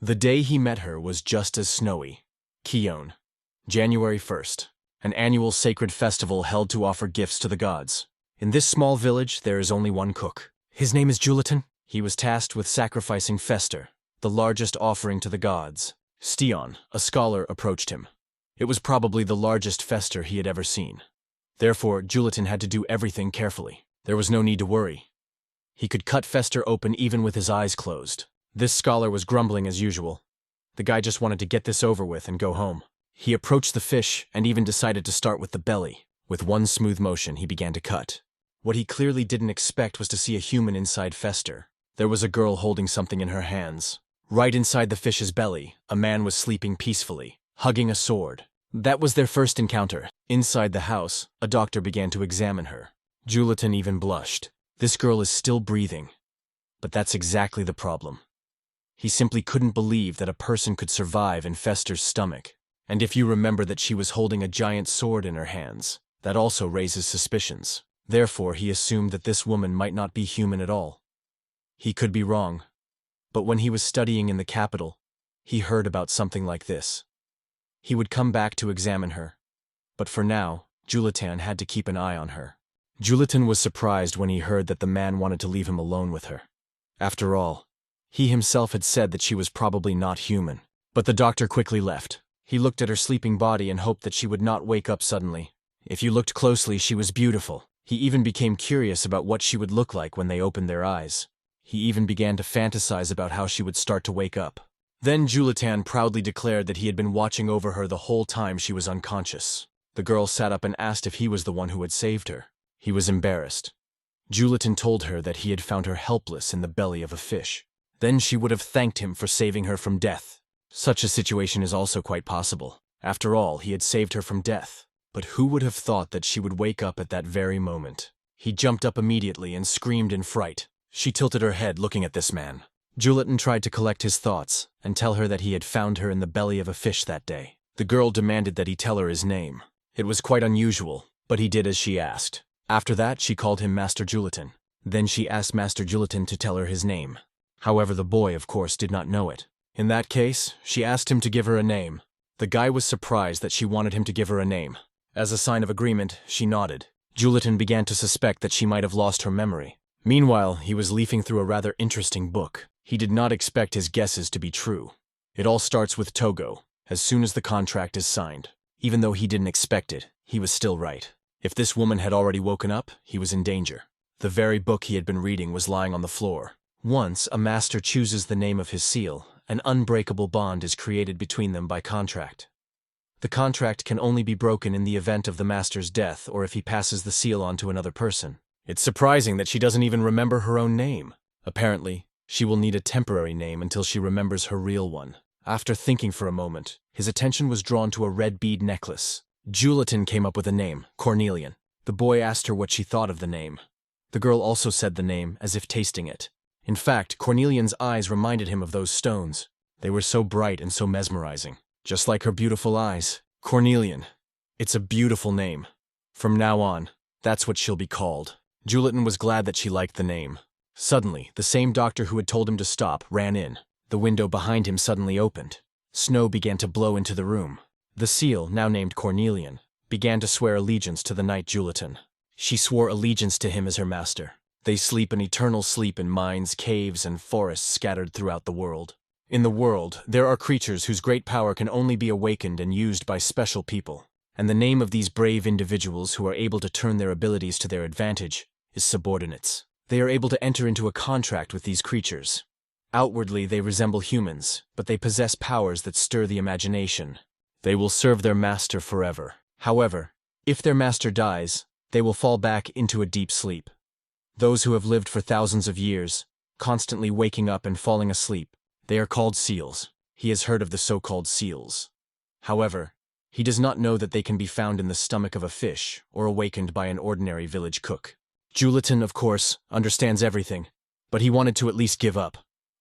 The day he met her was just as snowy. Kione. January 1st. An annual sacred festival held to offer gifts to the gods. In this small village, there is only one cook. His name is Julitan. He was tasked with sacrificing Fester, the largest offering to the gods. Steon, a scholar, approached him. It was probably the largest Fester he had ever seen. Therefore, Julitan had to do everything carefully. There was no need to worry. He could cut Fester open even with his eyes closed. This scholar was grumbling as usual. The guy just wanted to get this over with and go home. He approached the fish and even decided to start with the belly. With one smooth motion, he began to cut. What he clearly didn't expect was to see a human inside Fester. There was a girl holding something in her hands. Right inside the fish's belly, a man was sleeping peacefully, hugging a sword. That was their first encounter. Inside the house, a doctor began to examine her. Julitan even blushed. This girl is still breathing. But that's exactly the problem. He simply couldn't believe that a person could survive in Fester's stomach. And if you remember that she was holding a giant sword in her hands, that also raises suspicions. Therefore, he assumed that this woman might not be human at all. He could be wrong. But when he was studying in the capital, he heard about something like this. He would come back to examine her. But for now, Julitan had to keep an eye on her. Julitan was surprised when he heard that the man wanted to leave him alone with her. After all, he himself had said that she was probably not human. But the doctor quickly left. He looked at her sleeping body and hoped that she would not wake up suddenly. If you looked closely, she was beautiful. He even became curious about what she would look like when they opened their eyes. He even began to fantasize about how she would start to wake up. Then Julitan proudly declared that he had been watching over her the whole time she was unconscious. The girl sat up and asked if he was the one who had saved her. He was embarrassed. Julitan told her that he had found her helpless in the belly of a fish. Then she would have thanked him for saving her from death. Such a situation is also quite possible. After all, he had saved her from death. But who would have thought that she would wake up at that very moment? He jumped up immediately and screamed in fright. She tilted her head looking at this man. Julitan tried to collect his thoughts and tell her that he had found her in the belly of a fish that day. The girl demanded that he tell her his name. It was quite unusual, but he did as she asked. After that, she called him Master Julitan. Then she asked Master Julitan to tell her his name. However, the boy, of course, did not know it. In that case, she asked him to give her a name. The guy was surprised that she wanted him to give her a name. As a sign of agreement, she nodded. Julitan began to suspect that she might have lost her memory. Meanwhile, he was leafing through a rather interesting book. He did not expect his guesses to be true. It all starts with Togo, as soon as the contract is signed. Even though he didn't expect it, he was still right. If this woman had already woken up, he was in danger. The very book he had been reading was lying on the floor. Once a master chooses the name of his seal, an unbreakable bond is created between them by contract. The contract can only be broken in the event of the master's death or if he passes the seal on to another person. It's surprising that she doesn't even remember her own name. Apparently, she will need a temporary name until she remembers her real one. After thinking for a moment, his attention was drawn to a red bead necklace. Julitan came up with a name, Carnelian. The boy asked her what she thought of the name. The girl also said the name, as if tasting it. In fact, Carnelian's eyes reminded him of those stones. They were so bright and so mesmerizing. Just like her beautiful eyes. Carnelian. It's a beautiful name. From now on, that's what she'll be called. Julitan was glad that she liked the name. Suddenly, the same doctor who had told him to stop ran in. The window behind him suddenly opened. Snow began to blow into the room. The seal, now named Carnelian, began to swear allegiance to the knight Julitan. She swore allegiance to him as her master. They sleep an eternal sleep in mines, caves, and forests scattered throughout the world. In the world, there are creatures whose great power can only be awakened and used by special people. And the name of these brave individuals who are able to turn their abilities to their advantage is subordinates. They are able to enter into a contract with these creatures. Outwardly, they resemble humans, but they possess powers that stir the imagination. They will serve their master forever. However, if their master dies, they will fall back into a deep sleep. Those who have lived for thousands of years, constantly waking up and falling asleep, they are called seals. He has heard of the so-called seals. However, he does not know that they can be found in the stomach of a fish or awakened by an ordinary village cook. Julitan, of course, understands everything, but he wanted to at least give up.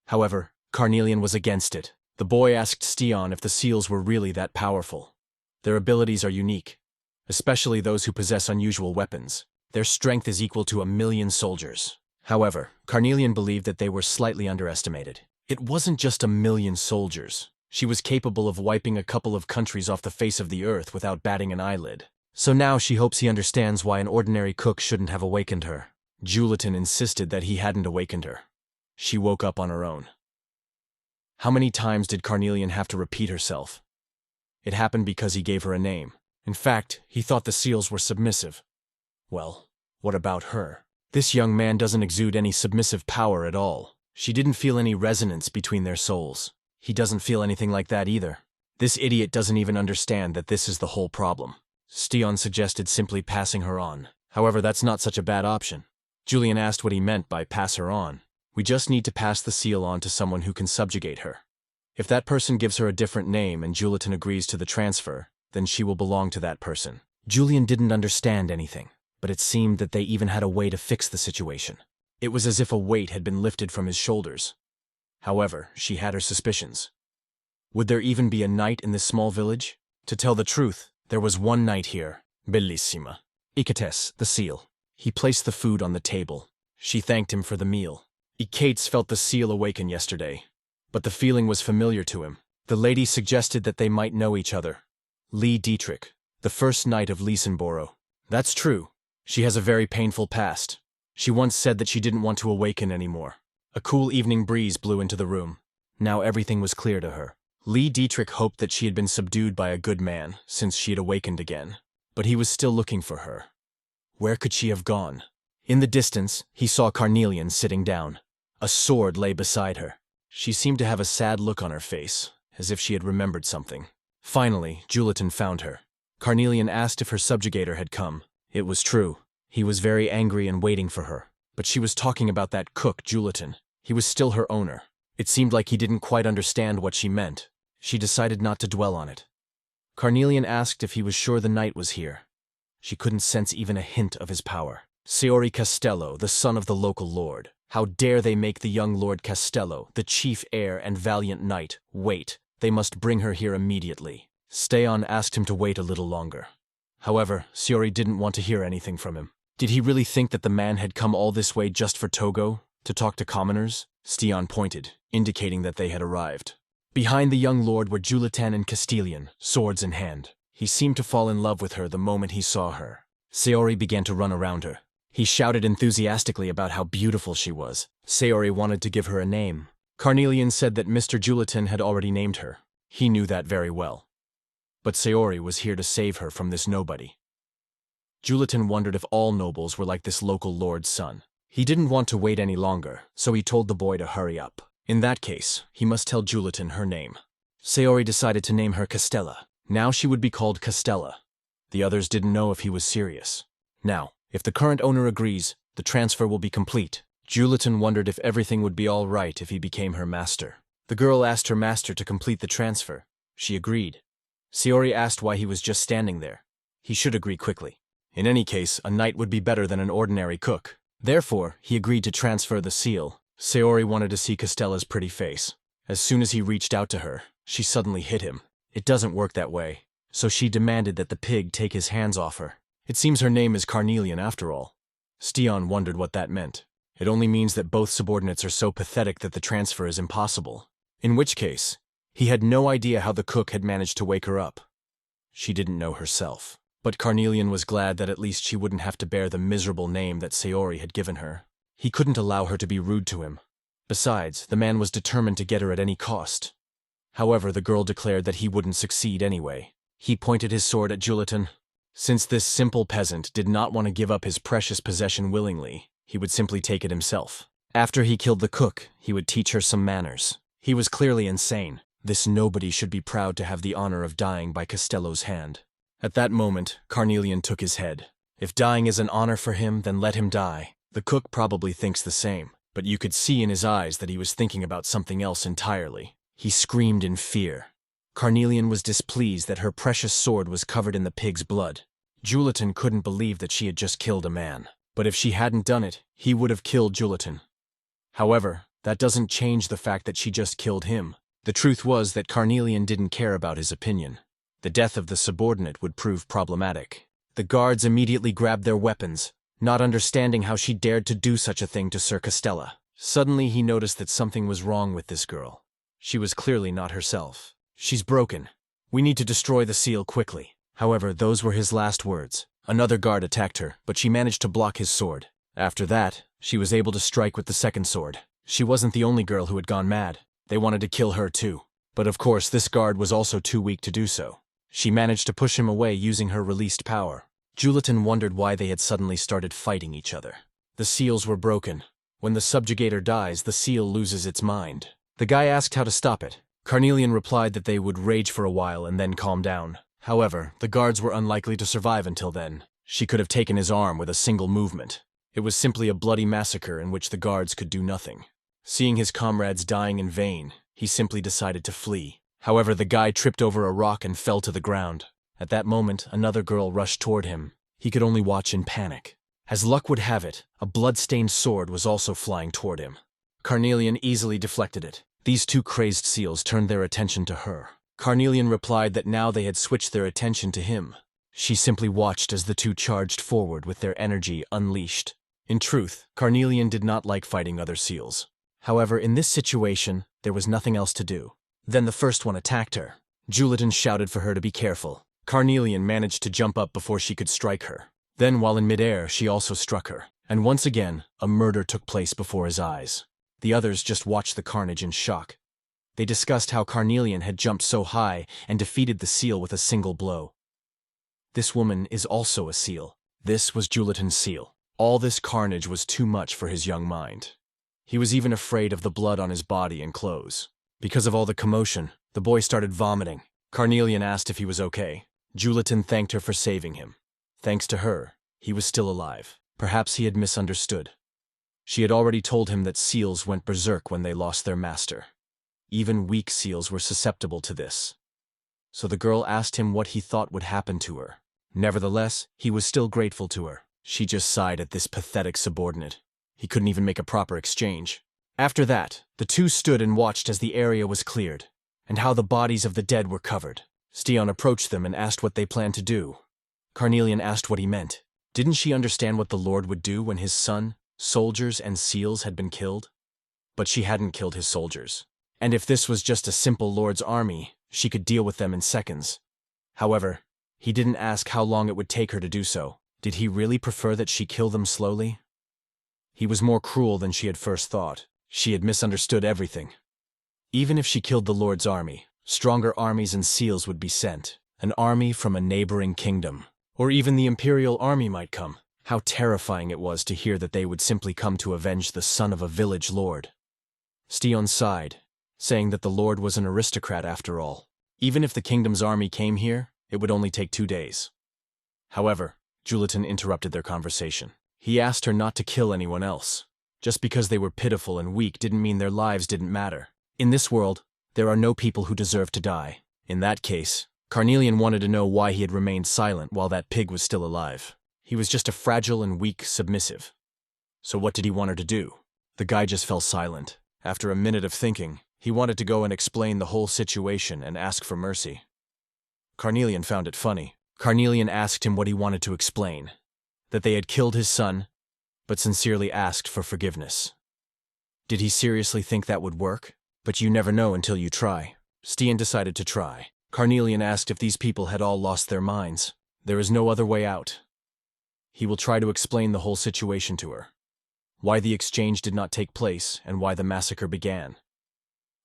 However, Carnelian was against it. The boy asked Steon if the seals were really that powerful. Their abilities are unique, especially those who possess unusual weapons. Their strength is equal to 1,000,000 soldiers. However, Carnelian believed that they were slightly underestimated. It wasn't just a million soldiers. She was capable of wiping a couple of countries off the face of the earth without batting an eyelid. So now she hopes he understands why an ordinary cook shouldn't have awakened her. Julitan insisted that he hadn't awakened her. She woke up on her own. How many times did Carnelian have to repeat herself? It happened because he gave her a name. In fact, he thought the seals were submissive. Well, what about her? This young man doesn't exude any submissive power at all. She didn't feel any resonance between their souls. He doesn't feel anything like that either. This idiot doesn't even understand that this is the whole problem. Steon suggested simply passing her on. However, that's not such a bad option. Julian asked what he meant by pass her on. We just need to pass the seal on to someone who can subjugate her. If that person gives her a different name and Julitan agrees to the transfer, then she will belong to that person. Julian didn't understand anything, but it seemed that they even had a way to fix the situation. It was as if a weight had been lifted from his shoulders. However, she had her suspicions. Would there even be a knight in this small village? To tell the truth, there was one knight here, Bissima. Ikates, the seal. He placed the food on the table. She thanked him for the meal. Ikates felt the seal awaken yesterday, but the feeling was familiar to him. The lady suggested that they might know each other. Lee Dietrich, the first knight of Lysenborough. That's true. She has a very painful past. She once said that she didn't want to awaken anymore. A cool evening breeze blew into the room. Now everything was clear to her. Lee Dietrich hoped that she had been subdued by a good man, since she had awakened again. But he was still looking for her. Where could she have gone? In the distance, he saw Carnelian sitting down. A sword lay beside her. She seemed to have a sad look on her face, as if she had remembered something. Finally, Julitan found her. Carnelian asked if her subjugator had come. It was true. He was very angry and waiting for her. But she was talking about that cook, Julitan. He was still her owner. It seemed like he didn't quite understand what she meant. She decided not to dwell on it. Carnelian asked if he was sure the knight was here. She couldn't sense even a hint of his power. Seori Castello, the son of the local lord. How dare they make the young Lord Castello, the chief heir and valiant knight, wait? They must bring her here immediately. Steon asked him to wait a little longer. However, Seori didn't want to hear anything from him. Did he really think that the man had come all this way just for Togo? To talk to commoners? Steon pointed, indicating that they had arrived. Behind the young lord were Julitan and Castilian, swords in hand. He seemed to fall in love with her the moment he saw her. Seori began to run around her. He shouted enthusiastically about how beautiful she was. Seori wanted to give her a name. Carnelian said that Mr. Julitan had already named her. He knew that very well. But Seori was here to save her from this nobody. Julitan wondered if all nobles were like this local lord's son. He didn't want to wait any longer, so he told the boy to hurry up. In that case, he must tell Julitan her name. Seori decided to name her Castella. Now she would be called Castella. The others didn't know if he was serious. Now, if the current owner agrees, the transfer will be complete. Julitan wondered if everything would be all right if he became her master. The girl asked her master to complete the transfer. She agreed. Seori asked why he was just standing there. He should agree quickly. In any case, a knight would be better than an ordinary cook. Therefore, he agreed to transfer the seal. Seori wanted to see Castella's pretty face. As soon as he reached out to her, she suddenly hit him. It doesn't work that way. So she demanded that the pig take his hands off her. It seems her name is Carnelian after all. Steon wondered what that meant. It only means that both subordinates are so pathetic that the transfer is impossible. In which case, he had no idea how the cook had managed to wake her up. She didn't know herself. But Carnelian was glad that at least she wouldn't have to bear the miserable name that Seori had given her. He couldn't allow her to be rude to him. Besides, the man was determined to get her at any cost. However, the girl declared that he wouldn't succeed anyway. He pointed his sword at Julitan. Since this simple peasant did not want to give up his precious possession willingly, he would simply take it himself. After he killed the cook, he would teach her some manners. He was clearly insane. This nobody should be proud to have the honor of dying by Castello's hand. At that moment, Carnelian took his head. If dying is an honor for him, then let him die. The cook probably thinks the same, but you could see in his eyes that he was thinking about something else entirely. He screamed in fear. Carnelian was displeased that her precious sword was covered in the pig's blood. Julitan couldn't believe that she had just killed a man. But if she hadn't done it, he would have killed Julitan. However, that doesn't change the fact that she just killed him. The truth was that Carnelian didn't care about his opinion. The death of the subordinate would prove problematic. The guards immediately grabbed their weapons, not understanding how she dared to do such a thing to Sir Castella. Suddenly he noticed that something was wrong with this girl. She was clearly not herself. "She's broken. We need to destroy the seal quickly." However, those were his last words. Another guard attacked her, but she managed to block his sword. After that, she was able to strike with the second sword. She wasn't the only girl who had gone mad. They wanted to kill her too. But of course, this guard was also too weak to do so. She managed to push him away using her released power. Julitan wondered why they had suddenly started fighting each other. The seals were broken. When the subjugator dies, the seal loses its mind. The guy asked how to stop it. Carnelian replied that they would rage for a while and then calm down. However, the guards were unlikely to survive until then. She could have taken his arm with a single movement. It was simply a bloody massacre in which the guards could do nothing. Seeing his comrades dying in vain, he simply decided to flee. However, the guy tripped over a rock and fell to the ground. At that moment, another girl rushed toward him. He could only watch in panic. As luck would have it, a blood-stained sword was also flying toward him. Carnelian easily deflected it. These two crazed seals turned their attention to her. Carnelian replied that now they had switched their attention to him. She simply watched as the two charged forward with their energy unleashed. In truth, Carnelian did not like fighting other seals. However, in this situation, there was nothing else to do. Then the first one attacked her. Julitan shouted for her to be careful. Carnelian managed to jump up before she could strike her. Then, while in midair, she also struck her. And once again, a murder took place before his eyes. The others just watched the carnage in shock. They discussed how Carnelian had jumped so high and defeated the seal with a single blow. This woman is also a seal. This was Julitan's seal. All this carnage was too much for his young mind. He was even afraid of the blood on his body and clothes. Because of all the commotion, the boy started vomiting. Carnelian asked if he was okay. Julitan thanked her for saving him. Thanks to her, he was still alive. Perhaps he had misunderstood. She had already told him that seals went berserk when they lost their master. Even weak seals were susceptible to this. So the girl asked him what he thought would happen to her. Nevertheless, he was still grateful to her. She just sighed at this pathetic subordinate. He couldn't even make a proper exchange. After that, the two stood and watched as the area was cleared, and how the bodies of the dead were covered. Steon approached them and asked what they planned to do. Carnelian asked what he meant. Didn't she understand what the Lord would do when his son, soldiers, and seals had been killed? But she hadn't killed his soldiers. And if this was just a simple Lord's army, she could deal with them in seconds. However, he didn't ask how long it would take her to do so. Did he really prefer that she kill them slowly? He was more cruel than she had first thought. She had misunderstood everything. Even if she killed the Lord's army, stronger armies and seals would be sent. An army from a neighboring kingdom. Or even the imperial army might come. How terrifying it was to hear that they would simply come to avenge the son of a village lord. Steon sighed, saying that the Lord was an aristocrat after all. Even if the kingdom's army came here, it would only take 2 days. However, Julitan interrupted their conversation. He asked her not to kill anyone else. Just because they were pitiful and weak didn't mean their lives didn't matter. In this world, there are no people who deserve to die. In that case, Carnelian wanted to know why he had remained silent while that pig was still alive. He was just a fragile and weak submissive. So what did he want her to do? The guy just fell silent. After a minute of thinking, he wanted to go and explain the whole situation and ask for mercy. Carnelian found it funny. Carnelian asked him what he wanted to explain. That they had killed his son, but sincerely asked for forgiveness. Did he seriously think that would work? But you never know until you try. Steon decided to try. Carnelian asked if these people had all lost their minds. There is no other way out. He will try to explain the whole situation to her. Why the exchange did not take place and why the massacre began.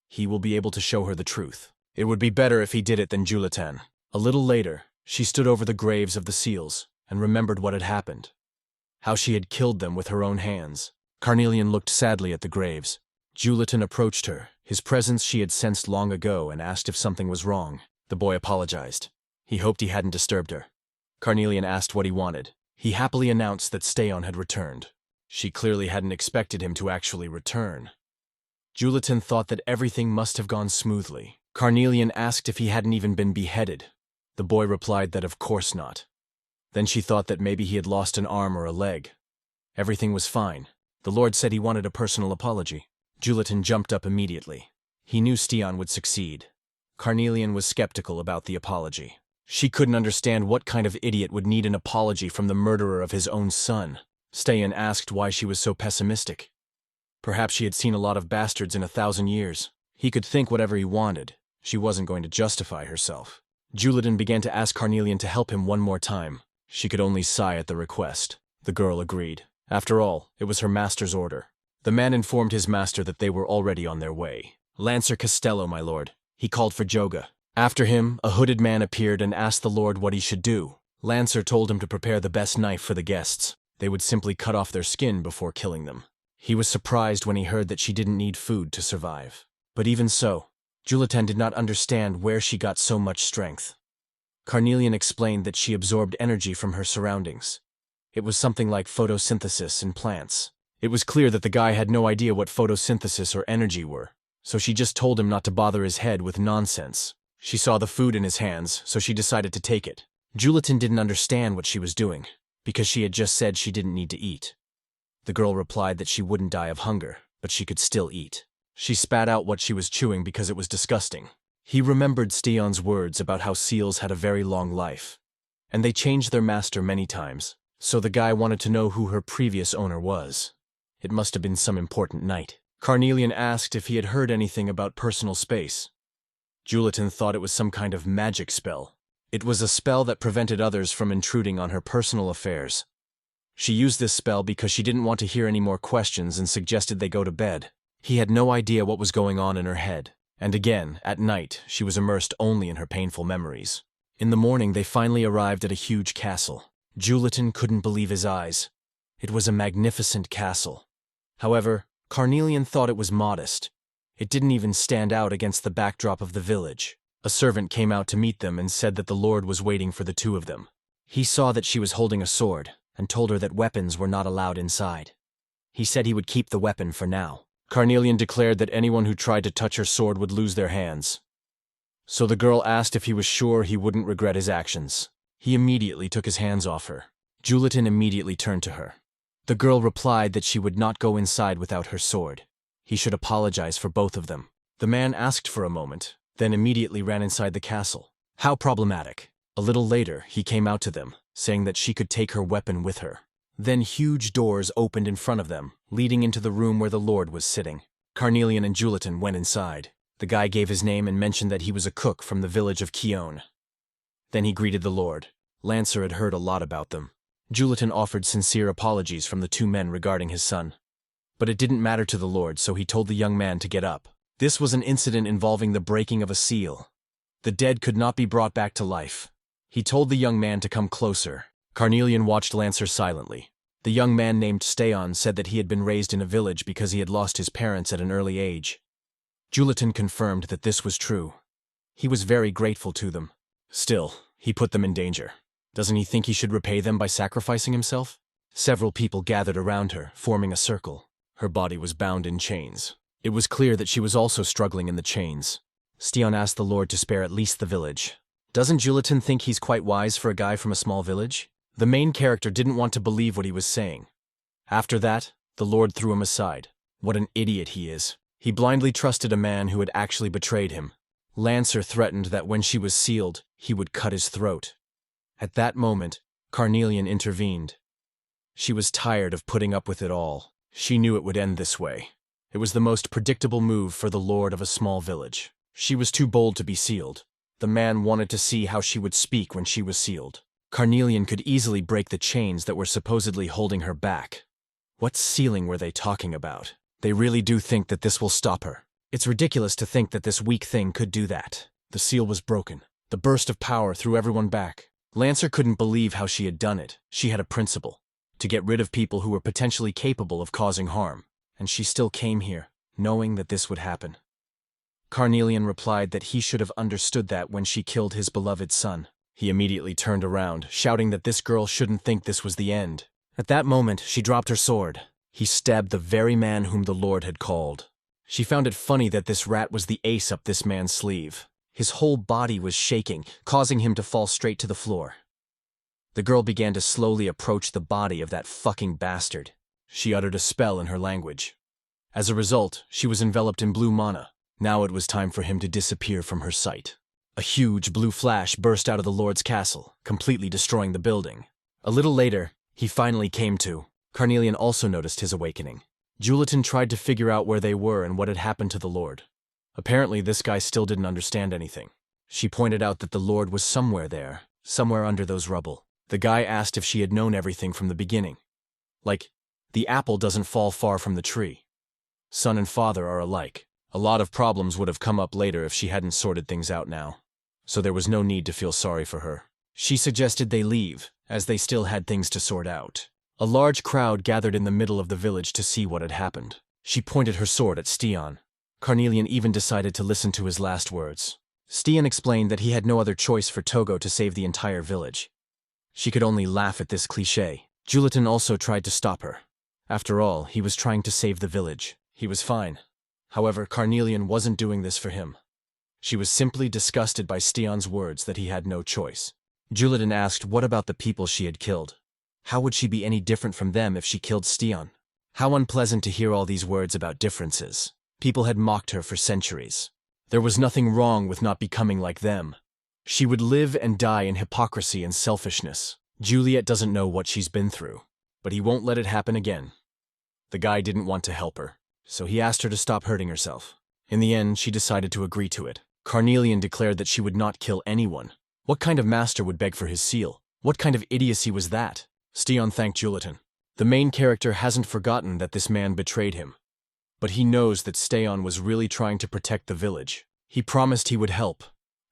He will be able to show her the truth. It would be better if he did it than Julitan. A little later, she stood over the graves of the seals and remembered what had happened. How she had killed them with her own hands. Carnelian looked sadly at the graves. Julitan approached her, his presence she had sensed long ago, and asked if something was wrong. The boy apologized. He hoped he hadn't disturbed her. Carnelian asked what he wanted. He happily announced that Steon had returned. She clearly hadn't expected him to actually return. Julitan thought that everything must have gone smoothly. Carnelian asked if he hadn't even been beheaded. The boy replied that of course not. Then she thought that maybe he had lost an arm or a leg. Everything was fine. The Lord said he wanted a personal apology. Julitan jumped up immediately. He knew Steon would succeed. Carnelian was skeptical about the apology. She couldn't understand what kind of idiot would need an apology from the murderer of his own son. Steon asked why she was so pessimistic. Perhaps she had seen a lot of bastards in 1,000 years. He could think whatever he wanted. She wasn't going to justify herself. Julitan began to ask Carnelian to help him one more time. She could only sigh at the request. The girl agreed. After all, it was her master's order. The man informed his master that they were already on their way. "Lancer Costello, my lord." He called for Joga. After him, a hooded man appeared and asked the lord what he should do. Lancer told him to prepare the best knife for the guests. They would simply cut off their skin before killing them. He was surprised when he heard that she didn't need food to survive. But even so, Julitan did not understand where she got so much strength. Carnelian explained that she absorbed energy from her surroundings. It was something like photosynthesis in plants. It was clear that the guy had no idea what photosynthesis or energy were, so she just told him not to bother his head with nonsense. She saw the food in his hands, so she decided to take it. Julitan didn't understand what she was doing, because she had just said she didn't need to eat. The girl replied that she wouldn't die of hunger, but she could still eat. She spat out what she was chewing because it was disgusting. He remembered Steon's words about how seals had a very long life, and they changed their master many times, so the guy wanted to know who her previous owner was. It must have been some important knight. Carnelian asked if he had heard anything about personal space. Julitan thought it was some kind of magic spell. It was a spell that prevented others from intruding on her personal affairs. She used this spell because she didn't want to hear any more questions and suggested they go to bed. He had no idea what was going on in her head. And again, at night, she was immersed only in her painful memories. In the morning, they finally arrived at a huge castle. Julitan couldn't believe his eyes. It was a magnificent castle. However, Carnelian thought it was modest. It didn't even stand out against the backdrop of the village. A servant came out to meet them and said that the lord was waiting for the two of them. He saw that she was holding a sword and told her that weapons were not allowed inside. He said he would keep the weapon for now. Carnelian declared that anyone who tried to touch her sword would lose their hands. So the girl asked if he was sure he wouldn't regret his actions. He immediately took his hands off her. Julitan immediately turned to her. The girl replied that she would not go inside without her sword. He should apologize for both of them. The man asked for a moment, then immediately ran inside the castle. How problematic. A little later, he came out to them, saying that she could take her weapon with her. Then huge doors opened in front of them, leading into the room where the lord was sitting. Carnelian and Julitan went inside. The guy gave his name and mentioned that he was a cook from the village of Kione. Then he greeted the lord. Lancer had heard a lot about them. Julitan offered sincere apologies from the two men regarding his son. But it didn't matter to the lord, so he told the young man to get up. This was an incident involving the breaking of a seal. The dead could not be brought back to life. He told the young man to come closer. Carnelian watched Lancer silently. The young man named Steon said that he had been raised in a village because he had lost his parents at an early age. Julitan confirmed that this was true. He was very grateful to them. Still, he put them in danger. Doesn't he think he should repay them by sacrificing himself? Several people gathered around her, forming a circle. Her body was bound in chains. It was clear that she was also struggling in the chains. Steon asked the lord to spare at least the village. Doesn't Julitan think he's quite wise for a guy from a small village? The main character didn't want to believe what he was saying. After that, the lord threw him aside. What an idiot he is. He blindly trusted a man who had actually betrayed him. Lancer threatened that when she was sealed, he would cut his throat. At that moment, Carnelian intervened. She was tired of putting up with it all. She knew it would end this way. It was the most predictable move for the lord of a small village. She was too bold to be sealed. The man wanted to see how she would speak when she was sealed. Carnelian could easily break the chains that were supposedly holding her back. What sealing were they talking about? They really do think that this will stop her. It's ridiculous to think that this weak thing could do that. The seal was broken. The burst of power threw everyone back. Lancer couldn't believe how she had done it. She had a principle: to get rid of people who were potentially capable of causing harm. And she still came here, knowing that this would happen. Carnelian replied that he should have understood that when she killed his beloved son. He immediately turned around, shouting that this girl shouldn't think this was the end. At that moment, she dropped her sword. He stabbed the very man whom the lord had called. She found it funny that this rat was the ace up this man's sleeve. His whole body was shaking, causing him to fall straight to the floor. The girl began to slowly approach the body of that fucking bastard. She uttered a spell in her language. As a result, she was enveloped in blue mana. Now it was time for him to disappear from her sight. A huge blue flash burst out of the lord's castle, completely destroying the building. A little later, he finally came to. Carnelian also noticed his awakening. Julitan tried to figure out where they were and what had happened to the Lord. Apparently, this guy still didn't understand anything. She pointed out that the Lord was somewhere there, somewhere under those rubble. The guy asked if she had known everything from the beginning. Like, the apple doesn't fall far from the tree. Son and father are alike. A lot of problems would have come up later if she hadn't sorted things out now. So there was no need to feel sorry for her. She suggested they leave, as they still had things to sort out. A large crowd gathered in the middle of the village to see what had happened. She pointed her sword at Steon. Carnelian even decided to listen to his last words. Steon explained that he had no other choice for Togo to save the entire village. She could only laugh at this cliché. Julitan also tried to stop her. After all, he was trying to save the village. He was fine. However, Carnelian wasn't doing this for him. She was simply disgusted by Steon's words that he had no choice. Julitan asked what about the people she had killed. How would she be any different from them if she killed Steon? How unpleasant to hear all these words about differences. People had mocked her for centuries. There was nothing wrong with not becoming like them. She would live and die in hypocrisy and selfishness. Juliet doesn't know what she's been through, but he won't let it happen again. The guy didn't want to help her, so he asked her to stop hurting herself. In the end, she decided to agree to it. Carnelian declared that she would not kill anyone. What kind of master would beg for his seal? What kind of idiocy was that? Steon thanked Julitan. The main character hasn't forgotten that this man betrayed him. But he knows that Steon was really trying to protect the village. He promised he would help.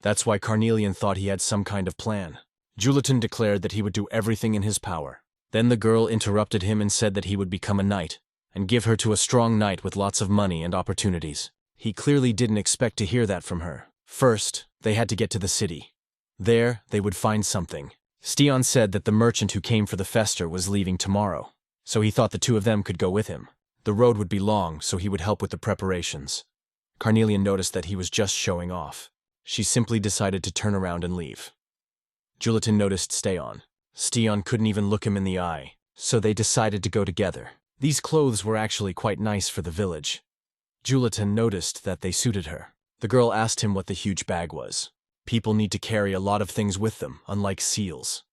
That's why Carnelian thought he had some kind of plan. Julitan declared that he would do everything in his power. Then the girl interrupted him and said that he would become a knight, and give her to a strong knight with lots of money and opportunities. He clearly didn't expect to hear that from her. First, they had to get to the city. There, they would find something. Steon said that the merchant who came for the fester was leaving tomorrow, so he thought the two of them could go with him. The road would be long, so he would help with the preparations. Carnelian noticed that he was just showing off. She simply decided to turn around and leave. Julitan noticed Steon. Steon couldn't even look him in the eye, so they decided to go together. These clothes were actually quite nice for the village. Julitan noticed that they suited her. The girl asked him what the huge bag was. People need to carry a lot of things with them, unlike seals.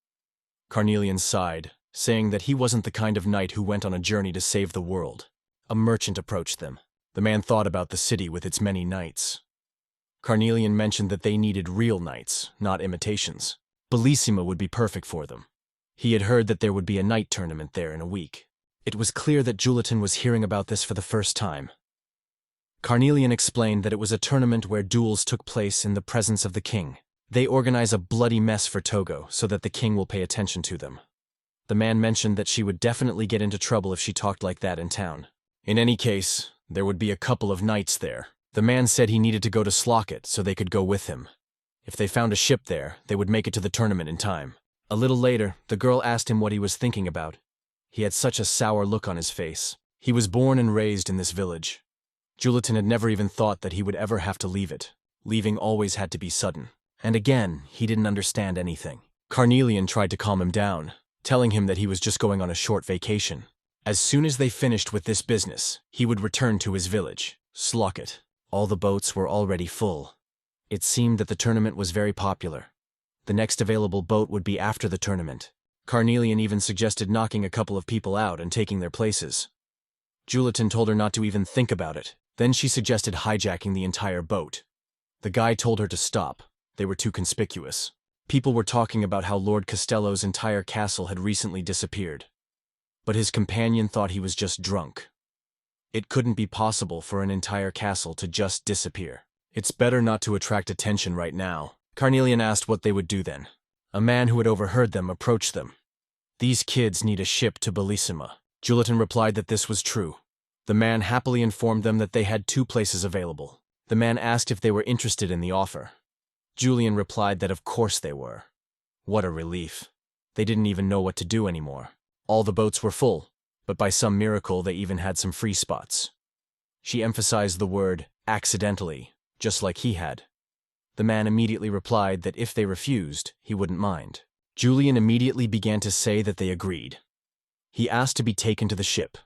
Carnelian sighed, saying that he wasn't the kind of knight who went on a journey to save the world. A merchant approached them. The man thought about the city with its many knights. Carnelian mentioned that they needed real knights, not imitations. Bissima would be perfect for them. He had heard that there would be a knight tournament there in a week. It was clear that Julitan was hearing about this for the first time. Carnelian explained that it was a tournament where duels took place in the presence of the king. They organize a bloody mess for Togo so that the king will pay attention to them. The man mentioned that she would definitely get into trouble if she talked like that in town. In any case, there would be a couple of knights there. The man said he needed to go to Slocket so they could go with him. If they found a ship there, they would make it to the tournament in time. A little later, the girl asked him what he was thinking about. He had such a sour look on his face. He was born and raised in this village. Julitan had never even thought that he would ever have to leave it. Leaving always had to be sudden. And again, he didn't understand anything. Carnelian tried to calm him down, telling him that he was just going on a short vacation. As soon as they finished with this business, he would return to his village, Slocket. All the boats were already full. It seemed that the tournament was very popular. The next available boat would be after the tournament. Carnelian even suggested knocking a couple of people out and taking their places. Julitan told her not to even think about it. Then she suggested hijacking the entire boat. The guy told her to stop. They were too conspicuous. People were talking about how Lord Costello's entire castle had recently disappeared. But his companion thought he was just drunk. It couldn't be possible for an entire castle to just disappear. It's better not to attract attention right now. Carnelian asked what they would do then. A man who had overheard them approached them. These kids need a ship to Bissima. Julitan replied that this was true. The man happily informed them that they had 2 places available. The man asked if they were interested in the offer. Julian replied that of course they were. What a relief. They didn't even know what to do anymore. All the boats were full, but by some miracle they even had some free spots. She emphasized the word accidentally, just like he had. The man immediately replied that if they refused, he wouldn't mind. Julian immediately began to say that they agreed. He asked to be taken to the ship.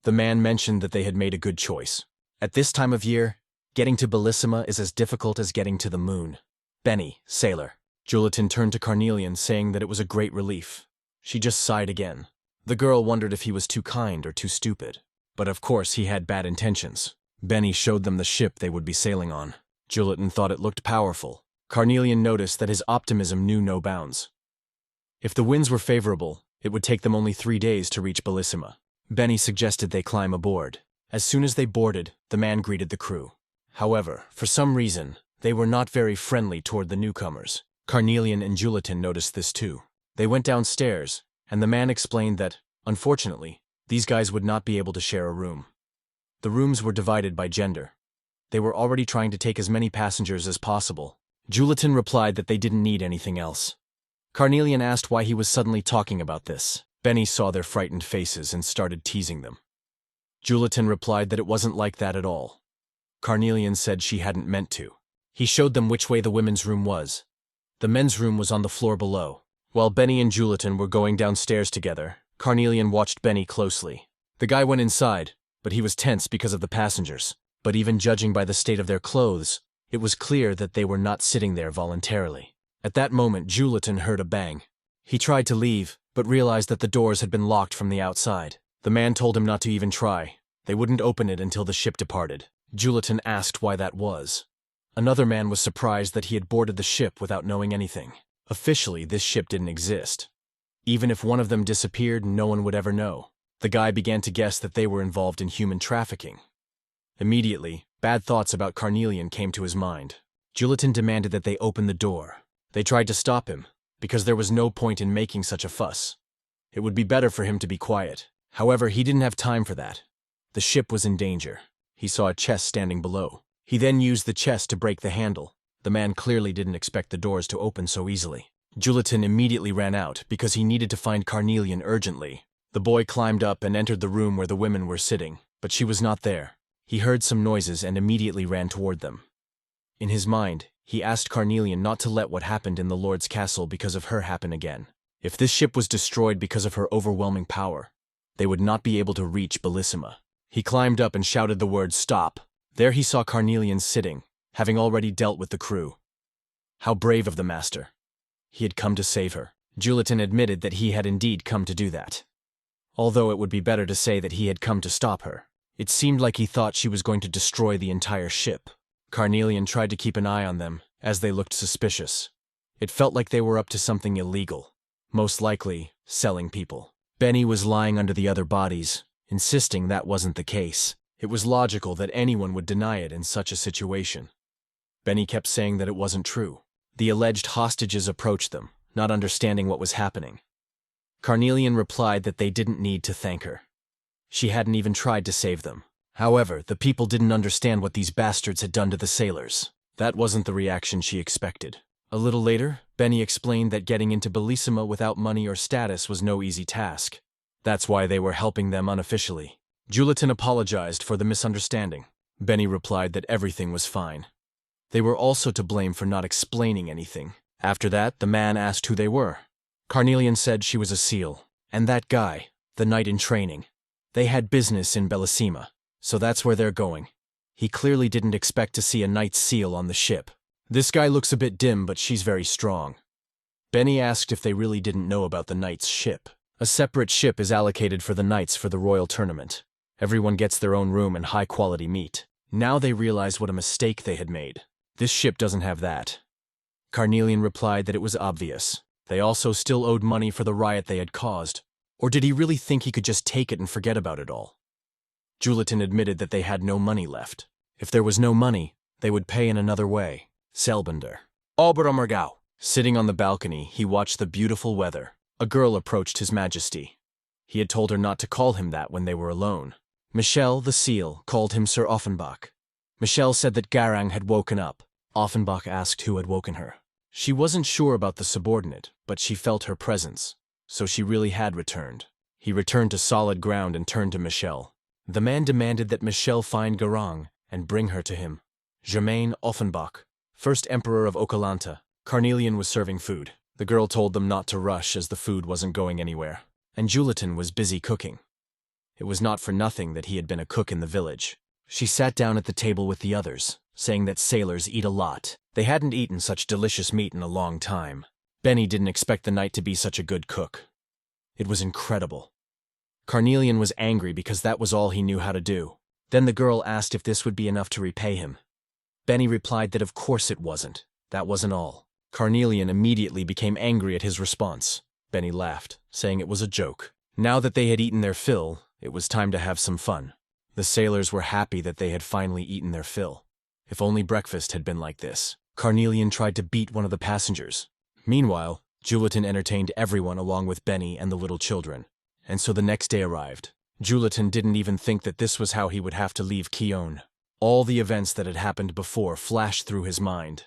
The man mentioned that they had made a good choice. At this time of year, getting to Bissima is as difficult as getting to the moon. Benny, sailor. Julitan turned to Carnelian, saying that it was a great relief. She just sighed again. The girl wondered if he was too kind or too stupid. But of course he had bad intentions. Benny showed them the ship they would be sailing on. Julitan thought it looked powerful. Carnelian noticed that his optimism knew no bounds. If the winds were favorable, it would take them only 3 days to reach Bissima. Benny suggested they climb aboard. As soon as they boarded, the man greeted the crew. However, for some reason, they were not very friendly toward the newcomers. Carnelian and Julitan noticed this too. They went downstairs, and the man explained that, unfortunately, these guys would not be able to share a room. The rooms were divided by gender. They were already trying to take as many passengers as possible. Julitan replied that they didn't need anything else. Carnelian asked why he was suddenly talking about this. Benny saw their frightened faces and started teasing them. Julitan replied that it wasn't like that at all. Carnelian said she hadn't meant to. He showed them which way the women's room was. The men's room was on the floor below. While Benny and Julitan were going downstairs together, Carnelian watched Benny closely. The guy went inside, but he was tense because of the passengers. But even judging by the state of their clothes, it was clear that they were not sitting there voluntarily. At that moment, Julitan heard a bang. He tried to leave, but realized that the doors had been locked from the outside. The man told him not to even try. They wouldn't open it until the ship departed. Julitan asked why that was. Another man was surprised that he had boarded the ship without knowing anything. Officially, this ship didn't exist. Even if one of them disappeared, no one would ever know. The guy began to guess that they were involved in human trafficking. Immediately, bad thoughts about Carnelian came to his mind. Julitan demanded that they open the door. They tried to stop him, because there was no point in making such a fuss. It would be better for him to be quiet. However, he didn't have time for that. The ship was in danger. He saw a chest standing below. He then used the chest to break the handle. The man clearly didn't expect the doors to open so easily. Julitan immediately ran out because he needed to find Carnelian urgently. The boy climbed up and entered the room where the women were sitting, but she was not there. He heard some noises and immediately ran toward them. In his mind, he asked Carnelian not to let what happened in the Lord's castle because of her happen again. If this ship was destroyed because of her overwhelming power, they would not be able to reach Bissima. He climbed up and shouted the word "Stop." There he saw Carnelian sitting, having already dealt with the crew. How brave of the master. He had come to save her. Julitan admitted that he had indeed come to do that. Although it would be better to say that he had come to stop her. It seemed like he thought she was going to destroy the entire ship. Carnelian tried to keep an eye on them, as they looked suspicious. It felt like they were up to something illegal. Most likely, selling people. Benny was lying under the other bodies, insisting that wasn't the case. It was logical that anyone would deny it in such a situation. Benny kept saying that it wasn't true. The alleged hostages approached them, not understanding what was happening. Carnelian replied that they didn't need to thank her. She hadn't even tried to save them. However, the people didn't understand what these bastards had done to the sailors. That wasn't the reaction she expected. A little later, Benny explained that getting into Bissima without money or status was no easy task. That's why they were helping them unofficially. Julitan apologized for the misunderstanding. Benny replied that everything was fine. They were also to blame for not explaining anything. After that, the man asked who they were. Carnelian said she was a seal, and that guy, the knight in training. They had business in Bissima, so that's where they're going. He clearly didn't expect to see a knight's seal on the ship. This guy looks a bit dim, but she's very strong. Benny asked if they really didn't know about the knight's ship. A separate ship is allocated for the knights for the royal tournament. Everyone gets their own room and high-quality meat. Now they realized what a mistake they had made. This ship doesn't have that. Carnelian replied that it was obvious. They also still owed money for the riot they had caused. Or did he really think he could just take it and forget about it all? Julitan admitted that they had no money left. If there was no money, they would pay in another way. Selbender. Oberammergau. Sitting on the balcony, he watched the beautiful weather. A girl approached His Majesty. He had told her not to call him that when they were alone. Michelle, the seal, called him Sir Offenbach. Michelle said that Garang had woken up. Offenbach asked who had woken her. She wasn't sure about the subordinate, but she felt her presence. So she really had returned. He returned to solid ground and turned to Michelle. The man demanded that Michelle find Garang and bring her to him. Germain Offenbach, first emperor of Okalanta. Carnelian was serving food. The girl told them not to rush as the food wasn't going anywhere. And Julitan was busy cooking. It was not for nothing that he had been a cook in the village. She sat down at the table with the others, saying that sailors eat a lot. They hadn't eaten such delicious meat in a long time. Benny didn't expect the knight to be such a good cook. It was incredible. Carnelian was angry because that was all he knew how to do. Then the girl asked if this would be enough to repay him. Benny replied that of course it wasn't. That wasn't all. Carnelian immediately became angry at his response. Benny laughed, saying it was a joke. Now that they had eaten their fill, it was time to have some fun. The sailors were happy that they had finally eaten their fill. If only breakfast had been like this. Carnelian tried to beat one of the passengers. Meanwhile, Julitan entertained everyone along with Benny and the little children. And so the next day arrived. Julitan didn't even think that this was how he would have to leave Kione. All the events that had happened before flashed through his mind.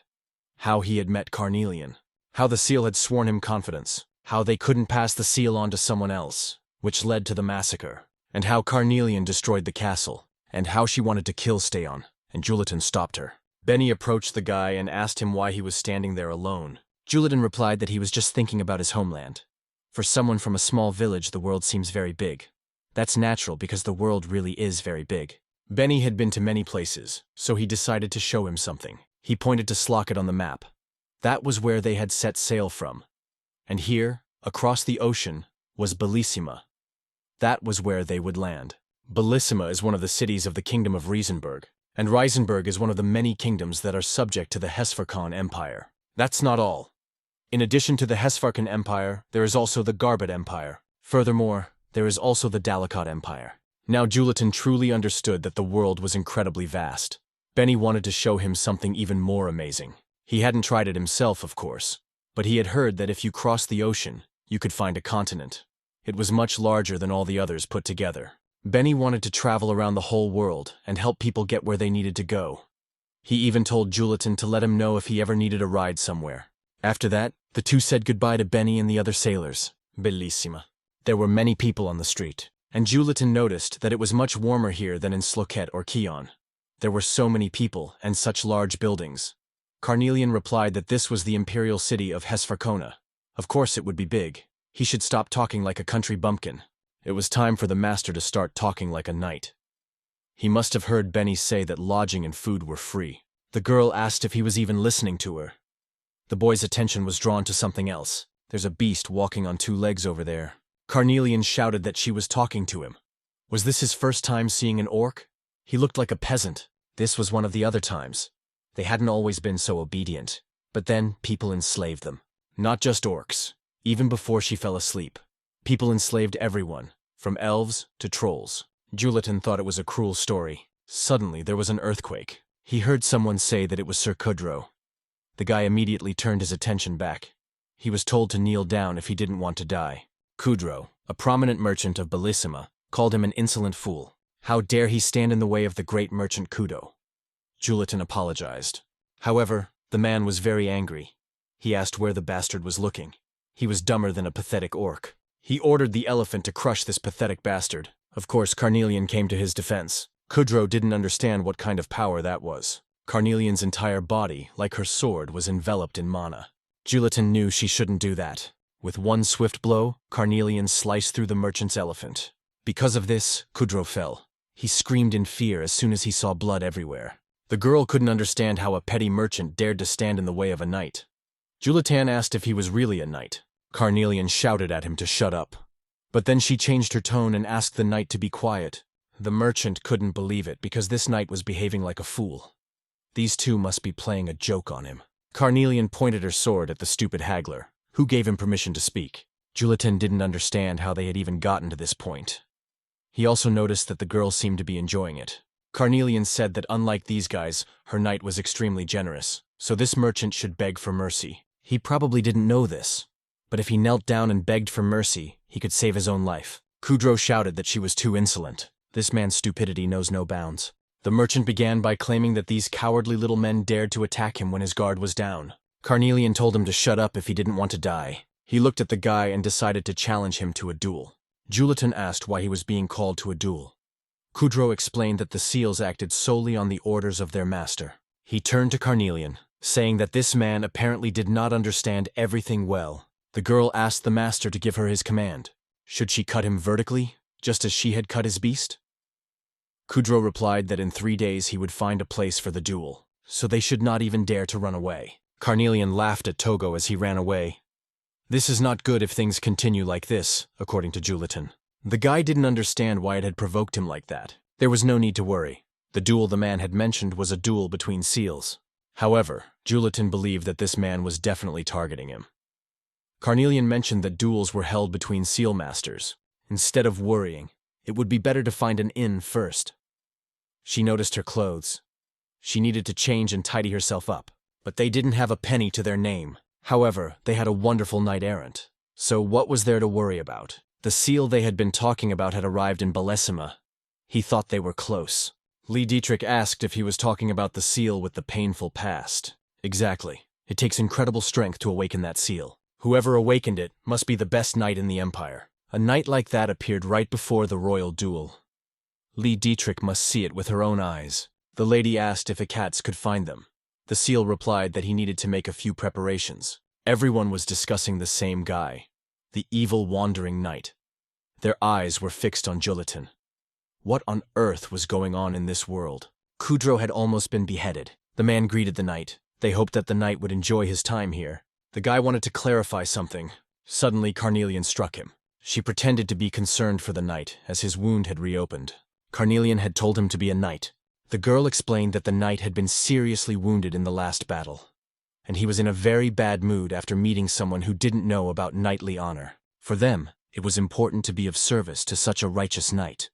How he had met Carnelian. How the seal had sworn him confidence. How they couldn't pass the seal on to someone else, which led to the massacre. And how Carnelian destroyed the castle. And how she wanted to kill Steon, and Julitan stopped her. Benny approached the guy and asked him why he was standing there alone. Julitan replied that he was just thinking about his homeland. For someone from a small village, the world seems very big. That's natural because the world really is very big. Benny had been to many places, so he decided to show him something. He pointed to Slocket on the map. That was where they had set sail from. And here, across the ocean, was Bissima. That was where they would land. Bissima is one of the cities of the Kingdom of Riesenberg, and Riesenberg is one of the many kingdoms that are subject to the Hesfarkan Empire. That's not all. In addition to the Hesfarkan Empire, there is also the Garbet Empire. Furthermore, there is also the Dalekot Empire. Now Julitan truly understood that the world was incredibly vast. Benny wanted to show him something even more amazing. He hadn't tried it himself, of course, but he had heard that if you crossed the ocean, you could find a continent. It was much larger than all the others put together. Benny wanted to travel around the whole world and help people get where they needed to go. He even told Julitan to let him know if he ever needed a ride somewhere. After that, the two said goodbye to Benny and the other sailors. Bellissima. There were many people on the street, and Julitan noticed that it was much warmer here than in Slocket or Kione. There were so many people and such large buildings. Carnelian replied that this was the imperial city of Hesfarkona. Of course it would be big. He should stop talking like a country bumpkin. It was time for the master to start talking like a knight. He must have heard Benny say that lodging and food were free. The girl asked if he was even listening to her. The boy's attention was drawn to something else. There's a beast walking on two legs over there. Carnelian shouted that she was talking to him. Was this his first time seeing an orc? He looked like a peasant. This was one of the other times. They hadn't always been so obedient. But then, people enslaved them. Not just orcs. Even before she fell asleep. People enslaved everyone, from elves to trolls. Julitan thought it was a cruel story. Suddenly, there was an earthquake. He heard someone say that it was Sir Kudro. The guy immediately turned his attention back. He was told to kneel down if he didn't want to die. Kudro, a prominent merchant of Bellissima, called him an insolent fool. How dare he stand in the way of the great merchant Kudo? Julitan apologized. However, the man was very angry. He asked where the bastard was looking. He was dumber than a pathetic orc. He ordered the elephant to crush this pathetic bastard. Of course, Carnelian came to his defense. Kudro didn't understand what kind of power that was. Carnelian's entire body, like her sword, was enveloped in mana. Julitan knew she shouldn't do that. With one swift blow, Carnelian sliced through the merchant's elephant. Because of this, Kudro fell. He screamed in fear as soon as he saw blood everywhere. The girl couldn't understand how a petty merchant dared to stand in the way of a knight. Julitan asked if he was really a knight. Carnelian shouted at him to shut up. But then she changed her tone and asked the knight to be quiet. The merchant couldn't believe it because this knight was behaving like a fool. These two must be playing a joke on him. Carnelian pointed her sword at the stupid haggler, who gave him permission to speak. Julitan didn't understand how they had even gotten to this point. He also noticed that the girl seemed to be enjoying it. Carnelian said that unlike these guys, her knight was extremely generous, so this merchant should beg for mercy. He probably didn't know this, but if he knelt down and begged for mercy, he could save his own life. Kudro shouted that she was too insolent. This man's stupidity knows no bounds. The merchant began by claiming that these cowardly little men dared to attack him when his guard was down. Carnelian told him to shut up if he didn't want to die. He looked at the guy and decided to challenge him to a duel. Julitan asked why he was being called to a duel. Kudro explained that the seals acted solely on the orders of their master. He turned to Carnelian, saying that this man apparently did not understand everything well. The girl asked the master to give her his command. Should she cut him vertically, just as she had cut his beast? Kudro replied that in 3 days he would find a place for the duel, so they should not even dare to run away. Carnelian laughed at Togo as he ran away. This is not good if things continue like this, according to Julitan. The guy didn't understand why it had provoked him like that. There was no need to worry. The duel the man had mentioned was a duel between seals. However, Julitan believed that this man was definitely targeting him. Carnelian mentioned that duels were held between seal masters. Instead of worrying, it would be better to find an inn first. She noticed her clothes. She needed to change and tidy herself up, but they didn't have a penny to their name. However, they had a wonderful knight-errant. So what was there to worry about? The seal they had been talking about had arrived in Bissima. He thought they were close. Lee Dietrich asked if he was talking about the seal with the painful past. Exactly. It takes incredible strength to awaken that seal. Whoever awakened it must be the best knight in the Empire. A knight like that appeared right before the royal duel. Lee Dietrich must see it with her own eyes. The lady asked if Akats could find them. The seal replied that he needed to make a few preparations. Everyone was discussing the same guy, the evil wandering knight. Their eyes were fixed on Julitan. What on earth was going on in this world? Kudro had almost been beheaded. The man greeted the knight. They hoped that the knight would enjoy his time here. The guy wanted to clarify something. Suddenly, Carnelian struck him. She pretended to be concerned for the knight, as his wound had reopened. Carnelian had told him to be a knight. The girl explained that the knight had been seriously wounded in the last battle, and he was in a very bad mood after meeting someone who didn't know about knightly honor. For them, it was important to be of service to such a righteous knight.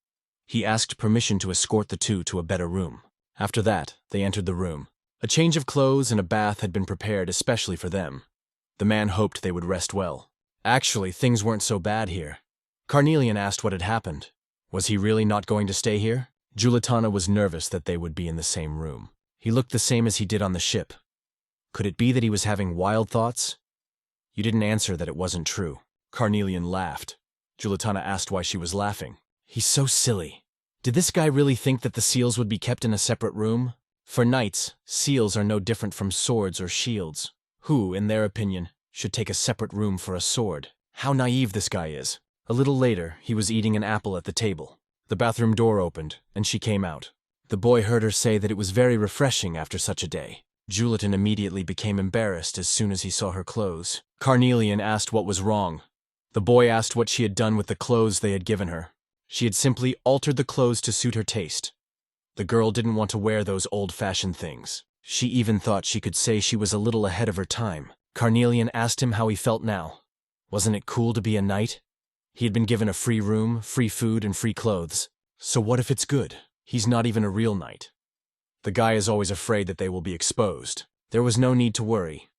He asked permission to escort the two to a better room. After that, they entered the room. A change of clothes and a bath had been prepared especially for them. The man hoped they would rest well. Actually, things weren't so bad here. Carnelian asked what had happened. Was he really not going to stay here? Julitan was nervous that they would be in the same room. He looked the same as he did on the ship. Could it be that he was having wild thoughts? You didn't answer that it wasn't true. Carnelian laughed. Julitan asked why she was laughing. He's so silly. Did this guy really think that the seals would be kept in a separate room? For knights, seals are no different from swords or shields. Who, in their opinion, should take a separate room for a sword? How naive this guy is. A little later, he was eating an apple at the table. The bathroom door opened, and she came out. The boy heard her say that it was very refreshing after such a day. Julitan immediately became embarrassed as soon as he saw her clothes. Carnelian asked what was wrong. The boy asked what she had done with the clothes they had given her. She had simply altered the clothes to suit her taste. The girl didn't want to wear those old-fashioned things. She even thought she could say she was a little ahead of her time. Carnelian asked him how he felt now. Wasn't it cool to be a knight? He had been given a free room, free food, and free clothes. So what if it's good? He's not even a real knight. The guy is always afraid that they will be exposed. There was no need to worry.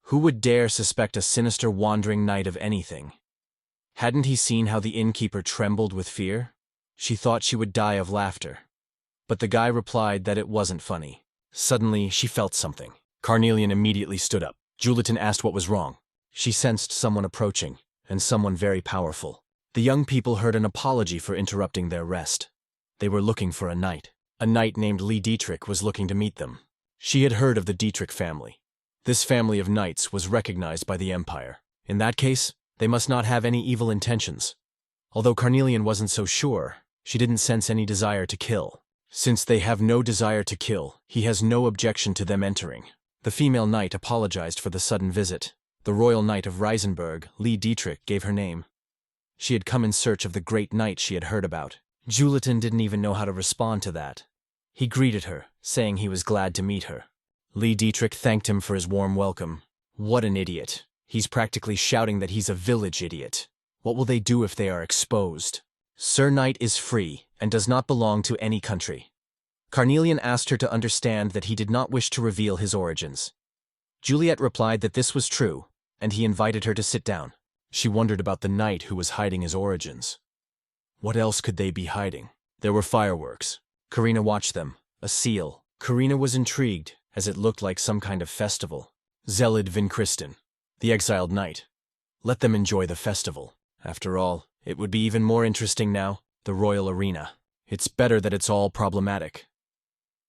Who would dare suspect a sinister wandering knight of anything? Hadn't he seen how the innkeeper trembled with fear? She thought she would die of laughter. But the guy replied that it wasn't funny. Suddenly, she felt something. Carnelian immediately stood up. Julitan asked what was wrong. She sensed someone approaching, and someone very powerful. The young people heard an apology for interrupting their rest. They were looking for a knight. A knight named Lee Dietrich was looking to meet them. She had heard of the Dietrich family. This family of knights was recognized by the Empire. In that case, they must not have any evil intentions. Although Carnelian wasn't so sure, she didn't sense any desire to kill. Since they have no desire to kill, he has no objection to them entering. The female knight apologized for the sudden visit. The royal knight of Reisenberg, Lee Dietrich, gave her name. She had come in search of the great knight she had heard about. Julitan didn't even know how to respond to that. He greeted her, saying he was glad to meet her. Lee Dietrich thanked him for his warm welcome. What an idiot. He's practically shouting that he's a village idiot. What will they do if they are exposed? Sir Knight is free and does not belong to any country. Carnelian asked her to understand that he did not wish to reveal his origins. Juliet replied that this was true, and he invited her to sit down. She wondered about the knight who was hiding his origins. What else could they be hiding? There were fireworks. Karina watched them. A seal. Karina was intrigued, as it looked like some kind of festival. Zelid Vinkristen, the exiled knight. Let them enjoy the festival. After all, it would be even more interesting now, the royal arena. It's better that it's all problematic.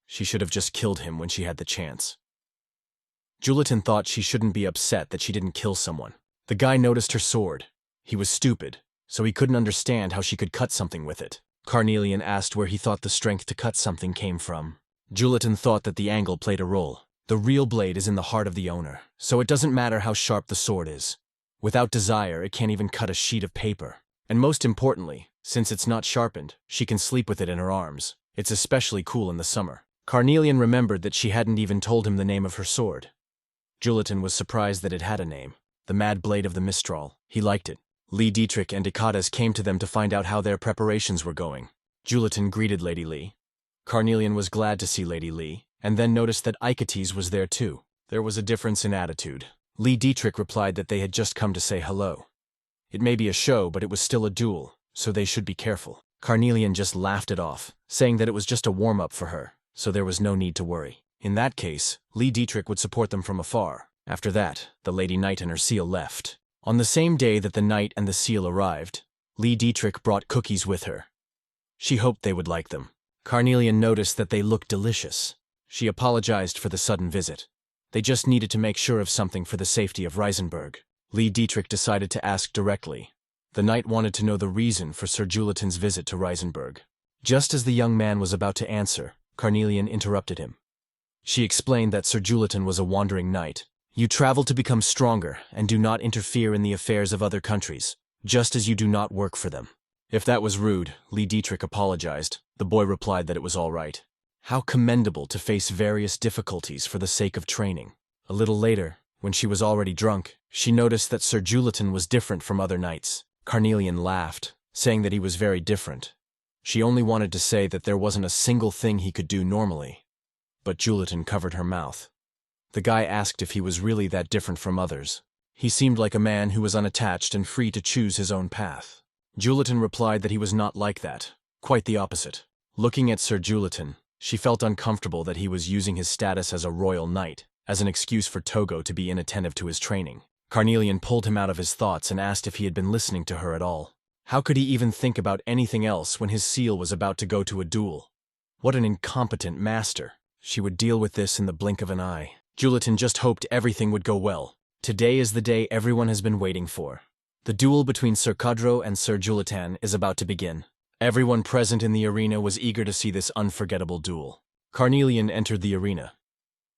She should have just killed him when she had the chance. Julitan thought she shouldn't be upset that she didn't kill someone. The guy noticed her sword. He was stupid, so he couldn't understand how she could cut something with it. Carnelian asked where he thought the strength to cut something came from. Julitan thought that the angle played a role. The real blade is in the heart of the owner, so it doesn't matter how sharp the sword is. Without desire, it can't even cut a sheet of paper. And most importantly, Since it's not sharpened, she can sleep with it in her arms. It's especially cool in the summer. Carnelian remembered that she hadn't even told him the name of her sword. Julitan was surprised that it had a name. The Mad Blade of the Mistral. He liked it. Lee Dietrich and Ikates came to them to find out how their preparations were going. Julitan greeted Lady Lee. Carnelian was glad to see Lady Lee, and then noticed that Ikates was there too. There was a difference in attitude. Lee Dietrich replied that they had just come to say hello. It may be a show, but it was still a duel, so they should be careful. Carnelian just laughed it off, saying that it was just a warm-up for her, so there was no need to worry. In that case, Lee Dietrich would support them from afar. After that, the Lady Knight and her seal left. On the same day that the knight and the seal arrived, Lee Dietrich brought cookies with her. She hoped they would like them. Carnelian noticed that they looked delicious. She apologized for the sudden visit. They just needed to make sure of something for the safety of Reisenberg. Lee Dietrich decided to ask directly. The knight wanted to know the reason for Sir Julitan's visit to Reisenberg. Just as the young man was about to answer, Carnelian interrupted him. She explained that Sir Julitan was a wandering knight. You travel to become stronger and do not interfere in the affairs of other countries, just as you do not work for them. If that was rude, Lee Dietrich apologized. The boy replied that it was all right. How commendable to face various difficulties for the sake of training. A little later, when she was already drunk, she noticed that Sir Julitan was different from other knights. Carnelian laughed, saying that he was very different. She only wanted to say that there wasn't a single thing he could do normally. But Julitan covered her mouth. The guy asked if he was really that different from others. He seemed like a man who was unattached and free to choose his own path. Julitan replied that he was not like that, quite the opposite. Looking at Sir Julitan, she felt uncomfortable that he was using his status as a royal knight as an excuse for Togo to be inattentive to his training. Carnelian pulled him out of his thoughts and asked if he had been listening to her at all. How could he even think about anything else when his seal was about to go to a duel? What an incompetent master. She would deal with this in the blink of an eye. Julitan just hoped everything would go well. Today is the day everyone has been waiting for. The duel between Sir Kadro and Sir Julitan is about to begin. Everyone present in the arena was eager to see this unforgettable duel. Carnelian entered the arena.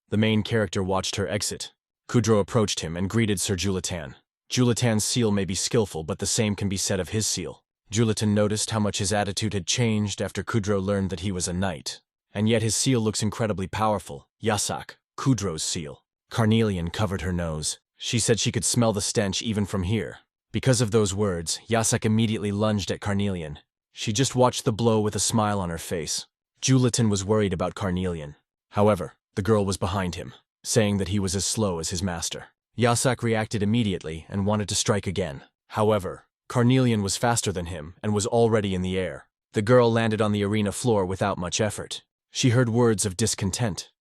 The main character watched her exit. Kudro approached him and greeted Sir Julitan. Julitan's seal may be skillful, but the same can be said of his seal. Julitan noticed how much his attitude had changed after Kudro learned that he was a knight. And yet his seal looks incredibly powerful. Yasak, Kudro's seal. Carnelian covered her nose. She said she could smell the stench even from here. Because of those words, Yasak immediately lunged at Carnelian. She just watched the blow with a smile on her face. Julitan was worried about Carnelian. However, the girl was behind him, saying that he was as slow as his master. Yasak reacted immediately and wanted to strike again. However, Carnelian was faster than him and was already in the air. The girl landed on the arena floor without much effort. She heard words of discontent.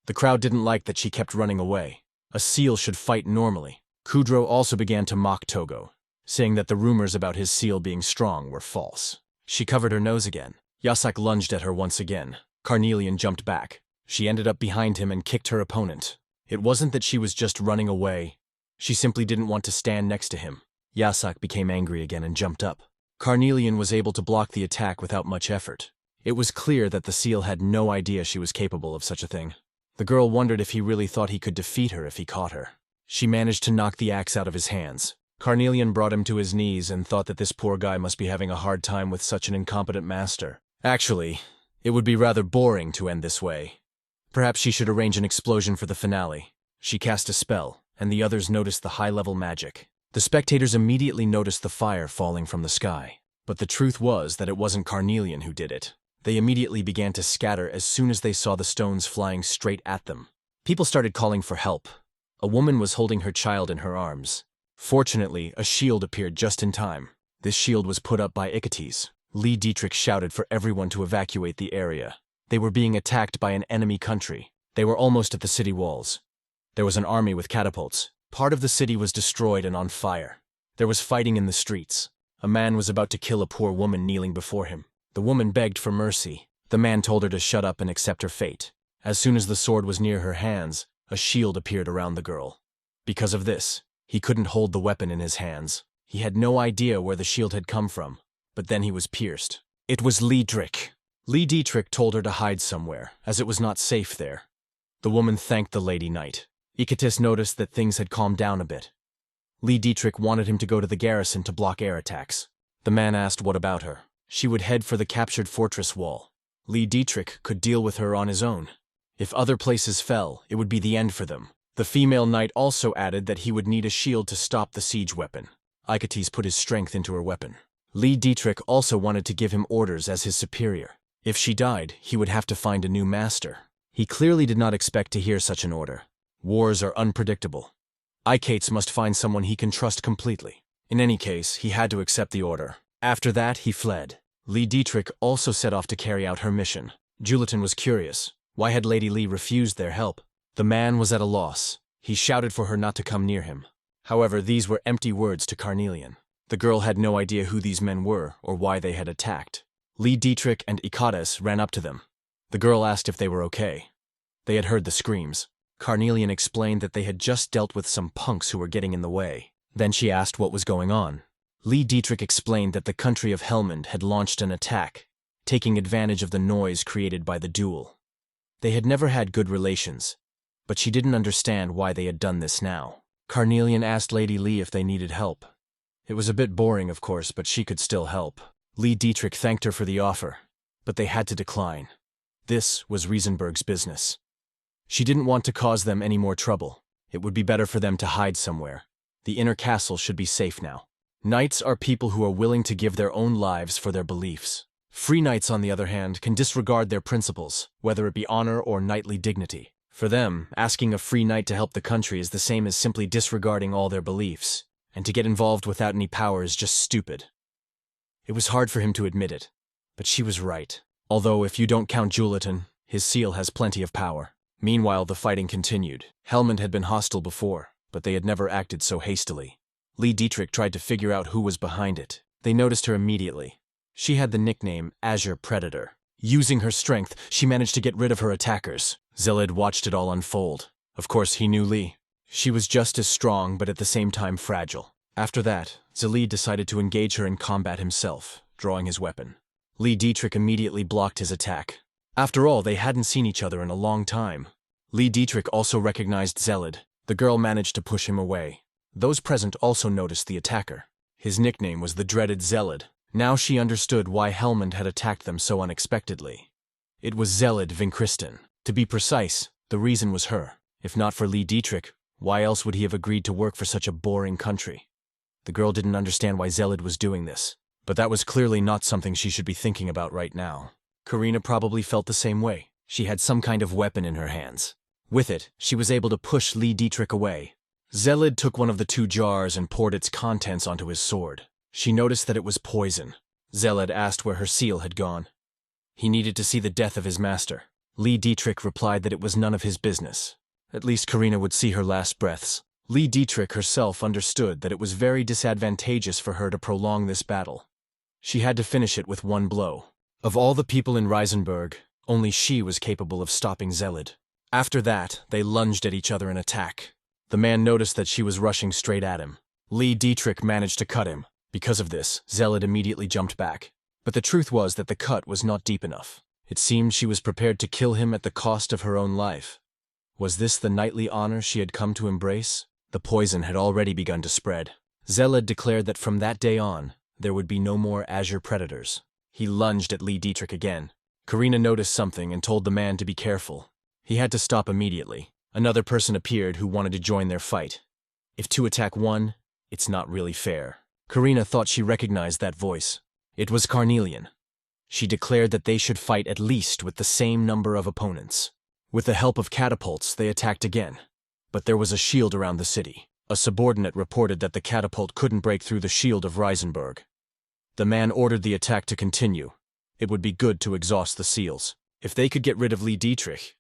The crowd didn't like that she kept running away. A seal should fight normally. Kudro also began to mock Togo, saying that the rumors about his seal being strong were false. She covered her nose again. Yasak lunged at her once again. Carnelian jumped back. She ended up behind him and kicked her opponent. It wasn't that she was just running away. She simply didn't want to stand next to him. Yasak became angry again and jumped up. Carnelian was able to block the attack without much effort. It was clear that the seal had no idea she was capable of such a thing. The girl wondered if he really thought he could defeat her if he caught her. She managed to knock the axe out of his hands. Carnelian brought him to his knees and thought that this poor guy must be having a hard time with such an incompetent master. Actually, it would be rather boring to end this way. Perhaps she should arrange an explosion for the finale. She cast a spell, and the others noticed the high-level magic. The spectators immediately noticed the fire falling from the sky. But the truth was that it wasn't Carnelian who did it. They immediately began to scatter as soon as they saw the stones flying straight at them. People started calling for help. A woman was holding her child in her arms. Fortunately, a shield appeared just in time. This shield was put up by Ikates. Lee Dietrich shouted for everyone to evacuate the area. They were being attacked by an enemy country. They were almost at the city walls. There was an army with catapults. Part of the city was destroyed and on fire. There was fighting in the streets. A man was about to kill a poor woman kneeling before him. The woman begged for mercy. The man told her to shut up and accept her fate. As soon as the sword was near her hands, a shield appeared around the girl. Because of this, he couldn't hold the weapon in his hands. He had no idea where the shield had come from, but then he was pierced. It was Lee Dietrich. Lee Dietrich told her to hide somewhere, as it was not safe there. The woman thanked the Lady Knight. Ikates noticed that things had calmed down a bit. Lee Dietrich wanted him to go to the garrison to block air attacks. The man asked what about her. She would head for the captured fortress wall. Lee Dietrich could deal with her on his own. If other places fell, it would be the end for them. The female knight also added that he would need a shield to stop the siege weapon. Iketes put his strength into her weapon. Lee Dietrich also wanted to give him orders as his superior. If she died, he would have to find a new master. He clearly did not expect to hear such an order. Wars are unpredictable. Iketes must find someone he can trust completely. In any case, he had to accept the order. After that, he fled. Lee Dietrich also set off to carry out her mission. Julitan was curious. Why had Lady Lee refused their help? The man was at a loss. He shouted for her not to come near him. However, these were empty words to Carnelian. The girl had no idea who these men were or why they had attacked. Lee Dietrich and Iketes ran up to them. The girl asked if they were okay. They had heard the screams. Carnelian explained that they had just dealt with some punks who were getting in the way. Then she asked what was going on. Lee Dietrich explained that the country of Helmand had launched an attack, taking advantage of the noise created by the duel. They had never had good relations, but she didn't understand why they had done this now. Carnelian asked Lady Lee if they needed help. It was a bit boring, of course, but she could still help. Lee Dietrich thanked her for the offer, but they had to decline. This was Riesenberg's business. She didn't want to cause them any more trouble. It would be better for them to hide somewhere. The inner castle should be safe now. Knights are people who are willing to give their own lives for their beliefs. Free knights, on the other hand, can disregard their principles, whether it be honor or knightly dignity. For them, asking a free knight to help the country is the same as simply disregarding all their beliefs, and to get involved without any power is just stupid. It was hard for him to admit it, but she was right. Although, if you don't count Julitan, his seal has plenty of power. Meanwhile, the fighting continued. Helmand had been hostile before, but they had never acted so hastily. Lee Dietrich tried to figure out who was behind it. They noticed her immediately. She had the nickname Azure Predator. Using her strength, she managed to get rid of her attackers. Sille watched it all unfold. Of course, he knew Lee. She was just as strong, but at the same time fragile. After that, Sille decided to engage her in combat himself, drawing his weapon. Lee Dietrich immediately blocked his attack. After all, they hadn't seen each other in a long time. Lee Dietrich also recognized Sille. The girl managed to push him away. Those present also noticed the attacker. His nickname was the dreaded Sille. Now she understood why Helmand had attacked them so unexpectedly. It was Sille Vinkristen. To be precise, the reason was her. If not for Lee Dietrich, why else would he have agreed to work for such a boring country? The girl didn't understand why Sille was doing this, but that was clearly not something she should be thinking about right now. Karina probably felt the same way. She had some kind of weapon in her hands. With it, she was able to push Lee Dietrich away. Sille took one of the two jars and poured its contents onto his sword. She noticed that it was poison. Sille asked where her seal had gone. He needed to see the death of his master. Lee Dietrich replied that it was none of his business. At least Karina would see her last breaths. Lee Dietrich herself understood that it was very disadvantageous for her to prolong this battle. She had to finish it with one blow. Of all the people in Riesenberg, only she was capable of stopping Sille. After that, they lunged at each other in attack. The man noticed that she was rushing straight at him. Lee Dietrich managed to cut him. Because of this, Sille immediately jumped back. But the truth was that the cut was not deep enough. It seemed she was prepared to kill him at the cost of her own life. Was this the knightly honor she had come to embrace? The poison had already begun to spread. Sille declared that from that day on, there would be no more Azure Predators. He lunged at Lee Dietrich again. Karina noticed something and told the man to be careful. He had to stop immediately. Another person appeared who wanted to join their fight. If two attack one, it's not really fair. Karina thought she recognized that voice. It was Carnelian. She declared that they should fight at least with the same number of opponents. With the help of catapults, they attacked again. But there was a shield around the city. A subordinate reported that the catapult couldn't break through the shield of Riesenberg. The man ordered the attack to continue. It would be good to exhaust the seals. If they could get rid of Lee Dietrich,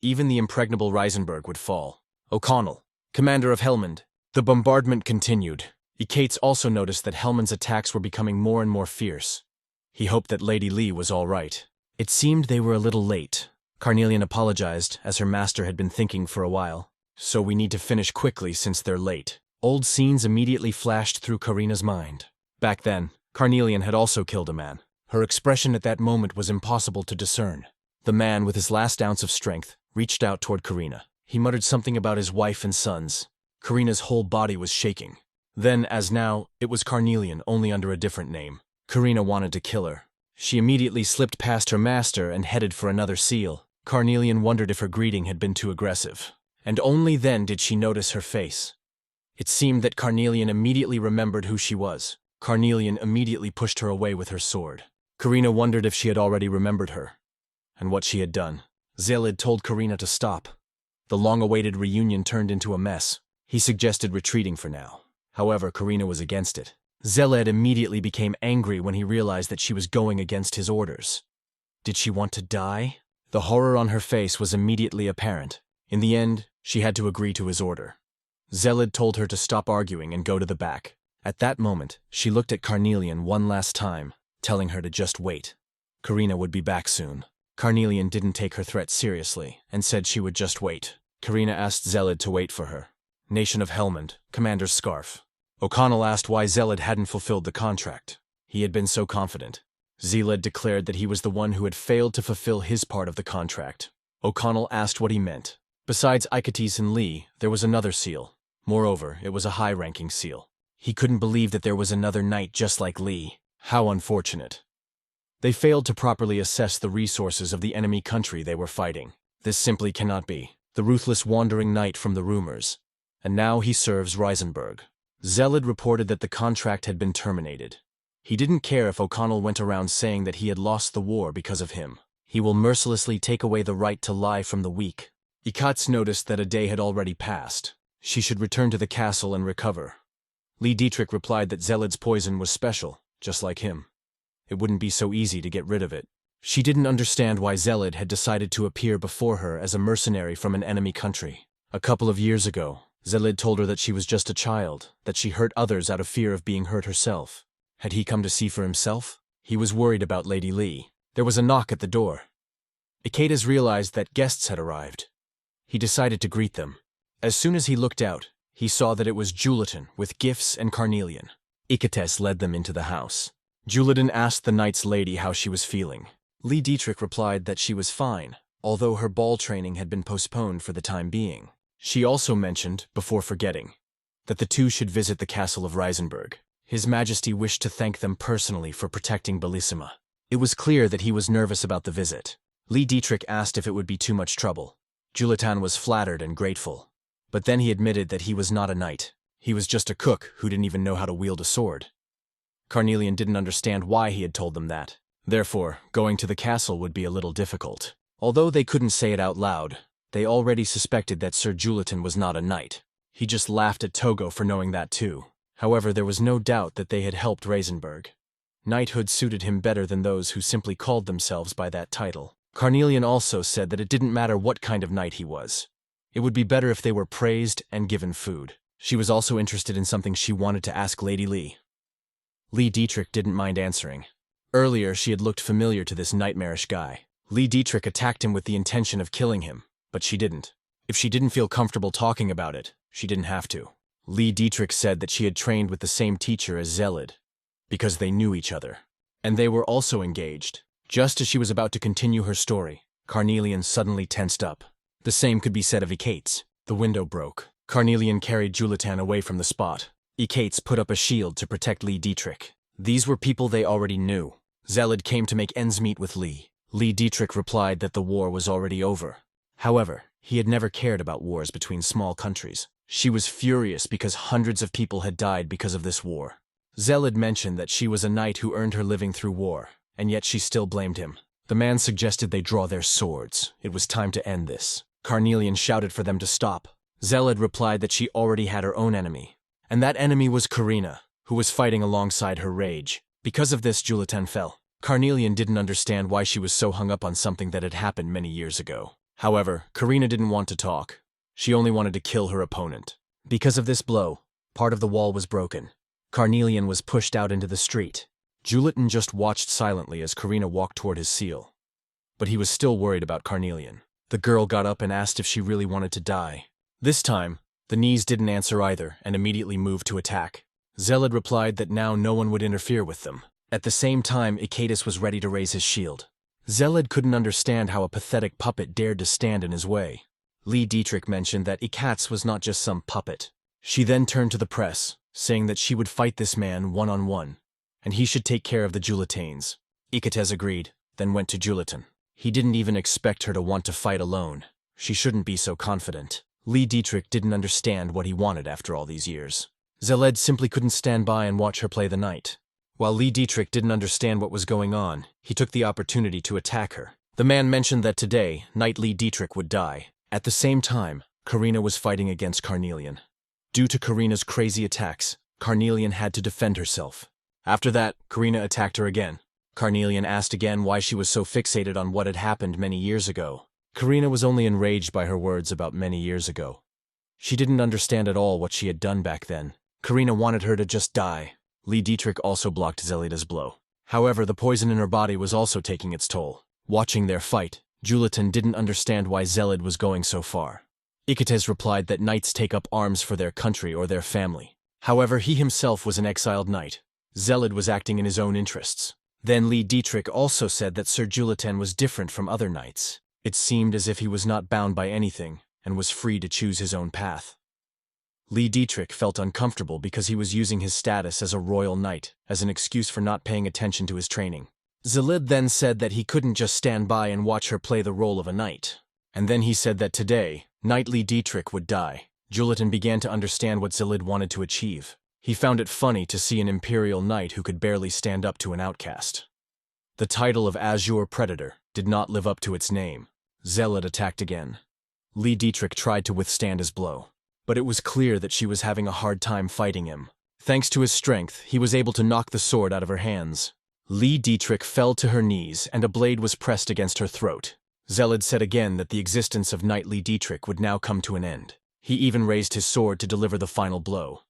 even the impregnable Riesenberg would fall. O'Connell, commander of Helmand. The bombardment continued. Iketes also noticed that Helmand's attacks were becoming more and more fierce. He hoped that Lady Lee was all right. It seemed they were a little late. Carnelian apologized, as her master had been thinking for a while. So we need to finish quickly since they're late. Old scenes immediately flashed through Karina's mind. Back then, Carnelian had also killed a man. Her expression at that moment was impossible to discern. The man, with his last ounce of strength, reached out toward Karina. He muttered something about his wife and sons. Karina's whole body was shaking. Then, as now, it was Carnelian, only under a different name. Karina wanted to kill her, She immediately slipped past her master and headed for another seal. Carnelian wondered if her greeting had been too aggressive. And only then did she notice her face. It seemed that Carnelian immediately remembered who she was. Carnelian immediately pushed her away with her sword. Karina wondered if she had already remembered her, and what she had done. Sille told Karina to stop. The long-awaited reunion turned into a mess. He suggested retreating for now. However, Karina was against it. Sille immediately became angry when he realized that she was going against his orders. Did she want to die? The horror on her face was immediately apparent. In the end, she had to agree to his order. Sille told her to stop arguing and go to the back. At that moment, she looked at Carnelian one last time, telling her to just wait. Karina would be back soon. Carnelian didn't take her threat seriously and said she would just wait. Karina asked Sille to wait for her. Nation of Helmond, Commander's Scarf. O'Connell asked why Sille hadn't fulfilled the contract. He had been so confident. Sille declared that he was the one who had failed to fulfill his part of the contract. O'Connell asked what he meant. Besides Icates and Lee, there was another seal. Moreover, it was a high-ranking seal. He couldn't believe that there was another knight just like Lee. How unfortunate. They failed to properly assess the resources of the enemy country they were fighting. This simply cannot be. The ruthless wandering knight from the rumors. And now he serves Reisenberg. Sille reported that the contract had been terminated. He didn't care if O'Connell went around saying that he had lost the war because of him. He will mercilessly take away the right to lie from the weak. Icates noticed that a day had already passed. She should return to the castle and recover. Lee Dietrich replied that Sille's poison was special, just like him. It wouldn't be so easy to get rid of it. She didn't understand why Sille had decided to appear before her as a mercenary from an enemy country. A couple of years ago, Sille told her that she was just a child, that she hurt others out of fear of being hurt herself. Had he come to see for himself? He was worried about Lady Lee. There was a knock at the door. Icates realized that guests had arrived. He decided to greet them. As soon as he looked out, he saw that it was Julitan with gifts and Carnelian. Icates led them into the house. Julitan asked the knight's lady how she was feeling. Lee Dietrich replied that she was fine, although her ball training had been postponed for the time being. She also mentioned, before forgetting, that the two should visit the castle of Reisenberg. His Majesty wished to thank them personally for protecting Bissima. It was clear that he was nervous about the visit. Lee Dietrich asked if it would be too much trouble. Julitan was flattered and grateful. But then he admitted that he was not a knight. He was just a cook who didn't even know how to wield a sword. Carnelian didn't understand why he had told them that. Therefore, going to the castle would be a little difficult. Although they couldn't say it out loud, they already suspected that Sir Julitan was not a knight. He just laughed at Togo for knowing that too. However, there was no doubt that they had helped Reisenberg. Knighthood suited him better than those who simply called themselves by that title. Carnelian also said that it didn't matter what kind of knight he was. It would be better if they were praised and given food. She was also interested in something she wanted to ask Lady Lee. Lee Dietrich didn't mind answering. Earlier, she had looked familiar to this nightmarish guy. Lee Dietrich attacked him with the intention of killing him, but she didn't. If she didn't feel comfortable talking about it, she didn't have to. Lee Dietrich said that she had trained with the same teacher as Sille, because they knew each other. And they were also engaged. Just as she was about to continue her story, Carnelian suddenly tensed up. The same could be said of Icates. The window broke. Carnelian carried Julitan away from the spot. Icates put up a shield to protect Lee Dietrich. These were people they already knew. Sille came to make ends meet with Lee. Lee Dietrich replied that the war was already over. However, he had never cared about wars between small countries. She was furious because hundreds of people had died because of this war. Sille mentioned that she was a knight who earned her living through war, and yet she still blamed him. The man suggested they draw their swords. It was time to end this. Carnelian shouted for them to stop. Sille replied that she already had her own enemy, and that enemy was Karina, who was fighting alongside her rage. Because of this, Julitan fell. Carnelian didn't understand why she was so hung up on something that had happened many years ago. However, Karina didn't want to talk. She only wanted to kill her opponent. Because of this blow, part of the wall was broken. Carnelian was pushed out into the street. Julitan just watched silently as Karina walked toward his seal. But he was still worried about Carnelian. The girl got up and asked if she really wanted to die. This time, the knees didn't answer either and immediately moved to attack. Sille replied that now no one would interfere with them. At the same time, Icates was ready to raise his shield. Sille couldn't understand how a pathetic puppet dared to stand in his way. Lee Dietrich mentioned that Icates was not just some puppet. She then turned to the press, saying that she would fight this man one-on-one, and he should take care of the Julitanes. Iketes agreed, then went to Julitan. He didn't even expect her to want to fight alone. She shouldn't be so confident. Lee Dietrich didn't understand what he wanted after all these years. Sille simply couldn't stand by and watch her play the knight. While Lee Dietrich didn't understand what was going on, he took the opportunity to attack her. The man mentioned that today, Knight Lee Dietrich would die. At the same time, Karina was fighting against Carnelian. Due to Karina's crazy attacks, Carnelian had to defend herself. After that, Karina attacked her again. Carnelian asked again why she was so fixated on what had happened many years ago. Karina was only enraged by her words about many years ago. She didn't understand at all what she had done back then. Karina wanted her to just die. Lee Dietrich also blocked Zelleda's blow. However, the poison in her body was also taking its toll. Watching their fight, Julitan didn't understand why Sille was going so far. Iketes replied that knights take up arms for their country or their family. However, he himself was an exiled knight. Sille was acting in his own interests. Then Lee Dietrich also said that Sir Julitan was different from other knights. It seemed as if he was not bound by anything and was free to choose his own path. Lee Dietrich felt uncomfortable because he was using his status as a royal knight as an excuse for not paying attention to his training. Sille then said that he couldn't just stand by and watch her play the role of a knight. And then he said that today, Knight Lee Dietrich would die. Julitan began to understand what Sille wanted to achieve. He found it funny to see an imperial knight who could barely stand up to an outcast. The title of Azure Predator did not live up to its name. Sille attacked again. Lee Dietrich tried to withstand his blow, but it was clear that she was having a hard time fighting him. Thanks to his strength, he was able to knock the sword out of her hands. Lee Dietrich fell to her knees and a blade was pressed against her throat. Sille said again that the existence of Knight Lee Dietrich would now come to an end. He even raised his sword to deliver the final blow.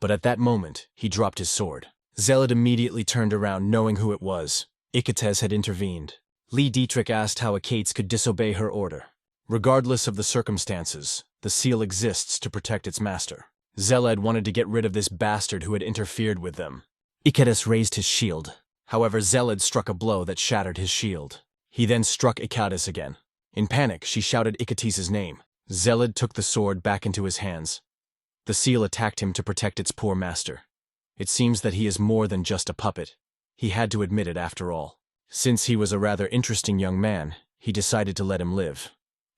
But at that moment, he dropped his sword. Sille immediately turned around knowing who it was. Iketes had intervened. Lee Dietrich asked how Akates could disobey her order. Regardless of the circumstances, the seal exists to protect its master. Sille wanted to get rid of this bastard who had interfered with them. Iketes raised his shield. However, Sille struck a blow that shattered his shield. He then struck Iketes again. In panic, she shouted Iketes' name. Sille took the sword back into his hands. The seal attacked him to protect its poor master. It seems that he is more than just a puppet. He had to admit it after all. Since he was a rather interesting young man, he decided to let him live.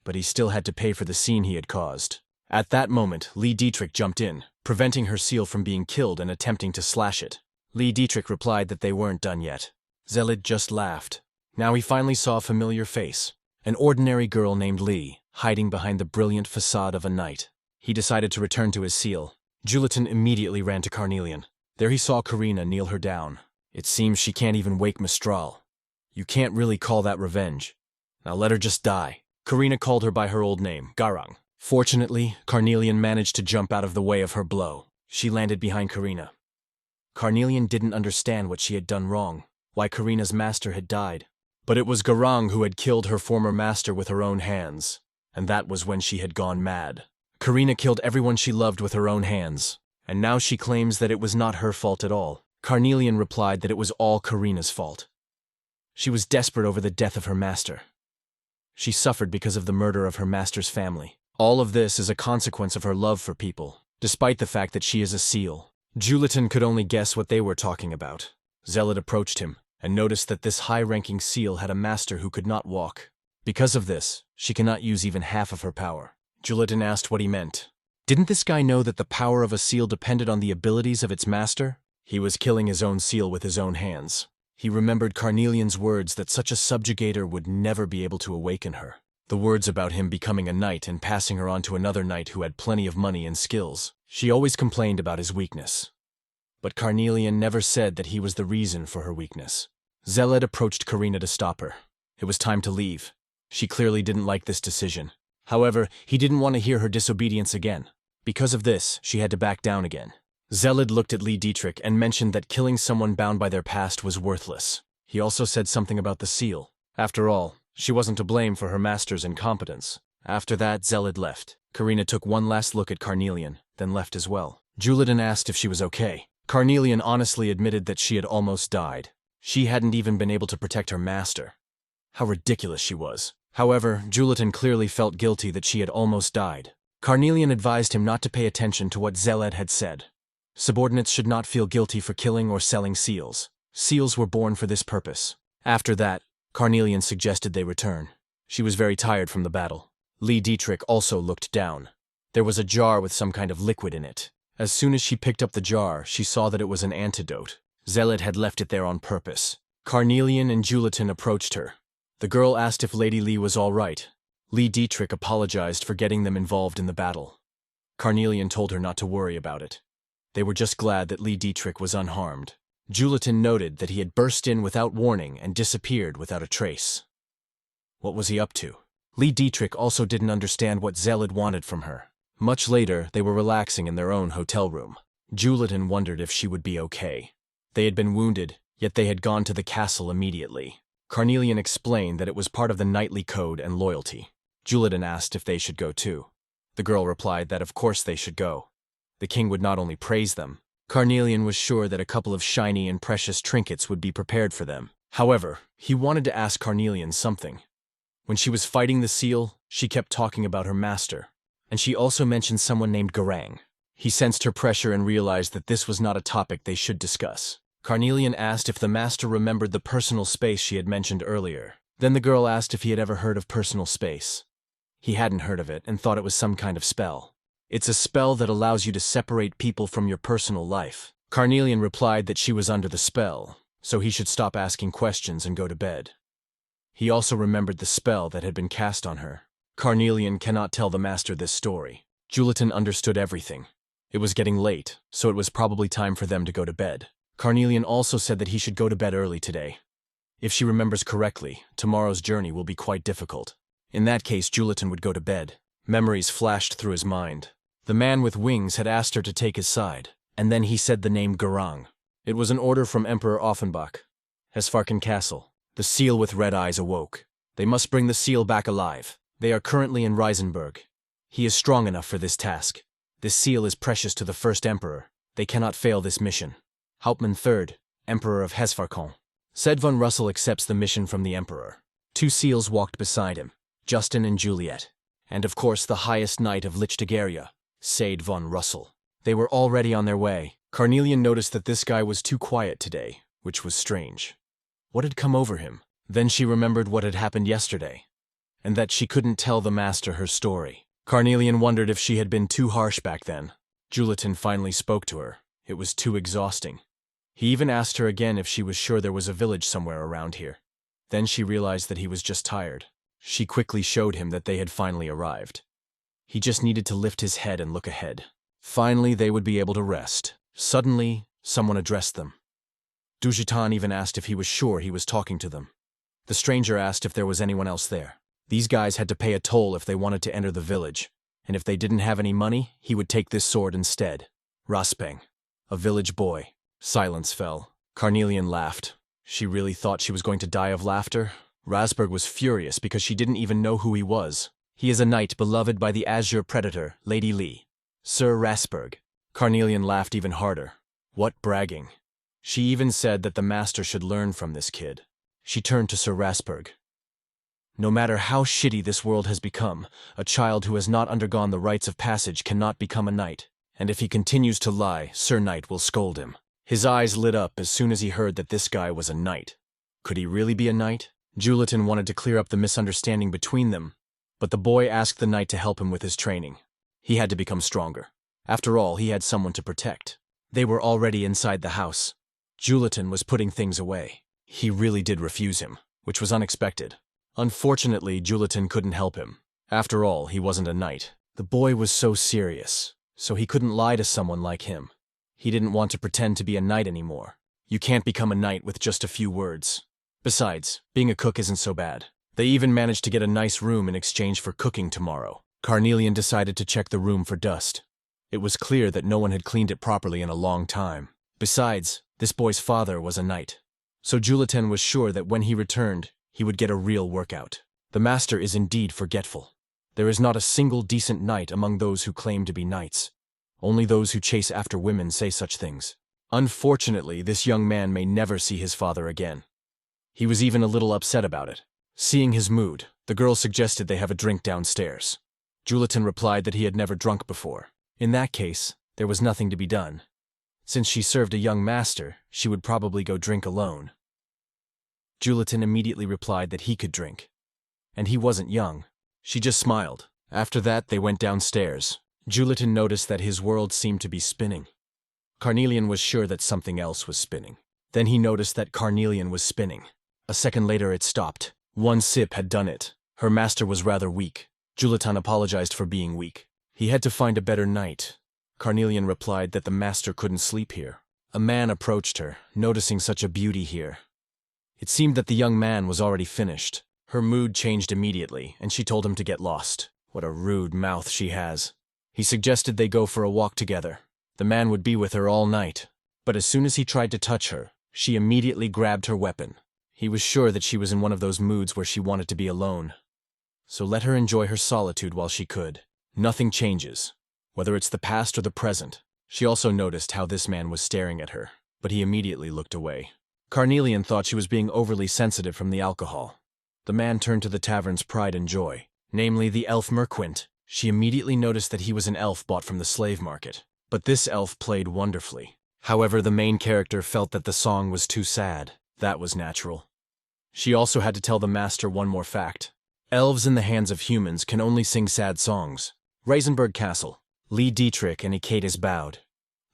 But he still had to pay for the scene he had caused. At that moment, Lee Dietrich jumped in, preventing her seal from being killed and attempting to slash it. Lee Dietrich replied that they weren't done yet. Sille just laughed. Now he finally saw a familiar face. An ordinary girl named Lee, hiding behind the brilliant facade of a knight. He decided to return to his seal. Julitan immediately ran to Carnelian. There he saw Karina kneel her down. It seems she can't even wake Mistral. You can't really call that revenge. Now let her just die. Karina called her by her old name, Garang. Fortunately, Carnelian managed to jump out of the way of her blow. She landed behind Karina. Carnelian didn't understand what she had done wrong, why Karina's master had died. But it was Garang who had killed her former master with her own hands, and that was when she had gone mad. Karina killed everyone she loved with her own hands, and now she claims that it was not her fault at all. Carnelian replied that it was all Karina's fault. She was desperate over the death of her master. She suffered because of the murder of her master's family. All of this is a consequence of her love for people, despite the fact that she is a seal. Julitan could only guess what they were talking about. Sille approached him, and noticed that this high-ranking seal had a master who could not walk. Because of this, she cannot use even half of her power. Julitan asked what he meant. Didn't this guy know that the power of a seal depended on the abilities of its master? He was killing his own seal with his own hands. He remembered Carnelian's words that such a subjugator would never be able to awaken her. The words about him becoming a knight and passing her on to another knight who had plenty of money and skills. She always complained about his weakness. But Carnelian never said that he was the reason for her weakness. Sille approached Karina to stop her. It was time to leave. She clearly didn't like this decision. However, he didn't want to hear her disobedience again. Because of this, she had to back down again. Sille looked at Lee Dietrich and mentioned that killing someone bound by their past was worthless. He also said something about the seal. After all, she wasn't to blame for her master's incompetence. After that, Sille left. Karina took one last look at Carnelian, then left as well. Julitan asked if she was okay. Carnelian honestly admitted that she had almost died. She hadn't even been able to protect her master. How ridiculous she was. However, Julitan clearly felt guilty that she had almost died. Carnelian advised him not to pay attention to what Sille had said. Subordinates should not feel guilty for killing or selling seals. Seals were born for this purpose, After that, Carnelian suggested they return. She was very tired from the battle. Lee Dietrich also looked down. There was a jar with some kind of liquid in it. As soon as she picked up the jar, she saw that it was an antidote. Zealot had left it there on purpose. Carnelian and Julitan approached her. The girl asked if Lady Lee was all right. Lee Dietrich apologized for getting them involved in the battle. Carnelian told her not to worry about it. They were just glad that Lee Dietrich was unharmed. Julitan noted that he had burst in without warning and disappeared without a trace. What was he up to? Lee Dietrich also didn't understand what Zealot wanted from her. Much later, they were relaxing in their own hotel room. Julitan wondered if she would be okay. They had been wounded, yet they had gone to the castle immediately. Carnelian explained that it was part of the knightly code and loyalty. Julitan asked if they should go too. The girl replied that of course they should go. The king would not only praise them. Carnelian was sure that a couple of shiny and precious trinkets would be prepared for them. However, he wanted to ask Carnelian something. When she was fighting the seal, she kept talking about her master, and she also mentioned someone named Garang. He sensed her pressure and realized that this was not a topic they should discuss. Carnelian asked if the master remembered the personal space she had mentioned earlier. Then the girl asked if he had ever heard of personal space. He hadn't heard of it and thought it was some kind of spell. It's a spell that allows you to separate people from your personal life. Carnelian replied that she was under the spell, so he should stop asking questions and go to bed. He also remembered the spell that had been cast on her. Carnelian cannot tell the master this story. Julitan understood everything. It was getting late, so it was probably time for them to go to bed. Carnelian also said that he should go to bed early today. If she remembers correctly, tomorrow's journey will be quite difficult. In that case, Julitan would go to bed. Memories flashed through his mind. The man with wings had asked her to take his side, and then he said the name Garang. It was an order from Emperor Offenbach. Hesfarkin Castle. The seal with red eyes awoke. They must bring the seal back alive. They are currently in Reisenberg. He is strong enough for this task. This seal is precious to the first emperor. They cannot fail this mission. Hauptmann III, Emperor of Hesfarkon. Said von Russell accepts the mission from the emperor. Two seals walked beside him, Justin and Juliet. And of course the highest knight of Lichtengaria, Said von Russell. They were already on their way. Carnelian noticed that this guy was too quiet today, which was strange. What had come over him? Then she remembered what had happened yesterday, and that she couldn't tell the master her story. Carnelian wondered if she had been too harsh back then. Julitan finally spoke to her. It was too exhausting. He even asked her again if she was sure there was a village somewhere around here. Then she realized that he was just tired. She quickly showed him that they had finally arrived. He just needed to lift his head and look ahead. Finally, they would be able to rest. Suddenly, someone addressed them. Julitan even asked if he was sure he was talking to them. The stranger asked if there was anyone else there. These guys had to pay a toll if they wanted to enter the village, and if they didn't have any money, he would take this sword instead. Raspeng, a village boy. Silence fell. Carnelian laughed. She really thought she was going to die of laughter. Rasberg was furious because she didn't even know who he was. He is a knight beloved by the azure predator, Lady Lee. Sir Rasberg. Carnelian laughed even harder. What bragging. She even said that the master should learn from this kid. She turned to Sir Rasberg. No matter how shitty this world has become, a child who has not undergone the rites of passage cannot become a knight. And if he continues to lie, Sir Knight will scold him. His eyes lit up as soon as he heard that this guy was a knight. Could he really be a knight? Julitan wanted to clear up the misunderstanding between them, but the boy asked the knight to help him with his training. He had to become stronger. After all, he had someone to protect. They were already inside the house. Julitan was putting things away. He really did refuse him, which was unexpected. Unfortunately, Julitan couldn't help him. After all, he wasn't a knight. The boy was so serious, so he couldn't lie to someone like him. He didn't want to pretend to be a knight anymore. You can't become a knight with just a few words. Besides, being a cook isn't so bad. They even managed to get a nice room in exchange for cooking tomorrow. Carnelian decided to check the room for dust. It was clear that no one had cleaned it properly in a long time. Besides, this boy's father was a knight. So Julitan was sure that when he returned, he would get a real workout. The master is indeed forgetful. There is not a single decent knight among those who claim to be knights. Only those who chase after women say such things. Unfortunately, this young man may never see his father again. He was even a little upset about it. Seeing his mood, the girl suggested they have a drink downstairs. Julitan replied that he had never drunk before. In that case, there was nothing to be done. Since she served a young master, she would probably go drink alone. Julitan immediately replied that he could drink. And he wasn't young. She just smiled. After that, they went downstairs. Julitan noticed that his world seemed to be spinning. Carnelian was sure that something else was spinning. Then he noticed that Carnelian was spinning. A second later it stopped. One sip had done it. Her master was rather weak. Julitan apologized for being weak. He had to find a better night. Carnelian replied that the master couldn't sleep here. A man approached her, noticing such a beauty here. It seemed that the young man was already finished. Her mood changed immediately, and she told him to get lost. What a rude mouth she has. He suggested they go for a walk together. The man would be with her all night. But as soon as he tried to touch her, she immediately grabbed her weapon. He was sure that she was in one of those moods where she wanted to be alone. So let her enjoy her solitude while she could. Nothing changes, whether it's the past or the present. She also noticed how this man was staring at her, but he immediately looked away. Carnelian thought she was being overly sensitive from the alcohol. The man turned to the tavern's pride and joy, namely the elf Merquint. She immediately noticed that he was an elf bought from the slave market. But this elf played wonderfully. However, the main character felt that the song was too sad. That was natural. She also had to tell the master one more fact. Elves in the hands of humans can only sing sad songs. Reisenberg Castle. Lee Dietrich and Ikatis bowed.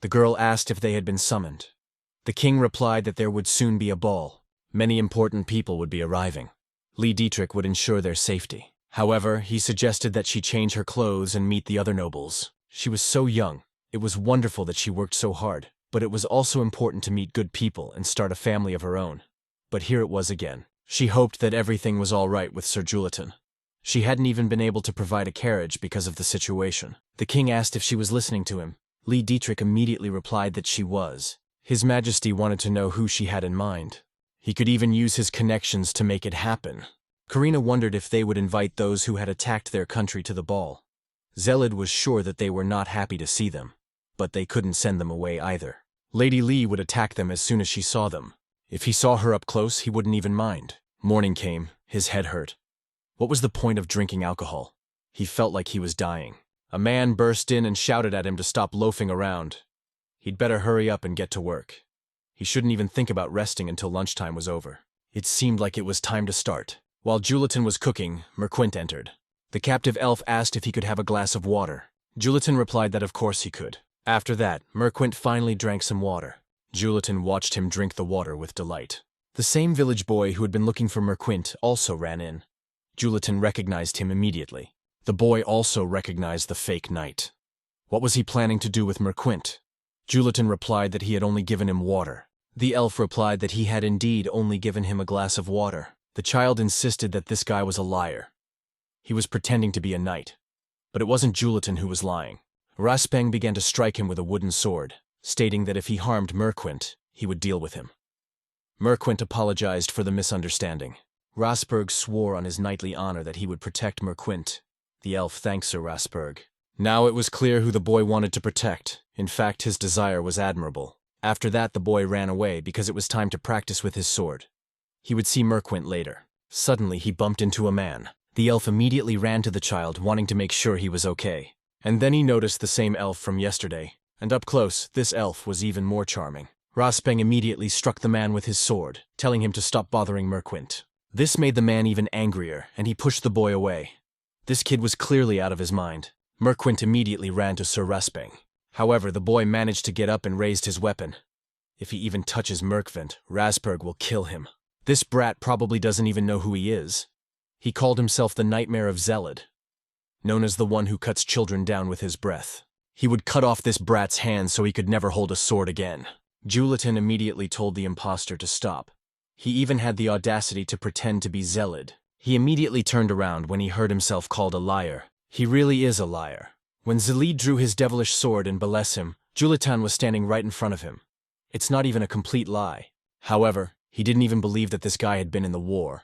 The girl asked if they had been summoned. The king replied that there would soon be a ball. Many important people would be arriving. Lee Dietrich would ensure their safety. However, he suggested that she change her clothes and meet the other nobles. She was so young. It was wonderful that she worked so hard, but it was also important to meet good people and start a family of her own. But here it was again. She hoped that everything was all right with Sir Julitan. She hadn't even been able to provide a carriage because of the situation. The king asked if she was listening to him. Lee Dietrich immediately replied that she was. His Majesty wanted to know who she had in mind. He could even use his connections to make it happen. Karina wondered if they would invite those who had attacked their country to the ball. Zelid was sure that they were not happy to see them, but they couldn't send them away either. Lady Lee would attack them as soon as she saw them. If he saw her up close, he wouldn't even mind. Morning came, his head hurt. What was the point of drinking alcohol? He felt like he was dying. A man burst in and shouted at him to stop loafing around. He'd better hurry up and get to work. He shouldn't even think about resting until lunchtime was over. It seemed like it was time to start. While Julitan was cooking, Merquint entered. The captive elf asked if he could have a glass of water. Julitan replied that of course he could. After that, Merquint finally drank some water. Julitan watched him drink the water with delight. The same village boy who had been looking for Merquint also ran in. Julitan recognized him immediately. The boy also recognized the fake knight. What was he planning to do with Merquint? Julitan replied that he had only given him water. The elf replied that he had indeed only given him a glass of water. The child insisted that this guy was a liar. He was pretending to be a knight. But it wasn't Julitan who was lying. Raspeng began to strike him with a wooden sword, stating that if he harmed Merquint, he would deal with him. Merquint apologized for the misunderstanding. Rasberg swore on his knightly honor that he would protect Merquint. The elf thanked Sir Rasberg. Now it was clear who the boy wanted to protect. In fact, his desire was admirable. After that, the boy ran away because it was time to practice with his sword. He would see Merquint later. Suddenly, he bumped into a man. The elf immediately ran to the child, wanting to make sure he was okay. And then he noticed the same elf from yesterday. And up close, this elf was even more charming. Raspeng immediately struck the man with his sword, telling him to stop bothering Merquint. This made the man even angrier, and he pushed the boy away. This kid was clearly out of his mind. Merquint immediately ran to Sir Raspeng. However, the boy managed to get up and raised his weapon. If he even touches Merquint, Rasberg will kill him. This brat probably doesn't even know who he is. He called himself the Nightmare of Zelid, known as the one who cuts children down with his breath. He would cut off this brat's hands so he could never hold a sword again. Julitan immediately told the impostor to stop. He even had the audacity to pretend to be Zelid. He immediately turned around when he heard himself called a liar. He really is a liar. When Zelid drew his devilish sword and blessed him, Julitan was standing right in front of him. It's not even a complete lie. However, he didn't even believe that this guy had been in the war.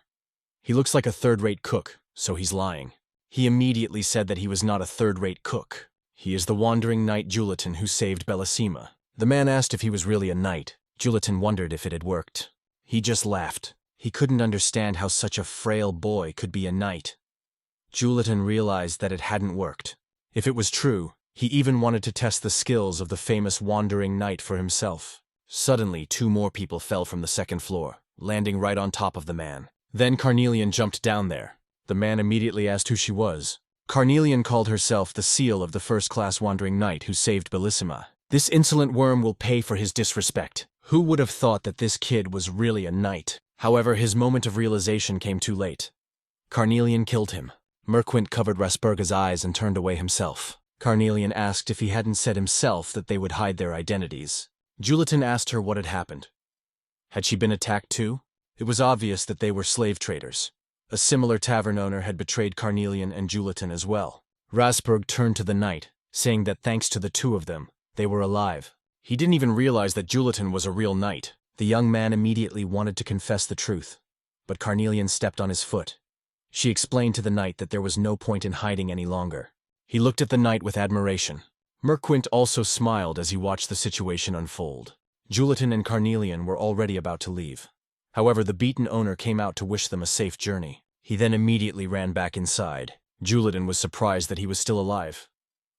He looks like a third-rate cook, so he's lying. He immediately said that he was not a third-rate cook. He is the wandering knight Julitan who saved Bissima. The man asked if he was really a knight. Julitan wondered if it had worked. He just laughed. He couldn't understand how such a frail boy could be a knight. Julitan realized that it hadn't worked. If it was true, he even wanted to test the skills of the famous wandering knight for himself. Suddenly, 2 more people fell from the second floor. landing right on top of the man. Then Carnelian jumped down there. The man immediately asked who she was. Carnelian called herself the Sille of the first-class wandering knight who saved Bissima. This insolent worm will pay for his disrespect. Who would have thought that this kid was really a knight? However, his moment of realization came too late. Carnelian killed him. Merquint covered Rasburga's eyes and turned away himself. Carnelian asked if he hadn't said himself that they would hide their identities. Julitan asked her what had happened. Had she been attacked too? It was obvious that they were slave traders. A similar tavern owner had betrayed Carnelian and Julitan as well. Rasburg turned to the knight, saying that thanks to the two of them, they were alive. He didn't even realize that Julitan was a real knight. The young man immediately wanted to confess the truth, but Carnelian stepped on his foot. She explained to the knight that there was no point in hiding any longer. He looked at the knight with admiration. Merquint also smiled as he watched the situation unfold. Julitan and Carnelian were already about to leave. However, the beaten owner came out to wish them a safe journey. He then immediately ran back inside. Julitan was surprised that he was still alive.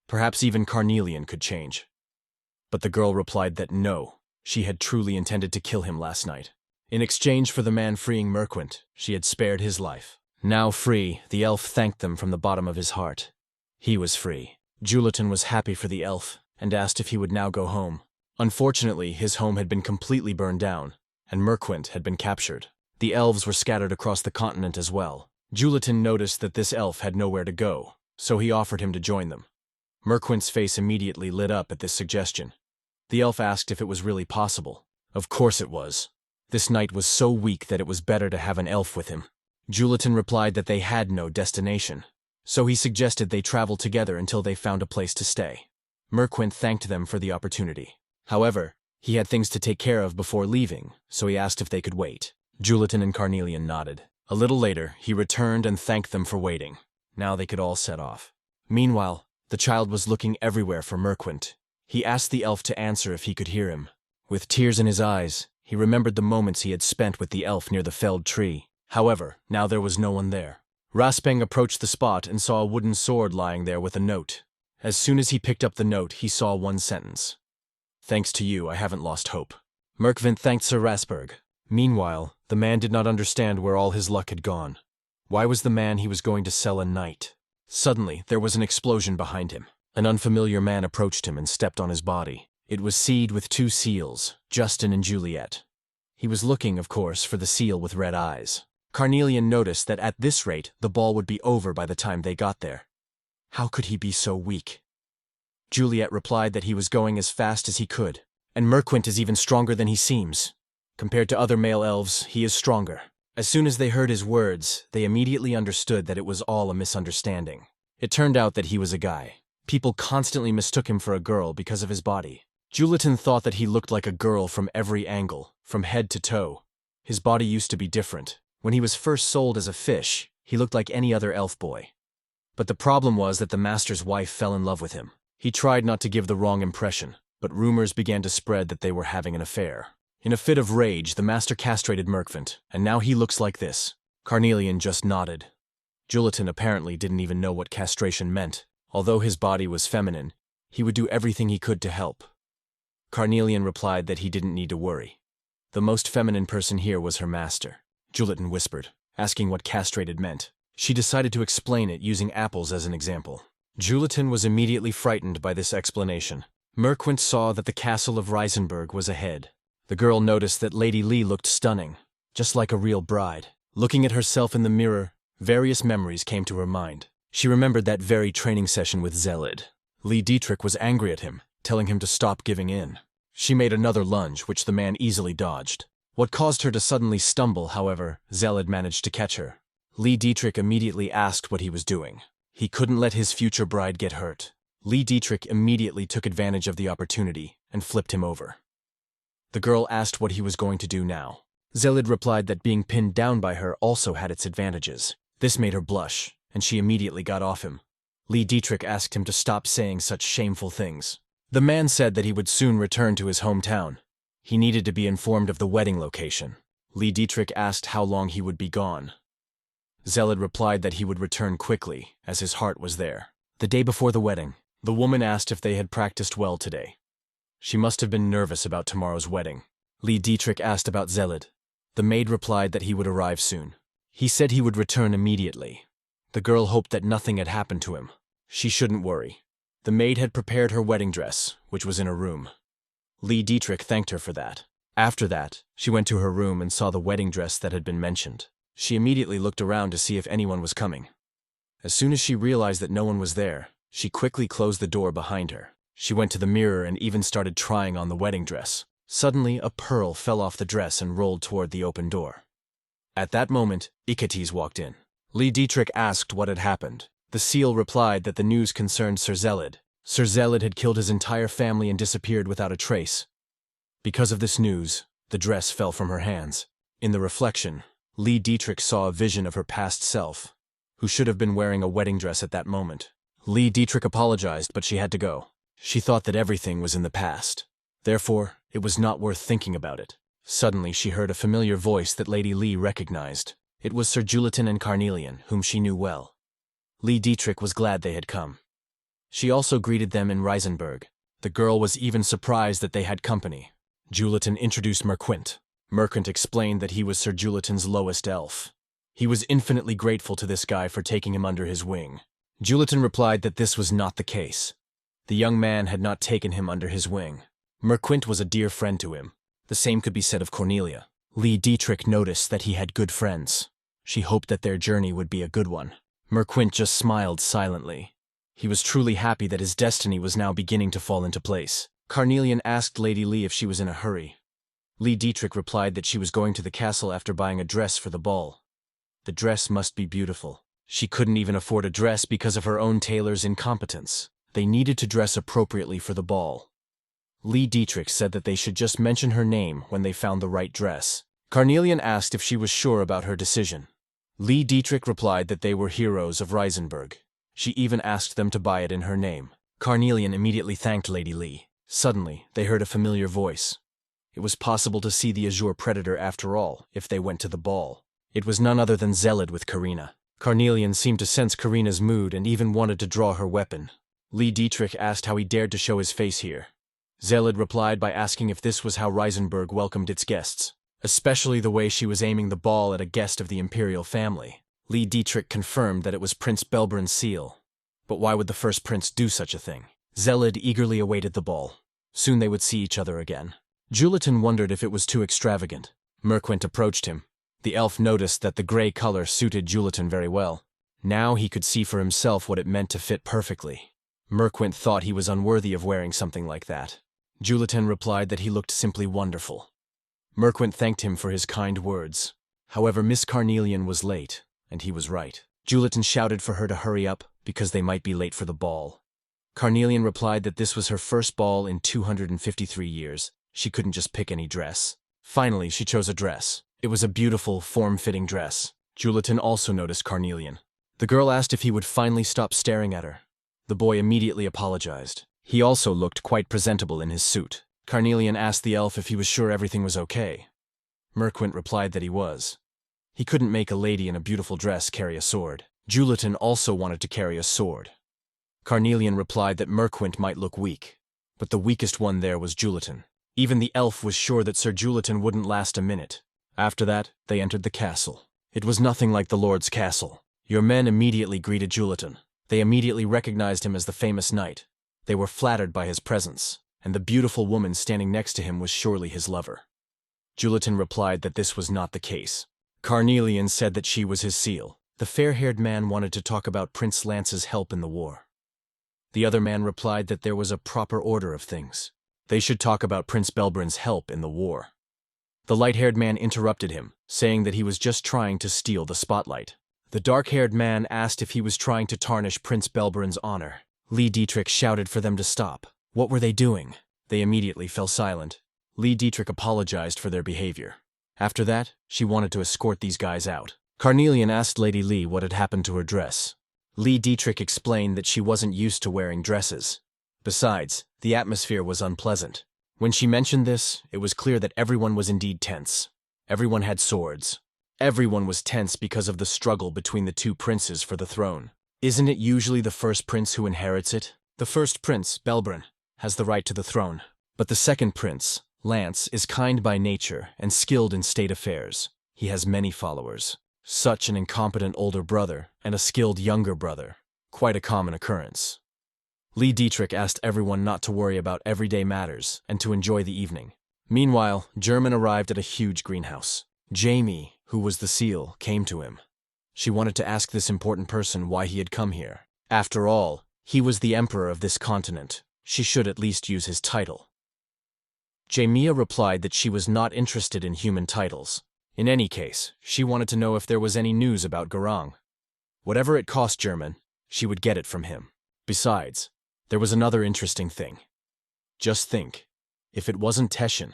Perhaps even Carnelian could change. But the girl replied that no, she had truly intended to kill him last night. In exchange for the man freeing Merquint, she had spared his life. Now free, the elf thanked them from the bottom of his heart. He was free. Julitan was happy for the elf and asked if he would now go home. Unfortunately, his home had been completely burned down, and Merquint had been captured. The elves were scattered across the continent as well. Julitan noticed that this elf had nowhere to go, so he offered him to join them. Merquint's face immediately lit up at this suggestion. The elf asked if it was really possible. Of course it was. This knight was so weak that it was better to have an elf with him. Julitan replied that they had no destination, so he suggested they travel together until they found a place to stay. Merquint thanked them for the opportunity. However, he had things to take care of before leaving, so he asked if they could wait. Julitan and Carnelian nodded. A little later, he returned and thanked them for waiting. Now they could all set off. Meanwhile, the child was looking everywhere for Merquint. He asked the elf to answer if he could hear him. With tears in his eyes, he remembered the moments he had spent with the elf near the felled tree. However, now there was no one there. Raspeng approached the spot and saw a wooden sword lying there with a note. As soon as he picked up the note, he saw one sentence. "Thanks to you, I haven't lost hope." Merquint thanked Sir Rasburg. Meanwhile, the man did not understand where all his luck had gone. Why was the man he was going to sell a knight? Suddenly, there was an explosion behind him. An unfamiliar man approached him and stepped on his body. It was Seed with two seals, Justin and Juliet. He was looking, of course, for the seal with red eyes. Carnelian noticed that at this rate, the ball would be over by the time they got there. How could he be so weak? Juliet replied that he was going as fast as he could, and Merquint is even stronger than he seems. Compared to other male elves, he is stronger. As soon as they heard his words, they immediately understood that it was all a misunderstanding. It turned out that he was a guy. People constantly mistook him for a girl because of his body. Julitan thought that he looked like a girl from every angle, from head to toe. His body used to be different. When he was first sold as a fish, he looked like any other elf boy. But the problem was that the master's wife fell in love with him. He tried not to give the wrong impression, but rumors began to spread that they were having an affair. In a fit of rage, the master castrated Merquint, and now he looks like this. Carnelian just nodded. Julitan apparently didn't even know what castration meant. Although his body was feminine, he would do everything he could to help. Carnelian replied that he didn't need to worry. The most feminine person here was her master. Julitan whispered, asking what castrated meant. She decided to explain it using apples as an example. Julitan was immediately frightened by this explanation. Merquint saw that the castle of Reisenberg was ahead. The girl noticed that Lady Lee looked stunning, just like a real bride. Looking at herself in the mirror, various memories came to her mind. She remembered that very training session with Zelid. Lee Dietrich was angry at him, telling him to stop giving in. She made another lunge, which the man easily dodged. What caused her to suddenly stumble, however, Zelid managed to catch her. Lee Dietrich immediately asked what he was doing. He couldn't let his future bride get hurt. Lee Dietrich immediately took advantage of the opportunity and flipped him over. The girl asked what he was going to do now. Zelid replied that being pinned down by her also had its advantages. This made her blush, and she immediately got off him. Lee Dietrich asked him to stop saying such shameful things. The man said that he would soon return to his hometown. He needed to be informed of the wedding location. Lee Dietrich asked how long he would be gone. Zelid replied that he would return quickly, as his heart was there. The day before the wedding, the woman asked if they had practiced well today. She must have been nervous about tomorrow's wedding. Lee Dietrich asked about Zelid. The maid replied that he would arrive soon. He said he would return immediately. The girl hoped that nothing had happened to him. She shouldn't worry. The maid had prepared her wedding dress, which was in her room. Lee Dietrich thanked her for that. After that, she went to her room and saw the wedding dress that had been mentioned. She immediately looked around to see if anyone was coming. As soon as she realized that no one was there, she quickly closed the door behind her. She went to the mirror and even started trying on the wedding dress. Suddenly, a pearl fell off the dress and rolled toward the open door. At that moment, Iketes walked in. Lee Dietrich asked what had happened. The seal replied that the news concerned Sir Zelid. Sir Zelid had killed his entire family and disappeared without a trace. Because of this news, the dress fell from her hands. In the reflection, Lee Dietrich saw a vision of her past self, who should have been wearing a wedding dress at that moment. Lee Dietrich apologized, but she had to go. She thought that everything was in the past. Therefore, it was not worth thinking about it. Suddenly, she heard a familiar voice that Lady Lee recognized. It was Sir Julitan and Carnelian, whom she knew well. Lee Dietrich was glad they had come. She also greeted them in Reisenberg. The girl was even surprised that they had company. Julitan introduced Merquint. Merquint explained that he was Sir Julitan's lowest elf. He was infinitely grateful to this guy for taking him under his wing. Julitan replied that this was not the case. The young man had not taken him under his wing. Merquint was a dear friend to him. The same could be said of Cornelia. Lee Dietrich noticed that he had good friends. She hoped that their journey would be a good one. Merquint just smiled silently. He was truly happy that his destiny was now beginning to fall into place. Carnelian asked Lady Lee if she was in a hurry. Lee Dietrich replied that she was going to the castle after buying a dress for the ball. The dress must be beautiful. She couldn't even afford a dress because of her own tailor's incompetence. They needed to dress appropriately for the ball. Lee Dietrich said that they should just mention her name when they found the right dress. Carnelian asked if she was sure about her decision. Lee Dietrich replied that they were heroes of Reisenberg. She even asked them to buy it in her name. Carnelian immediately thanked Lady Lee. Suddenly, they heard a familiar voice. It was possible to see the Azure Predator after all, if they went to the ball. It was none other than Zelid with Karina. Carnelian seemed to sense Karina's mood and even wanted to draw her weapon. Lee Dietrich asked how he dared to show his face here. Zelid replied by asking if this was how Reisenberg welcomed its guests, especially the way she was aiming the ball at a guest of the imperial family. Lee Dietrich confirmed that it was Prince Belbran's seal. But why would the first prince do such a thing? Zelid eagerly awaited the ball. Soon they would see each other again. Julitan wondered if it was too extravagant. Merquint approached him. The elf noticed that the gray color suited Julitan very well. Now he could see for himself what it meant to fit perfectly. Merquint thought he was unworthy of wearing something like that. Julitan replied that he looked simply wonderful. Merquint thanked him for his kind words. However, Miss Carnelian was late, and he was right. Julitan shouted for her to hurry up, because they might be late for the ball. Carnelian replied that this was her first ball in 253 years. She couldn't just pick any dress. Finally, she chose a dress. It was a beautiful, form-fitting dress. Julitan also noticed Carnelian. The girl asked if he would finally stop staring at her. The boy immediately apologized. He also looked quite presentable in his suit. Carnelian asked the elf if he was sure everything was okay. Merquint replied that he was. He couldn't make a lady in a beautiful dress carry a sword. Julitan also wanted to carry a sword. Carnelian replied that Merquint might look weak, but the weakest one there was Julitan. Even the elf was sure that Sir Julitan wouldn't last a minute. After that, they entered the castle. It was nothing like the Lord's castle. Your men immediately greeted Julitan. They immediately recognized him as the famous knight. They were flattered by his presence, and the beautiful woman standing next to him was surely his lover. Julitan replied that this was not the case. Carnelian said that she was his seal. The fair-haired man wanted to talk about Prince Lance's help in the war. The other man replied that there was a proper order of things. They should talk about Prince Belbran's help in the war. The light-haired man interrupted him, saying that he was just trying to steal the spotlight. The dark-haired man asked if he was trying to tarnish Prince Belbran's honor. Lee Dietrich shouted for them to stop. What were they doing? They immediately fell silent. Lee Dietrich apologized for their behavior. After that, she wanted to escort these guys out. Carnelian asked Lady Lee what had happened to her dress. Lee Dietrich explained that she wasn't used to wearing dresses. Besides, the atmosphere was unpleasant. When she mentioned this, it was clear that everyone was indeed tense. Everyone had swords. Everyone was tense because of the struggle between the two princes for the throne. Isn't it usually the first prince who inherits it? The first prince, Belbran, has the right to the throne. But the second prince, Lance is kind by nature and skilled in state affairs. He has many followers. Such an incompetent older brother and a skilled younger brother. Quite a common occurrence. Lee Dietrich asked everyone not to worry about everyday matters and to enjoy the evening. Meanwhile, German arrived at a huge greenhouse. Jamie, who was the Sille, came to him. She wanted to ask this important person why he had come here. After all, he was the emperor of this continent. She should at least use his title. Jamia replied that she was not interested in human titles. In any case, she wanted to know if there was any news about Garang. Whatever it cost German, she would get it from him. Besides, there was another interesting thing. Just think, if it wasn't Teshin,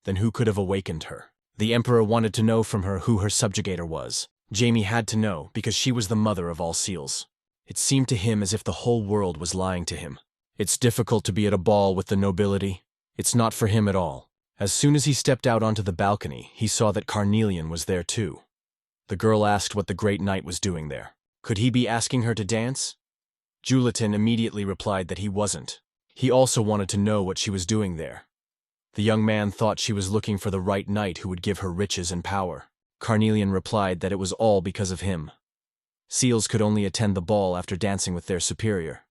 then who could have awakened her? The emperor wanted to know from her who her subjugator was. Jamie had to know because she was the mother of all Seals. It seemed to him as if the whole world was lying to him. It's difficult to be at a ball with the nobility. It's not for him at all. As soon as he stepped out onto the balcony, he saw that Carnelian was there too. The girl asked what the great knight was doing there. Could he be asking her to dance? Julitan immediately replied that he wasn't. He also wanted to know what she was doing there. The young man thought she was looking for the right knight who would give her riches and power. Carnelian replied that it was all because of him. Seals could only attend the ball after dancing with their superior.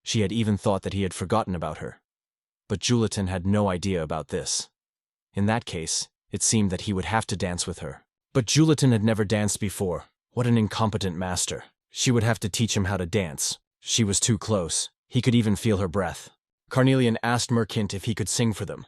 She had even thought that he had forgotten about her. But Julitan had no idea about this. In that case, it seemed that he would have to dance with her. But Julitan had never danced before. What an incompetent master. She would have to teach him how to dance. She was too close. He could even feel her breath. Carnelian asked Merkint if he could sing for them.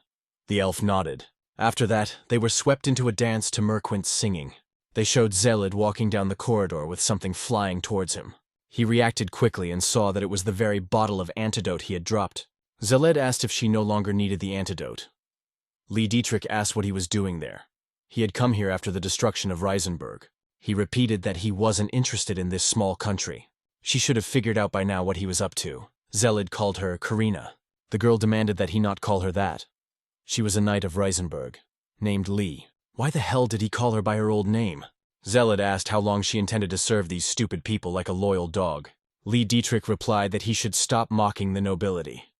The elf nodded. After that, they were swept into a dance to Merquint's singing. They showed Zelid walking down the corridor with something flying towards him. He reacted quickly and saw that it was the very bottle of antidote he had dropped. Zelid asked if she no longer needed the antidote. Lee Dietrich asked what he was doing there. He had come here after the destruction of Reisenberg. He repeated that he wasn't interested in this small country. She should have figured out by now what he was up to. Zelid called her Karina. The girl demanded that he not call her that. She was a knight of Reisenberg, named Lee. Why the hell did he call her by her old name? Zelid asked how long she intended to serve these stupid people like a loyal dog. Lee Dietrich replied that he should stop mocking the nobility.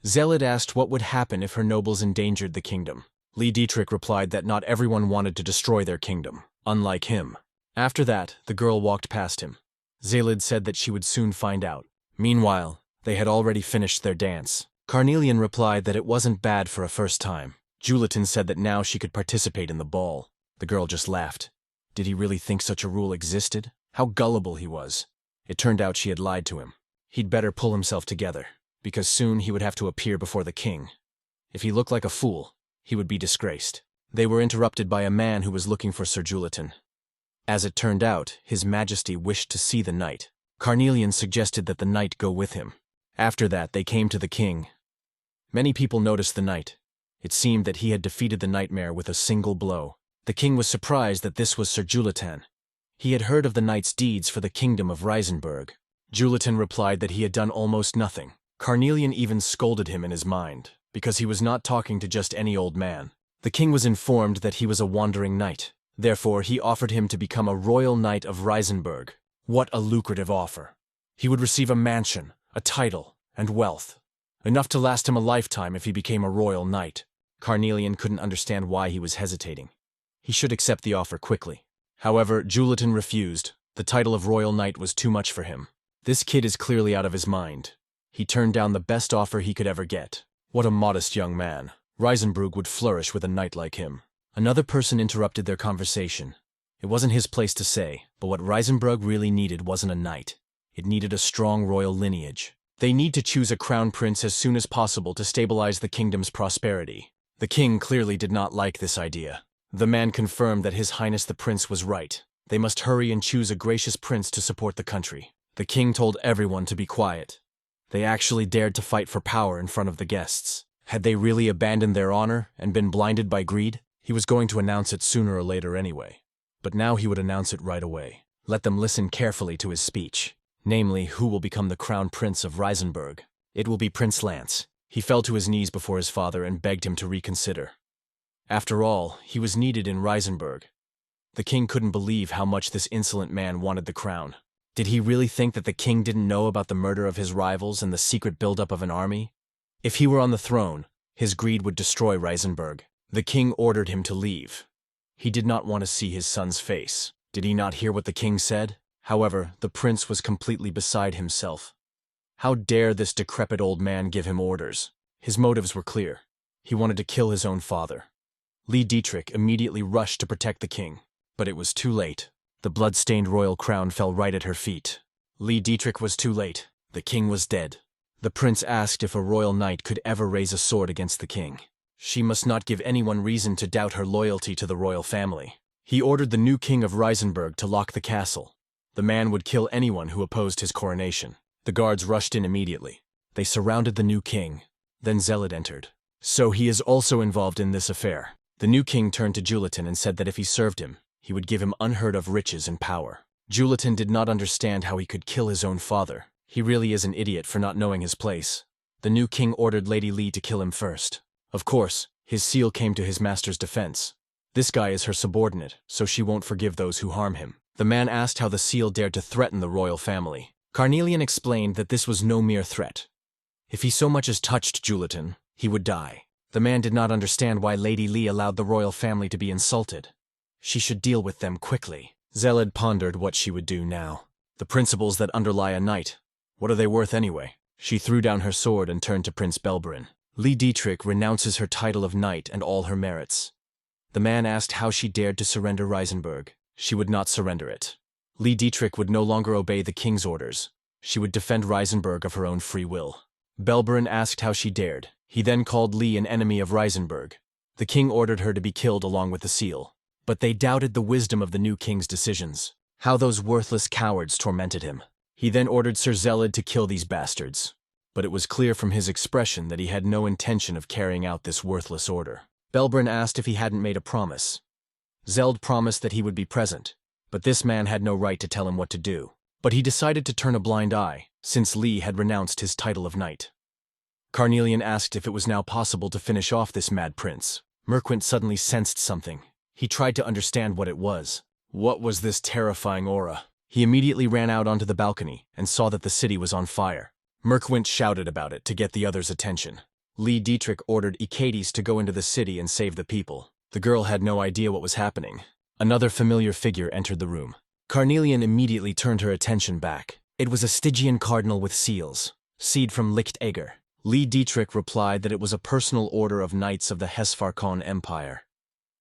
Zelid asked what would happen if her nobles endangered the kingdom. Lee Dietrich replied that not everyone wanted to destroy their kingdom, unlike him. After that, the girl walked past him. Zelid said that she would soon find out. Meanwhile, they had already finished their dance. Carnelian replied that it wasn't bad for a first time. Julitan said that now she could participate in the ball. The girl just laughed. Did he really think such a rule existed? How gullible he was. It turned out she had lied to him. He'd better pull himself together, because soon he would have to appear before the king. If he looked like a fool, he would be disgraced. They were interrupted by a man who was looking for Sir Julitan. As it turned out, His Majesty wished to see the knight. Carnelian suggested that the knight go with him. After that, they came to the king. Many people noticed the knight. It seemed that he had defeated the nightmare with a single blow. The king was surprised that this was Sir Julitan. He had heard of the knight's deeds for the kingdom of Reisenberg. Julitan replied that he had done almost nothing. Carnelian even scolded him in his mind, because he was not talking to just any old man. The king was informed that he was a wandering knight. Therefore, he offered him to become a royal knight of Reisenberg. What a lucrative offer. He would receive a mansion, a title, and wealth. Enough to last him a lifetime if he became a royal knight. Carnelian couldn't understand why he was hesitating. He should accept the offer quickly. However, Julitan refused. The title of royal knight was too much for him. This kid is clearly out of his mind. He turned down the best offer he could ever get. What a modest young man. Reisenberg would flourish with a knight like him. Another person interrupted their conversation. It wasn't his place to say, but what Reisenberg really needed wasn't a knight. It needed a strong royal lineage. They need to choose a crown prince as soon as possible to stabilize the kingdom's prosperity. The king clearly did not like this idea. The man confirmed that His Highness the Prince was right. They must hurry and choose a gracious prince to support the country. The king told everyone to be quiet. They actually dared to fight for power in front of the guests. Had they really abandoned their honor and been blinded by greed? He was going to announce it sooner or later anyway. But now he would announce it right away. Let them listen carefully to his speech. Namely, who will become the crown prince of Reisenberg. It will be Prince Lance. He fell to his knees before his father and begged him to reconsider. After all, he was needed in Reisenberg. The king couldn't believe how much this insolent man wanted the crown. Did he really think that the king didn't know about the murder of his rivals and the secret buildup of an army? If he were on the throne, His greed would destroy Reisenberg. The king ordered him to leave. He did not want to see his son's face. Did he not hear what the king said? However, the prince was completely beside himself. How dare this decrepit old man give him orders? His motives were clear. He wanted to kill his own father. Lee Dietrich immediately rushed to protect the king, but it was too late. The blood-stained royal crown fell right at her feet. Lee Dietrich was too late. The king was dead. The prince asked if a royal knight could ever raise a sword against the king. She must not give anyone reason to doubt her loyalty to the royal family. He ordered the new king of Reisenberg to lock the castle. The man would kill anyone who opposed his coronation. The guards rushed in immediately. They surrounded the new king. Then Sille entered. So he is also involved in this affair. The new king turned to Julitan and said that if he served him, he would give him unheard-of riches and power. Julitan did not understand how he could kill his own father. He really is an idiot for not knowing his place. The new king ordered Lady Lee to kill him first. Of course, his Sille came to his master's defense. This guy is her subordinate, so she won't forgive those who harm him. The man asked how the Sille dared to threaten the royal family. Carnelian explained that this was no mere threat. If he so much as touched Julitan, he would die. The man did not understand why Lady Lee allowed the royal family to be insulted. She should deal with them quickly. Sille pondered what she would do now. The principles that underlie a knight, what are they worth anyway? She threw down her sword and turned to Prince Belberin. Lee Dietrich renounces her title of knight and all her merits. The man asked how she dared to surrender Reisenberg. She would not surrender it. Lee Dietrich would no longer obey the king's orders. She would defend Reisenberg of her own free will. Belberin asked how she dared. He then called Lee an enemy of Reisenberg. The king ordered her to be killed along with the Sille. But they doubted the wisdom of the new king's decisions. How those worthless cowards tormented him. He then ordered Sir Sille to kill these bastards. But it was clear from his expression that he had no intention of carrying out this worthless order. Belberin asked if he hadn't made a promise. Sille promised that he would be present, but this man had no right to tell him what to do. But he decided to turn a blind eye, since Lee had renounced his title of knight. Carnelian asked if it was now possible to finish off this mad prince. Merquint suddenly sensed something. He tried to understand what it was. What was this terrifying aura? He immediately ran out onto the balcony and saw that the city was on fire. Merquint shouted about it to get the others' attention. Lee Dietrich ordered Icades to go into the city and save the people. The girl had no idea what was happening. Another familiar figure entered the room. Carnelian immediately turned her attention back. It was a Stygian cardinal with seals, seed from Lichtegger. Lee Dietrich replied that it was a personal order of knights of the Hesfarkon Empire.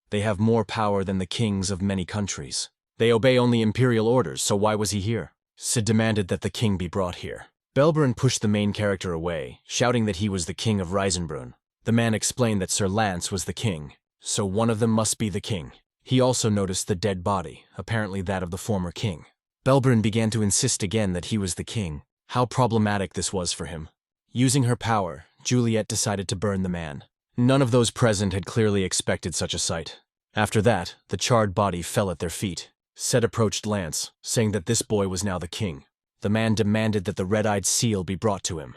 They have more power than the kings of many countries. They obey only imperial orders, so why was he here? Sid demanded that the king be brought here. Belberin pushed the main character away, shouting that he was the king of Reisenbrunn. The man explained that Sir Lance was the king, so one of them must be the king. He also noticed the dead body, apparently that of the former king. Belberin began to insist again that he was the king. How problematic this was for him. Using her power, Juliet decided to burn the man. None of those present had clearly expected such a sight. After that, the charred body fell at their feet. Seth approached Lance, saying that this boy was now the king. The man demanded that the red-eyed Sille be brought to him.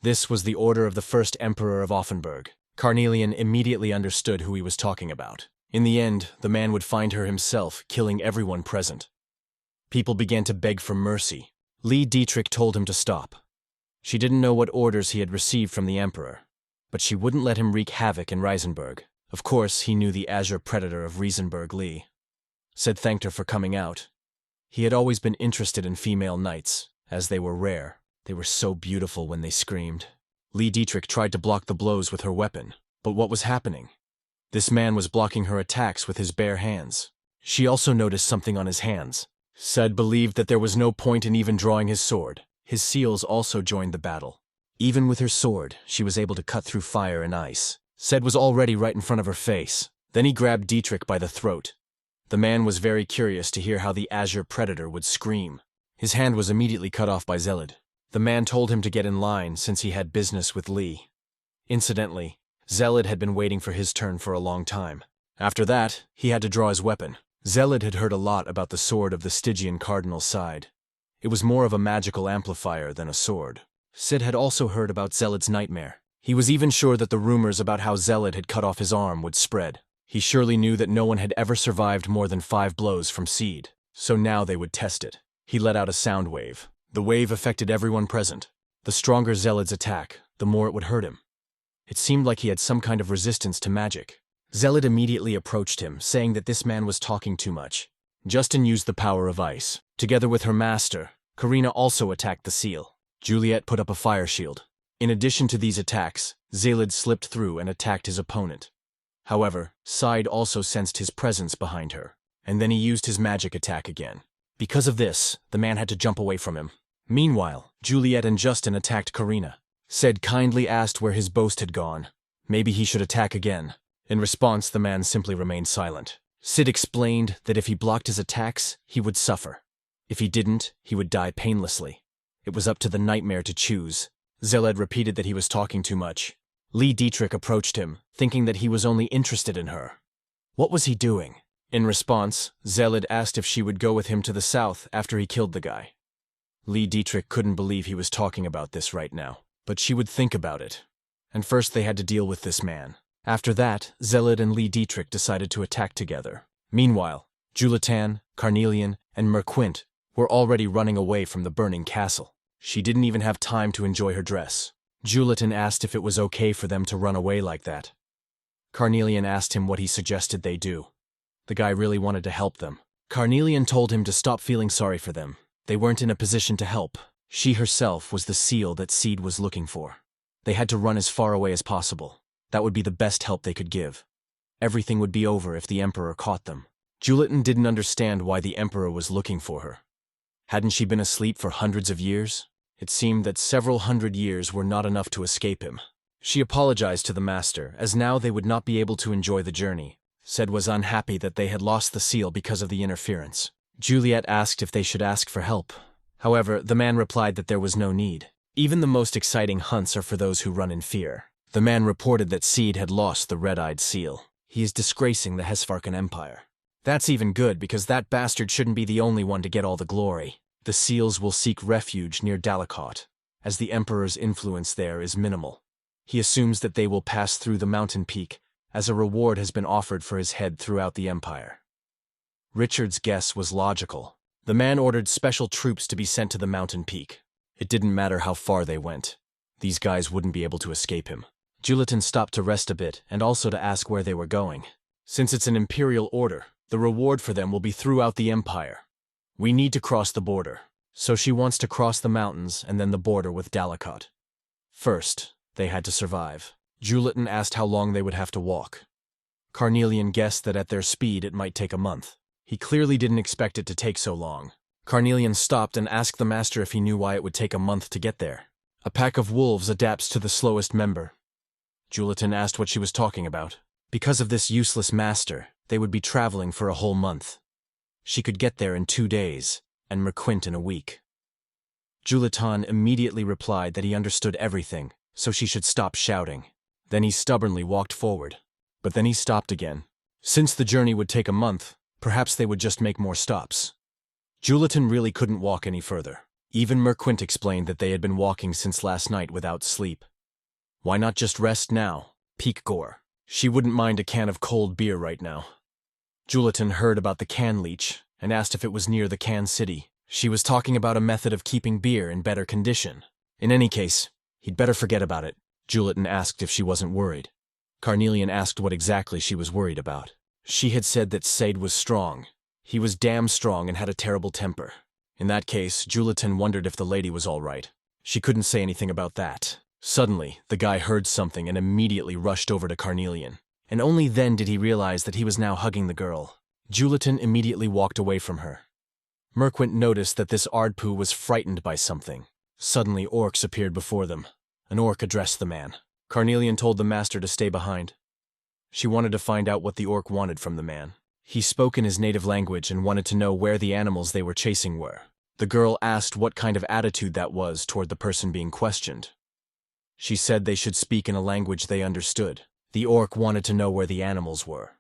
This was the order of the first emperor of Offenburg. Carnelian immediately understood who he was talking about. In the end, the man would find her himself, killing everyone present. People began to beg for mercy. Lee Dietrich told him to stop. She didn't know what orders he had received from the emperor, but she wouldn't let him wreak havoc in Reisenberg. Of course, he knew the azure predator of Reisenberg Lee. Seth thanked her for coming out. He had always been interested in female knights, as they were rare. They were so beautiful when they screamed. Lee Dietrich tried to block the blows with her weapon, but what was happening? This man was blocking her attacks with his bare hands. She also noticed something on his hands. Seth believed that there was no point in even drawing his sword. His seals also joined the battle. Even with her sword, she was able to cut through fire and ice. Seth was already right in front of her face. Then he grabbed Dietrich by the throat. The man was very curious to hear how the azure predator would scream. His hand was immediately cut off by Sille. The man told him to get in line since he had business with Lee. Incidentally, Sille had been waiting for his turn for a long time. After that, he had to draw his weapon. Sille had heard a lot about the sword of the Stygian cardinal's side. It was more of a magical amplifier than a sword. Sid had also heard about Sille's nightmare. He was even sure that the rumors about how Sille had cut off his arm would spread. He surely knew that no one had ever survived more than 5 blows from Seed, so now they would test it. He let out a sound wave. The wave affected everyone present. The stronger Sille's attack, the more it would hurt him. It seemed like he had some kind of resistance to magic. Zealot immediately approached him, saying that this man was talking too much. Justin used the power of ice. Together with her master, Karina also attacked the seal. Juliet put up a fire shield. In addition to these attacks, Zealot slipped through and attacked his opponent. However, Side also sensed his presence behind her, and then he used his magic attack again. Because of this, the man had to jump away from him. Meanwhile, Juliet and Justin attacked Karina. Sid kindly asked where his boast had gone. Maybe he should attack again. In response, the man simply remained silent. Sid explained that if he blocked his attacks, he would suffer. If he didn't, he would die painlessly. It was up to the nightmare to choose. Zealot repeated that he was talking too much. Lee Dietrich approached him, thinking that he was only interested in her. What was he doing? In response, Zealot asked if she would go with him to the south after he killed the guy. Lee Dietrich couldn't believe he was talking about this right now, but she would think about it. And first they had to deal with this man. After that, Zealot and Lee Dietrich decided to attack together. Meanwhile, Julitan, Carnelian, and Merquint were already running away from the burning castle. She didn't even have time to enjoy her dress. Julitan asked if it was okay for them to run away like that. Carnelian asked him what he suggested they do. The guy really wanted to help them. Carnelian told him to stop feeling sorry for them. They weren't in a position to help. She herself was the seal that Seed was looking for. They had to run as far away as possible. That would be the best help they could give. Everything would be over if the Emperor caught them. Julitan didn't understand why the Emperor was looking for her. Hadn't she been asleep for hundreds of years? It seemed that several hundred years were not enough to escape him. She apologized to the master, as now they would not be able to enjoy the journey. Sid was unhappy that they had lost the seal because of the interference. Juliet asked if they should ask for help. However, the man replied that there was no need. Even the most exciting hunts are for those who run in fear. The man reported that Seed had lost the red-eyed seal. He is disgracing the Hesvarkan Empire. That's even good because that bastard shouldn't be the only one to get all the glory. The seals will seek refuge near Dalekot, as the Emperor's influence there is minimal. He assumes that they will pass through the mountain peak, as a reward has been offered for his head throughout the Empire. Richard's guess was logical. The man ordered special troops to be sent to the mountain peak. It didn't matter how far they went. These guys wouldn't be able to escape him. Julitan stopped to rest a bit and also to ask where they were going. Since it's an imperial order, the reward for them will be throughout the Empire. We need to cross the border. So she wants to cross the mountains and then the border with Dalekot. First, they had to survive. Julitan asked how long they would have to walk. Carnelian guessed that at their speed it might take a month. He clearly didn't expect it to take so long. Carnelian stopped and asked the master if he knew why it would take a month to get there. A pack of wolves adapts to the slowest member. Julitan asked what she was talking about. Because of this useless master, they would be traveling for a whole month. She could get there in 2 days, and Merquint in a week. Julitan immediately replied that he understood everything, so she should stop shouting. Then he stubbornly walked forward. But then he stopped again. Since the journey would take a month, perhaps they would just make more stops. Julitan really couldn't walk any further. Even Merquint explained that they had been walking since last night without sleep. Why not just rest now? Peak gore. She wouldn't mind a can of cold beer right now. Julitan heard about the can leech and asked if it was near the can city. She was talking about a method of keeping beer in better condition. In any case, he'd better forget about it. Julitan asked if she wasn't worried. Carnelian asked what exactly she was worried about. She had said that Sade was strong. He was damn strong and had a terrible temper. In that case, Julitan wondered if the lady was all right. She couldn't say anything about that. Suddenly, the guy heard something and immediately rushed over to Carnelian. And only then did he realize that he was now hugging the girl. Julitan immediately walked away from her. Merquint noticed that this Ardpoo was frightened by something. Suddenly, orcs appeared before them. An orc addressed the man. Carnelian told the master to stay behind. She wanted to find out what the orc wanted from the man. He spoke in his native language and wanted to know where the animals they were chasing were. The girl asked what kind of attitude that was toward the person being questioned. She said they should speak in a language they understood. The orc wanted to know where the animals were.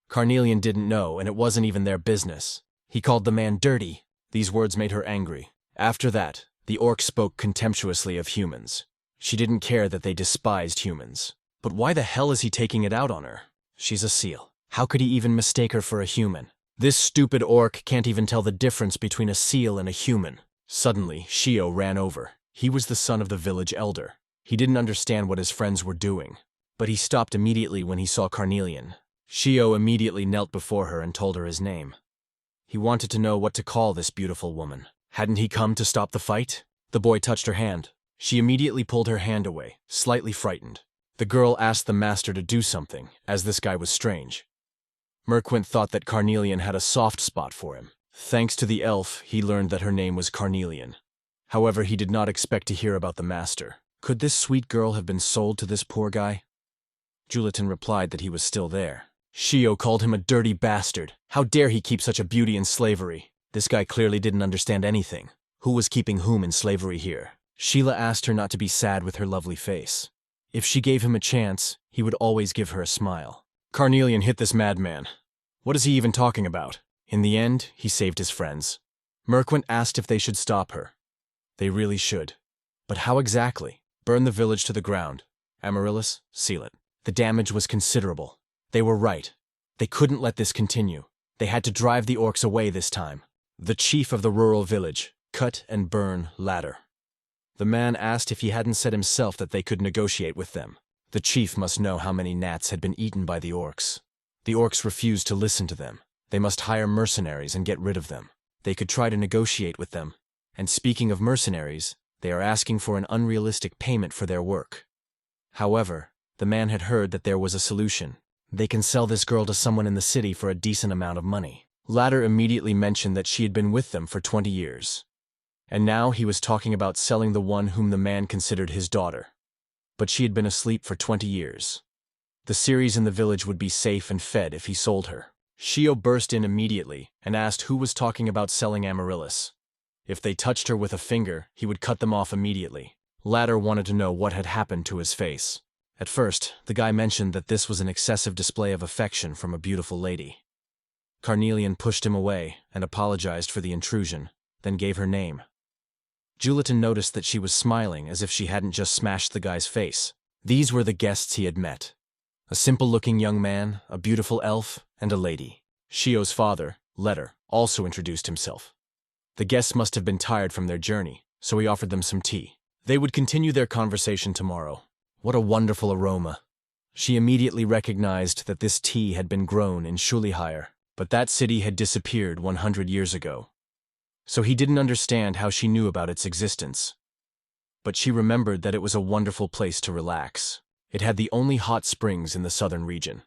Carnelian didn't know, and it wasn't even their business. He called the man dirty. These words made her angry. After that, the orc spoke contemptuously of humans. She didn't care that they despised humans. But why the hell is he taking it out on her? She's a seal. How could he even mistake her for a human? This stupid orc can't even tell the difference between a seal and a human. Suddenly, Shio ran over. He was the son of the village elder. He didn't understand what his friends were doing. but he stopped immediately when he saw Carnelian. Shio immediately knelt before her and told her his name. He wanted to know what to call this beautiful woman. Hadn't he come to stop the fight? The boy touched her hand. She immediately pulled her hand away, slightly frightened. The girl asked the master to do something, as this guy was strange. Merquint thought that Carnelian had a soft spot for him. Thanks to the elf, he learned that her name was Carnelian. However, he did not expect to hear about the master. Could this sweet girl have been sold to this poor guy? Julitan replied that he was still there. Shio called him a dirty bastard. How dare he keep such a beauty in slavery? This guy clearly didn't understand anything. Who was keeping whom in slavery here? Sille asked her not to be sad with her lovely face. If she gave him a chance, he would always give her a smile. Carnelian hit this madman. What is he even talking about? In the end, he saved his friends. Merquint asked if they should stop her. They really should. But how exactly? Burn the village to the ground. Amaryllis, seal it. The damage was considerable. They were right. They couldn't let this continue. They had to drive the orcs away this time. The chief of the rural village, cut and burn ladder. The man asked if he hadn't said himself that they could negotiate with them. The chief must know how many gnats had been eaten by the orcs. The orcs refused to listen to them. They must hire mercenaries and get rid of them. They could try to negotiate with them. And speaking of mercenaries, they are asking for an unrealistic payment for their work. However, the man had heard that there was a solution. They can sell this girl to someone in the city for a decent amount of money. Ladder immediately mentioned that she had been with them for 20 years. And now he was talking about selling the one whom the man considered his daughter. But she had been asleep for 20 years. The series in the village would be safe and fed if he sold her. Shio burst in immediately and asked who was talking about selling Amaryllis. If they touched her with a finger, he would cut them off immediately. Ladder wanted to know what had happened to his face. At first, the guy mentioned that this was an excessive display of affection from a beautiful lady. Carnelian pushed him away and apologized for the intrusion, then gave her name. Julitan noticed that she was smiling as if she hadn't just smashed the guy's face. These were the guests he had met. A simple-looking young man, a beautiful elf, and a lady. Shio's father, Letter, also introduced himself. The guests must have been tired from their journey, so he offered them some tea. They would continue their conversation tomorrow. What a wonderful aroma. She immediately recognized that this tea had been grown in Shulihire, but that city had disappeared 100 years ago. So he didn't understand how she knew about its existence. But she remembered that it was a wonderful place to relax. It had the only hot springs in the southern region.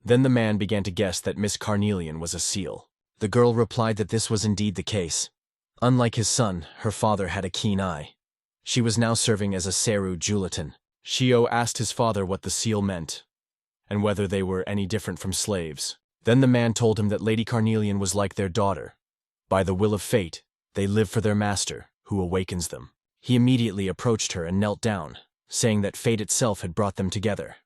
Then the man began to guess that Miss Carnelian was a seal. The girl replied that this was indeed the case. Unlike his son, her father had a keen eye. She was now serving as a Seru Julitan. Shio asked his father what the seal meant, and whether they were any different from slaves. Then the man told him that Lady Carnelian was like their daughter. By the will of fate, they live for their master, who awakens them. He immediately approached her and knelt down, saying that fate itself had brought them together.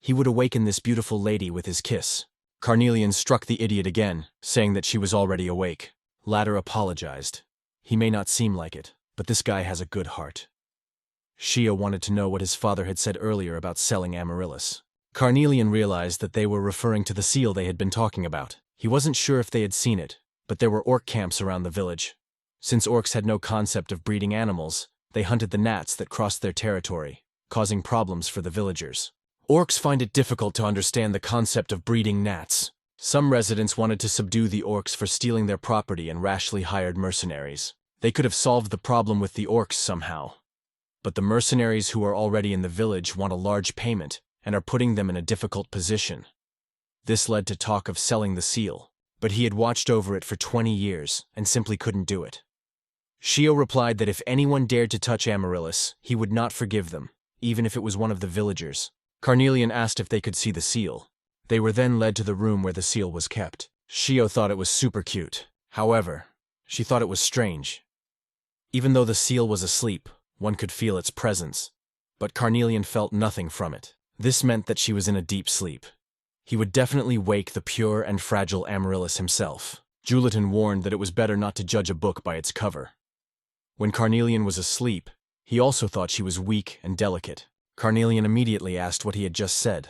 He would awaken this beautiful lady with his kiss. Carnelian struck the idiot again, saying that she was already awake. Ladder apologized. He may not seem like it, but this guy has a good heart. Shio wanted to know what his father had said earlier about selling Amaryllis. Carnelian realized that they were referring to the seal they had been talking about. He wasn't sure if they had seen it, but there were orc camps around the village. Since orcs had no concept of breeding animals, they hunted the gnats that crossed their territory, causing problems for the villagers. Orcs find it difficult to understand the concept of breeding gnats. Some residents wanted to subdue the orcs for stealing their property and rashly hired mercenaries. They could have solved the problem with the orcs somehow. But the mercenaries who are already in the village want a large payment and are putting them in a difficult position. This led to talk of selling the seal, but he had watched over it for 20 years and simply couldn't do it. Shio replied that if anyone dared to touch Amaryllis, he would not forgive them, even if it was one of the villagers. Carnelian asked if they could see the seal. They were then led to the room where the seal was kept. Shio thought it was super cute. However, she thought it was strange. Even though the seal was asleep, one could feel its presence. But Carnelian felt nothing from it. This meant that she was in a deep sleep. He would definitely wake the pure and fragile Amaryllis himself. Julitan warned that it was better not to judge a book by its cover. When Carnelian was asleep, he also thought she was weak and delicate. Carnelian immediately asked what he had just said.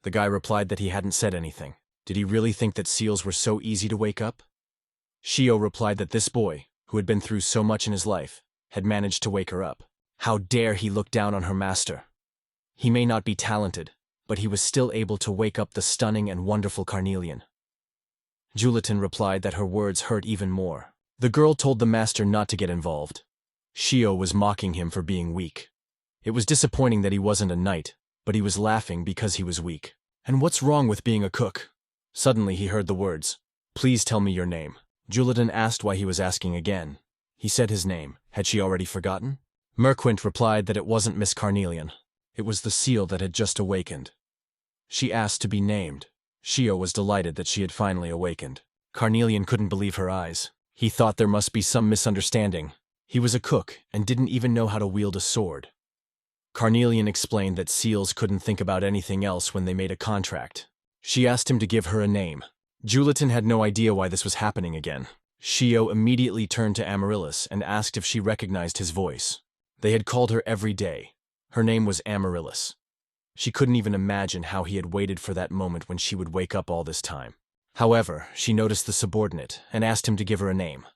The guy replied that he hadn't said anything. Did he really think that seals were so easy to wake up? Shio replied that this boy, who had been through so much in his life, had managed to wake her up. How dare he look down on her master? He may not be talented, but he was still able to wake up the stunning and wonderful Carnelian. Julitan replied that her words hurt even more. The girl told the master not to get involved. Shio was mocking him for being weak. It was disappointing that he wasn't a knight, but he was laughing because he was weak. And what's wrong with being a cook? Suddenly he heard the words, "Please tell me your name." Julitan asked why he was asking again. He said his name. Had she already forgotten? Merquint replied that it wasn't Miss Carnelian. It was the seal that had just awakened. She asked to be named. Shio was delighted that she had finally awakened. Carnelian couldn't believe her eyes. He thought there must be some misunderstanding. He was a cook and didn't even know how to wield a sword. Carnelian explained that seals couldn't think about anything else when they made a contract. She asked him to give her a name. Julitan had no idea why this was happening again. Shio immediately turned to Amaryllis and asked if she recognized his voice. They had called her every day. Her name was Amaryllis. She couldn't even imagine how he had waited for that moment when she would wake up all this time. However, she noticed the subordinate and asked him to give her a name.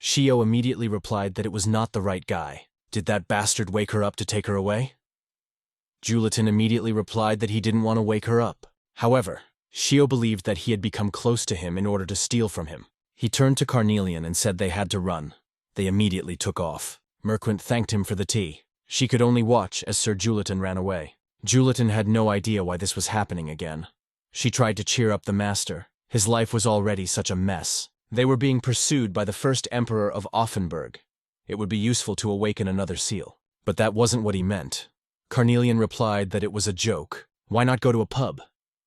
Shio immediately replied that it was not the right guy. Did that bastard wake her up to take her away? Julitan immediately replied that he didn't want to wake her up. However, Shio believed that he had become close to him in order to steal from him. He turned to Carnelian and said they had to run. They immediately took off. Merquint thanked him for the tea. She could only watch as Sir Julitan ran away. Julitan had no idea why this was happening again. She tried to cheer up the master. His life was already such a mess. They were being pursued by the first emperor of Offenburg. It would be useful to awaken another seal. But that wasn't what he meant. Carnelian replied that it was a joke. Why not go to a pub?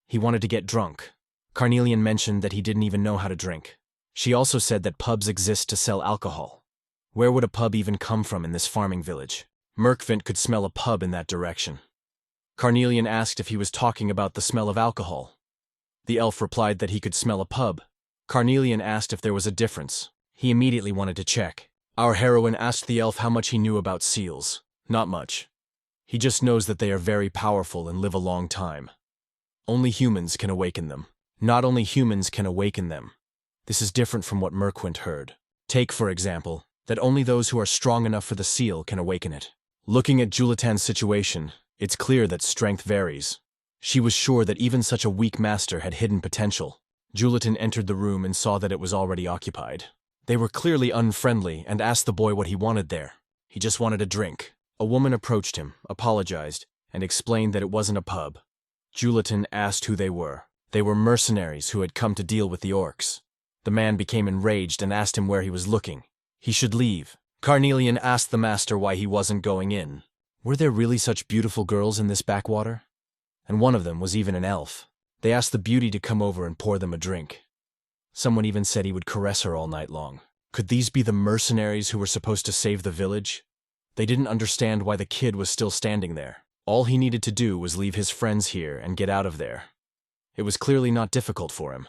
He wanted to get drunk. Carnelian mentioned that he didn't even know how to drink. She also said that pubs exist to sell alcohol. Where would a pub even come from in this farming village? Merquint could smell a pub in that direction. Carnelian asked if he was talking about the smell of alcohol. The elf replied that he could smell a pub. Carnelian asked if there was a difference. He immediately wanted to check. Our heroine asked the elf how much he knew about seals. Not much. He just knows that they are very powerful and live a long time. Only humans can awaken them. Not only humans can awaken them. This is different from what Merquint heard. Take, for example, that only those who are strong enough for the seal can awaken it. Looking at Julitan's situation, it's clear that strength varies. She was sure that even such a weak master had hidden potential. Julitan entered the room and saw that it was already occupied. They were clearly unfriendly and asked the boy what he wanted there. He just wanted a drink. A woman approached him, apologized, and explained that it wasn't a pub. Julitan asked who they were. They were mercenaries who had come to deal with the orcs. The man became enraged and asked him where he was looking. He should leave. Carnelian asked the master why he wasn't going in. Were there really such beautiful girls in this backwater? And one of them was even an elf. They asked the beauty to come over and pour them a drink. Someone even said he would caress her all night long. Could these be the mercenaries who were supposed to save the village? They didn't understand why the kid was still standing there. All he needed to do was leave his friends here and get out of there. It was clearly not difficult for him.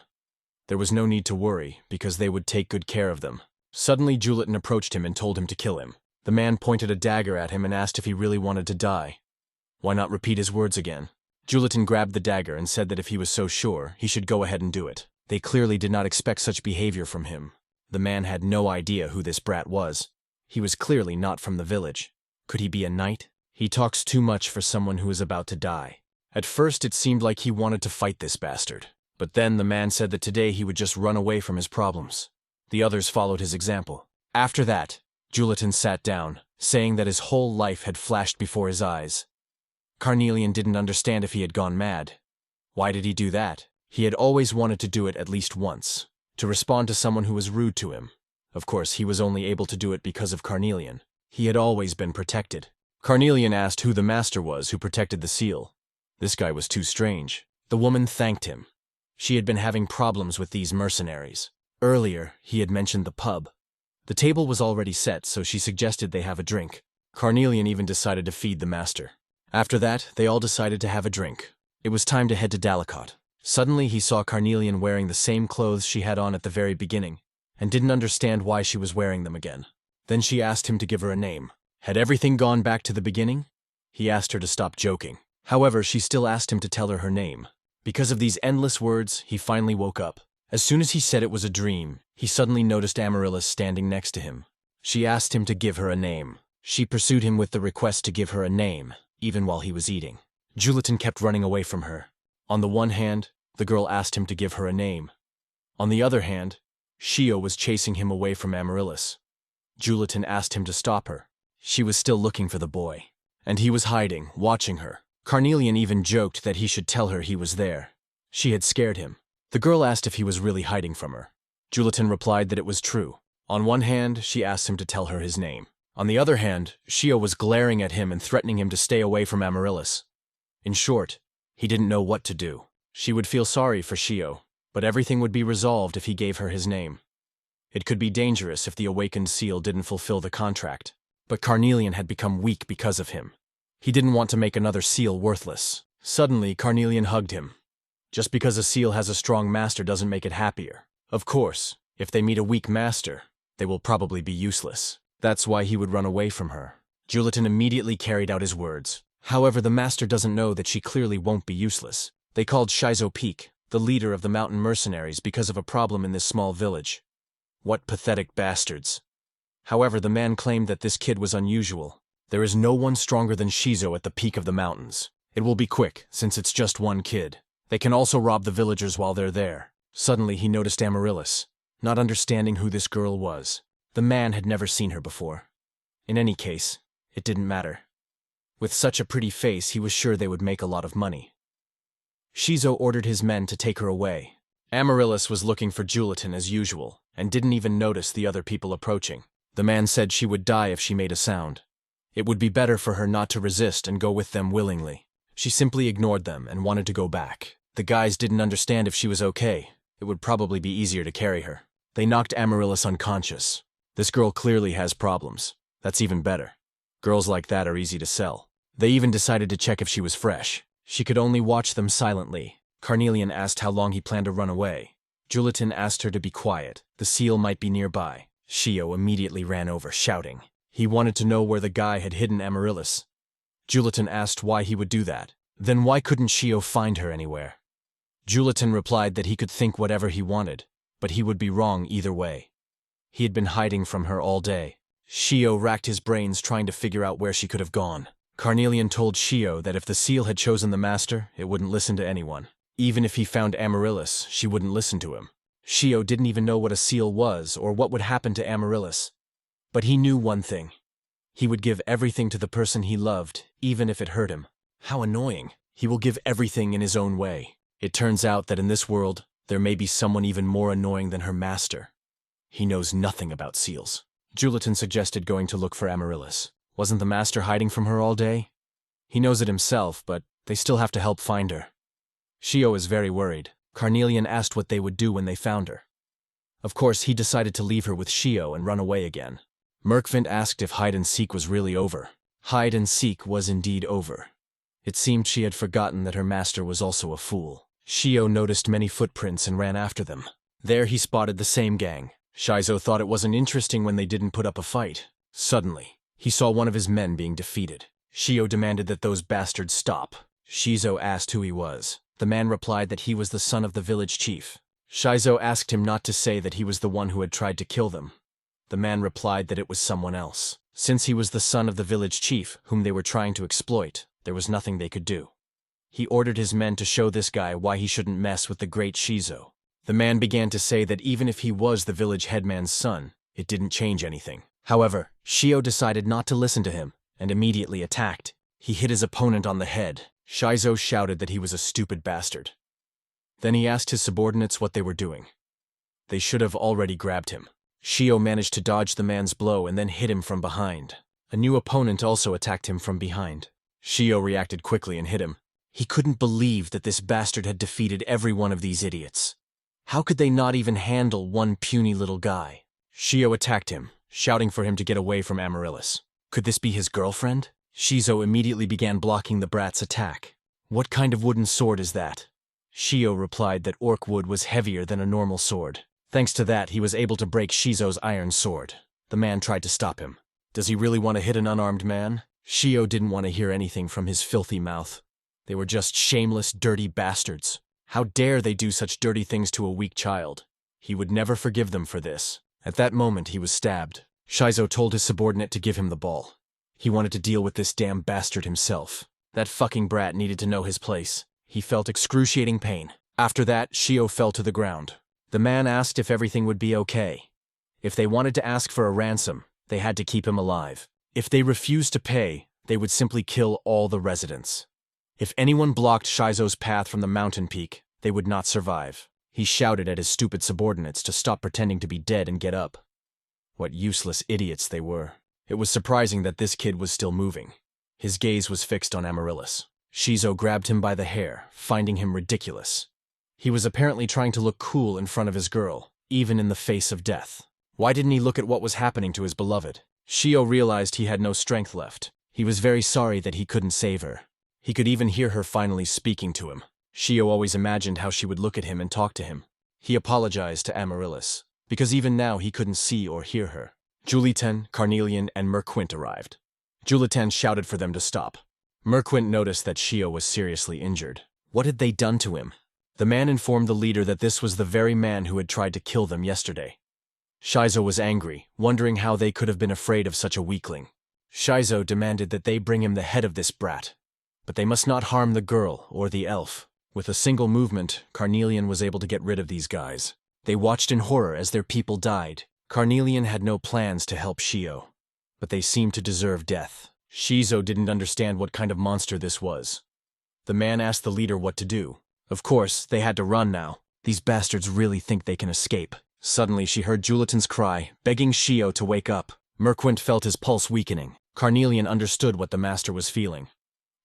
There was no need to worry, because they would take good care of them. Suddenly Julitan approached him and told him to kill him. The man pointed a dagger at him and asked if he really wanted to die. Why not repeat his words again? Julitan grabbed the dagger and said that if he was so sure, he should go ahead and do it. They clearly did not expect such behavior from him. The man had no idea who this brat was. He was clearly not from the village. Could he be a knight? He talks too much for someone who is about to die. At first it seemed like he wanted to fight this bastard. But then the man said that today he would just run away from his problems. The others followed his example. After that, Julitan sat down, saying that his whole life had flashed before his eyes. Carnelian didn't understand if he had gone mad. Why did he do that? He had always wanted to do it at least once, to respond to someone who was rude to him. Of course, he was only able to do it because of Carnelian. He had always been protected. Carnelian asked who the master was who protected the seal. This guy was too strange. The woman thanked him. She had been having problems with these mercenaries. Earlier, he had mentioned the pub. The table was already set, so she suggested they have a drink. Carnelian even decided to feed the master. After that, they all decided to have a drink. It was time to head to Dalicot. Suddenly, he saw Carnelian wearing the same clothes she had on at the very beginning, and didn't understand why she was wearing them again. Then she asked him to give her a name. Had everything gone back to the beginning? He asked her to stop joking. However, she still asked him to tell her name. Because of these endless words, he finally woke up. As soon as he said it was a dream, he suddenly noticed Amaryllis standing next to him. She asked him to give her a name. She pursued him with the request to give her a name, even while he was eating. Julitan kept running away from her. On the one hand, the girl asked him to give her a name. On the other hand, Shio was chasing him away from Amaryllis. Julitan asked him to stop her. She was still looking for the boy. And he was hiding, watching her. Carnelian even joked that he should tell her he was there. She had scared him. The girl asked if he was really hiding from her. Julitan replied that it was true. On one hand, she asked him to tell her his name. On the other hand, Shio was glaring at him and threatening him to stay away from Amaryllis. In short, he didn't know what to do. She would feel sorry for Shio, but everything would be resolved if he gave her his name. It could be dangerous if the awakened seal didn't fulfill the contract, but Carnelian had become weak because of him. He didn't want to make another seal worthless. Suddenly, Carnelian hugged him. Just because a seal has a strong master doesn't make it happier. Of course, if they meet a weak master, they will probably be useless. That's why he would run away from her. Julitan immediately carried out his words. However, the master doesn't know that she clearly won't be useless. They called Shizo Peak, the leader of the mountain mercenaries, because of a problem in this small village. What pathetic bastards. However, the man claimed that this kid was unusual. There is no one stronger than Shizo at the peak of the mountains. It will be quick, since it's just one kid. They can also rob the villagers while they're there. Suddenly, he noticed Amaryllis, not understanding who this girl was. The man had never seen her before. In any case, it didn't matter. With such a pretty face, he was sure they would make a lot of money. Shizo ordered his men to take her away. Amaryllis was looking for Julitan as usual, and didn't even notice the other people approaching. The man said she would die if she made a sound. It would be better for her not to resist and go with them willingly. She simply ignored them and wanted to go back. The guys didn't understand if she was okay. It would probably be easier to carry her. They knocked Amaryllis unconscious. This girl clearly has problems. That's even better. Girls like that are easy to sell. They even decided to check if she was fresh. She could only watch them silently. Carnelian asked how long he planned to run away. Julitan asked her to be quiet. The seal might be nearby. Shio immediately ran over, shouting. He wanted to know where the guy had hidden Amaryllis. Julitan asked why he would do that. Then why couldn't Shio find her anywhere? Julitan replied that he could think whatever he wanted, but he would be wrong either way. He had been hiding from her all day. Shio racked his brains trying to figure out where she could have gone. Carnelian told Shio that if the seal had chosen the master, it wouldn't listen to anyone. Even if he found Amaryllis, she wouldn't listen to him. Shio didn't even know what a seal was or what would happen to Amaryllis. But he knew one thing. He would give everything to the person he loved, even if it hurt him. How annoying. He will give everything in his own way. It turns out that in this world, there may be someone even more annoying than her master. He knows nothing about seals. Julitan suggested going to look for Amaryllis. Wasn't the master hiding from her all day? He knows it himself, but they still have to help find her. Shio is very worried. Carnelian asked what they would do when they found her. Of course, he decided to leave her with Shio and run away again. Merkvint asked if hide-and-seek was really over. Hide-and-seek was indeed over. It seemed she had forgotten that her master was also a fool. Shio noticed many footprints and ran after them. There he spotted the same gang. Shizo thought it wasn't interesting when they didn't put up a fight. Suddenly, he saw one of his men being defeated. Shio demanded that those bastards stop. Shizo asked who he was. The man replied that he was the son of the village chief. Shizo asked him not to say that he was the one who had tried to kill them. The man replied that it was someone else. Since he was the son of the village chief, whom they were trying to exploit, there was nothing they could do. He ordered his men to show this guy why he shouldn't mess with the great Shizo. The man began to say that even if he was the village headman's son, it didn't change anything. However, Shio decided not to listen to him, and immediately attacked. He hit his opponent on the head. Shizo shouted that he was a stupid bastard. Then he asked his subordinates what they were doing. They should have already grabbed him. Shio managed to dodge the man's blow and then hit him from behind. A new opponent also attacked him from behind. Shio reacted quickly and hit him. He couldn't believe that this bastard had defeated every one of these idiots. How could they not even handle one puny little guy? Shio attacked him, shouting for him to get away from Amaryllis. Could this be his girlfriend? Shizo immediately began blocking the brat's attack. What kind of wooden sword is that? Shio replied that orc wood was heavier than a normal sword. Thanks to that, he was able to break Shizo's iron sword. The man tried to stop him. Does he really want to hit an unarmed man? Shio didn't want to hear anything from his filthy mouth. They were just shameless, dirty bastards. How dare they do such dirty things to a weak child? He would never forgive them for this. At that moment, he was stabbed. Shizo told his subordinate to give him the ball. He wanted to deal with this damn bastard himself. That fucking brat needed to know his place. He felt excruciating pain. After that, Shio fell to the ground. The man asked if everything would be okay. If they wanted to ask for a ransom, they had to keep him alive. If they refused to pay, they would simply kill all the residents. If anyone blocked Shizo's path from the mountain peak, they would not survive. He shouted at his stupid subordinates to stop pretending to be dead and get up. What useless idiots they were. It was surprising that this kid was still moving. His gaze was fixed on Amaryllis. Shizo grabbed him by the hair, finding him ridiculous. He was apparently trying to look cool in front of his girl, even in the face of death. Why didn't he look at what was happening to his beloved? Shio realized he had no strength left. He was very sorry that he couldn't save her. He could even hear her finally speaking to him. Shio always imagined how she would look at him and talk to him. He apologized to Amaryllis, because even now he couldn't see or hear her. Julitan, Carnelian, and Merquint arrived. Julitan shouted for them to stop. Merquint noticed that Shio was seriously injured. What had they done to him? The man informed the leader that this was the very man who had tried to kill them yesterday. Shizo was angry, wondering how they could have been afraid of such a weakling. Shizo demanded that they bring him the head of this brat. But they must not harm the girl or the elf. With a single movement, Carnelian was able to get rid of these guys. They watched in horror as their people died. Carnelian had no plans to help Shio, but they seemed to deserve death. Shizo didn't understand what kind of monster this was. The man asked the leader what to do. Of course, they had to run now. These bastards really think they can escape. Suddenly she heard Julitan's cry, begging Shio to wake up. Merquint felt his pulse weakening. Carnelian understood what the master was feeling.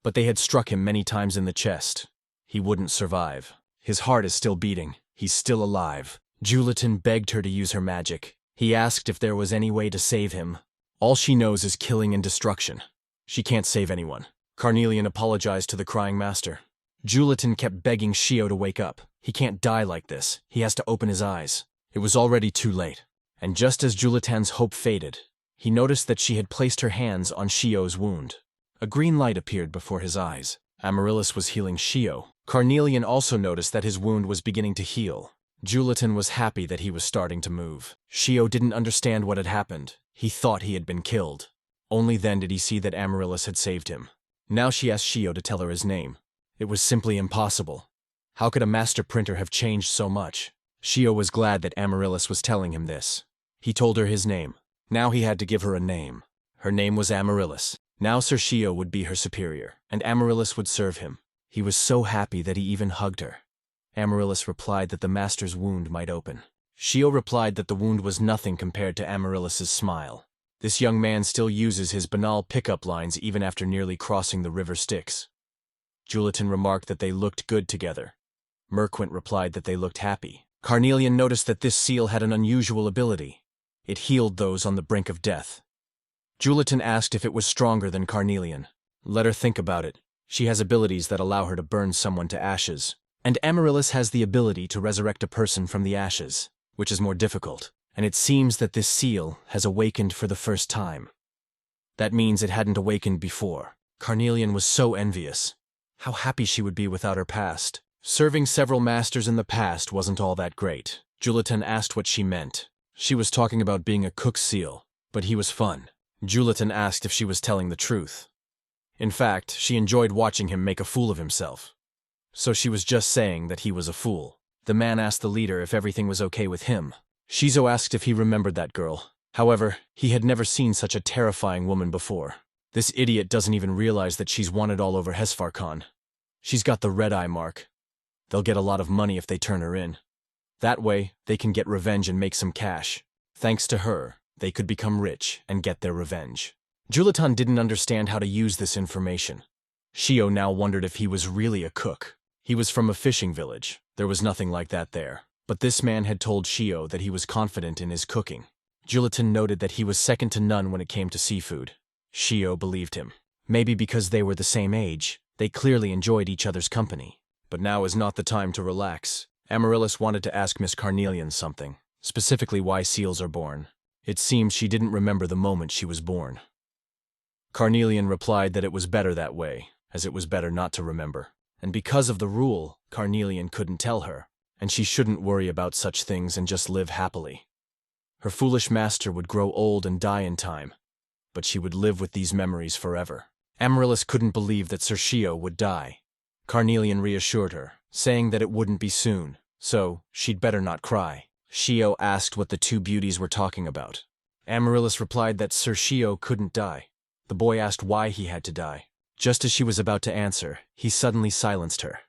But they had struck him many times in the chest. He wouldn't survive. His heart is still beating. He's still alive. Julitan begged her to use her magic. He asked if there was any way to save him. All she knows is killing and destruction. She can't save anyone. Carnelian apologized to the crying master. Julitan kept begging Shio to wake up. He can't die like this. He has to open his eyes. It was already too late. And just as Julitan's hope faded, he noticed that she had placed her hands on Shio's wound. A green light appeared before his eyes. Amaryllis was healing Shio. Carnelian also noticed that his wound was beginning to heal. Julitan was happy that he was starting to move. Shio didn't understand what had happened. He thought he had been killed. Only then did he see that Amaryllis had saved him. Now she asked Shio to tell her his name. It was simply impossible. How could a master printer have changed so much? Shio was glad that Amaryllis was telling him this. He told her his name. Now he had to give her a name. Her name was Amaryllis. Now Sir Shio would be her superior, and Amaryllis would serve him. He was so happy that he even hugged her. Amaryllis replied that the master's wound might open. Shio replied that the wound was nothing compared to Amaryllis's smile. This young man still uses his banal pickup lines even after nearly crossing the river Styx. Julitan remarked that they looked good together. Merquint replied that they looked happy. Carnelian noticed that this seal had an unusual ability. It healed those on the brink of death. Julitan asked if it was stronger than Carnelian. Let her think about it. She has abilities that allow her to burn someone to ashes. And Amaryllis has the ability to resurrect a person from the ashes, which is more difficult. And it seems that this seal has awakened for the first time. That means it hadn't awakened before. Carnelian was so envious. How happy she would be without her past. Serving several masters in the past wasn't all that great. Julitan asked what she meant. She was talking about being a cook seal, but he was fun. Julitan asked if she was telling the truth. In fact, she enjoyed watching him make a fool of himself. So she was just saying that he was a fool. The man asked the leader if everything was okay with him. Shizo asked if he remembered that girl. However, he had never seen such a terrifying woman before. This idiot doesn't even realize that she's wanted all over Hesfarkon. She's got the red eye mark. They'll get a lot of money if they turn her in. That way, they can get revenge and make some cash. Thanks to her, they could become rich and get their revenge. Julitan didn't understand how to use this information. Shio now wondered if he was really a cook. He was from a fishing village. There was nothing like that there. But this man had told Shio that he was confident in his cooking. Julitan noted that he was second to none when it came to seafood. Shio believed him. Maybe because they were the same age, they clearly enjoyed each other's company. But now is not the time to relax. Amaryllis wanted to ask Miss Carnelian something, specifically why seals are born. It seemed she didn't remember the moment she was born. Carnelian replied that it was better that way, as it was better not to remember. And because of the rule, Carnelian couldn't tell her, and she shouldn't worry about such things and just live happily. Her foolish master would grow old and die in time, but she would live with these memories forever. Amaryllis couldn't believe that Sir Shio would die. Carnelian reassured her, saying that it wouldn't be soon, so she'd better not cry. Shio asked what the two beauties were talking about. Amaryllis replied that Sir Shio couldn't die. The boy asked why he had to die. Just as she was about to answer, he suddenly silenced her.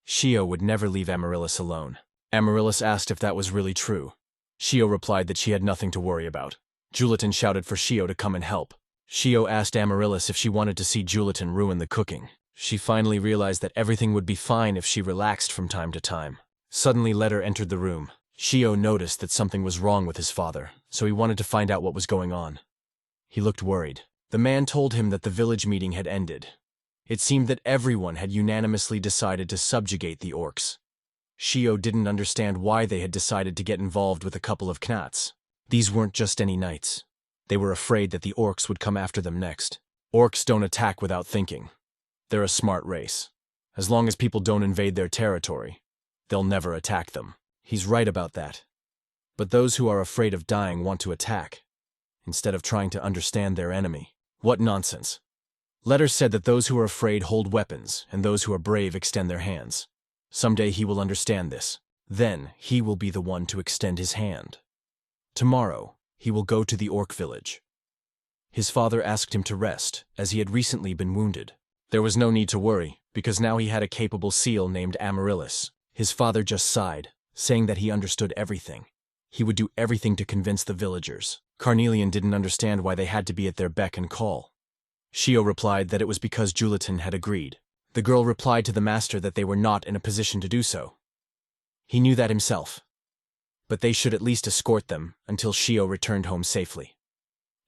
Shio would never leave Amaryllis alone. Amaryllis asked if that was really true. Shio replied that she had nothing to worry about. Julitan shouted for Shio to come and help. Shio asked Amaryllis if she wanted to see Julitan ruin the cooking. She finally realized that everything would be fine if she relaxed from time to time. Suddenly Letter entered the room. Shio noticed that something was wrong with his father, so he wanted to find out what was going on. He looked worried. The man told him that the village meeting had ended. It seemed that everyone had unanimously decided to subjugate the orcs. Shio didn't understand why they had decided to get involved with a couple of knats. These weren't just any knights. They were afraid that the orcs would come after them next. Orcs don't attack without thinking. They're a smart race. As long as people don't invade their territory, they'll never attack them. He's right about that. But those who are afraid of dying want to attack, instead of trying to understand their enemy. What nonsense. Letter said that those who are afraid hold weapons, and those who are brave extend their hands. Someday he will understand this. Then he will be the one to extend his hand. Tomorrow, he will go to the orc village. His father asked him to rest, as he had recently been wounded. There was no need to worry, because now he had a capable seal named Amaryllis. His father just sighed, saying that he understood everything. He would do everything to convince the villagers. Carnelian didn't understand why they had to be at their beck and call. Shio replied that it was because Julitan had agreed. The girl replied to the master that they were not in a position to do so. He knew that himself. But they should at least escort them until Shio returned home safely.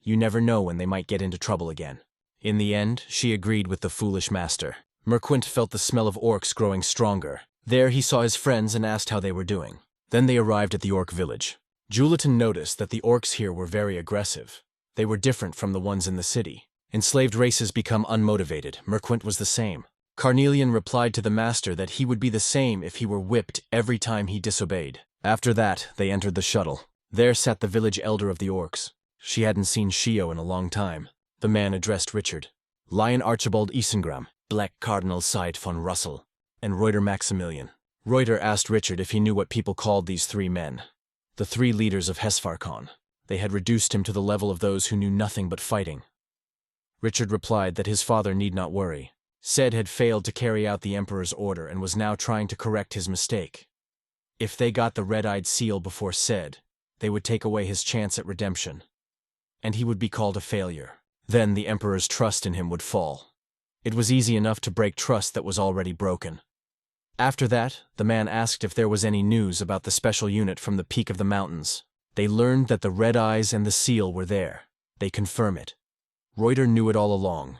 You never know when they might get into trouble again. In the end, she agreed with the foolish master. Merquint felt the smell of orcs growing stronger. There he saw his friends and asked how they were doing. Then they arrived at the orc village. Julitan noticed that the orcs here were very aggressive. They were different from the ones in the city. Enslaved races become unmotivated. Merquint was the same. Carnelian replied to the master that he would be the same if he were whipped every time he disobeyed. After that, they entered the shuttle. There sat the village elder of the orcs. She hadn't seen Shio in a long time. The man addressed Richard. Lion Archibald Isengram, Black Cardinal Said von Russell, and Reuter Maximilian. Reuter asked Richard if he knew what people called these three men. The three leaders of Hesfarkon. They had reduced him to the level of those who knew nothing but fighting. Richard replied that his father need not worry. Said had failed to carry out the Emperor's order and was now trying to correct his mistake. If they got the red-eyed seal before Said, they would take away his chance at redemption. And he would be called a failure. Then the Emperor's trust in him would fall. It was easy enough to break trust that was already broken. After that, the man asked if there was any news about the special unit from the peak of the mountains. They learned that the red eyes and the seal were there. They confirm it. Reuter knew it all along.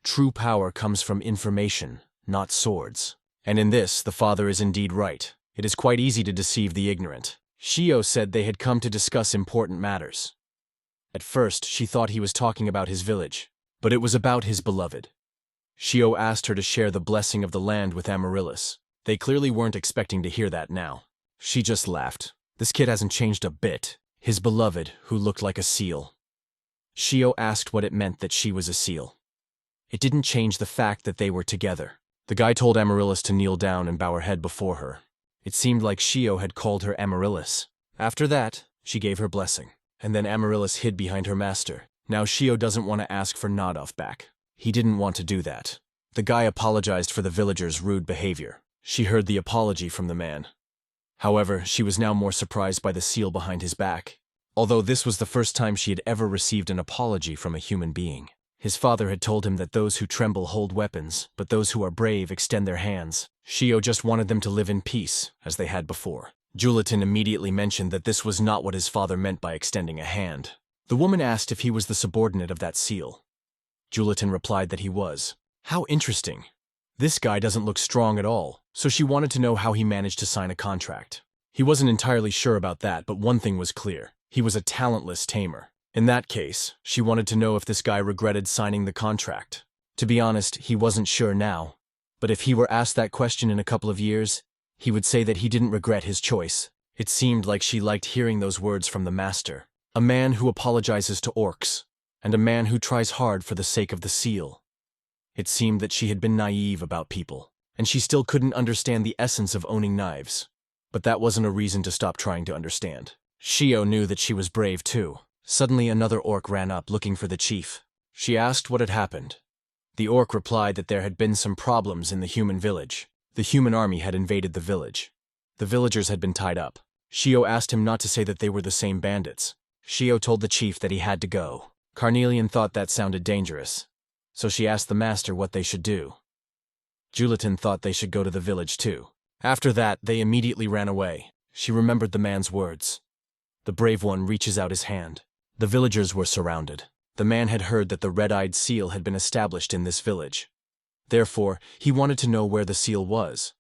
True power comes from information, not swords. And in this, the father is indeed right. It is quite easy to deceive the ignorant. Shio said they had come to discuss important matters. At first, she thought he was talking about his village, but it was about his beloved. Shio asked her to share the blessing of the land with Amaryllis. They clearly weren't expecting to hear that now. She just laughed. This kid hasn't changed a bit. His beloved, who looked like a seal. Shio asked what it meant that she was a seal. It didn't change the fact that they were together. The guy told Amaryllis to kneel down and bow her head before her. It seemed like Shio had called her Amaryllis. After that, she gave her blessing. And then Amaryllis hid behind her master. Now Shio doesn't want to ask for Nodov back. He didn't want to do that. The guy apologized for the villagers' rude behavior. She heard the apology from the man. However, she was now more surprised by the seal behind his back. Although this was the first time she had ever received an apology from a human being. His father had told him that those who tremble hold weapons, but those who are brave extend their hands. Shio just wanted them to live in peace, as they had before. Julitan immediately mentioned that this was not what his father meant by extending a hand. The woman asked if he was the subordinate of that seal. Julitan replied that he was. How interesting. This guy doesn't look strong at all, so she wanted to know how he managed to sign a contract. He wasn't entirely sure about that, but one thing was clear. He was a talentless tamer. In that case, she wanted to know if this guy regretted signing the contract. To be honest, he wasn't sure now. But if he were asked that question in a couple of years, he would say that he didn't regret his choice. It seemed like she liked hearing those words from the master. A man who apologizes to orcs, and a man who tries hard for the sake of the seal. It seemed that she had been naive about people, and she still couldn't understand the essence of owning knives. But that wasn't a reason to stop trying to understand. Shio knew that she was brave too. Suddenly another orc ran up looking for the chief. She asked what had happened. The orc replied that there had been some problems in the human village. The human army had invaded the village. The villagers had been tied up. Shio asked him not to say that they were the same bandits. Shio told the chief that he had to go. Carnelian thought that sounded dangerous, so she asked the master what they should do. Julitan thought they should go to the village too. After that, they immediately ran away. She remembered the man's words. The brave one reaches out his hand. The villagers were surrounded. The man had heard that the red-eyed seal had been established in this village. Therefore, he wanted to know where the seal was.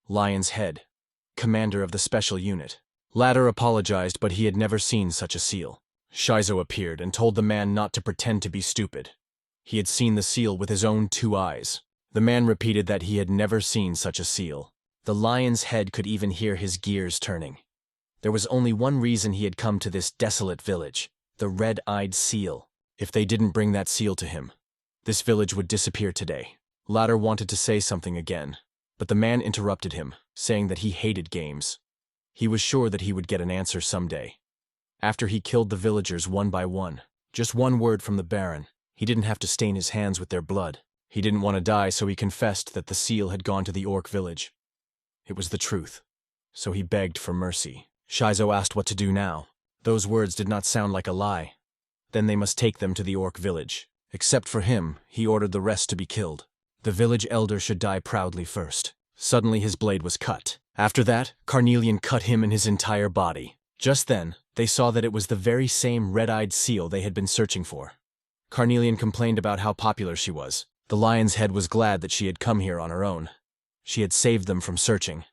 Lion's Head, commander of the special unit. Latter apologized, but he had never seen such a seal. Shizo appeared and told the man not to pretend to be stupid. He had seen the seal with his own 2 eyes. The man repeated that he had never seen such a seal. The lion's head could even hear his gears turning. There was only one reason he had come to this desolate village: the red-eyed seal. If they didn't bring that seal to him, this village would disappear today. Latter wanted to say something again, but the man interrupted him, saying that he hated games. He was sure that he would get an answer someday. After he killed the villagers one by one, just one word from the Baron, he didn't have to stain his hands with their blood. He didn't want to die, so he confessed that the seal had gone to the orc village. It was the truth, so he begged for mercy. Shizo asked what to do now. Those words did not sound like a lie. Then they must take them to the orc village. Except for him, he ordered the rest to be killed. The village elder should die proudly first. Suddenly his blade was cut. After that, Carnelian cut him and his entire body. Just then, they saw that it was the very same red-eyed seal they had been searching for. Carnelian complained about how popular she was. The lion's head was glad that she had come here on her own. She had saved them from searching.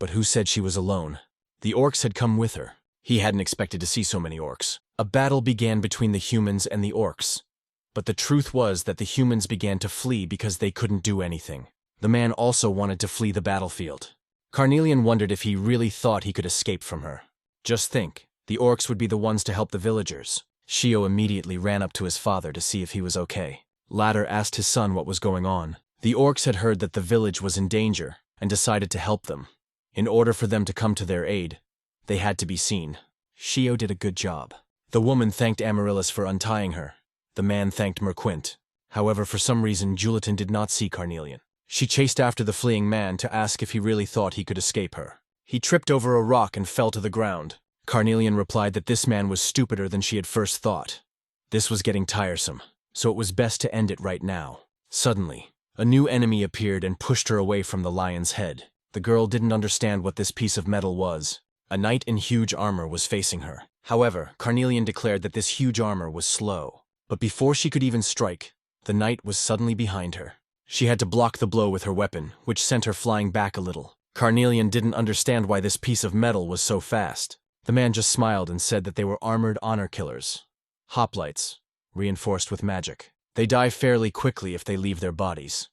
But who said she was alone? The orcs had come with her. He hadn't expected to see so many orcs. A battle began between the humans and the orcs. But the truth was that the humans began to flee because they couldn't do anything. The man also wanted to flee the battlefield. Carnelian wondered if he really thought he could escape from her. Just think, the orcs would be the ones to help the villagers. Shio immediately ran up to his father to see if he was okay. Latter asked his son what was going on. The orcs had heard that the village was in danger and decided to help them. In order for them to come to their aid, they had to be seen. Shio did a good job. The woman thanked Amaryllis for untying her. The man thanked Merquint. However, for some reason, Julitan did not see Carnelian. She chased after the fleeing man to ask if he really thought he could escape her. He tripped over a rock and fell to the ground. Carnelian replied that this man was stupider than she had first thought. This was getting tiresome, so it was best to end it right now. Suddenly, a new enemy appeared and pushed her away from the lion's head. The girl didn't understand what this piece of metal was. A knight in huge armor was facing her. However, Carnelian declared that this huge armor was slow. But before she could even strike, the knight was suddenly behind her. She had to block the blow with her weapon, which sent her flying back a little. Carnelian didn't understand why this piece of metal was so fast. The man just smiled and said that they were armored honor killers. Hoplites, reinforced with magic. They die fairly quickly if they leave their bodies.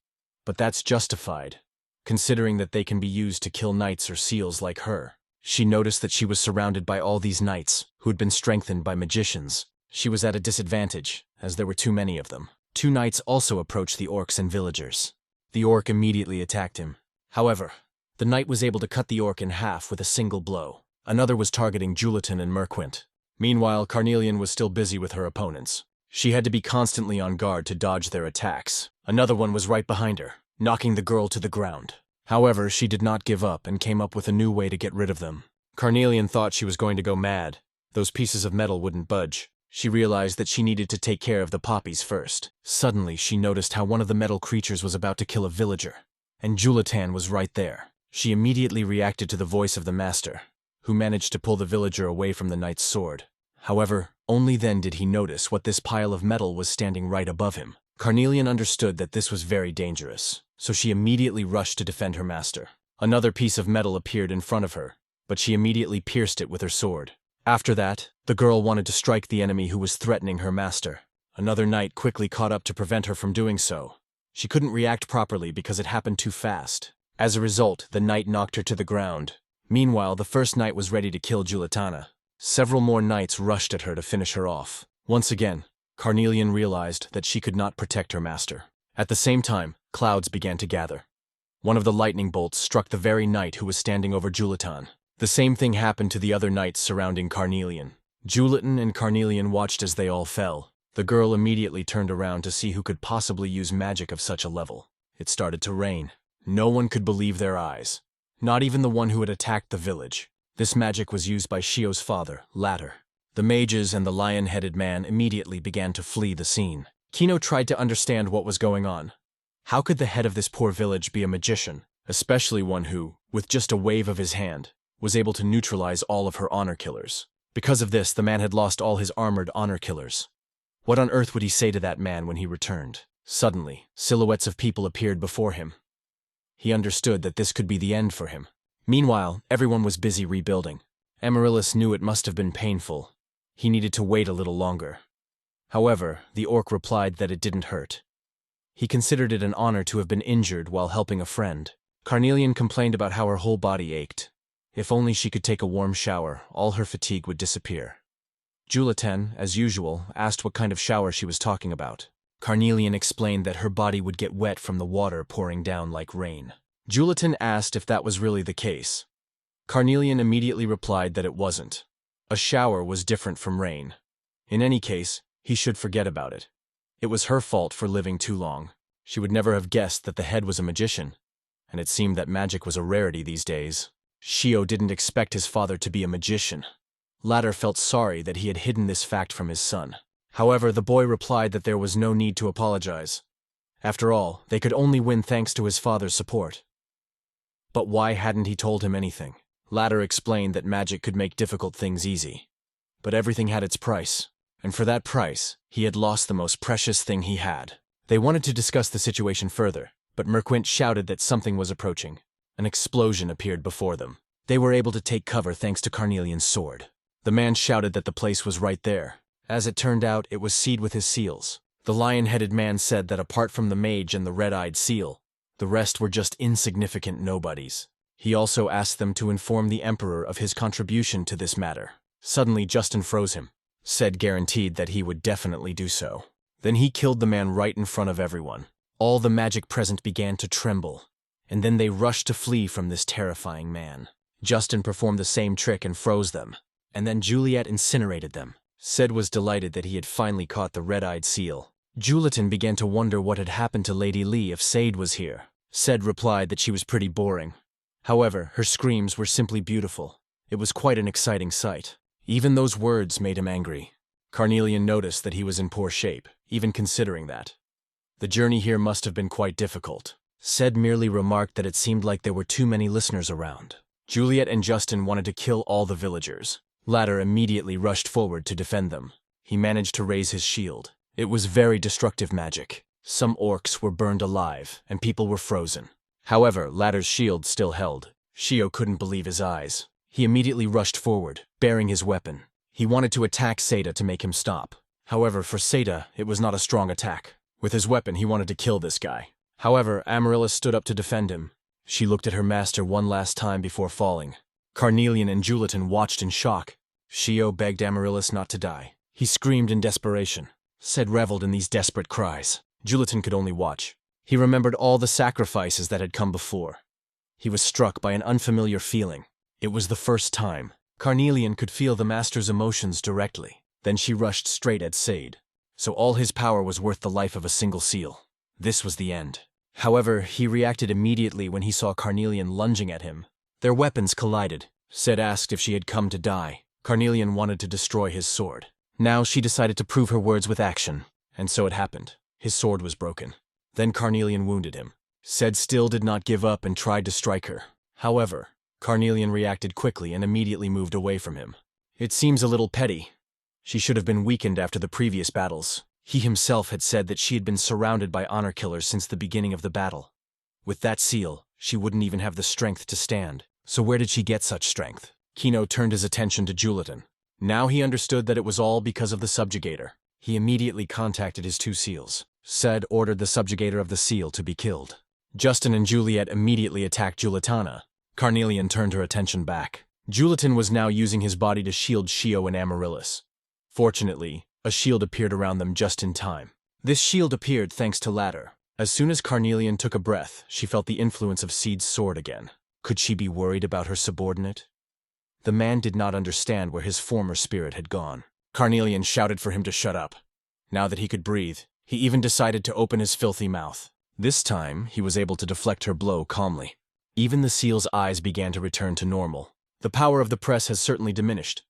But that's justified, considering that they can be used to kill knights or seals like her. She noticed that she was surrounded by all these knights, who had been strengthened by magicians. She was at a disadvantage, as there were too many of them. 2 knights also approached the orcs and villagers. The orc immediately attacked him. However, the knight was able to cut the orc in half with a single blow. Another was targeting Julitan and Merquint. Meanwhile, Carnelian was still busy with her opponents. She had to be constantly on guard to dodge their attacks. Another one was right behind her, knocking the girl to the ground. However, she did not give up and came up with a new way to get rid of them. Carnelian thought she was going to go mad. Those pieces of metal wouldn't budge. She realized that she needed to take care of the poppies first. Suddenly, she noticed how one of the metal creatures was about to kill a villager, and Julitan was right there. She immediately reacted to the voice of the master, who managed to pull the villager away from the knight's sword. However, only then did he notice what this pile of metal was standing right above him. Carnelian understood that this was very dangerous, so she immediately rushed to defend her master. Another piece of metal appeared in front of her, but she immediately pierced it with her sword. After that, the girl wanted to strike the enemy who was threatening her master. Another knight quickly caught up to prevent her from doing so. She couldn't react properly because it happened too fast. As a result, the knight knocked her to the ground. Meanwhile, the first knight was ready to kill Julitan. Several more knights rushed at her to finish her off. Once again, Carnelian realized that she could not protect her master. At the same time, clouds began to gather. One of the lightning bolts struck the very knight who was standing over Julitan. The same thing happened to the other knights surrounding Carnelian. Julitan and Carnelian watched as they all fell. The girl immediately turned around to see who could possibly use magic of such a level. It started to rain. No one could believe their eyes. Not even the one who had attacked the village. This magic was used by Shio's father, Ladder. The mages and the lion-headed man immediately began to flee the scene. Kino tried to understand what was going on. How could the head of this poor village be a magician, especially one who, with just a wave of his hand, was able to neutralize all of her honor killers? Because of this, the man had lost all his armored honor killers. What on earth would he say to that man when he returned? Suddenly, silhouettes of people appeared before him. He understood that this could be the end for him. Meanwhile, everyone was busy rebuilding. Amaryllis knew it must have been painful. He needed to wait a little longer. However, the orc replied that it didn't hurt. He considered it an honor to have been injured while helping a friend. Carnelian complained about how her whole body ached. If only she could take a warm shower, all her fatigue would disappear. Julitan, as usual, asked what kind of shower she was talking about. Carnelian explained that her body would get wet from the water pouring down like rain. Julitan asked if that was really the case. Carnelian immediately replied that it wasn't. A shower was different from rain. In any case, he should forget about it. It was her fault for living too long. She would never have guessed that the head was a magician, and it seemed that magic was a rarity these days. Shio didn't expect his father to be a magician. Ladder felt sorry that he had hidden this fact from his son. However, the boy replied that there was no need to apologize. After all, they could only win thanks to his father's support. But why hadn't he told him anything? Ladder explained that magic could make difficult things easy. But everything had its price, and for that price, he had lost the most precious thing he had. They wanted to discuss the situation further, but Merquint shouted that something was approaching. An explosion appeared before them. They were able to take cover thanks to Carnelian's sword. The man shouted that the place was right there. As it turned out, it was sealed with his seals. The lion-headed man said that apart from the mage and the red-eyed seal, the rest were just insignificant nobodies. He also asked them to inform the Emperor of his contribution to this matter. Suddenly, Justin froze him. Said guaranteed that he would definitely do so. Then he killed the man right in front of everyone. All the magic present began to tremble, and then they rushed to flee from this terrifying man. Justin performed the same trick and froze them, and then Juliet incinerated them. Ced was delighted that he had finally caught the red-eyed seal. Julitan began to wonder what had happened to Lady Lee if Sade was here. Ced replied that she was pretty boring. However, her screams were simply beautiful. It was quite an exciting sight. Even those words made him angry. Carnelian noticed that he was in poor shape, even considering that. The journey here must have been quite difficult. Ced merely remarked that it seemed like there were too many listeners around. Juliet and Justin wanted to kill all the villagers. Ladder immediately rushed forward to defend them. He managed to raise his shield. It was very destructive magic. Some orcs were burned alive, and people were frozen. However, Ladder's shield still held. Shio couldn't believe his eyes. He immediately rushed forward, bearing his weapon. He wanted to attack Seda to make him stop. However, for Seda, it was not a strong attack. With his weapon, he wanted to kill this guy. However, Amaryllis stood up to defend him. She looked at her master one last time before falling. Carnelian and Julitan watched in shock. Shio begged Amaryllis not to die. He screamed in desperation. Ced reveled in these desperate cries. Julitan could only watch. He remembered all the sacrifices that had come before. He was struck by an unfamiliar feeling. It was the first time. Carnelian could feel the master's emotions directly. Then she rushed straight at Sade. So all his power was worth the life of a single seal. This was the end. However, he reacted immediately when he saw Carnelian lunging at him. Their weapons collided. Ced asked if she had come to die. Carnelian wanted to destroy his sword. Now she decided to prove her words with action. And so it happened. His sword was broken. Then Carnelian wounded him. Ced still did not give up and tried to strike her. However, Carnelian reacted quickly and immediately moved away from him. It seems a little petty. She should have been weakened after the previous battles. He himself had said that she had been surrounded by honor killers since the beginning of the battle. With that seal, she wouldn't even have the strength to stand. So where did she get such strength? Kino turned his attention to Julitan. Now he understood that it was all because of the subjugator. He immediately contacted his two seals. Ced ordered the subjugator of the seal to be killed. Justin and Juliet immediately attacked Julitana. Carnelian turned her attention back. Julitan was now using his body to shield Shio and Amaryllis. Fortunately, a shield appeared around them just in time. This shield appeared thanks to Ladder. As soon as Carnelian took a breath, she felt the influence of Seed's sword again. Could she be worried about her subordinate? The man did not understand where his former spirit had gone. Carnelian shouted for him to shut up. Now that he could breathe, he even decided to open his filthy mouth. This time, he was able to deflect her blow calmly. Even the seal's eyes began to return to normal. The power of the press has certainly diminished.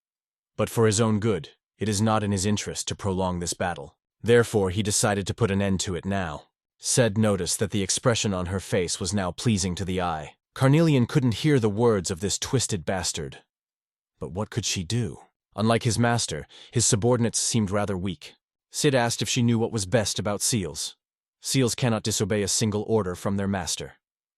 But for his own good, it is not in his interest to prolong this battle. Therefore, he decided to put an end to it now. Sille noticed that the expression on her face was now pleasing to the eye. Carnelian couldn't hear the words of this twisted bastard. But what could she do? Unlike his master, his subordinates seemed rather weak. Sille asked if she knew what was best about seals. Seals cannot disobey a single order from their master.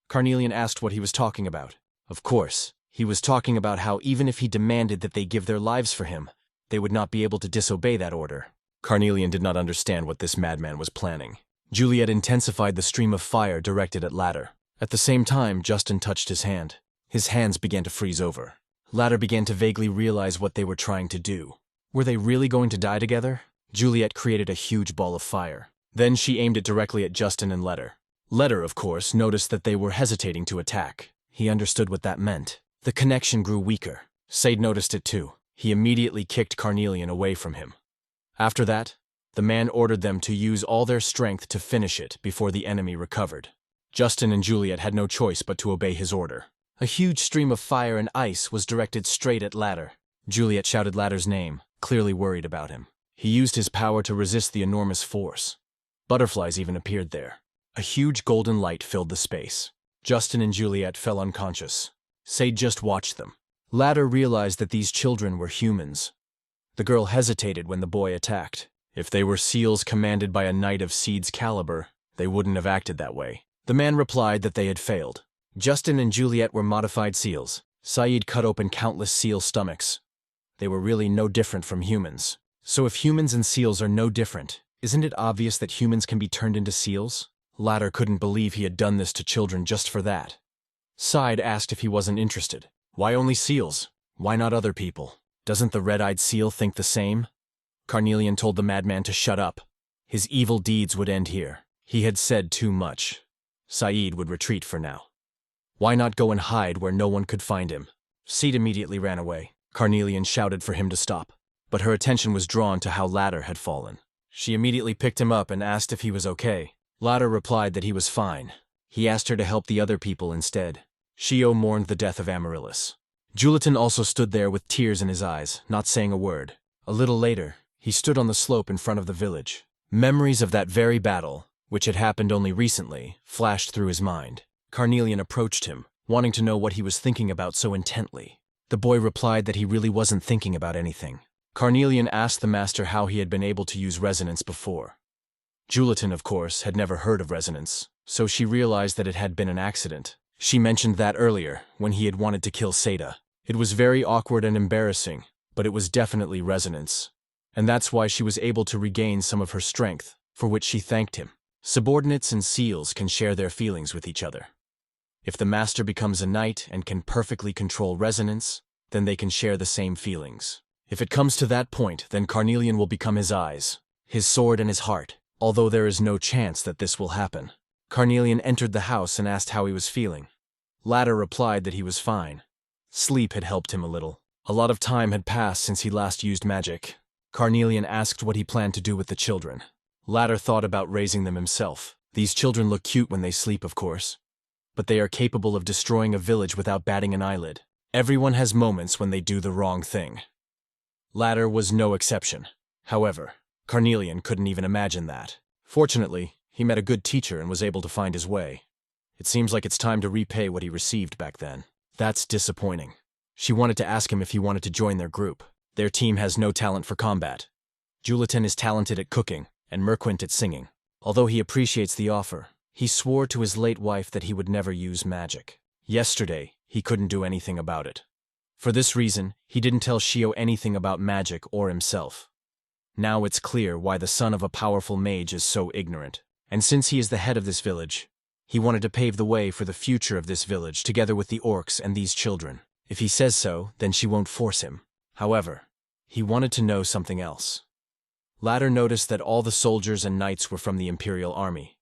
Carnelian asked what he was talking about. Of course, he was talking about how even if he demanded that they give their lives for him, they would not be able to disobey that order. Carnelian did not understand what this madman was planning. Juliet intensified the stream of fire directed at Ladder. At the same time, Justin touched his hand. His hands began to freeze over. Ladder began to vaguely realize what they were trying to do. Were they really going to die together? Juliet created a huge ball of fire. Then she aimed it directly at Justin and Ladder. Ladder, of course, noticed that they were hesitating to attack. He understood what that meant. The connection grew weaker. Sade noticed it too. He immediately kicked Carnelian away from him. After that, the man ordered them to use all their strength to finish it before the enemy recovered. Justin and Juliet had no choice but to obey his order. A huge stream of fire and ice was directed straight at Ladder. Juliet shouted Ladder's name, clearly worried about him. He used his power to resist the enormous force. Butterflies even appeared there. A huge golden light filled the space. Justin and Juliet fell unconscious. Sade just watched them. Ladder realized that these children were humans. The girl hesitated when the boy attacked. If they were seals commanded by a knight of Seed's caliber, they wouldn't have acted that way. The man replied that they had failed. Justin and Juliet were modified seals. Saeed cut open countless seal stomachs. They were really no different from humans. So if humans and seals are no different, isn't it obvious that humans can be turned into seals? Ladder couldn't believe he had done this to children just for that. Side asked if he wasn't interested. Why only seals? Why not other people? Doesn't the red-eyed seal think the same? Carnelian told the madman to shut up. His evil deeds would end here. He had said too much. Saeed would retreat for now. Why not go and hide where no one could find him? Seed immediately ran away. Carnelian shouted for him to stop. But her attention was drawn to how Ladder had fallen. She immediately picked him up and asked if he was okay. Ladder replied that he was fine. He asked her to help the other people instead. Shio mourned the death of Amaryllis. Julitan also stood there with tears in his eyes, not saying a word. A little later, he stood on the slope in front of the village. Memories of that very battle, which had happened only recently, flashed through his mind. Carnelian approached him, wanting to know what he was thinking about so intently. The boy replied that he really wasn't thinking about anything. Carnelian asked the master how he had been able to use resonance before. Julitan, of course, had never heard of resonance, so she realized that it had been an accident. She mentioned that earlier, when he had wanted to kill Seda. It was very awkward and embarrassing, but it was definitely resonance. And that's why she was able to regain some of her strength, for which she thanked him. Subordinates and seals can share their feelings with each other. If the master becomes a knight and can perfectly control resonance, then they can share the same feelings. If it comes to that point, then Carnelian will become his eyes, his sword and his heart, although there is no chance that this will happen. Carnelian entered the house and asked how he was feeling. Ladder replied that he was fine. Sleep had helped him a little. A lot of time had passed since he last used magic. Carnelian asked what he planned to do with the children. Ladder thought about raising them himself. These children look cute when they sleep, of course. But they are capable of destroying a village without batting an eyelid. Everyone has moments when they do the wrong thing. Ladder was no exception. However, Carnelian couldn't even imagine that. Fortunately, he met a good teacher and was able to find his way. It seems like it's time to repay what he received back then. That's disappointing. She wanted to ask him if he wanted to join their group. Their team has no talent for combat. Julitan is talented at cooking, and Merquint at singing. Although he appreciates the offer, he swore to his late wife that he would never use magic. Yesterday, he couldn't do anything about it. For this reason, he didn't tell Shio anything about magic or himself. Now it's clear why the son of a powerful mage is so ignorant. And since he is the head of this village, he wanted to pave the way for the future of this village together with the orcs and these children. If he says so, then she won't force him. However, he wanted to know something else. Ladder noticed that all the soldiers and knights were from the imperial army.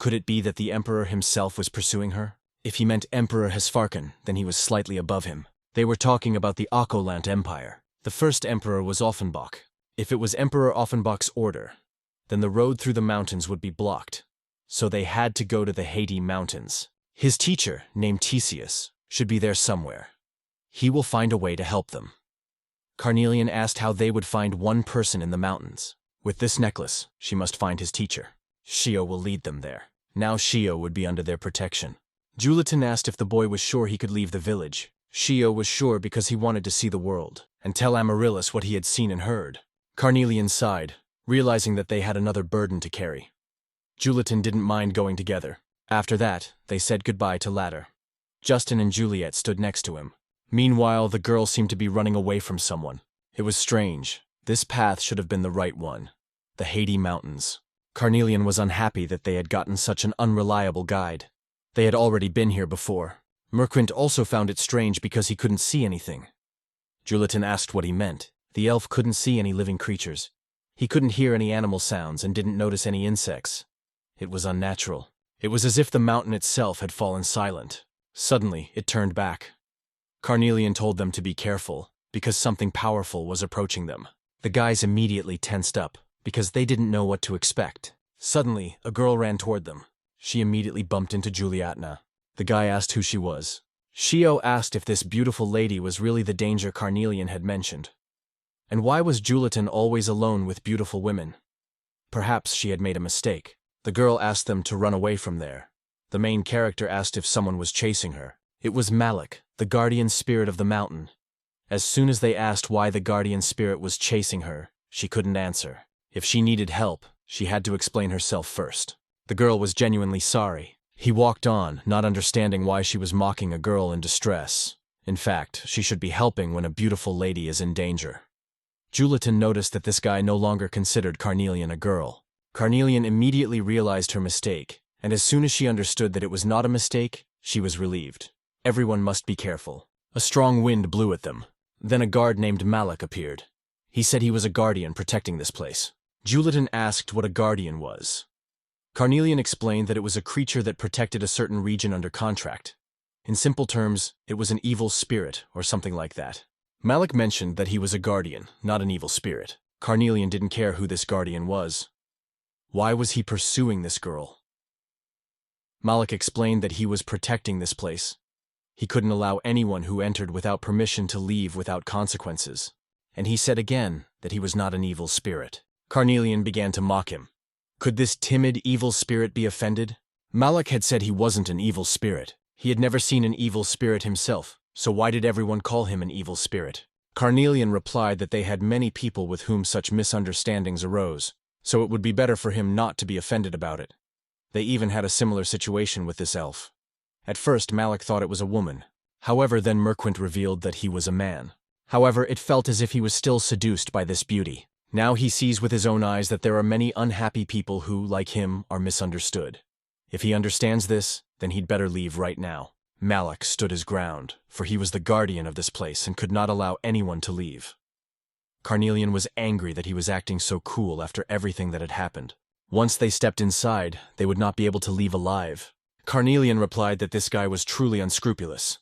Could it be that the Emperor himself was pursuing her? If he meant Emperor Hesfarkan, then he was slightly above him. They were talking about the Akolant Empire. The first emperor was Offenbach. If it was Emperor Offenbach's order, then the road through the mountains would be blocked. So they had to go to the Haiti Mountains. His teacher, named Theseus, should be there somewhere. He will find a way to help them. Carnelian asked how they would find one person in the mountains. With this necklace, she must find his teacher. Shio will lead them there. Now Shio would be under their protection. Julitan asked if the boy was sure he could leave the village. Shio was sure because he wanted to see the world and tell Amaryllis what he had seen and heard. Carnelian sighed, realizing that they had another burden to carry. Julitan didn't mind going together. After that, they said goodbye to Ladder. Justin and Juliet stood next to him. Meanwhile, the girl seemed to be running away from someone. It was strange. This path should have been the right one. The Haiti Mountains. Carnelian was unhappy that they had gotten such an unreliable guide. They had already been here before. Merquint also found it strange because he couldn't see anything. Julitan asked what he meant. The elf couldn't see any living creatures. He couldn't hear any animal sounds and didn't notice any insects. It was unnatural. It was as if the mountain itself had fallen silent. Suddenly, it turned back. Carnelian told them to be careful, because something powerful was approaching them. The guys immediately tensed up, because they didn't know what to expect. Suddenly, a girl ran toward them. She immediately bumped into Juliatna. The guy asked who she was. Shio asked if this beautiful lady was really the danger Carnelian had mentioned. And why was Julitan always alone with beautiful women? Perhaps she had made a mistake. The girl asked them to run away from there. The main character asked if someone was chasing her. It was Malik, the guardian spirit of the mountain. As soon as they asked why the guardian spirit was chasing her, she couldn't answer. If she needed help, she had to explain herself first. The girl was genuinely sorry. He walked on, not understanding why she was mocking a girl in distress. In fact, she should be helping when a beautiful lady is in danger. Julitan noticed that this guy no longer considered Carnelian a girl. Carnelian immediately realized her mistake, and as soon as she understood that it was not a mistake, she was relieved. Everyone must be careful. A strong wind blew at them. Then a guard named Malik appeared. He said he was a guardian protecting this place. Julitan asked what a guardian was. Carnelian explained that it was a creature that protected a certain region under contract. In simple terms, it was an evil spirit or something like that. Malik mentioned that he was a guardian, not an evil spirit. Carnelian didn't care who this guardian was. Why was he pursuing this girl? Malik explained that he was protecting this place. He couldn't allow anyone who entered without permission to leave without consequences. And he said again that he was not an evil spirit. Carnelian began to mock him. Could this timid evil spirit be offended? Malik had said he wasn't an evil spirit. He had never seen an evil spirit himself, so why did everyone call him an evil spirit? Carnelian replied that they had many people with whom such misunderstandings arose, so it would be better for him not to be offended about it. They even had a similar situation with this elf. At first, Malik thought it was a woman. However, then Merquint revealed that he was a man. However, it felt as if he was still seduced by this beauty. Now he sees with his own eyes that there are many unhappy people who, like him, are misunderstood. If he understands this, then he'd better leave right now. Malik stood his ground, for he was the guardian of this place and could not allow anyone to leave. Carnelian was angry that he was acting so cool after everything that had happened. Once they stepped inside, they would not be able to leave alive. Carnelian replied that this guy was truly unscrupulous.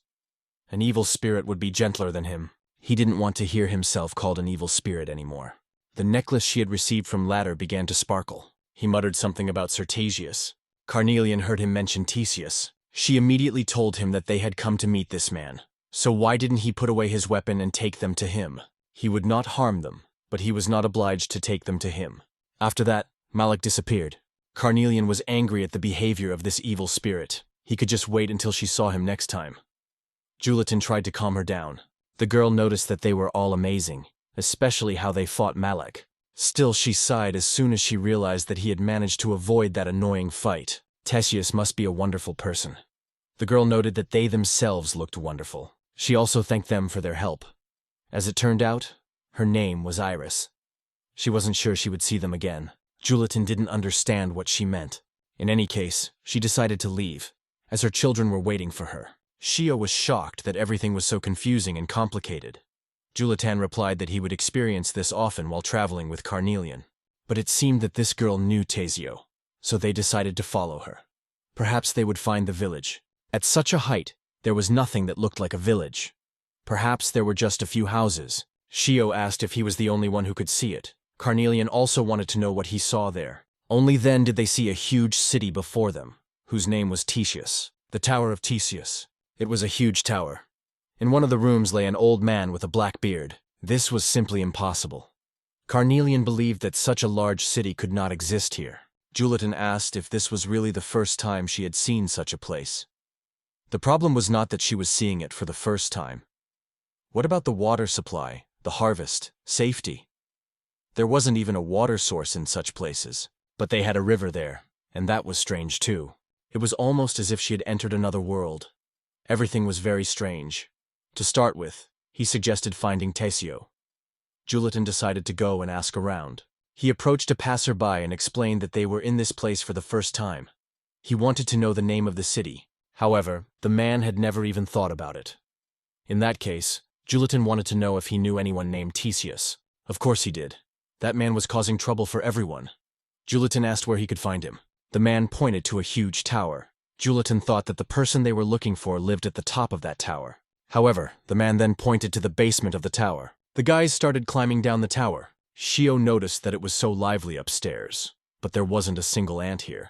An evil spirit would be gentler than him. He didn't want to hear himself called an evil spirit anymore. The necklace she had received from Ladder began to sparkle. He muttered something about Certasius. Carnelian heard him mention Theseus. She immediately told him that they had come to meet this man. So why didn't he put away his weapon and take them to him? He would not harm them, but he was not obliged to take them to him. After that, Malik disappeared. Carnelian was angry at the behavior of this evil spirit. He could just wait until she saw him next time. Julitan tried to calm her down. The girl noticed that they were all amazing, especially how they fought Malik. Still, she sighed as soon as she realized that he had managed to avoid that annoying fight. Theseus must be a wonderful person. The girl noted that they themselves looked wonderful. She also thanked them for their help. As it turned out, her name was Iris. She wasn't sure she would see them again. Julitan didn't understand what she meant. In any case, she decided to leave, as her children were waiting for her. Shio was shocked that everything was so confusing and complicated. Julitan replied that he would experience this often while traveling with Carnelian. But it seemed that this girl knew Tesio, so they decided to follow her. Perhaps they would find the village. At such a height, there was nothing that looked like a village. Perhaps there were just a few houses. Shio asked if he was the only one who could see it. Carnelian also wanted to know what he saw there. Only then did they see a huge city before them, whose name was Theseus. The Tower of Theseus. It was a huge tower. In one of the rooms lay an old man with a black beard. This was simply impossible. Carnelian believed that such a large city could not exist here. Julitan asked if this was really the first time she had seen such a place. The problem was not that she was seeing it for the first time. What about the water supply, the harvest, safety? There wasn't even a water source in such places, but they had a river there, and that was strange too. It was almost as if she had entered another world. Everything was very strange. To start with, he suggested finding Tesio. Julitan decided to go and ask around. He approached a passerby and explained that they were in this place for the first time. He wanted to know the name of the city. However, the man had never even thought about it. In that case, Julitan wanted to know if he knew anyone named Theseus. Of course he did. That man was causing trouble for everyone. Julitan asked where he could find him. The man pointed to a huge tower. Julitan thought that the person they were looking for lived at the top of that tower. However, the man then pointed to the basement of the tower. The guys started climbing down the tower. Shio noticed that it was so lively upstairs, but there wasn't a single ant here.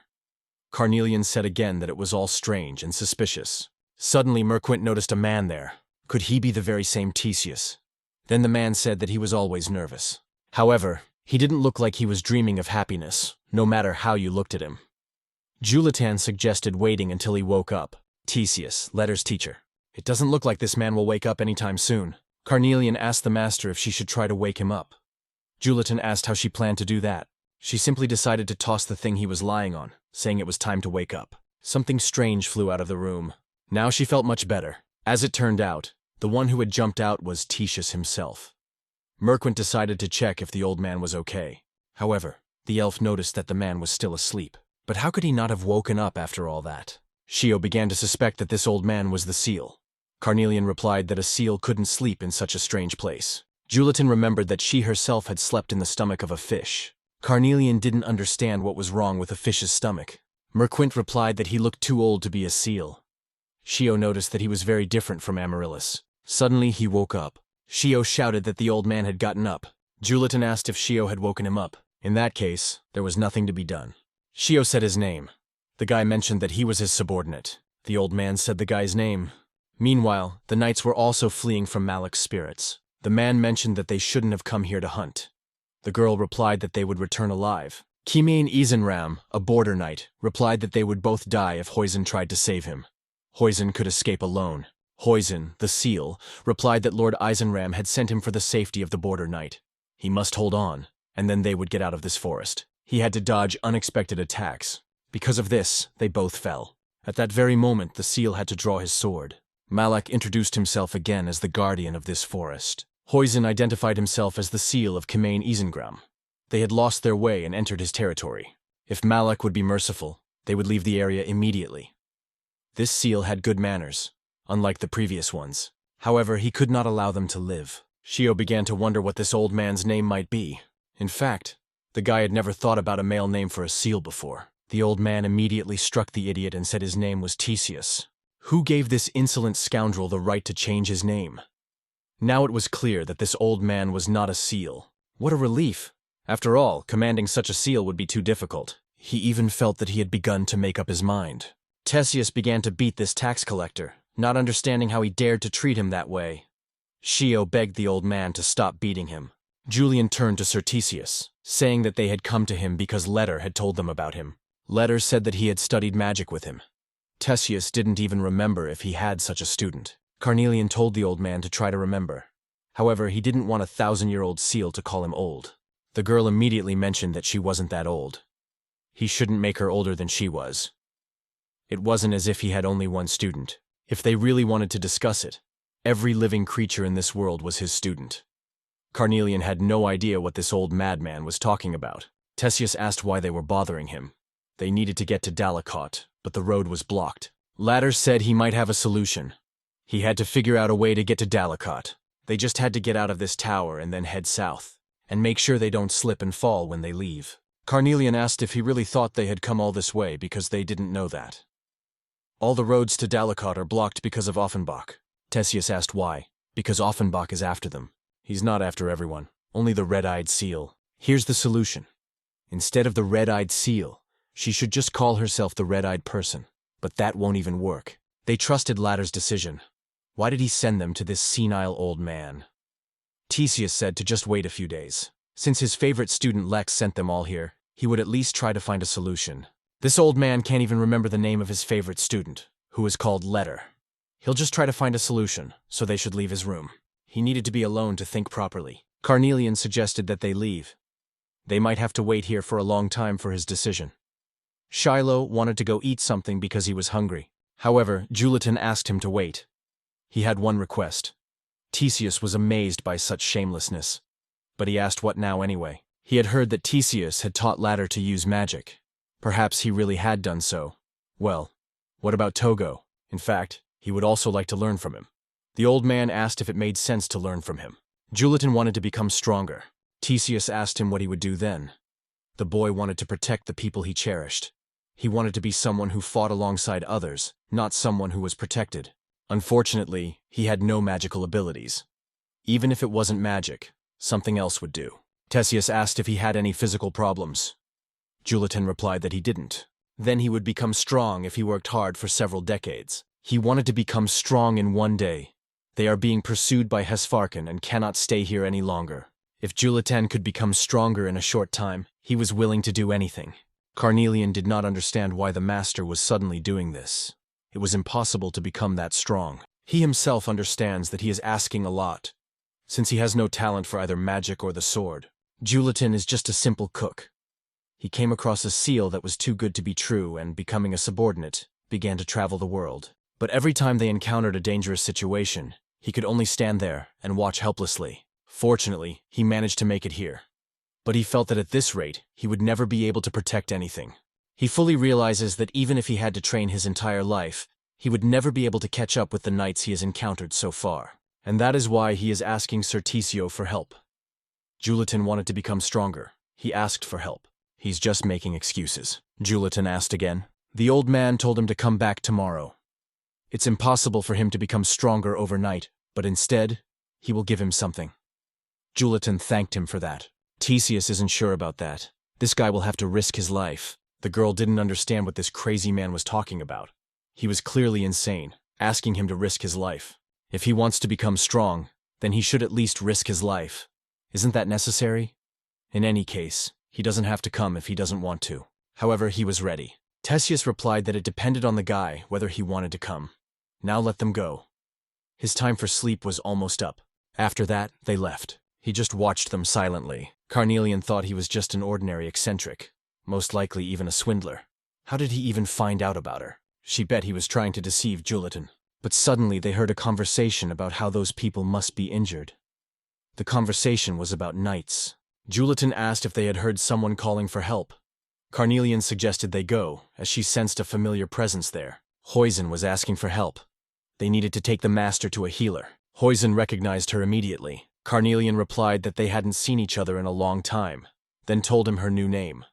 Carnelian said again that it was all strange and suspicious. Suddenly Merquint noticed a man there. Could he be the very same Theseus? Then the man said that he was always nervous. However, he didn't look like he was dreaming of happiness, no matter how you looked at him. Julitan suggested waiting until he woke up. Theseus, Letter's teacher. It doesn't look like this man will wake up anytime soon. Carnelian asked the master if she should try to wake him up. Julitan asked how she planned to do that. She simply decided to toss the thing he was lying on, saying it was time to wake up. Something strange flew out of the room. Now she felt much better. As it turned out, the one who had jumped out was Theseus himself. Merquint decided to check if the old man was okay. However, the elf noticed that the man was still asleep. But how could he not have woken up after all that? Shio began to suspect that this old man was the seal. Carnelian replied that a seal couldn't sleep in such a strange place. Julitan remembered that she herself had slept in the stomach of a fish. Carnelian didn't understand what was wrong with a fish's stomach. Merquint replied that he looked too old to be a seal. Shio noticed that he was very different from Amaryllis. Suddenly he woke up. Shio shouted that the old man had gotten up. Julitan asked if Shio had woken him up. In that case, there was nothing to be done. Shio said his name. The guy mentioned that he was his subordinate. The old man said the guy's name. Meanwhile, the knights were also fleeing from Malak's spirits. The man mentioned that they shouldn't have come here to hunt. The girl replied that they would return alive. Kione Isenram, a border knight, replied that they would both die if Huizen tried to save him. Huizen could escape alone. Huizen, the seal, replied that Lord Isenram had sent him for the safety of the border knight. He must hold on, and then they would get out of this forest. He had to dodge unexpected attacks. Because of this, they both fell. At that very moment, the seal had to draw his sword. Malak introduced himself again as the guardian of this forest. Huizen identified himself as the seal of Kione Isengram. They had lost their way and entered his territory. If Malak would be merciful, they would leave the area immediately. This seal had good manners, unlike the previous ones. However, he could not allow them to live. Shio began to wonder what this old man's name might be. In fact, the guy had never thought about a male name for a seal before. The old man immediately struck the idiot and said his name was Theseus. Who gave this insolent scoundrel the right to change his name? Now it was clear that this old man was not a seal. What a relief! After all, commanding such a seal would be too difficult. He even felt that he had begun to make up his mind. Theseus began to beat this tax collector, not understanding how he dared to treat him that way. Shio begged the old man to stop beating him. Julian turned to Sir Theseus, saying that they had come to him because Letter had told them about him. Letter said that he had studied magic with him. Theseus didn't even remember if he had such a student. Carnelian told the old man to try to remember. However, he didn't want a 1,000-year-old seal to call him old. The girl immediately mentioned that she wasn't that old. He shouldn't make her older than she was. It wasn't as if he had only one student. If they really wanted to discuss it, every living creature in this world was his student. Carnelian had no idea what this old madman was talking about. Theseus asked why they were bothering him. They needed to get to Dalakot, but the road was blocked. Latter said he might have a solution. He had to figure out a way to get to Dalakot. They just had to get out of this tower and then head south, and make sure they don't slip and fall when they leave. Carnelian asked if he really thought they had come all this way because they didn't know that. All the roads to Dalicot are blocked because of Offenbach. Theseus asked why. Because Offenbach is after them. He's not after everyone, only the red-eyed seal. Here's the solution. Instead of the red-eyed seal, she should just call herself the red-eyed person. But that won't even work. They trusted Ladder's decision. Why did he send them to this senile old man? Theseus said to just wait a few days. Since his favorite student Lex sent them all here, he would at least try to find a solution. This old man can't even remember the name of his favorite student, who is called Letter. He'll just try to find a solution, so they should leave his room. He needed to be alone to think properly. Carnelian suggested that they leave. They might have to wait here for a long time for his decision. Shiloh wanted to go eat something because he was hungry. However, Julitan asked him to wait. He had one request. Theseus was amazed by such shamelessness. But he asked what now anyway. He had heard that Theseus had taught Ladder to use magic. Perhaps he really had done so. Well, what about Togo? In fact, he would also like to learn from him. The old man asked if it made sense to learn from him. Julitan wanted to become stronger. Theseus asked him what he would do then. The boy wanted to protect the people he cherished. He wanted to be someone who fought alongside others, not someone who was protected. Unfortunately, he had no magical abilities. Even if it wasn't magic, something else would do. Theseus asked if he had any physical problems. Julitan replied that he didn't. Then he would become strong if he worked hard for several decades. He wanted to become strong in one day. They are being pursued by Hesfarkin and cannot stay here any longer. If Julitan could become stronger in a short time, he was willing to do anything. Carnelian did not understand why the master was suddenly doing this. It was impossible to become that strong. He himself understands that he is asking a lot, since he has no talent for either magic or the sword. Julitan is just a simple cook. He came across a seal that was too good to be true and, becoming a subordinate, began to travel the world. But every time they encountered a dangerous situation, he could only stand there and watch helplessly. Fortunately, he managed to make it here. But he felt that at this rate, he would never be able to protect anything. He fully realizes that even if he had to train his entire life, he would never be able to catch up with the knights he has encountered so far. And that is why he is asking Sir Teseo for help. Julitan wanted to become stronger. He asked for help. He's just making excuses. Julitan asked again. The old man told him to come back tomorrow. It's impossible for him to become stronger overnight, but instead, he will give him something. Julitan thanked him for that. Theseus isn't sure about that. This guy will have to risk his life. The girl didn't understand what this crazy man was talking about. He was clearly insane, asking him to risk his life. If he wants to become strong, then he should at least risk his life. Isn't that necessary? In any case, he doesn't have to come if he doesn't want to. However, he was ready. Theseus replied that it depended on the guy whether he wanted to come. Now let them go. His time for sleep was almost up. After that, they left. He just watched them silently. Carnelian thought he was just an ordinary eccentric, most likely even a swindler. How did he even find out about her? She bet he was trying to deceive Julitan. But suddenly they heard a conversation about how those people must be injured. The conversation was about knights. Julitan asked if they had heard someone calling for help. Carnelian suggested they go, as she sensed a familiar presence there. Huizen was asking for help. They needed to take the master to a healer. Huizen recognized her immediately. Carnelian replied that they hadn't seen each other in a long time, then told him her new name.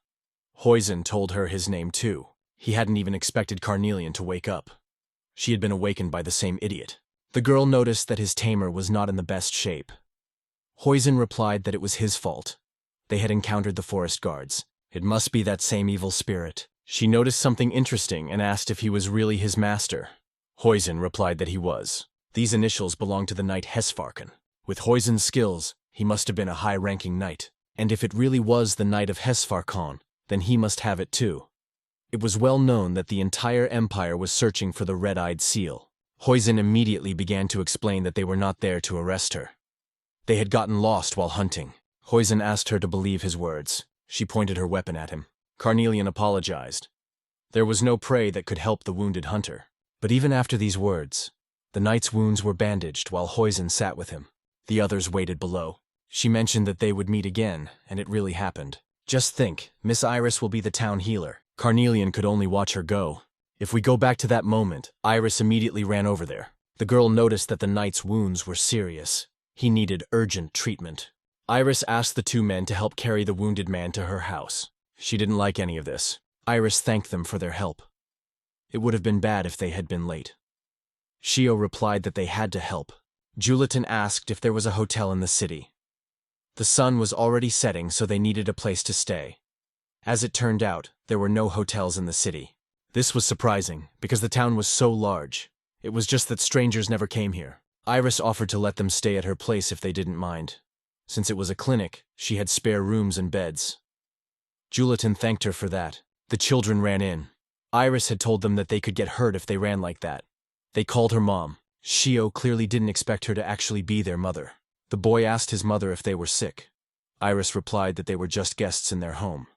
Huizen told her his name too. He hadn't even expected Carnelian to wake up. She had been awakened by the same idiot. The girl noticed that his tamer was not in the best shape. Huizen replied that it was his fault. They had encountered the forest guards. It must be that same evil spirit. She noticed something interesting and asked if he was really his master. Huizen replied that he was. These initials belonged to the knight Hesfarkin. With Huizen's skills, he must have been a high-ranking knight. And if it really was the knight of Hesfarkon, then he must have it too. It was well known that the entire empire was searching for the red-eyed seal. Huizen immediately began to explain that they were not there to arrest her. They had gotten lost while hunting. Huizen asked her to believe his words. She pointed her weapon at him. Carnelian apologized. There was no prey that could help the wounded hunter. But even after these words, the knight's wounds were bandaged while Huizen sat with him. The others waited below. She mentioned that they would meet again, and it really happened. Just think, Miss Iris will be the town healer. Carnelian could only watch her go. If we go back to that moment, Iris immediately ran over there. The girl noticed that the knight's wounds were serious. He needed urgent treatment. Iris asked the two men to help carry the wounded man to her house. She didn't like any of this. Iris thanked them for their help. It would have been bad if they had been late. Shio replied that they had to help. Julitan asked if there was a hotel in the city. The sun was already setting, so they needed a place to stay. As it turned out, there were no hotels in the city. This was surprising, because the town was so large. It was just that strangers never came here. Iris offered to let them stay at her place if they didn't mind. Since it was a clinic, she had spare rooms and beds. Julitan thanked her for that. The children ran in. Iris had told them that they could get hurt if they ran like that. They called her mom. Shio clearly didn't expect her to actually be their mother. The boy asked his mother if they were sick. Iris replied that they were just guests in their home.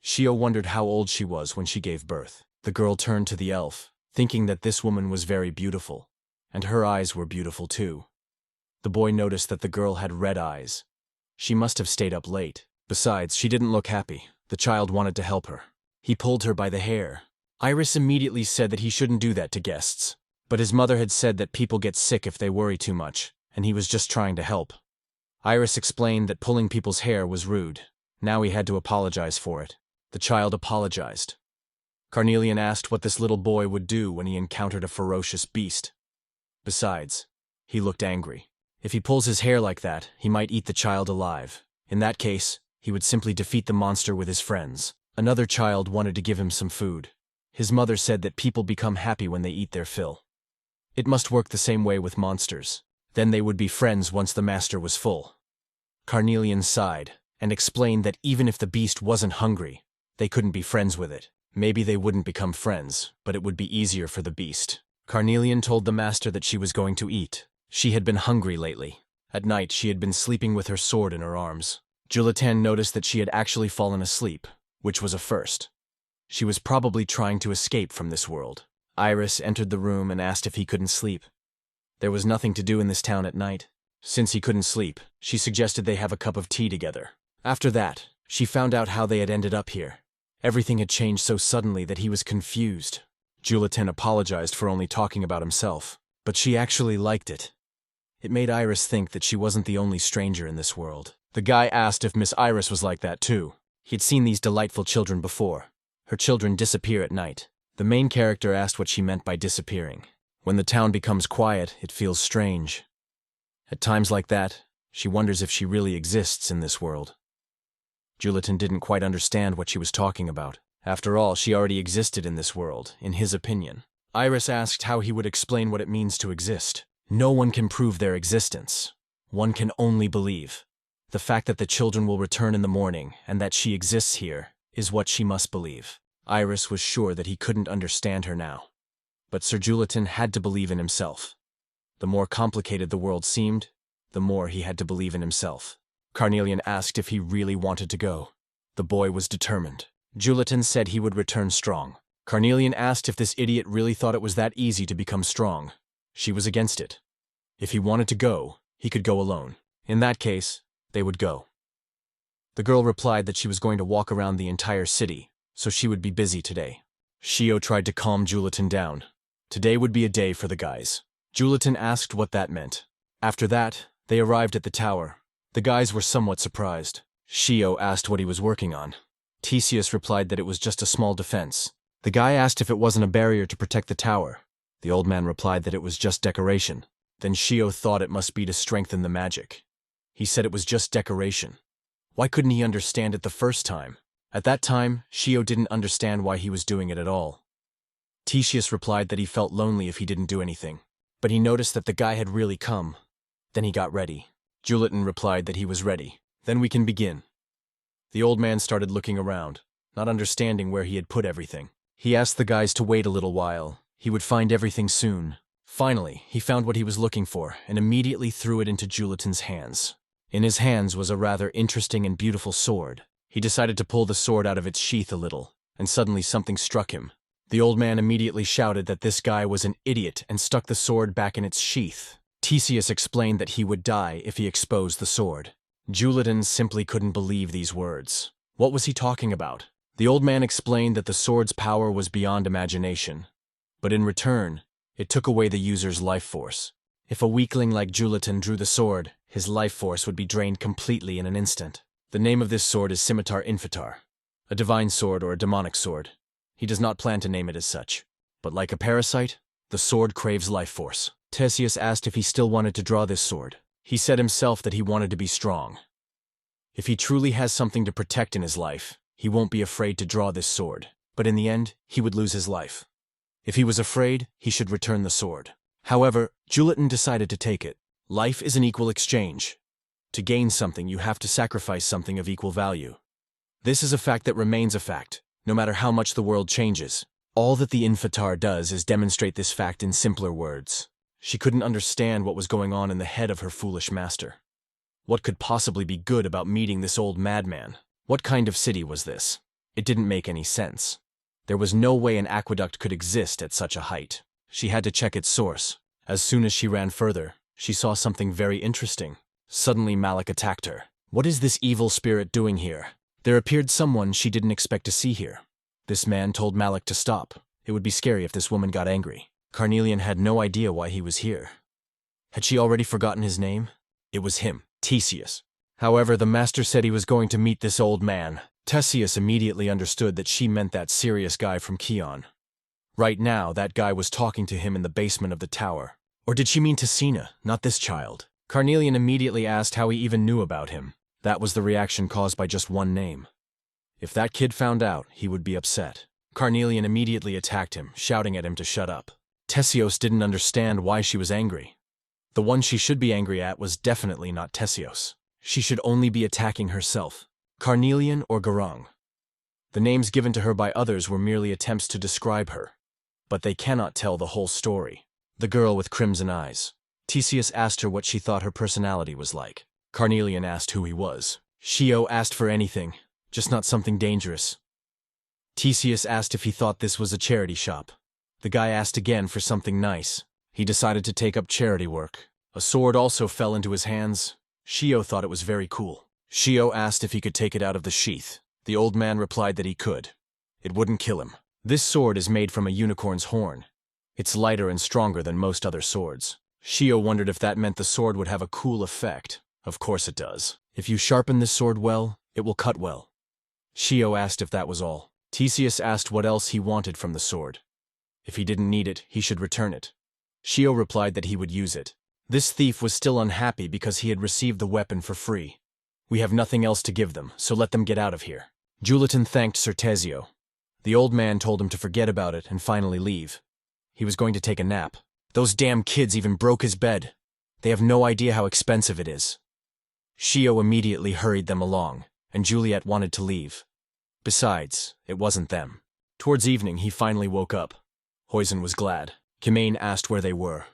Shio wondered how old she was when she gave birth. The girl turned to the elf, thinking that this woman was very beautiful, and her eyes were beautiful too. The boy noticed that the girl had red eyes. She must have stayed up late. Besides, she didn't look happy. The child wanted to help her. He pulled her by the hair. Iris immediately said that he shouldn't do that to guests. But his mother had said that people get sick if they worry too much, and he was just trying to help. Iris explained that pulling people's hair was rude. Now he had to apologize for it. The child apologized. Carnelian asked what this little boy would do when he encountered a ferocious beast. Besides, he looked angry. If he pulls his hair like that, he might eat the child alive. In that case, he would simply defeat the monster with his friends. Another child wanted to give him some food. His mother said that people become happy when they eat their fill. It must work the same way with monsters. Then they would be friends once the master was full. Carnelian sighed and explained that even if the beast wasn't hungry, they couldn't be friends with it. Maybe they wouldn't become friends, but it would be easier for the beast. Carnelian told the master that she was going to eat. She had been hungry lately. At night, she had been sleeping with her sword in her arms. Julitan noticed that she had actually fallen asleep, which was a first. She was probably trying to escape from this world. Iris entered the room and asked if he couldn't sleep. There was nothing to do in this town at night. Since he couldn't sleep, she suggested they have a cup of tea together. After that, she found out how they had ended up here. Everything had changed so suddenly that he was confused. Julitan apologized for only talking about himself, but she actually liked it. It made Iris think that she wasn't the only stranger in this world. The guy asked if Miss Iris was like that too. He'd seen these delightful children before. Her children disappear at night. The main character asked what she meant by disappearing. When the town becomes quiet, it feels strange. At times like that, she wonders if she really exists in this world. Julitan didn't quite understand what she was talking about. After all, she already existed in this world, in his opinion. Iris asked how he would explain what it means to exist. No one can prove their existence. One can only believe. The fact that the children will return in the morning and that she exists here is what she must believe. Iris was sure that he couldn't understand her now. But Sir Julitan had to believe in himself. The more complicated the world seemed, the more he had to believe in himself. Carnelian asked if he really wanted to go. The boy was determined. Julitan said he would return strong. Carnelian asked if this idiot really thought it was that easy to become strong. She was against it. If he wanted to go, he could go alone. In that case, they would go. The girl replied that she was going to walk around the entire city, so she would be busy today. Shio tried to calm Julitan down. Today would be a day for the guys. Julitan asked what that meant. After that, they arrived at the tower. The guys were somewhat surprised. Shio asked what he was working on. Theseus replied that it was just a small defense. The guy asked if it wasn't a barrier to protect the tower. The old man replied that it was just decoration. Then Shio thought it must be to strengthen the magic. He said it was just decoration. Why couldn't he understand it the first time? At that time, Shio didn't understand why he was doing it at all. Theseus replied that he felt lonely if he didn't do anything. But he noticed that the guy had really come. Then he got ready. Julitan replied that he was ready. Then we can begin. The old man started looking around, not understanding where he had put everything. He asked the guys to wait a little while. He would find everything soon. Finally, he found what he was looking for and immediately threw it into Julitan's hands. In his hands was a rather interesting and beautiful sword. He decided to pull the sword out of its sheath a little, and suddenly something struck him. The old man immediately shouted that this guy was an idiot and stuck the sword back in its sheath. Theseus explained that he would die if he exposed the sword. Julitan simply couldn't believe these words. What was he talking about? The old man explained that the sword's power was beyond imagination, but in return, it took away the user's life force. If a weakling like Julitan drew the sword, his life force would be drained completely in an instant. The name of this sword is Scimitar Infitar, a divine sword or a demonic sword. He does not plan to name it as such. But like a parasite, the sword craves life force. Theseus asked if he still wanted to draw this sword. He said himself that he wanted to be strong. If he truly has something to protect in his life, he won't be afraid to draw this sword. But in the end, he would lose his life. If he was afraid, he should return the sword. However, Julitan decided to take it. Life is an equal exchange. To gain something, you have to sacrifice something of equal value. This is a fact that remains a fact, no matter how much the world changes. All that the Infatar does is demonstrate this fact in simpler words. She couldn't understand what was going on in the head of her foolish master. What could possibly be good about meeting this old madman? What kind of city was this? It didn't make any sense. There was no way an aqueduct could exist at such a height. She had to check its source. As soon as she ran further, she saw something very interesting. Suddenly Malik attacked her. What is this evil spirit doing here? There appeared someone she didn't expect to see here. This man told Malik to stop. It would be scary if this woman got angry. Carnelian had no idea why he was here. Had she already forgotten his name? It was him, Theseus. However, the master said he was going to meet this old man. Theseus immediately understood that she meant that serious guy from Kione. Right now, that guy was talking to him in the basement of the tower. Or did she mean Tessina, not this child? Carnelian immediately asked how he even knew about him. That was the reaction caused by just one name. If that kid found out, he would be upset. Carnelian immediately attacked him, shouting at him to shut up. Theseus didn't understand why she was angry. The one she should be angry at was definitely not Theseus. She should only be attacking herself. Carnelian or Garang. The names given to her by others were merely attempts to describe her. But they cannot tell the whole story. The girl with crimson eyes. Theseus asked her what she thought her personality was like. Carnelian asked who he was. Shio asked for anything, just not something dangerous. Theseus asked if he thought this was a charity shop. The guy asked again for something nice. He decided to take up charity work. A sword also fell into his hands. Shio thought it was very cool. Shio asked if he could take it out of the sheath. The old man replied that he could. It wouldn't kill him. This sword is made from a unicorn's horn. It's lighter and stronger than most other swords. Shio wondered if that meant the sword would have a cool effect. Of course it does. If you sharpen this sword well, it will cut well. Shio asked if that was all. Theseus asked what else he wanted from the sword. If he didn't need it, he should return it. Shio replied that he would use it. This thief was still unhappy because he had received the weapon for free. We have nothing else to give them, so let them get out of here. Julitan thanked Sir Tesio. The old man told him to forget about it and finally leave. He was going to take a nap. Those damn kids even broke his bed. They have no idea how expensive it is. Shio immediately hurried them along, and Juliet wanted to leave. Besides, it wasn't them. Towards evening, he finally woke up. Huizen was glad. Kione asked where they were.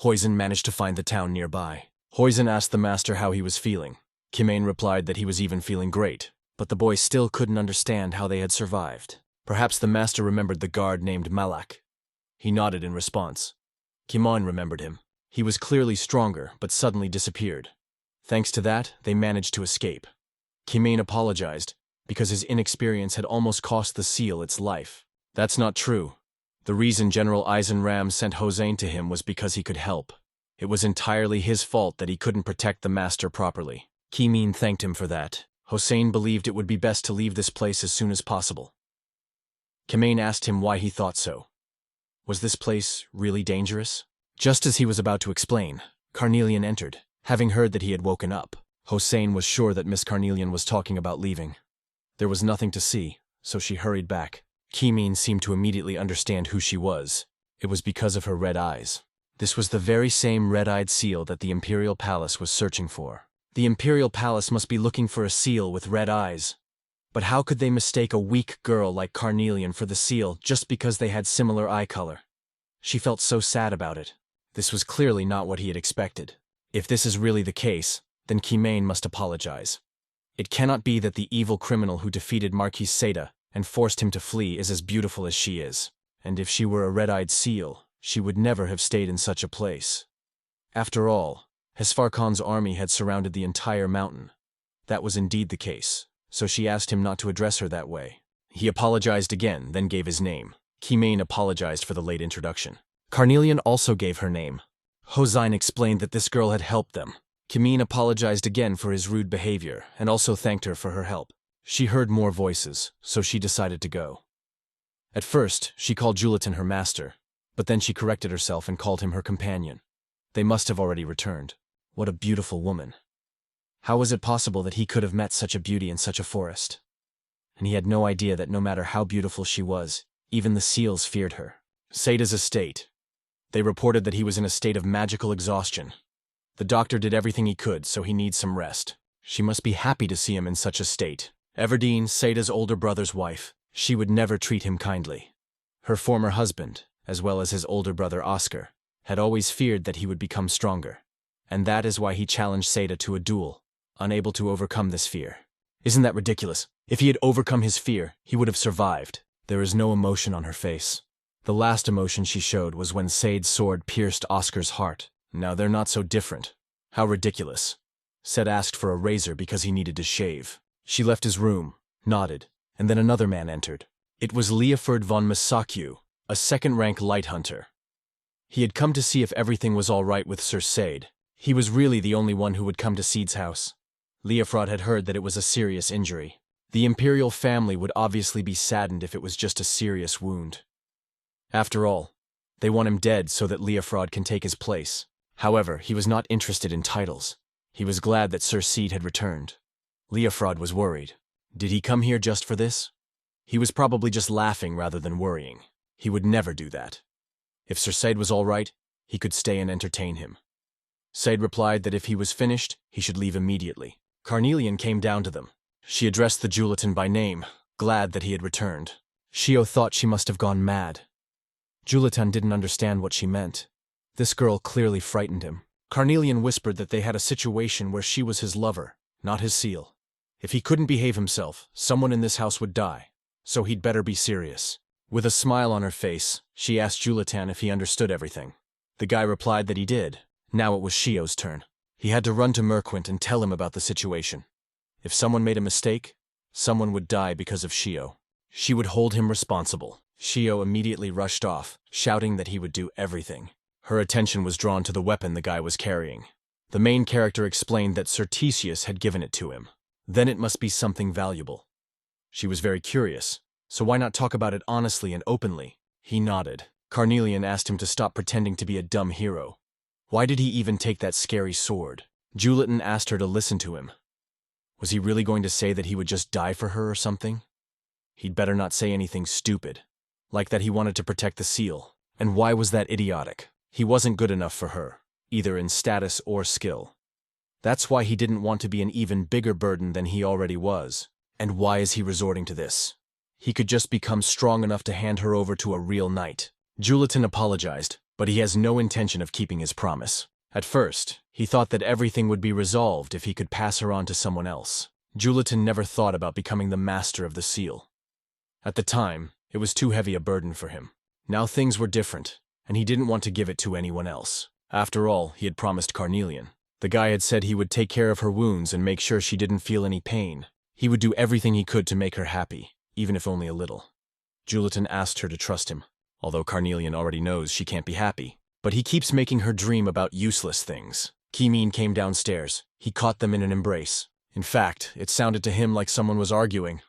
Huizen managed to find the town nearby. Huizen asked the master how he was feeling. Kione replied that he was even feeling great, but the boy still couldn't understand how they had survived. Perhaps the master remembered the guard named Malak. He nodded in response. Kione remembered him. He was clearly stronger, but suddenly disappeared. Thanks to that, they managed to escape. Kione apologized, because his inexperience had almost cost the seal its life. That's not true. The reason General Eisenram sent Hossein to him was because he could help. It was entirely his fault that he couldn't protect the master properly. Kione thanked him for that. Hossein believed it would be best to leave this place as soon as possible. Kione asked him why he thought so. Was this place really dangerous? Just as he was about to explain, Carnelian entered. Having heard that he had woken up, Hossein was sure that Miss Carnelian was talking about leaving. There was nothing to see, so she hurried back. Kione seemed to immediately understand who she was. It was because of her red eyes. This was the very same red-eyed seal that the imperial palace was searching for. The imperial palace must be looking for a seal with red eyes. But how could they mistake a weak girl like Carnelian for the seal just because they had similar eye color? She felt so sad about it. This was clearly not what he had expected. If this is really the case, then Kione must apologize. It cannot be that the evil criminal who defeated Marquis Seda and forced him to flee is as beautiful as she is. And if she were a red-eyed seal, she would never have stayed in such a place. After all, Hesfar Khan's army had surrounded the entire mountain. That was indeed the case, so she asked him not to address her that way. He apologized again, then gave his name. Kione apologized for the late introduction. Carnelian also gave her name. Hossein explained that this girl had helped them. Kione apologized again for his rude behavior and also thanked her for her help. She heard more voices, so she decided to go. At first, she called Julitan her master, But then she corrected herself and called him her companion. They must have already returned. What a beautiful woman. How was it possible that he could have met such a beauty in such a forest? And he had no idea that no matter how beautiful she was, even the seals feared her. Seida's estate. They reported that he was in a state of magical exhaustion. The doctor did everything he could, so he needs some rest. She must be happy to see him in such a state. Everdeen, Seida's older brother's wife, she would never treat him kindly. Her former husband, as well as his older brother Oscar, had always feared that he would become stronger. And that is why he challenged Seida to a duel, unable to overcome this fear. Isn't that ridiculous? If he had overcome his fear, he would have survived. There is no emotion on her face. The last emotion she showed was when Seida's sword pierced Oscar's heart. Now they're not so different. How ridiculous. Seid asked for a razor because he needed to shave. She left his room, nodded, and then another man entered. It was Leoford von Massacre, a second-rank light hunter. He had come to see if everything was all right with Sir Seid. He was really the only one who would come to Seid's house. Leofrod had heard that it was a serious injury. The imperial family would obviously be saddened if it was just a serious wound. After all, they want him dead so that Leofrod can take his place. However, he was not interested in titles. He was glad that Sir Seid had returned. Leofrod was worried. Did he come here just for this? He was probably just laughing rather than worrying. He would never do that. If Sir Seid was all right, he could stay and entertain him. Seid replied that if he was finished, he should leave immediately. Carnelian came down to them. She addressed the Julitan by name, glad that he had returned. Shio thought she must have gone mad. Julitan didn't understand what she meant. This girl clearly frightened him. Carnelian whispered that they had a situation where she was his lover, not his seal. If he couldn't behave himself, someone in this house would die, so he'd better be serious. With a smile on her face, she asked Julitan if he understood everything. The guy replied that he did. Now it was Shio's turn. He had to run to Merquint and tell him about the situation. If someone made a mistake, someone would die because of Shio. She would hold him responsible. Shio immediately rushed off, shouting that he would do everything. Her attention was drawn to the weapon the guy was carrying. The main character explained that Sir Theseus had given it to him. Then it must be something valuable. She was very curious, so why not talk about it honestly and openly? He nodded. Carnelian asked him to stop pretending to be a dumb hero. Why did he even take that scary sword? Julitan asked her to listen to him. Was he really going to say that he would just die for her or something? He'd better not say anything stupid, like that he wanted to protect the seal. And why was that idiotic? He wasn't good enough for her, either in status or skill. That's why he didn't want to be an even bigger burden than he already was. And why is he resorting to this? He could just become strong enough to hand her over to a real knight. Julitan apologized, but he has no intention of keeping his promise. At first, he thought that everything would be resolved if he could pass her on to someone else. Julitan never thought about becoming the master of the seal. At the time, it was too heavy a burden for him. Now things were different, and he didn't want to give it to anyone else. After all, he had promised Carnelian. The guy had said he would take care of her wounds and make sure she didn't feel any pain. He would do everything he could to make her happy, even if only a little. Julitan asked her to trust him, although Carnelian already knows she can't be happy. But he keeps making her dream about useless things. Kione came downstairs. He caught them in an embrace. In fact, it sounded to him like someone was arguing.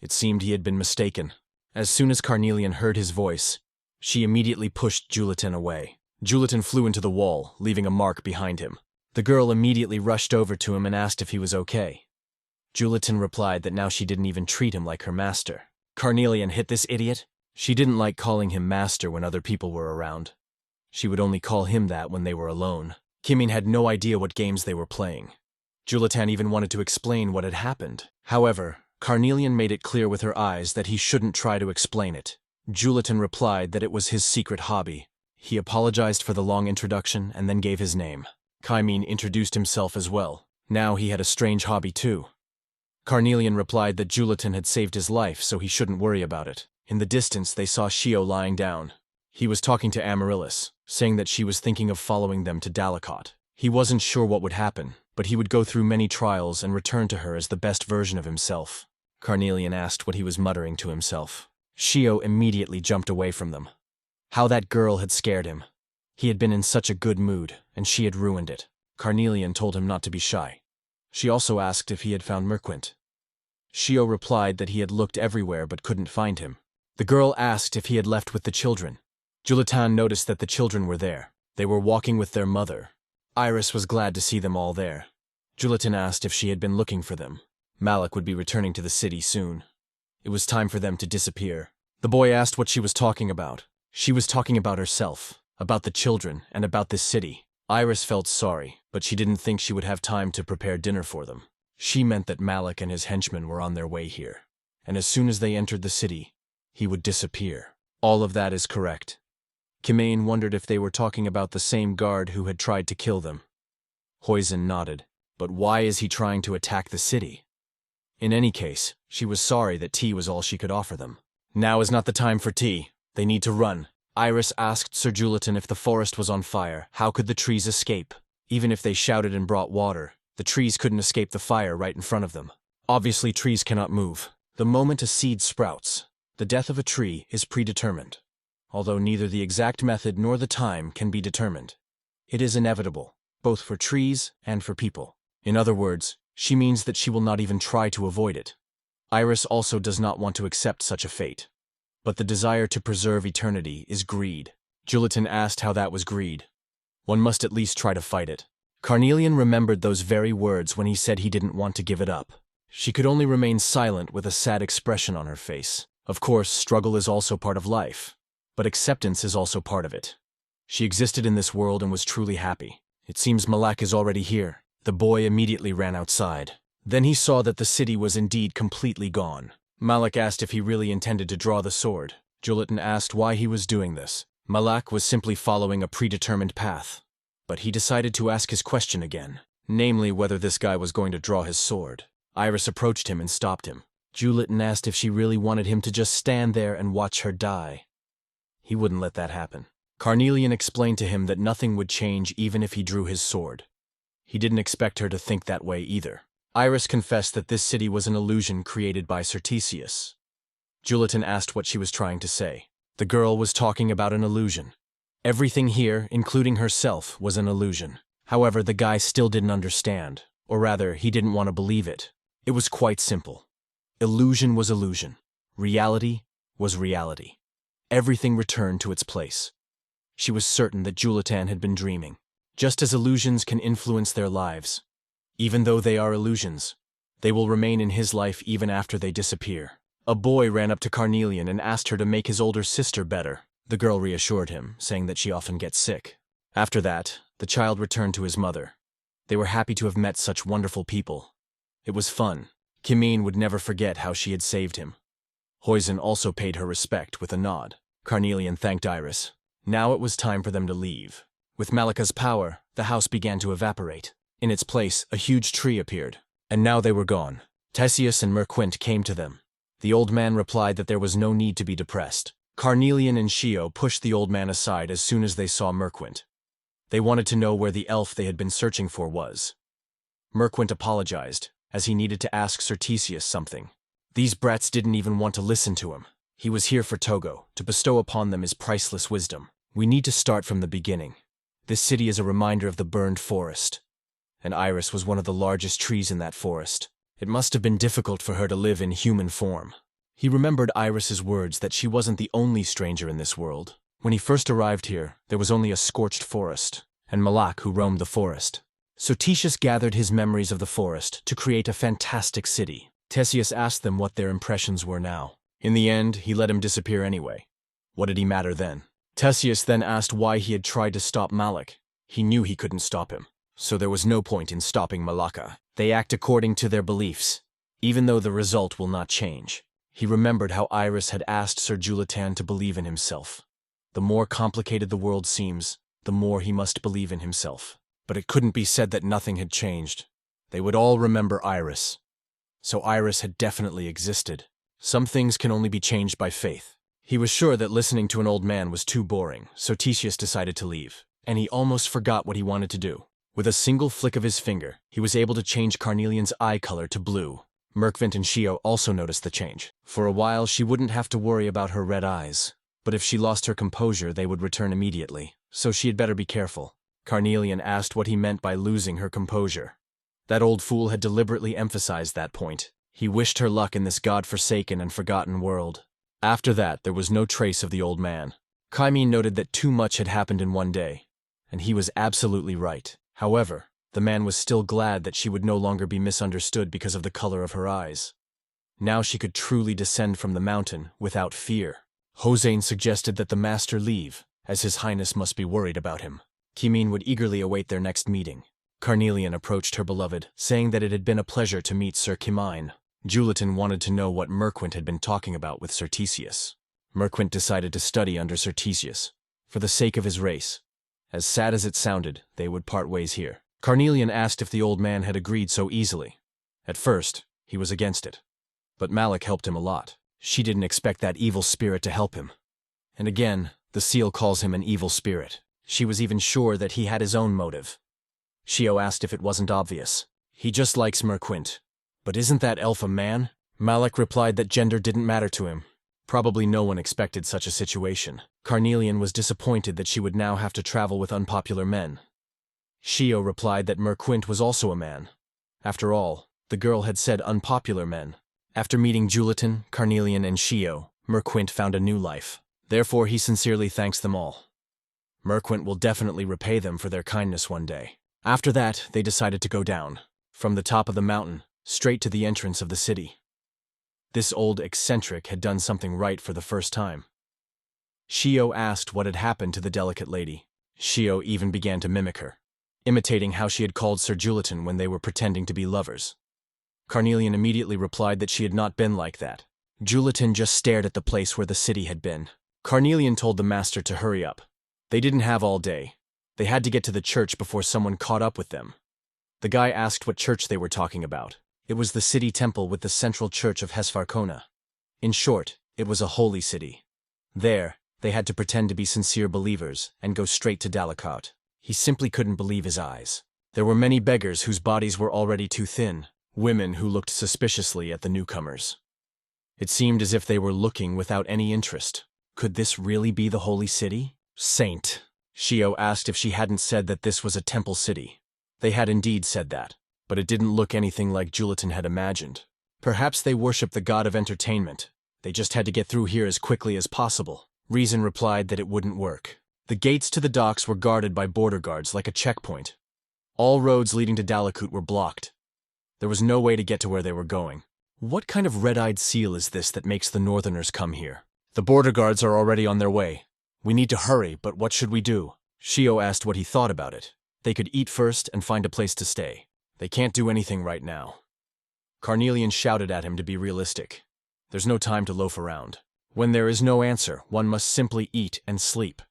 It seemed he had been mistaken. As soon as Carnelian heard his voice, she immediately pushed Julitan away. Julitan flew into the wall, leaving a mark behind him. The girl immediately rushed over to him and asked if he was okay. Julitan replied that now she didn't even treat him like her master. Carnelian hit this idiot. She didn't like calling him master when other people were around. She would only call him that when they were alone. Kimin had no idea what games they were playing. Julitan even wanted to explain what had happened. However, Carnelian made it clear with her eyes that he shouldn't try to explain it. Julitan replied that it was his secret hobby. He apologized for the long introduction and then gave his name. Kimin introduced himself as well. Now he had a strange hobby too. Carnelian replied that Julitan had saved his life, so he shouldn't worry about it. In the distance, they saw Shio lying down. He was talking to Amaryllis, saying that she was thinking of following them to Dalicot. He wasn't sure what would happen, but he would go through many trials and return to her as the best version of himself. Carnelian asked what he was muttering to himself. Shio immediately jumped away from them. How that girl had scared him. He had been in such a good mood, and she had ruined it. Carnelian told him not to be shy. She also asked if he had found Merquint. Shio replied that he had looked everywhere but couldn't find him. The girl asked if he had left with the children. Julitan noticed that the children were there. They were walking with their mother. Iris was glad to see them all there. Julitan asked if she had been looking for them. Malik would be returning to the city soon. It was time for them to disappear. The boy asked what she was talking about. She was talking about herself, about the children, and about this city. Iris felt sorry, but she didn't think she would have time to prepare dinner for them. She meant that Malik and his henchmen were on their way here, and as soon as they entered the city, he would disappear. All of that is correct. Kione wondered if they were talking about the same guard who had tried to kill them. Huizhen nodded. But why is he trying to attack the city? In any case, she was sorry that tea was all she could offer them. Now is not the time for tea. They need to run. Iris asked Sir Julitan if the forest was on fire. How could the trees escape? Even if they shouted and brought water, the trees couldn't escape the fire right in front of them. Obviously, trees cannot move. The moment a seed sprouts, the death of a tree is predetermined. Although neither the exact method nor the time can be determined. It is inevitable, both for trees and for people. In other words, she means that she will not even try to avoid it. Iris also does not want to accept such a fate. But the desire to preserve eternity is greed. Julitan asked how that was greed. One must at least try to fight it. Carnelian remembered those very words when he said he didn't want to give it up. She could only remain silent with a sad expression on her face. Of course, struggle is also part of life. But acceptance is also part of it. She existed in this world and was truly happy. It seems Malak is already here. The boy immediately ran outside. Then he saw that the city was indeed completely gone. Malak asked if he really intended to draw the sword. Julitan asked why he was doing this. Malak was simply following a predetermined path. But he decided to ask his question again, namely whether this guy was going to draw his sword. Iris approached him and stopped him. Julitan asked if she really wanted him to just stand there and watch her die. He wouldn't let that happen. Carnelian explained to him that nothing would change even if he drew his sword. He didn't expect her to think that way either. Iris confessed that this city was an illusion created by Certesius. Julitan asked what she was trying to say. The girl was talking about an illusion. Everything here, including herself, was an illusion. However, the guy still didn't understand, or rather, he didn't want to believe it. It was quite simple. Illusion was illusion. Reality was reality. Everything returned to its place. She was certain that Julitan had been dreaming. Just as illusions can influence their lives, even though they are illusions, they will remain in his life even after they disappear. A boy ran up to Carnelian and asked her to make his older sister better. The girl reassured him, saying that she often gets sick. After that, the child returned to his mother. They were happy to have met such wonderful people. It was fun. Kione would never forget how she had saved him. Huizhen also paid her respect with a nod. Carnelian thanked Iris. Now it was time for them to leave. With Malika's power, the house began to evaporate. In its place, a huge tree appeared. And now they were gone. Theseus and Merquint came to them. The old man replied that there was no need to be depressed. Carnelian and Shio pushed the old man aside as soon as they saw Merquint. They wanted to know where the elf they had been searching for was. Merquint apologized, as he needed to ask Certesius something. These brats didn't even want to listen to him. He was here for Togo, to bestow upon them his priceless wisdom. We need to start from the beginning. This city is a reminder of the burned forest. And Iris was one of the largest trees in that forest. It must have been difficult for her to live in human form. He remembered Iris's words that she wasn't the only stranger in this world. When he first arrived here, there was only a scorched forest, and Malak who roamed the forest. Certesius gathered his memories of the forest to create a fantastic city. Theseus asked them what their impressions were now. In the end, he let him disappear anyway. What did he matter then? Theseus then asked why he had tried to stop Malik. He knew he couldn't stop him, so there was no point in stopping Malaka. They act according to their beliefs, even though the result will not change. He remembered how Iris had asked Sir Julitan to believe in himself. The more complicated the world seems, the more he must believe in himself. But it couldn't be said that nothing had changed. They would all remember Iris. So Iris had definitely existed. Some things can only be changed by faith. He was sure that listening to an old man was too boring, so Theseus decided to leave. And he almost forgot what he wanted to do. With a single flick of his finger, he was able to change Carnelian's eye color to blue. Merquint and Shio also noticed the change. For a while, she wouldn't have to worry about her red eyes. But if she lost her composure, they would return immediately. So she had better be careful. Carnelian asked what he meant by losing her composure. That old fool had deliberately emphasized that point. He wished her luck in this god-forsaken and forgotten world. After that, there was no trace of the old man. Kione noted that too much had happened in one day, and he was absolutely right. However, the man was still glad that she would no longer be misunderstood because of the color of her eyes. Now she could truly descend from the mountain without fear. Hossein suggested that the master leave, as his highness must be worried about him. Kimin would eagerly await their next meeting. Carnelian approached her beloved, saying that it had been a pleasure to meet Sir Kimin. Julitan wanted to know what Merquint had been talking about with Sir Theseus. Merquint decided to study under Sir Theseus, for the sake of his race. As sad as it sounded, they would part ways here. Carnelian asked if the old man had agreed so easily. At first, he was against it. But Malik helped him a lot. She didn't expect that evil spirit to help him. And again, the seal calls him an evil spirit. She was even sure that he had his own motive. Shio asked if it wasn't obvious. He just likes Merquint. But isn't that elf a man? Malik replied that gender didn't matter to him. Probably no one expected such a situation. Carnelian was disappointed that she would now have to travel with unpopular men. Shio replied that Merquint was also a man. After all, the girl had said unpopular men. After meeting Julitan, Carnelian, and Shio, Merquint found a new life. Therefore, he sincerely thanks them all. Merquint will definitely repay them for their kindness one day. After that, they decided to go down, from the top of the mountain, straight to the entrance of the city. This old eccentric had done something right for the first time. Shio asked what had happened to the delicate lady. Shio even began to mimic her, imitating how she had called Sir Julitan when they were pretending to be lovers. Carnelian immediately replied that she had not been like that. Julitan just stared at the place where the city had been. Carnelian told the master to hurry up. They didn't have all day. They had to get to the church before someone caught up with them. The guy asked what church they were talking about. It was the city temple with the central church of Hesfarkona. In short, it was a holy city. There, they had to pretend to be sincere believers and go straight to Dalakot. He simply couldn't believe his eyes. There were many beggars whose bodies were already too thin, women who looked suspiciously at the newcomers. It seemed as if they were looking without any interest. Could this really be the holy city? Saint. Shio asked if she hadn't said that this was a temple city. They had indeed said that, but it didn't look anything like Julitan had imagined. Perhaps they worshipped the god of entertainment. They just had to get through here as quickly as possible. Reason replied that it wouldn't work. The gates to the docks were guarded by border guards like a checkpoint. All roads leading to Dalakut were blocked. There was no way to get to where they were going. What kind of red-eyed seal is this that makes the northerners come here? The border guards are already on their way. We need to hurry, but what should we do? Shio asked what he thought about it. They could eat first and find a place to stay. They can't do anything right now. Carnelian shouted at him to be realistic. There's no time to loaf around. When there is no answer, one must simply eat and sleep.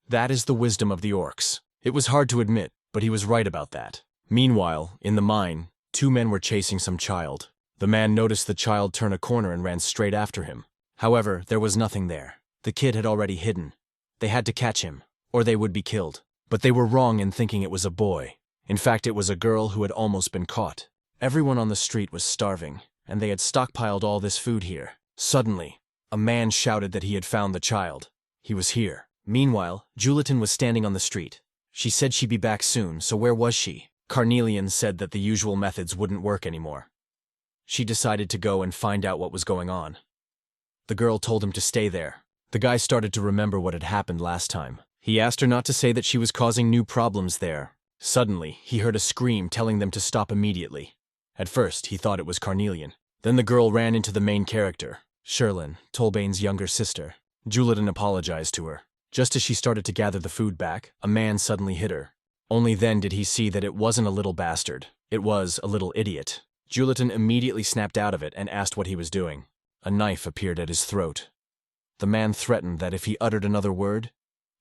That is the wisdom of the orcs. It was hard to admit, but he was right about that. Meanwhile, in the mine, two men were chasing some child. The man noticed the child turn a corner and ran straight after him. However, there was nothing there. The kid had already hidden. They had to catch him, or they would be killed. But they were wrong in thinking it was a boy. In fact, it was a girl who had almost been caught. Everyone on the street was starving, and they had stockpiled all this food here. Suddenly, a man shouted that he had found the child. He was here. Meanwhile, Julitan was standing on the street. She said she'd be back soon, so where was she? Carnelian said that the usual methods wouldn't work anymore. She decided to go and find out what was going on. The girl told him to stay there. The guy started to remember what had happened last time. He asked her not to say that she was causing new problems there. Suddenly, he heard a scream telling them to stop immediately. At first, he thought it was Carnelian. Then the girl ran into the main character, Sherlin, Tolbane's younger sister. Julitan apologized to her. Just as she started to gather the food back, a man suddenly hit her. Only then did he see that it wasn't a little bastard. It was a little idiot. Julitan immediately snapped out of it and asked what he was doing. A knife appeared at his throat. The man threatened that if he uttered another word,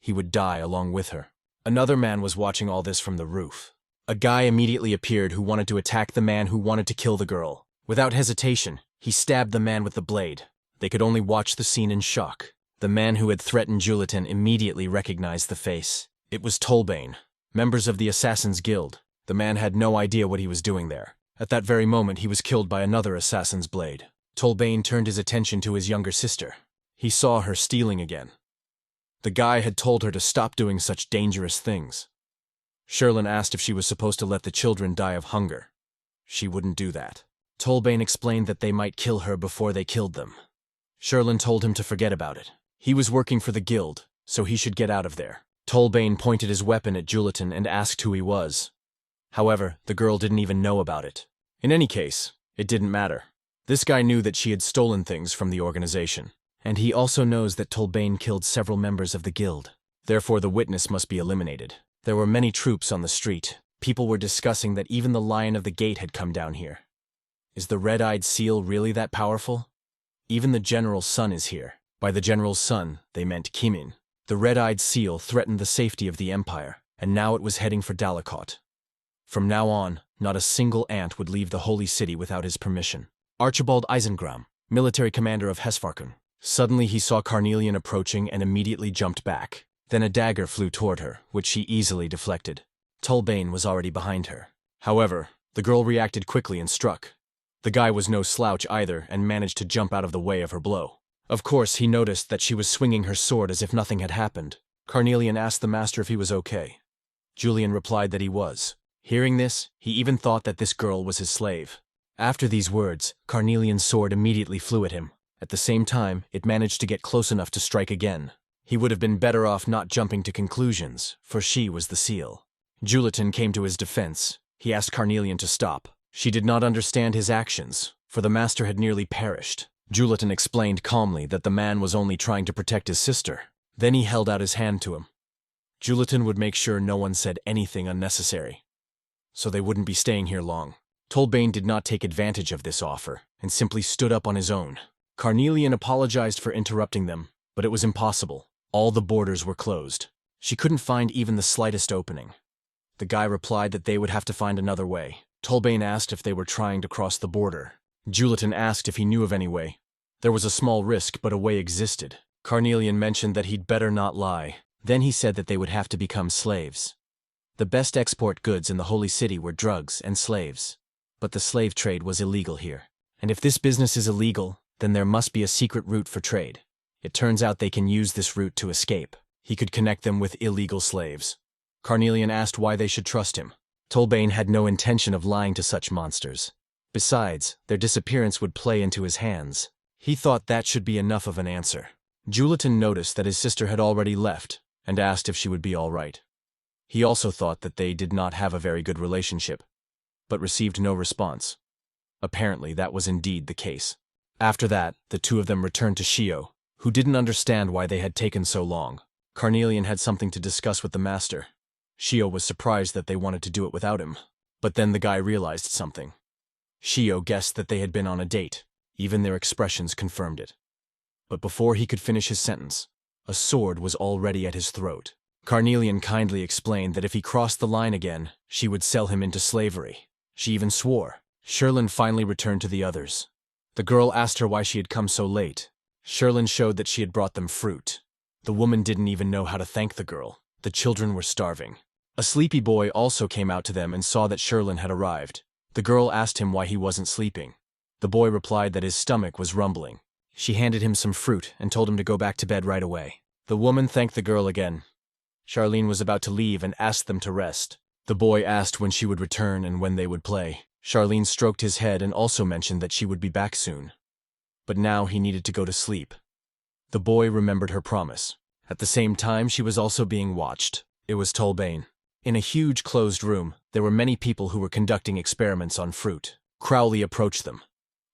he would die along with her. Another man was watching all this from the roof. A guy immediately appeared who wanted to attack the man who wanted to kill the girl. Without hesitation, he stabbed the man with the blade. They could only watch the scene in shock. The man who had threatened Julitan immediately recognized the face. It was Tolbane, members of the Assassin's Guild. The man had no idea what he was doing there. At that very moment, he was killed by another assassin's blade. Tolbane turned his attention to his younger sister. He saw her stealing again. The guy had told her to stop doing such dangerous things. Sherlin asked if she was supposed to let the children die of hunger. She wouldn't do that. Tolbane explained that they might kill her before they killed them. Sherlin told him to forget about it. He was working for the guild, so he should get out of there. Tolbane pointed his weapon at Julitan and asked who he was. However, the girl didn't even know about it. In any case, it didn't matter. This guy knew that she had stolen things from the organization, and he also knows that Tolbane killed several members of the guild. Therefore, the witness must be eliminated. There were many troops on the street. People were discussing that even the Lion of the Gate had come down here. Is the red-eyed seal really that powerful? Even the general's son is here. By the general's son, they meant Kimin. The red-eyed seal threatened the safety of the empire, and now it was heading for Dalekot. From now on, not a single ant would leave the holy city without his permission. Archibald Eisengram, military commander of Hesfarkun. Suddenly he saw Carnelian approaching and immediately jumped back. Then a dagger flew toward her, which she easily deflected. Tolbane was already behind her. However, the girl reacted quickly and struck. The guy was no slouch either and managed to jump out of the way of her blow. Of course, he noticed that she was swinging her sword as if nothing had happened. Carnelian asked the master if he was okay. Julian replied that he was. Hearing this, he even thought that this girl was his slave. After these words, Carnelian's sword immediately flew at him. At the same time, it managed to get close enough to strike again. He would have been better off not jumping to conclusions, for she was the seal. Julitan came to his defense. He asked Carnelian to stop. She did not understand his actions, for the master had nearly perished. Julitan explained calmly that the man was only trying to protect his sister. Then he held out his hand to him. Julitan would make sure no one said anything unnecessary, so they wouldn't be staying here long. Tolbane did not take advantage of this offer, and simply stood up on his own. Carnelian apologized for interrupting them, but it was impossible. All the borders were closed. She couldn't find even the slightest opening. The guy replied that they would have to find another way. Tolbane asked if they were trying to cross the border. Julitan asked if he knew of any way. There was a small risk, but a way existed. Carnelian mentioned that he'd better not lie. Then he said that they would have to become slaves. The best export goods in the Holy City were drugs and slaves. But the slave trade was illegal here. And if this business is illegal, then there must be a secret route for trade. It turns out they can use this route to escape. He could connect them with illegal slaves. Carnelian asked why they should trust him. Tolbane had no intention of lying to such monsters. Besides, their disappearance would play into his hands. He thought that should be enough of an answer. Julitan noticed that his sister had already left and asked if she would be all right. He also thought that they did not have a very good relationship, but received no response. Apparently, that was indeed the case. After that, the two of them returned to Shio, who didn't understand why they had taken so long. Carnelian had something to discuss with the master. Shio was surprised that they wanted to do it without him, but then the guy realized something. Shio guessed that they had been on a date. Even their expressions confirmed it. But before he could finish his sentence, a sword was already at his throat. Carnelian kindly explained that if he crossed the line again, she would sell him into slavery. She even swore. Sherlin finally returned to the others. The girl asked her why she had come so late. Sherlin showed that she had brought them fruit. The woman didn't even know how to thank the girl. The children were starving. A sleepy boy also came out to them and saw that Sherlin had arrived. The girl asked him why he wasn't sleeping. The boy replied that his stomach was rumbling. She handed him some fruit and told him to go back to bed right away. The woman thanked the girl again. Charlene was about to leave and asked them to rest. The boy asked when she would return and when they would play. Charlene stroked his head and also mentioned that she would be back soon. But now he needed to go to sleep. The boy remembered her promise. At the same time, she was also being watched. It was Tolbane. In a huge closed room, there were many people who were conducting experiments on fruit. Crowley approached them.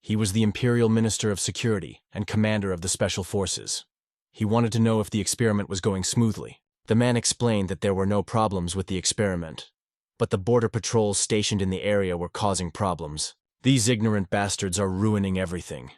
He was the Imperial Minister of Security and commander of the Special Forces. He wanted to know if the experiment was going smoothly. The man explained that there were no problems with the experiment, but the border patrols stationed in the area were causing problems. These ignorant bastards are ruining everything.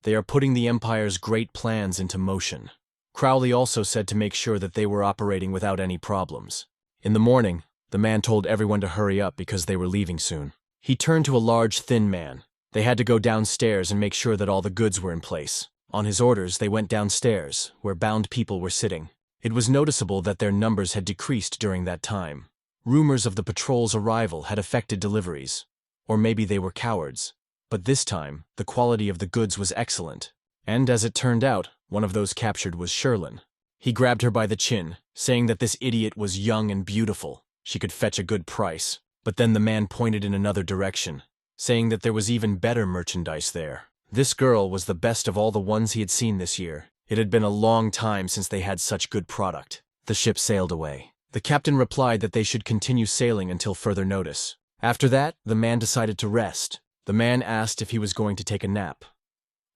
They are putting the Empire's great plans into motion. Crowley also said to make sure that they were operating without any problems. In the morning, the man told everyone to hurry up because they were leaving soon. He turned to a large, thin man. They had to go downstairs and make sure that all the goods were in place. On his orders, they went downstairs, where bound people were sitting. It was noticeable that their numbers had decreased during that time. Rumors of the patrol's arrival had affected deliveries. Or maybe they were cowards. But this time, the quality of the goods was excellent. And as it turned out, one of those captured was Sherlin. He grabbed her by the chin, saying that this idiot was young and beautiful. She could fetch a good price. But then the man pointed in another direction, saying that there was even better merchandise there. This girl was the best of all the ones he had seen this year. It had been a long time since they had such good product. The ship sailed away. The captain replied that they should continue sailing until further notice. After that, the man decided to rest. The man asked if he was going to take a nap.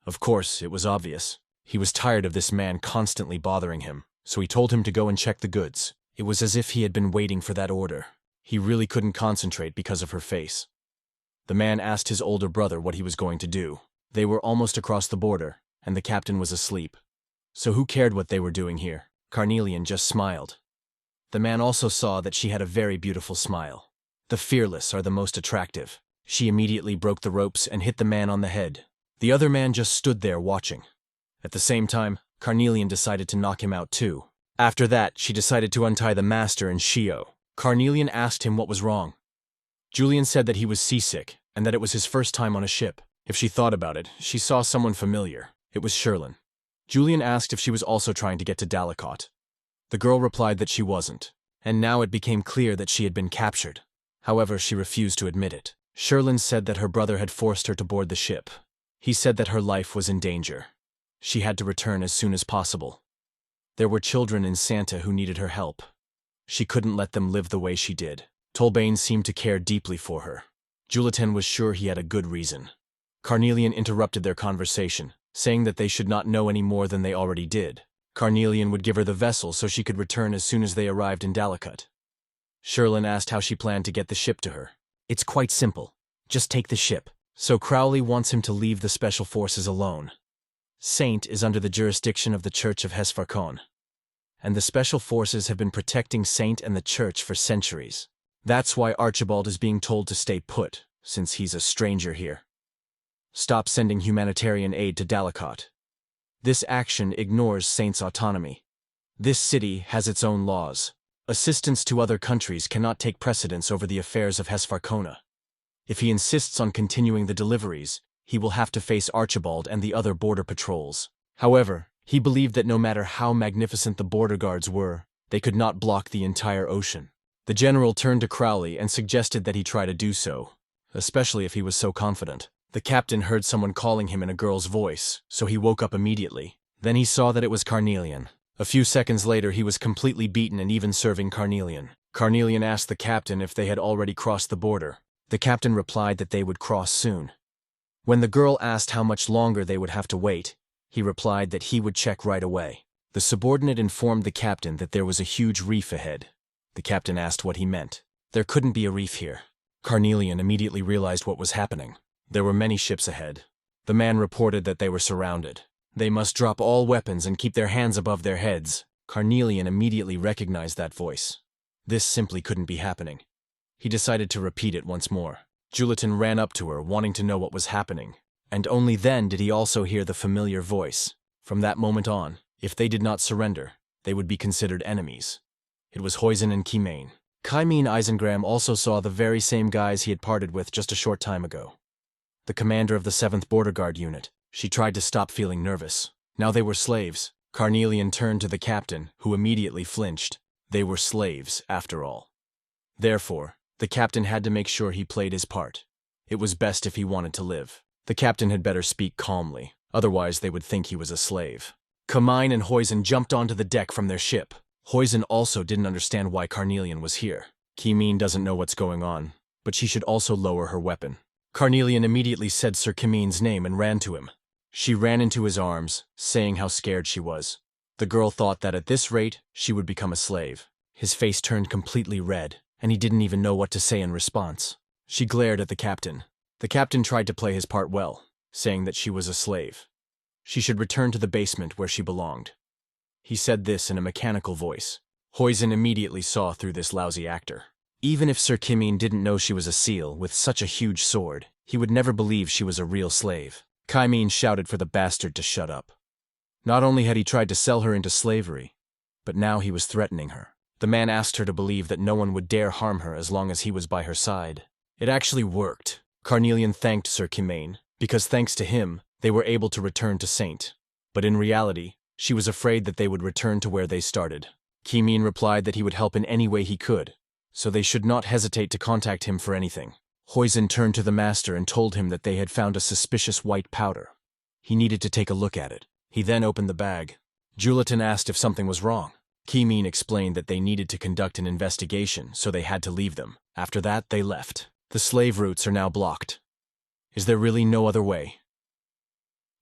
Of course, it was obvious. He was tired of this man constantly bothering him, so he told him to go and check the goods. It was as if he had been waiting for that order. He really couldn't concentrate because of her face. The man asked his older brother what he was going to do. They were almost across the border, and the captain was asleep. So who cared what they were doing here? Carnelian just smiled. The man also saw that she had a very beautiful smile. The fearless are the most attractive. She immediately broke the ropes and hit the man on the head. The other man just stood there watching. At the same time, Carnelian decided to knock him out too. After that, she decided to untie the master and Shio. Carnelian asked him what was wrong. Julian said that he was seasick and that it was his first time on a ship. If she thought about it, she saw someone familiar. It was Sherlin. Julian asked if she was also trying to get to Dalekot. The girl replied that she wasn't, and now it became clear that she had been captured. However, she refused to admit it. Sherlin said that her brother had forced her to board the ship. He said that her life was in danger. She had to return as soon as possible. There were children in Santa who needed her help. She couldn't let them live the way she did. Tolbane seemed to care deeply for her. Julitan was sure he had a good reason. Carnelian interrupted their conversation, saying that they should not know any more than they already did. Carnelian would give her the vessel so she could return as soon as they arrived in Dalekot. Sherlin asked how she planned to get the ship to her. It's quite simple. Just take the ship. So Crowley wants him to leave the special forces alone. Saint is under the jurisdiction of the Church of Hesfarkon, and the special forces have been protecting Saint and the Church for centuries. That's why Archibald is being told to stay put, since he's a stranger here. Stop sending humanitarian aid to Dalekot. This action ignores Saint's autonomy. This city has its own laws. Assistance to other countries cannot take precedence over the affairs of Hesfarkona. If he insists on continuing the deliveries, he will have to face Archibald and the other border patrols. However, he believed that no matter how magnificent the border guards were, they could not block the entire ocean. The general turned to Crowley and suggested that he try to do so, especially if he was so confident. The captain heard someone calling him in a girl's voice, so he woke up immediately. Then he saw that it was Carnelian. A few seconds later, he was completely beaten and even serving Carnelian. Carnelian asked the captain if they had already crossed the border. The captain replied that they would cross soon. When the girl asked how much longer they would have to wait, he replied that he would check right away. The subordinate informed the captain that there was a huge reef ahead. The captain asked what he meant. There couldn't be a reef here. Carnelian immediately realized what was happening. There were many ships ahead. The man reported that they were surrounded. They must drop all weapons and keep their hands above their heads. Carnelian immediately recognized that voice. This simply couldn't be happening. He decided to repeat it once more. Julitan ran up to her, wanting to know what was happening. And only then did he also hear the familiar voice. From that moment on, if they did not surrender, they would be considered enemies. It was Huizen and Kimain. Kaimine Eisengram also saw the very same guys he had parted with just a short time ago. The commander of the 7th Border Guard unit. She tried to stop feeling nervous. Now they were slaves. Carnelian turned to the captain, who immediately flinched. They were slaves, after all. Therefore, the captain had to make sure he played his part. It was best if he wanted to live. The captain had better speak calmly, otherwise they would think he was a slave. Kaimine and Huizen jumped onto the deck from their ship. Huizen also didn't understand why Carnelian was here. Kimin doesn't know what's going on, but she should also lower her weapon. Carnelian immediately said Sir Kimin's name and ran to him. She ran into his arms, saying how scared she was. The girl thought that at this rate, she would become a slave. His face turned completely red, and he didn't even know what to say in response. She glared at the captain. The captain tried to play his part well, saying that she was a slave. She should return to the basement where she belonged. He said this in a mechanical voice. Huizen immediately saw through this lousy actor. Even if Sir Kimin didn't know she was a seal with such a huge sword, he would never believe she was a real slave. Kaimin shouted for the bastard to shut up. Not only had he tried to sell her into slavery, but now he was threatening her. The man asked her to believe that no one would dare harm her as long as he was by her side. It actually worked. Carnelian thanked Sir Kimain, because thanks to him, they were able to return to Saint. But in reality, she was afraid that they would return to where they started. Kimin replied that he would help in any way he could, so they should not hesitate to contact him for anything. Huizen turned to the master and told him that they had found a suspicious white powder. He needed to take a look at it. He then opened the bag. Julitan asked if something was wrong. Kione explained that they needed to conduct an investigation, so they had to leave them. After that, they left. The slave routes are now blocked. Is there really no other way?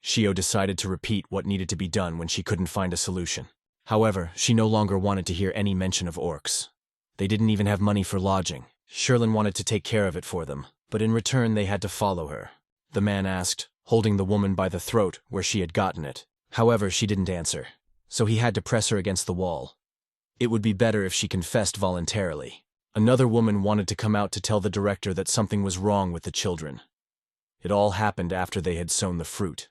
Shio decided to repeat what needed to be done when she couldn't find a solution. However, she no longer wanted to hear any mention of orcs. They didn't even have money for lodging. Sherlin wanted to take care of it for them, but in return they had to follow her. The man asked, holding the woman by the throat where she had gotten it. However, she didn't answer, so he had to press her against the wall. It would be better if she confessed voluntarily. Another woman wanted to come out to tell the director that something was wrong with the children. It all happened after they had sown the fruit.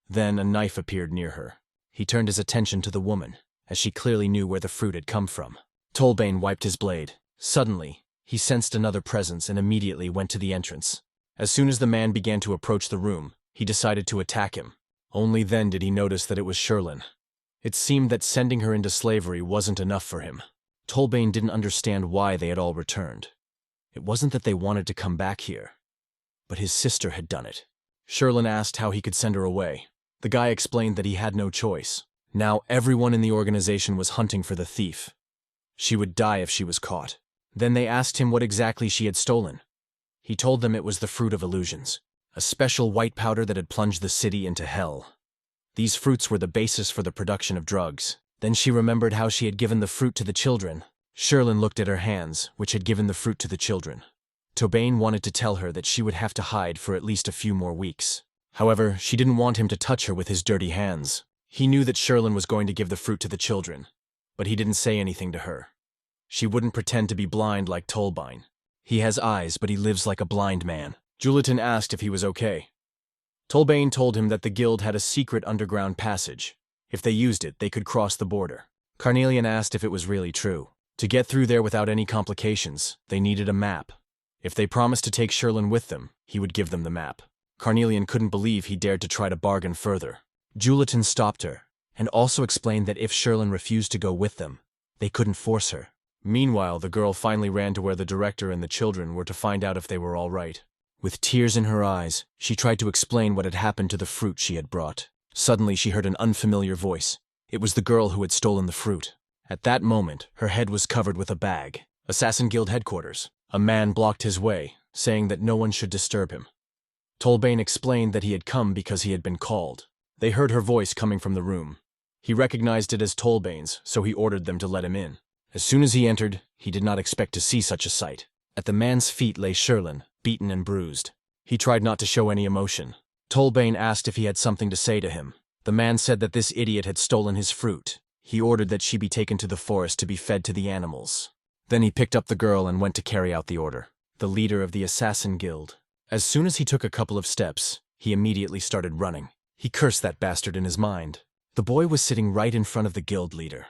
Then a knife appeared near her. He turned his attention to the woman, as she clearly knew where the fruit had come from. Tolbane wiped his blade. Suddenly, he sensed another presence and immediately went to the entrance. As soon as the man began to approach the room, he decided to attack him. Only then did he notice that it was Sherlin. It seemed that sending her into slavery wasn't enough for him. Tolbane didn't understand why they had all returned. It wasn't that they wanted to come back here, but his sister had done it. Sherlin asked how he could send her away. The guy explained that he had no choice. Now everyone in the organization was hunting for the thief. She would die if she was caught. Then they asked him what exactly she had stolen. He told them it was the fruit of illusions, a special white powder that had plunged the city into hell. These fruits were the basis for the production of drugs. Then she remembered how she had given the fruit to the children. Sherlin looked at her hands, which had given the fruit to the children. Tolbane wanted to tell her that she would have to hide for at least a few more weeks. However, she didn't want him to touch her with his dirty hands. He knew that Sherlin was going to give the fruit to the children, but he didn't say anything to her. She wouldn't pretend to be blind like Tolbane. He has eyes, but he lives like a blind man. Julitan asked if he was okay. Tolbane told him that the guild had a secret underground passage. If they used it, they could cross the border. Carnelian asked if it was really true. To get through there without any complications, they needed a map. If they promised to take Sherlin with them, he would give them the map. Carnelian couldn't believe he dared to try to bargain further. Julitan stopped her, and also explained that if Sherlin refused to go with them, they couldn't force her. Meanwhile, the girl finally ran to where the director and the children were to find out if they were all right. With tears in her eyes, she tried to explain what had happened to the fruit she had brought. Suddenly, she heard an unfamiliar voice. It was the girl who had stolen the fruit. At that moment, her head was covered with a bag. Assassin Guild headquarters. A man blocked his way, saying that no one should disturb him. Tolbane explained that he had come because he had been called. They heard her voice coming from the room. He recognized it as Tolbane's, so he ordered them to let him in. As soon as he entered, he did not expect to see such a sight. At the man's feet lay Sherlin, beaten and bruised. He tried not to show any emotion. Tolbane asked if he had something to say to him. The man said that this idiot had stolen his fruit. He ordered that she be taken to the forest to be fed to the animals. Then he picked up the girl and went to carry out the order. The leader of the Assassin Guild. As soon as he took a couple of steps, he immediately started running. He cursed that bastard in his mind. The boy was sitting right in front of the guild leader.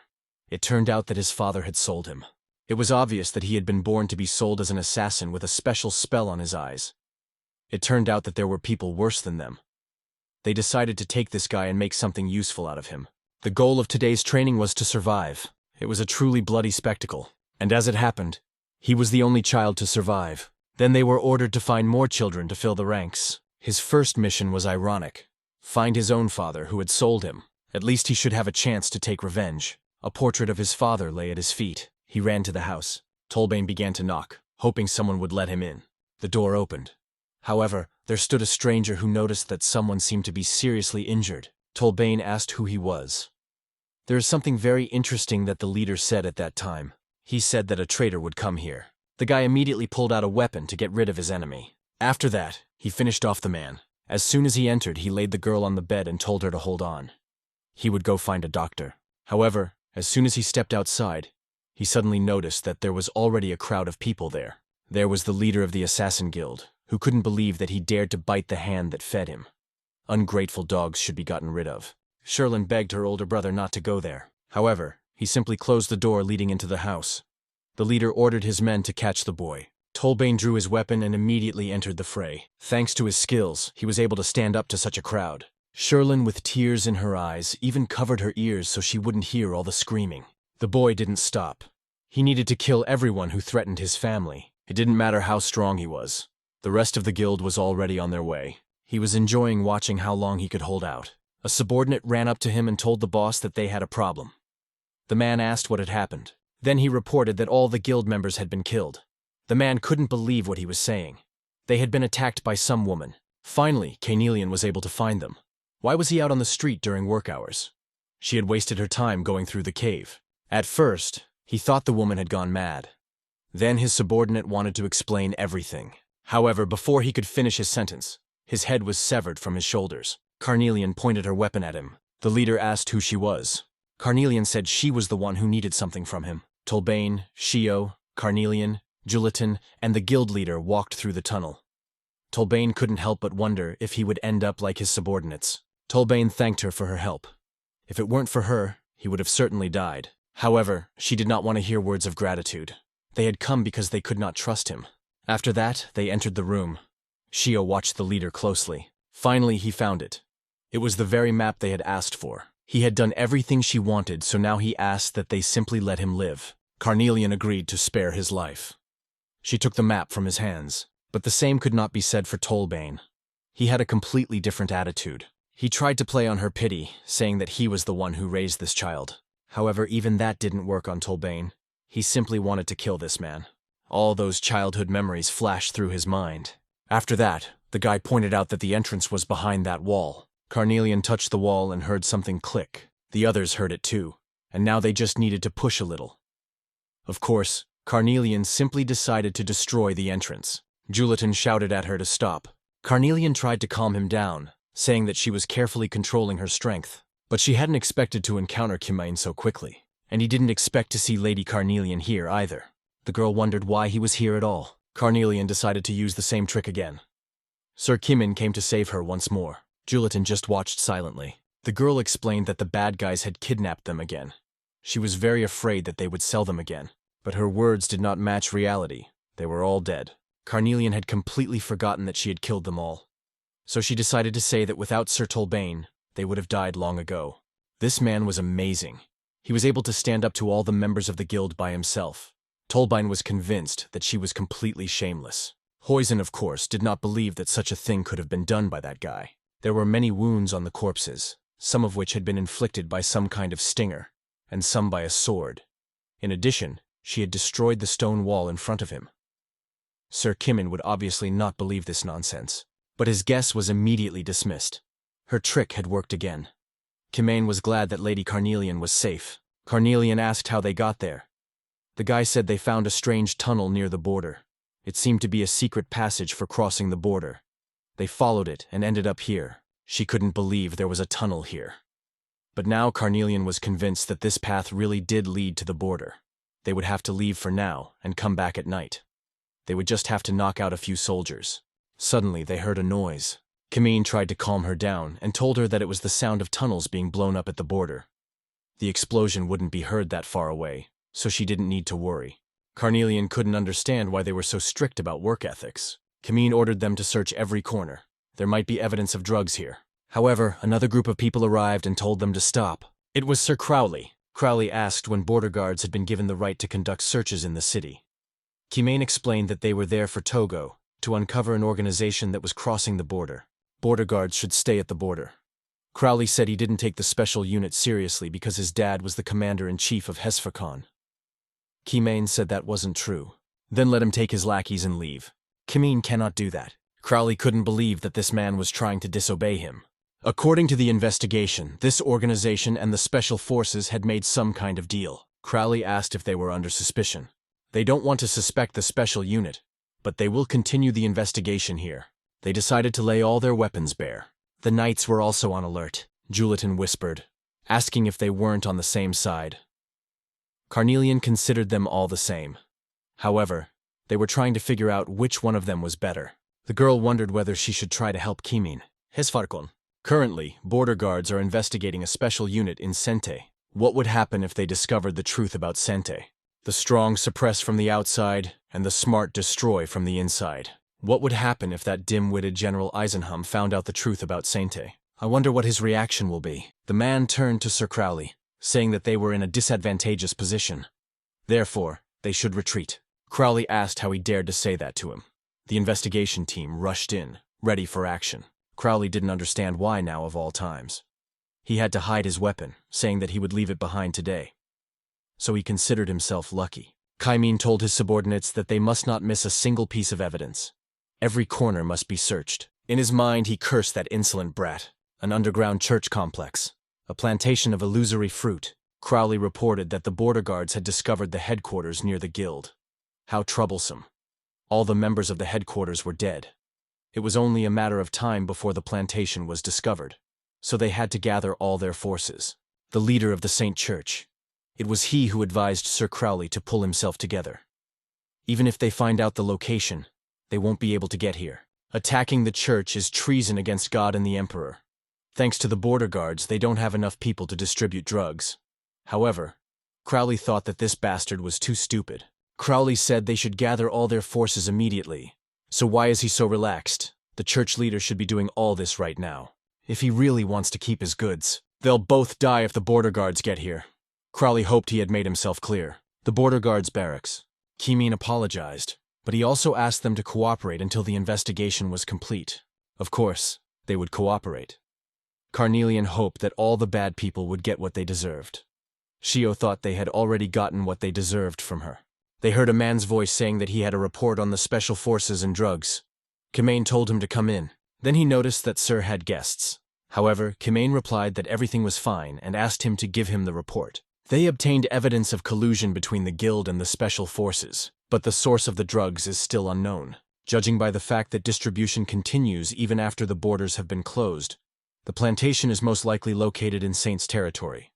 It turned out that his father had sold him. It was obvious that he had been born to be sold as an assassin with a special spell on his eyes. It turned out that there were people worse than them. They decided to take this guy and make something useful out of him. The goal of today's training was to survive. It was a truly bloody spectacle. And as it happened, he was the only child to survive. Then they were ordered to find more children to fill the ranks. His first mission was ironic. Find his own father who had sold him. At least he should have a chance to take revenge. A portrait of his father lay at his feet. He ran to the house. Tolbane began to knock, hoping someone would let him in. The door opened. However, there stood a stranger who noticed that someone seemed to be seriously injured. Tolbane asked who he was. There is something very interesting that the leader said at that time. He said that a traitor would come here. The guy immediately pulled out a weapon to get rid of his enemy. After that, he finished off the man. As soon as he entered, he laid the girl on the bed and told her to hold on. He would go find a doctor. However, as soon as he stepped outside, he suddenly noticed that there was already a crowd of people there. There was the leader of the Assassin Guild, who couldn't believe that he dared to bite the hand that fed him. Ungrateful dogs should be gotten rid of. Sherlin begged her older brother not to go there. However, he simply closed the door leading into the house. The leader ordered his men to catch the boy. Tolbane drew his weapon and immediately entered the fray. Thanks to his skills, he was able to stand up to such a crowd. Sherlin, with tears in her eyes, even covered her ears so she wouldn't hear all the screaming. The boy didn't stop. He needed to kill everyone who threatened his family. It didn't matter how strong he was. The rest of the guild was already on their way. He was enjoying watching how long he could hold out. A subordinate ran up to him and told the boss that they had a problem. The man asked what had happened. Then he reported that all the guild members had been killed. The man couldn't believe what he was saying. They had been attacked by some woman. Finally, Carnelian was able to find them. Why was he out on the street during work hours? She had wasted her time going through the cave. At first, he thought the woman had gone mad. Then his subordinate wanted to explain everything. However, before he could finish his sentence, his head was severed from his shoulders. Carnelian pointed her weapon at him. The leader asked who she was. Carnelian said she was the one who needed something from him. Tolbane, Shio, Carnelian, Julitan, and the guild leader walked through the tunnel. Tolbane couldn't help but wonder if he would end up like his subordinates. Tolbane thanked her for her help. If it weren't for her, he would have certainly died. However, she did not want to hear words of gratitude. They had come because they could not trust him. After that, they entered the room. Shio watched the leader closely. Finally, he found it. It was the very map they had asked for. He had done everything she wanted, so now he asked that they simply let him live. Carnelian agreed to spare his life. She took the map from his hands, but the same could not be said for Tolbane. He had a completely different attitude. He tried to play on her pity, saying that he was the one who raised this child. However, even that didn't work on Tolbane. He simply wanted to kill this man. All those childhood memories flashed through his mind. After that, the guy pointed out that the entrance was behind that wall. Carnelian touched the wall and heard something click. The others heard it too, and now they just needed to push a little. Of course, Carnelian simply decided to destroy the entrance. Julitan shouted at her to stop. Carnelian tried to calm him down, saying that she was carefully controlling her strength. But she hadn't expected to encounter Kione so quickly, and he didn't expect to see Lady Carnelian here either. The girl wondered why he was here at all. Carnelian decided to use the same trick again. Sir Kimin came to save her once more. Julitan just watched silently. The girl explained that the bad guys had kidnapped them again. She was very afraid that they would sell them again, but her words did not match reality. They were all dead. Carnelian had completely forgotten that she had killed them all. So she decided to say that without Sir Tolbane, they would have died long ago. This man was amazing. He was able to stand up to all the members of the guild by himself. Tolbane was convinced that she was completely shameless. Huizen, of course, did not believe that such a thing could have been done by that guy. There were many wounds on the corpses, some of which had been inflicted by some kind of stinger, and some by a sword. In addition, she had destroyed the stone wall in front of him. Sir Kimin would obviously not believe this nonsense, but his guess was immediately dismissed. Her trick had worked again. Kimain was glad that Lady Carnelian was safe. Carnelian asked how they got there. The guy said they found a strange tunnel near the border. It seemed to be a secret passage for crossing the border. They followed it and ended up here. She couldn't believe there was a tunnel here. But now Carnelian was convinced that this path really did lead to the border. They would have to leave for now and come back at night. They would just have to knock out a few soldiers. Suddenly they heard a noise. Kimin tried to calm her down and told her that it was the sound of tunnels being blown up at the border. The explosion wouldn't be heard that far away, so she didn't need to worry. Carnelian couldn't understand why they were so strict about work ethics. Kimin ordered them to search every corner. There might be evidence of drugs here. However, another group of people arrived and told them to stop. It was Sir Crowley. Crowley asked when border guards had been given the right to conduct searches in the city. Kimin explained that they were there for Togo, to uncover an organization that was crossing the border. Border guards should stay at the border. Crowley said he didn't take the special unit seriously because his dad was the commander-in-chief of Hesfakon. Kimin said that wasn't true. Then let him take his lackeys and leave. Kimin cannot do that. Crowley couldn't believe that this man was trying to disobey him. According to the investigation, this organization and the special forces had made some kind of deal. Crowley asked if they were under suspicion. They don't want to suspect the special unit, but they will continue the investigation here. They decided to lay all their weapons bare. The knights were also on alert, Julitan whispered, asking if they weren't on the same side. Carnelian considered them all the same. However, they were trying to figure out which one of them was better. The girl wondered whether she should try to help Kimin. Hesfarkon. Currently, border guards are investigating a special unit in Sente. What would happen if they discovered the truth about Sente? The strong suppress from the outside, and the smart destroy from the inside. What would happen if that dim-witted General Eisenham found out the truth about Sente? I wonder what his reaction will be. The man turned to Sir Crowley, saying that they were in a disadvantageous position. Therefore, they should retreat. Crowley asked how he dared to say that to him. The investigation team rushed in, ready for action. Crowley didn't understand why now of all times. He had to hide his weapon, saying that he would leave it behind today. So he considered himself lucky. Kione told his subordinates that they must not miss a single piece of evidence. Every corner must be searched. In his mind, he cursed that insolent brat. An underground church complex. A plantation of illusory fruit. Crowley reported that the border guards had discovered the headquarters near the guild. How troublesome. All the members of the headquarters were dead. It was only a matter of time before the plantation was discovered. So they had to gather all their forces. The leader of the Saint Church. It was he who advised Sir Crowley to pull himself together. Even if they find out the location, they won't be able to get here. Attacking the church is treason against God and the Emperor. Thanks to the border guards, they don't have enough people to distribute drugs. However, Crowley thought that this bastard was too stupid. Crowley said they should gather all their forces immediately. So why is he so relaxed? The church leader should be doing all this right now. If he really wants to keep his goods, they'll both die if the border guards get here. Crowley hoped he had made himself clear. The border guards' barracks. Kione apologized, but he also asked them to cooperate until the investigation was complete. Of course, they would cooperate. Carnelian hoped that all the bad people would get what they deserved. Shio thought they had already gotten what they deserved from her. They heard a man's voice saying that he had a report on the special forces and drugs. Kione told him to come in. Then he noticed that Sir had guests. However, Kione replied that everything was fine and asked him to give him the report. They obtained evidence of collusion between the guild and the special forces, but the source of the drugs is still unknown. Judging by the fact that distribution continues even after the borders have been closed, the plantation is most likely located in Saint's territory.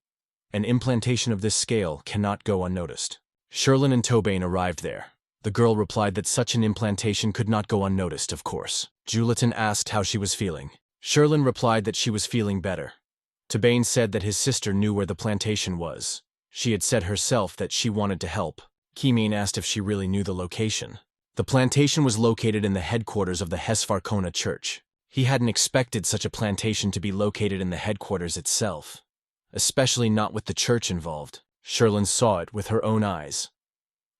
An implantation of this scale cannot go unnoticed. Sherlin and Tobane arrived there. The girl replied that such an implantation could not go unnoticed, of course. Julitan asked how she was feeling. Sherlin replied that she was feeling better. Tobane said that his sister knew where the plantation was. She had said herself that she wanted to help. Kione asked if she really knew the location. The plantation was located in the headquarters of the Hesfarkona Church. He hadn't expected such a plantation to be located in the headquarters itself, especially not with the church involved. Sherlin saw it with her own eyes.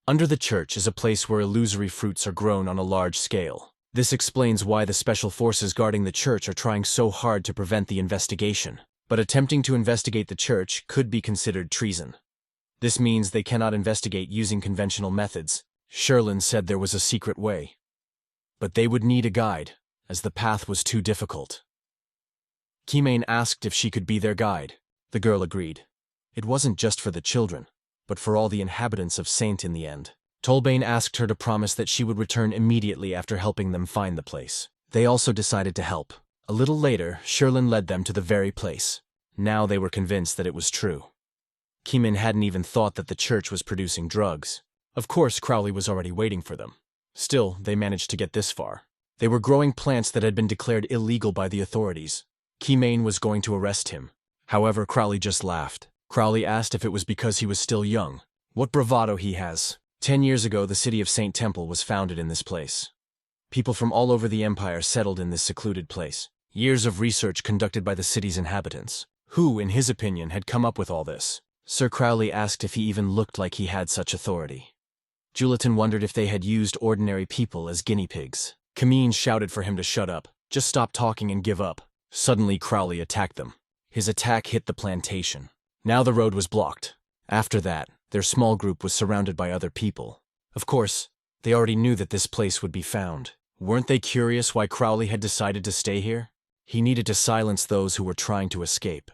Under the church is a place where illusory fruits are grown on a large scale. This explains why the special forces guarding the church are trying so hard to prevent the investigation. But attempting to investigate the church could be considered treason. This means they cannot investigate using conventional methods. Sherlin said there was a secret way. But they would need a guide, as the path was too difficult. Kione asked if she could be their guide. The girl agreed. It wasn't just for the children, but for all the inhabitants of Saint in the end. Tolbane asked her to promise that she would return immediately after helping them find the place. They also decided to help. A little later, Sherlin led them to the very place. Now they were convinced that it was true. Kione hadn't even thought that the church was producing drugs. Of course, Crowley was already waiting for them. Still, they managed to get this far. They were growing plants that had been declared illegal by the authorities. Kione was going to arrest him. However, Crowley just laughed. Crowley asked if it was because he was still young. What bravado he has. 10 years ago, the city of Saint Temple was founded in this place. People from all over the empire settled in this secluded place. Years of research conducted by the city's inhabitants. Who, in his opinion, had come up with all this? Sir Crowley asked if he even looked like he had such authority. Julitan wondered if they had used ordinary people as guinea pigs. Kione shouted for him to shut up. Just stop talking and give up. Suddenly, Crowley attacked them. His attack hit the plantation. Now the road was blocked. After that, their small group was surrounded by other people. Of course, they already knew that this place would be found. Weren't they curious why Crowley had decided to stay here? He needed to silence those who were trying to escape.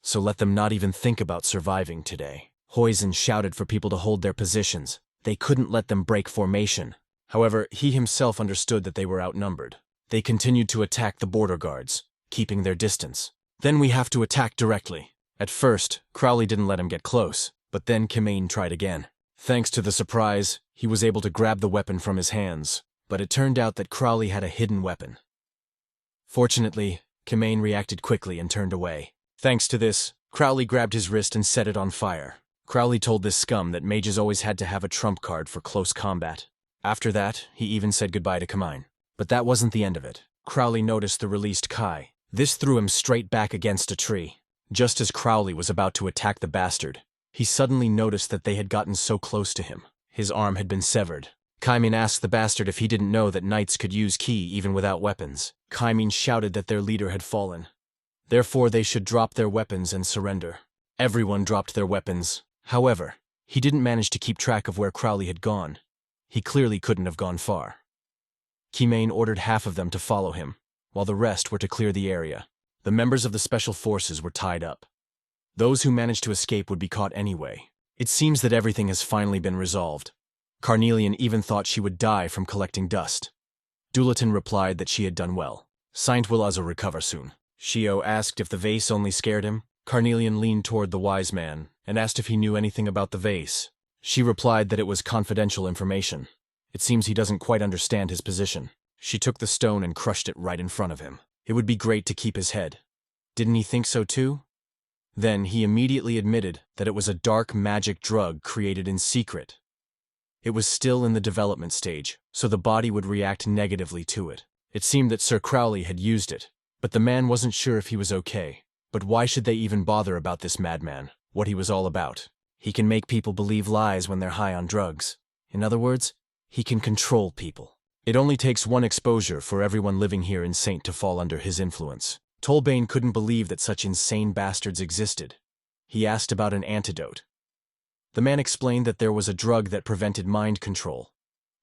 So let them not even think about surviving today. Hoisin shouted for people to hold their positions. They couldn't let them break formation. However, he himself understood that they were outnumbered. They continued to attack the border guards, keeping their distance. Then we have to attack directly. At first, Crowley didn't let him get close, but then Kione tried again. Thanks to the surprise, he was able to grab the weapon from his hands, but it turned out that Crowley had a hidden weapon. Fortunately, Kione reacted quickly and turned away. Thanks to this, Crowley grabbed his wrist and set it on fire. Crowley told this scum that mages always had to have a trump card for close combat. After that, he even said goodbye to Kione. But that wasn't the end of it. Crowley noticed the released Kai. This threw him straight back against a tree. Just as Crowley was about to attack the bastard, he suddenly noticed that they had gotten so close to him. His arm had been severed. Kione asked the bastard if he didn't know that knights could use ki even without weapons. Kione shouted that their leader had fallen. Therefore, they should drop their weapons and surrender. Everyone dropped their weapons. However, he didn't manage to keep track of where Crowley had gone. He clearly couldn't have gone far. Kione ordered half of them to follow him, while the rest were to clear the area. The members of the special forces were tied up. Those who managed to escape would be caught anyway. It seems that everything has finally been resolved. Carnelian even thought she would die from collecting dust. Julitan replied that she had done well. Saint will also recover soon. Shio asked if the vase only scared him. Carnelian leaned toward the wise man and asked if he knew anything about the vase. She replied that it was confidential information. It seems he doesn't quite understand his position. She took the stone and crushed it right in front of him. It would be great to keep his head. Didn't he think so too? Then he immediately admitted that it was a dark magic drug created in secret. It was still in the development stage, so the body would react negatively to it. It seemed that Sir Crowley had used it, but the man wasn't sure if he was okay. But why should they even bother about this madman, what he was all about? He can make people believe lies when they're high on drugs. In other words, he can control people. It only takes one exposure for everyone living here in Saint to fall under his influence. Tolbane couldn't believe that such insane bastards existed. He asked about an antidote. The man explained that there was a drug that prevented mind control.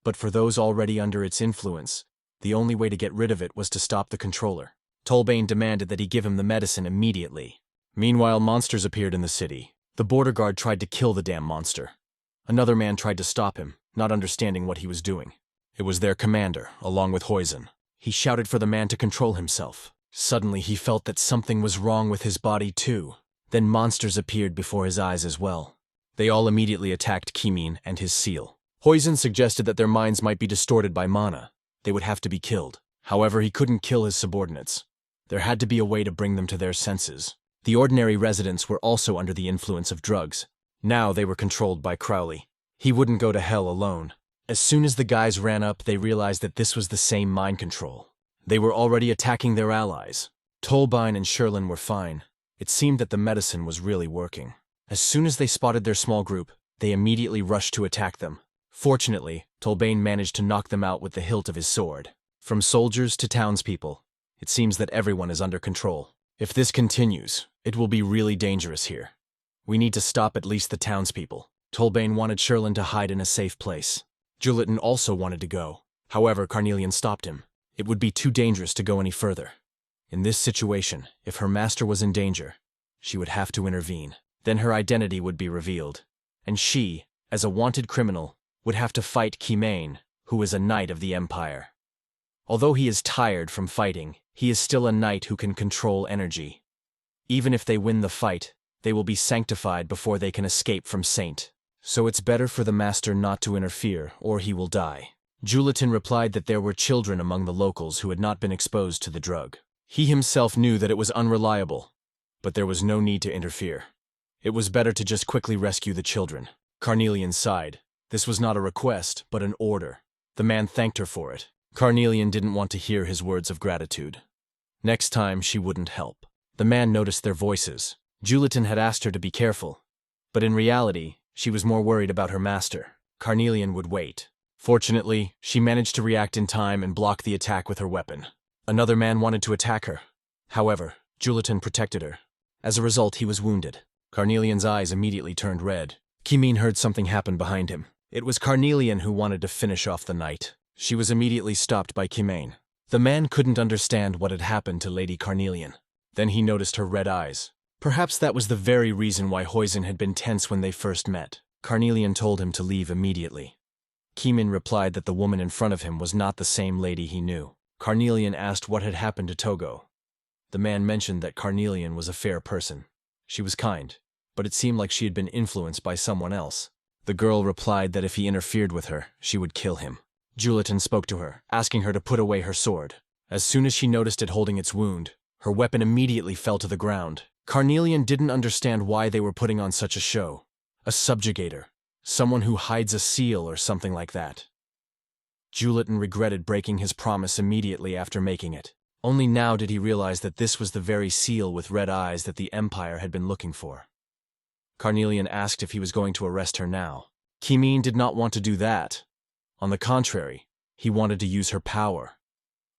But for those already under its influence, the only way to get rid of it was to stop the controller. Tolbane demanded that he give him the medicine immediately. Meanwhile, monsters appeared in the city. The border guard tried to kill the damn monster. Another man tried to stop him, not understanding what he was doing. It was their commander, along with Huizen. He shouted for the man to control himself. Suddenly he felt that something was wrong with his body too. Then monsters appeared before his eyes as well. They all immediately attacked Kimin and his seal. Huizen suggested that their minds might be distorted by mana. They would have to be killed. However, he couldn't kill his subordinates. There had to be a way to bring them to their senses. The ordinary residents were also under the influence of drugs. Now they were controlled by Crowley. He wouldn't go to hell alone. As soon as the guys ran up, they realized that this was the same mind control. They were already attacking their allies. Tolbine and Sherlin were fine. It seemed that the medicine was really working. As soon as they spotted their small group, they immediately rushed to attack them. Fortunately, Tolbane managed to knock them out with the hilt of his sword. From soldiers to townspeople, it seems that everyone is under control. If this continues, it will be really dangerous here. We need to stop at least the townspeople. Tolbane wanted Sherlin to hide in a safe place. Julitan also wanted to go. However, Carnelian stopped him. It would be too dangerous to go any further. In this situation, if her master was in danger, she would have to intervene. Then her identity would be revealed. And she, as a wanted criminal, would have to fight Kimain, who is a knight of the Empire. Although he is tired from fighting, he is still a knight who can control energy. Even if they win the fight, they will be sanctified before they can escape from Saint. So it's better for the master not to interfere, or he will die. Julitan replied that there were children among the locals who had not been exposed to the drug. He himself knew that it was unreliable, but there was no need to interfere. It was better to just quickly rescue the children. Carnelian sighed. This was not a request, but an order. The man thanked her for it. Carnelian didn't want to hear his words of gratitude. Next time, she wouldn't help. The man noticed their voices. Julitan had asked her to be careful, but in reality, she was more worried about her master. Carnelian would wait. Fortunately, she managed to react in time and block the attack with her weapon. Another man wanted to attack her. However, Julitan protected her. As a result, he was wounded. Carnelian's eyes immediately turned red. Kimin heard something happen behind him. It was Carnelian who wanted to finish off the night. She was immediately stopped by Kimain. The man couldn't understand what had happened to Lady Carnelian. Then he noticed her red eyes. Perhaps that was the very reason why Huizen had been tense when they first met. Carnelian told him to leave immediately. Kimin replied that the woman in front of him was not the same lady he knew. Carnelian asked what had happened to Togo. The man mentioned that Carnelian was a fair person. She was kind, but it seemed like she had been influenced by someone else. The girl replied that if he interfered with her, she would kill him. Julitan spoke to her, asking her to put away her sword. As soon as she noticed it holding its wound, her weapon immediately fell to the ground. Carnelian didn't understand why they were putting on such a show. A subjugator. Someone who hides a seal or something like that. Julitan regretted breaking his promise immediately after making it. Only now did he realize that this was the very seal with red eyes that the Empire had been looking for. Carnelian asked if he was going to arrest her now. Kimin did not want to do that. On the contrary, he wanted to use her power.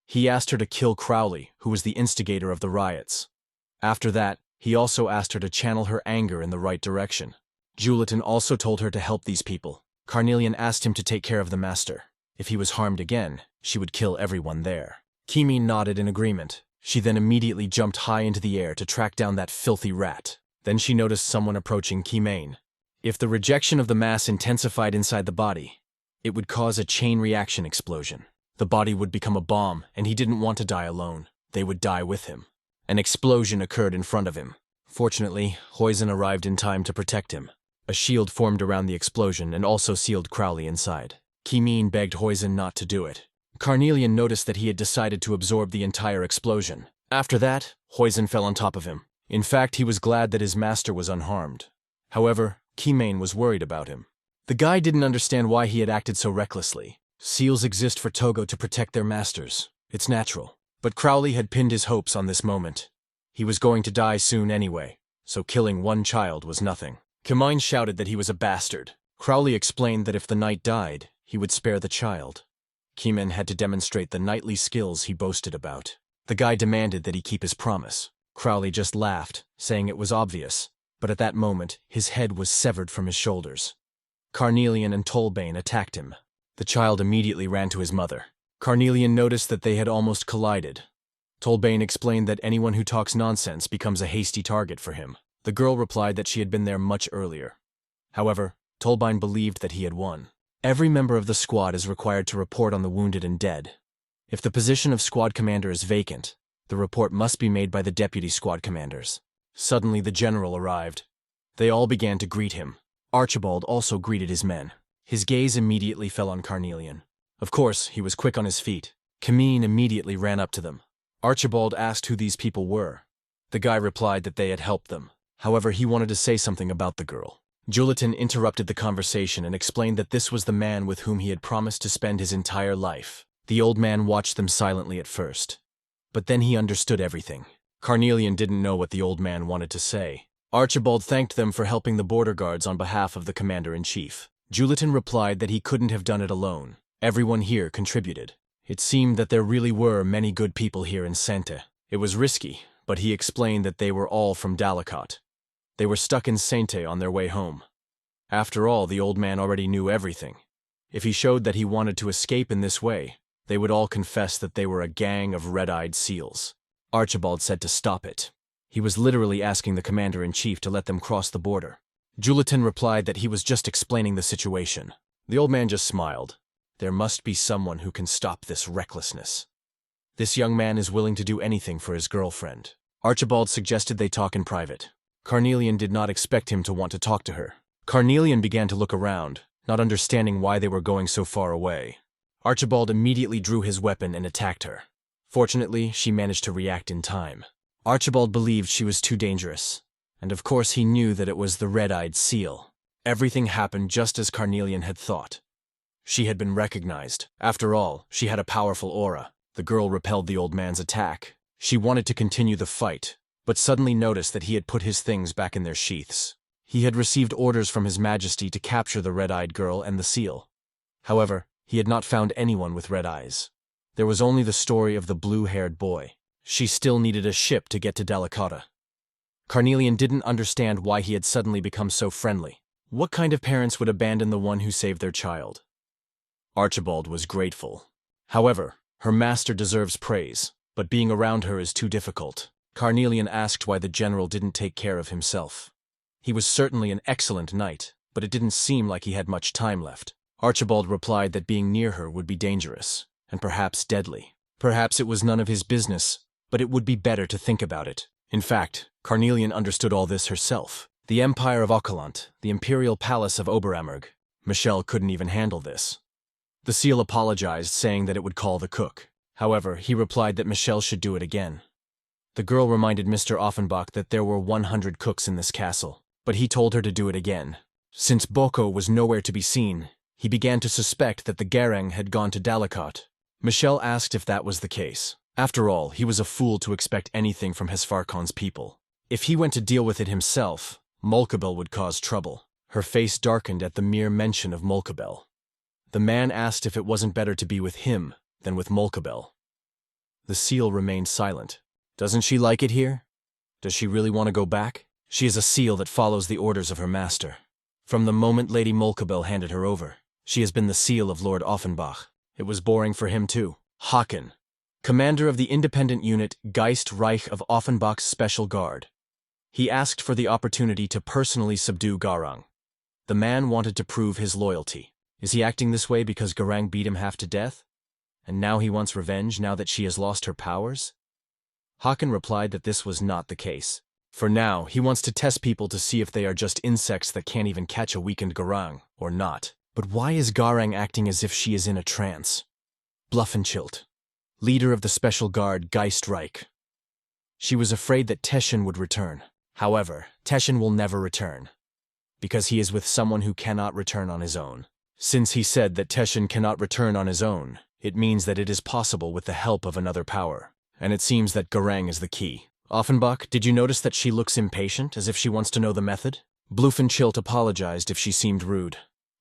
He asked her to kill Crowley, who was the instigator of the riots. After that, he also asked her to channel her anger in the right direction. Julitan also told her to help these people. Carnelian asked him to take care of the master. If he was harmed again, she would kill everyone there. Kione nodded in agreement. She then immediately jumped high into the air to track down that filthy rat. Then she noticed someone approaching Kione. If the rejection of the mass intensified inside the body, it would cause a chain reaction explosion. The body would become a bomb, and he didn't want to die alone. They would die with him. An explosion occurred in front of him. Fortunately, Huizhen arrived in time to protect him. A shield formed around the explosion and also sealed Crowley inside. Kione begged Huizhen not to do it. Carnelian noticed that he had decided to absorb the entire explosion. After that, Huizhen fell on top of him. In fact, he was glad that his master was unharmed. However, Kione was worried about him. The guy didn't understand why he had acted so recklessly. Seals exist for Togo to protect their masters. It's natural. But Crowley had pinned his hopes on this moment. He was going to die soon anyway, so killing one child was nothing. Kione shouted that he was a bastard. Crowley explained that if the knight died, he would spare the child. Kione had to demonstrate the knightly skills he boasted about. The guy demanded that he keep his promise. Crowley just laughed, saying it was obvious, but at that moment, his head was severed from his shoulders. Carnelian and Tolbane attacked him. The child immediately ran to his mother. Carnelian noticed that they had almost collided. Tolbane explained that anyone who talks nonsense becomes a hasty target for him. The girl replied that she had been there much earlier. However, Tolbane believed that he had won. Every member of the squad is required to report on the wounded and dead. If the position of squad commander is vacant, the report must be made by the deputy squad commanders. Suddenly the general arrived. They all began to greet him. Archibald also greeted his men. His gaze immediately fell on Carnelian. Of course, he was quick on his feet. Kione immediately ran up to them. Archibald asked who these people were. The guy replied that they had helped them. However, he wanted to say something about the girl. Julitan interrupted the conversation and explained that this was the man with whom he had promised to spend his entire life. The old man watched them silently at first. But then he understood everything. Carnelian didn't know what the old man wanted to say. Archibald thanked them for helping the border guards on behalf of the commander-in-chief. Julitan replied that he couldn't have done it alone. Everyone here contributed. It seemed that there really were many good people here in Sainte. It was risky, but he explained that they were all from Dalicot. They were stuck in Sainte on their way home. After all, the old man already knew everything. If he showed that he wanted to escape in this way, they would all confess that they were a gang of red-eyed seals. Archibald said to stop it. He was literally asking the commander-in-chief to let them cross the border. Julitan replied that he was just explaining the situation. The old man just smiled. There must be someone who can stop this recklessness. This young man is willing to do anything for his girlfriend. Archibald suggested they talk in private. Carnelian did not expect him to want to talk to her. Carnelian began to look around, not understanding why they were going so far away. Archibald immediately drew his weapon and attacked her. Fortunately, she managed to react in time. Archibald believed she was too dangerous, and of course he knew that it was the red-eyed seal. Everything happened just as Carnelian had thought. She had been recognized. After all, she had a powerful aura. The girl repelled the old man's attack. She wanted to continue the fight, but suddenly noticed that he had put his things back in their sheaths. He had received orders from His Majesty to capture the red-eyed girl and the seal. However, he had not found anyone with red eyes. There was only the story of the blue-haired boy. She still needed a ship to get to Dalicata. Carnelian didn't understand why he had suddenly become so friendly. What kind of parents would abandon the one who saved their child? Archibald was grateful. However, her master deserves praise, but being around her is too difficult. Carnelian asked why the general didn't take care of himself. He was certainly an excellent knight, but it didn't seem like he had much time left. Archibald replied that being near her would be dangerous, and perhaps deadly. Perhaps it was none of his business, but it would be better to think about it. In fact, Carnelian understood all this herself. The Empire of Ocalant, the imperial palace of Oberammergh. Michelle couldn't even handle this. The seal apologized, saying that it would call the cook. However, he replied that Michelle should do it again. The girl reminded Mr. Offenbach that there were 100 cooks in this castle, but he told her to do it again. Since Boko was nowhere to be seen, he began to suspect that the Garang had gone to Dalicot. Michelle asked if that was the case. After all, he was a fool to expect anything from Hesfarkon's people. If he went to deal with it himself, Molkabel would cause trouble. Her face darkened at the mere mention of Molkabel. The man asked if it wasn't better to be with him than with Molkabel. The seal remained silent. Doesn't she like it here? Does she really want to go back? She is a seal that follows the orders of her master. From the moment Lady Molkabel handed her over, she has been the seal of Lord Offenbach. It was boring for him too. Haken, commander of the independent unit Geist Reich of Offenbach's Special Guard. He asked for the opportunity to personally subdue Garang. The man wanted to prove his loyalty. Is he acting this way because Garang beat him half to death? And now he wants revenge now that she has lost her powers? Haken replied that this was not the case. For now, he wants to test people to see if they are just insects that can't even catch a weakened Garang, or not. But why is Garang acting as if she is in a trance? Bluffenchilt, leader of the Special Guard Geist Reich. She was afraid that Teschen would return. However, Teschen will never return, because he is with someone who cannot return on his own. Since he said that Teschen cannot return on his own, it means that it is possible with the help of another power. And it seems that Garang is the key. Offenbach, did you notice that she looks impatient, as if she wants to know the method? Bluffenchilt apologized if she seemed rude.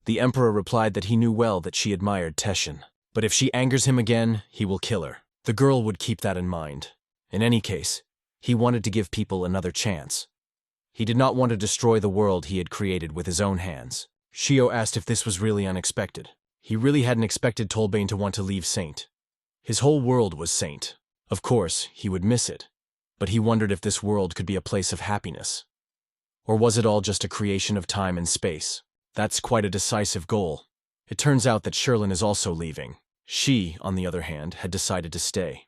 The Emperor replied that he knew well that she admired Teschen. But if she angers him again, he will kill her. The girl would keep that in mind. In any case, he wanted to give people another chance. He did not want to destroy the world he had created with his own hands. Shio asked if this was really unexpected. He really hadn't expected Tolbane to want to leave Saint. His whole world was Saint. Of course, he would miss it. But he wondered if this world could be a place of happiness. Or was it all just a creation of time and space? That's quite a decisive goal. It turns out that Sherlin is also leaving. She, on the other hand, had decided to stay.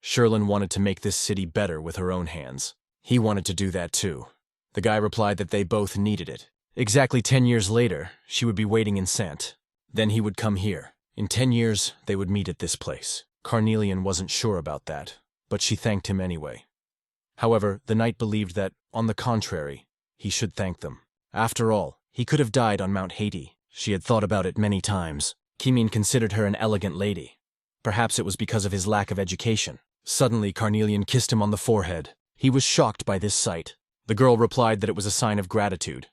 Sherlin wanted to make this city better with her own hands. He wanted to do that too. The guy replied that they both needed it. Exactly 10 years later, she would be waiting in Sant. Then he would come here. In 10 years, they would meet at this place. Carnelian wasn't sure about that, but she thanked him anyway. However, the knight believed that, on the contrary, he should thank them. After all, he could have died on Mount Haiti. She had thought about it many times. Kimin considered her an elegant lady. Perhaps it was because of his lack of education. Suddenly, Carnelian kissed him on the forehead. He was shocked by this sight. The girl replied that it was a sign of gratitude.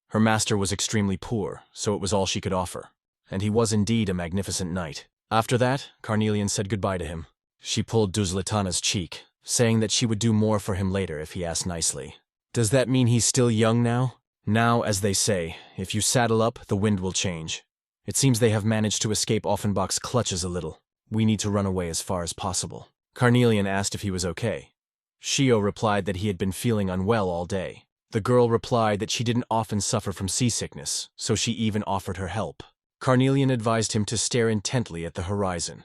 Her master was extremely poor, so it was all she could offer. And he was indeed a magnificent knight. After that, Carnelian said goodbye to him. She pulled Julitana's cheek, saying that she would do more for him later if he asked nicely. Does that mean he's still young now? Now, as they say, if you saddle up, the wind will change. It seems they have managed to escape Offenbach's clutches a little. We need to run away as far as possible. Carnelian asked if he was okay. Shio replied that he had been feeling unwell all day. The girl replied that she didn't often suffer from seasickness, so she even offered her help. Carnelian advised him to stare intently at the horizon.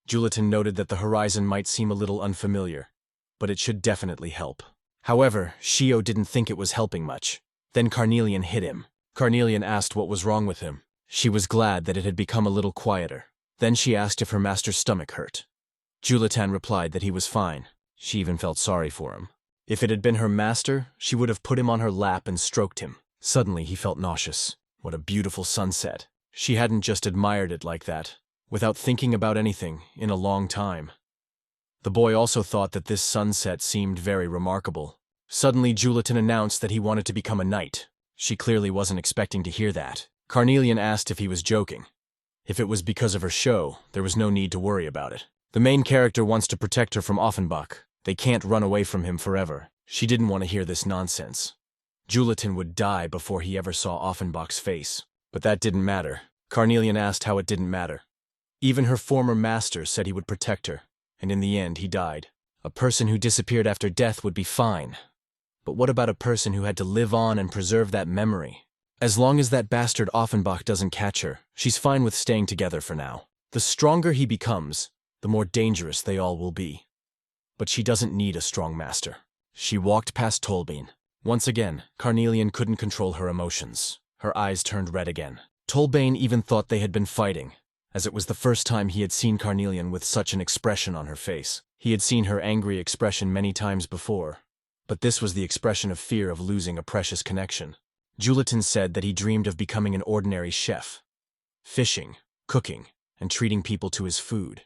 Julitan noted that the horizon might seem a little unfamiliar, but it should definitely help. However, Shio didn't think it was helping much. Then Carnelian hit him. Carnelian asked what was wrong with him. She was glad that it had become a little quieter. Then she asked if her master's stomach hurt. Julitan replied that he was fine. She even felt sorry for him. If it had been her master, she would have put him on her lap and stroked him. Suddenly he felt nauseous. What a beautiful sunset. She hadn't just admired it like that, without thinking about anything, in a long time. The boy also thought that this sunset seemed very remarkable. Suddenly Julitan announced that he wanted to become a knight. She clearly wasn't expecting to hear that. Carnelian asked if he was joking. If it was because of her show, there was no need to worry about it. The main character wants to protect her from Offenbach. They can't run away from him forever. She didn't want to hear this nonsense. Julitan would die before he ever saw Offenbach's face. But that didn't matter. Carnelian asked how it didn't matter. Even her former master said he would protect her, and in the end he died. A person who disappeared after death would be fine. But what about a person who had to live on and preserve that memory? As long as that bastard Offenbach doesn't catch her, she's fine with staying together for now. The stronger he becomes, the more dangerous they all will be. But she doesn't need a strong master. She walked past Tolbane. Once again, Carnelian couldn't control her emotions. Her eyes turned red again. Tolbane even thought they had been fighting, as it was the first time he had seen Carnelian with such an expression on her face. He had seen her angry expression many times before, but this was the expression of fear of losing a precious connection. Julitan said that he dreamed of becoming an ordinary chef, fishing, cooking, and treating people to his food.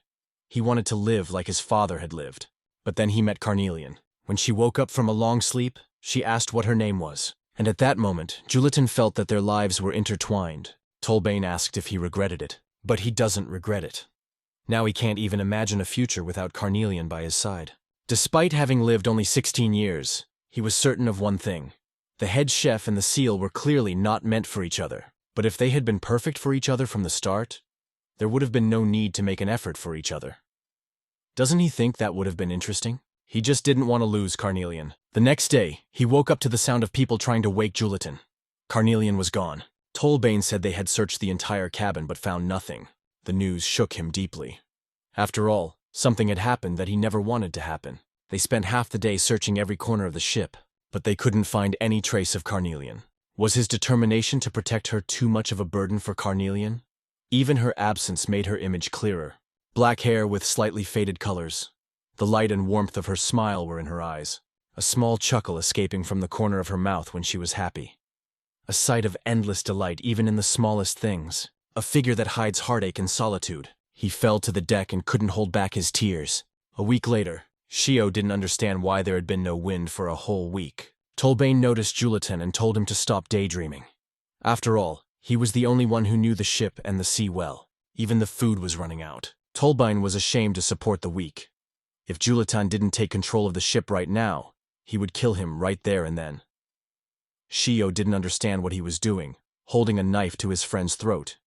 He wanted to live like his father had lived. But then he met Carnelian. When she woke up from a long sleep, she asked what her name was. And at that moment, Julitan felt that their lives were intertwined. Tolbane asked if he regretted it. But he doesn't regret it. Now he can't even imagine a future without Carnelian by his side. Despite having lived only 16 years, he was certain of one thing. The head chef and the seal were clearly not meant for each other. But if they had been perfect for each other from the start, there would have been no need to make an effort for each other. Doesn't he think that would have been interesting? He just didn't want to lose Carnelian. The next day, he woke up to the sound of people trying to wake Julitan. Carnelian was gone. Tolbane said they had searched the entire cabin but found nothing. The news shook him deeply. After all, something had happened that he never wanted to happen. They spent half the day searching every corner of the ship, but they couldn't find any trace of Carnelian. Was his determination to protect her too much of a burden for Carnelian? Even her absence made her image clearer. Black hair with slightly faded colors. The light and warmth of her smile were in her eyes, a small chuckle escaping from the corner of her mouth when she was happy. A sight of endless delight even in the smallest things. A figure that hides heartache and solitude. He fell to the deck and couldn't hold back his tears. A week later, Shio didn't understand why there had been no wind for a whole week. Tolbane noticed Julitan and told him to stop daydreaming. After all, he was the only one who knew the ship and the sea well. Even the food was running out. Tolbane was ashamed to support the weak. If Julitan didn't take control of the ship right now, he would kill him right there and then. Shio didn't understand what he was doing, holding a knife to his friend's throat.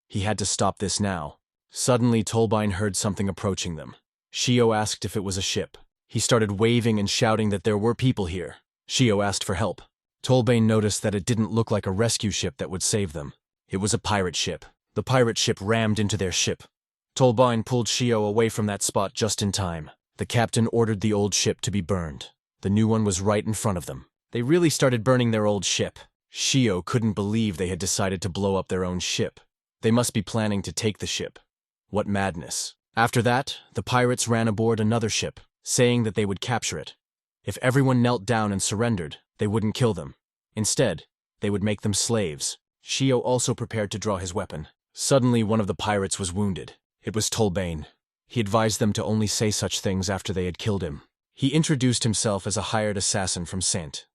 He had to stop this now. Suddenly, Tolbane heard something approaching them. Shio asked if it was a ship. He started waving and shouting that there were people here. Shio asked for help. Tolbane noticed that it didn't look like a rescue ship that would save them. It was a pirate ship. The pirate ship rammed into their ship. Tolbane pulled Shio away from that spot just in time. The captain ordered the old ship to be burned. The new one was right in front of them. They really started burning their old ship. Shio couldn't believe they had decided to blow up their own ship. They must be planning to take the ship. What madness. After that, the pirates ran aboard another ship, saying that they would capture it. If everyone knelt down and surrendered, they wouldn't kill them. Instead, they would make them slaves. Shio also prepared to draw his weapon. Suddenly, one of the pirates was wounded. It was Tolbane. He advised them to only say such things after they had killed him. He introduced himself as a hired assassin from Saint.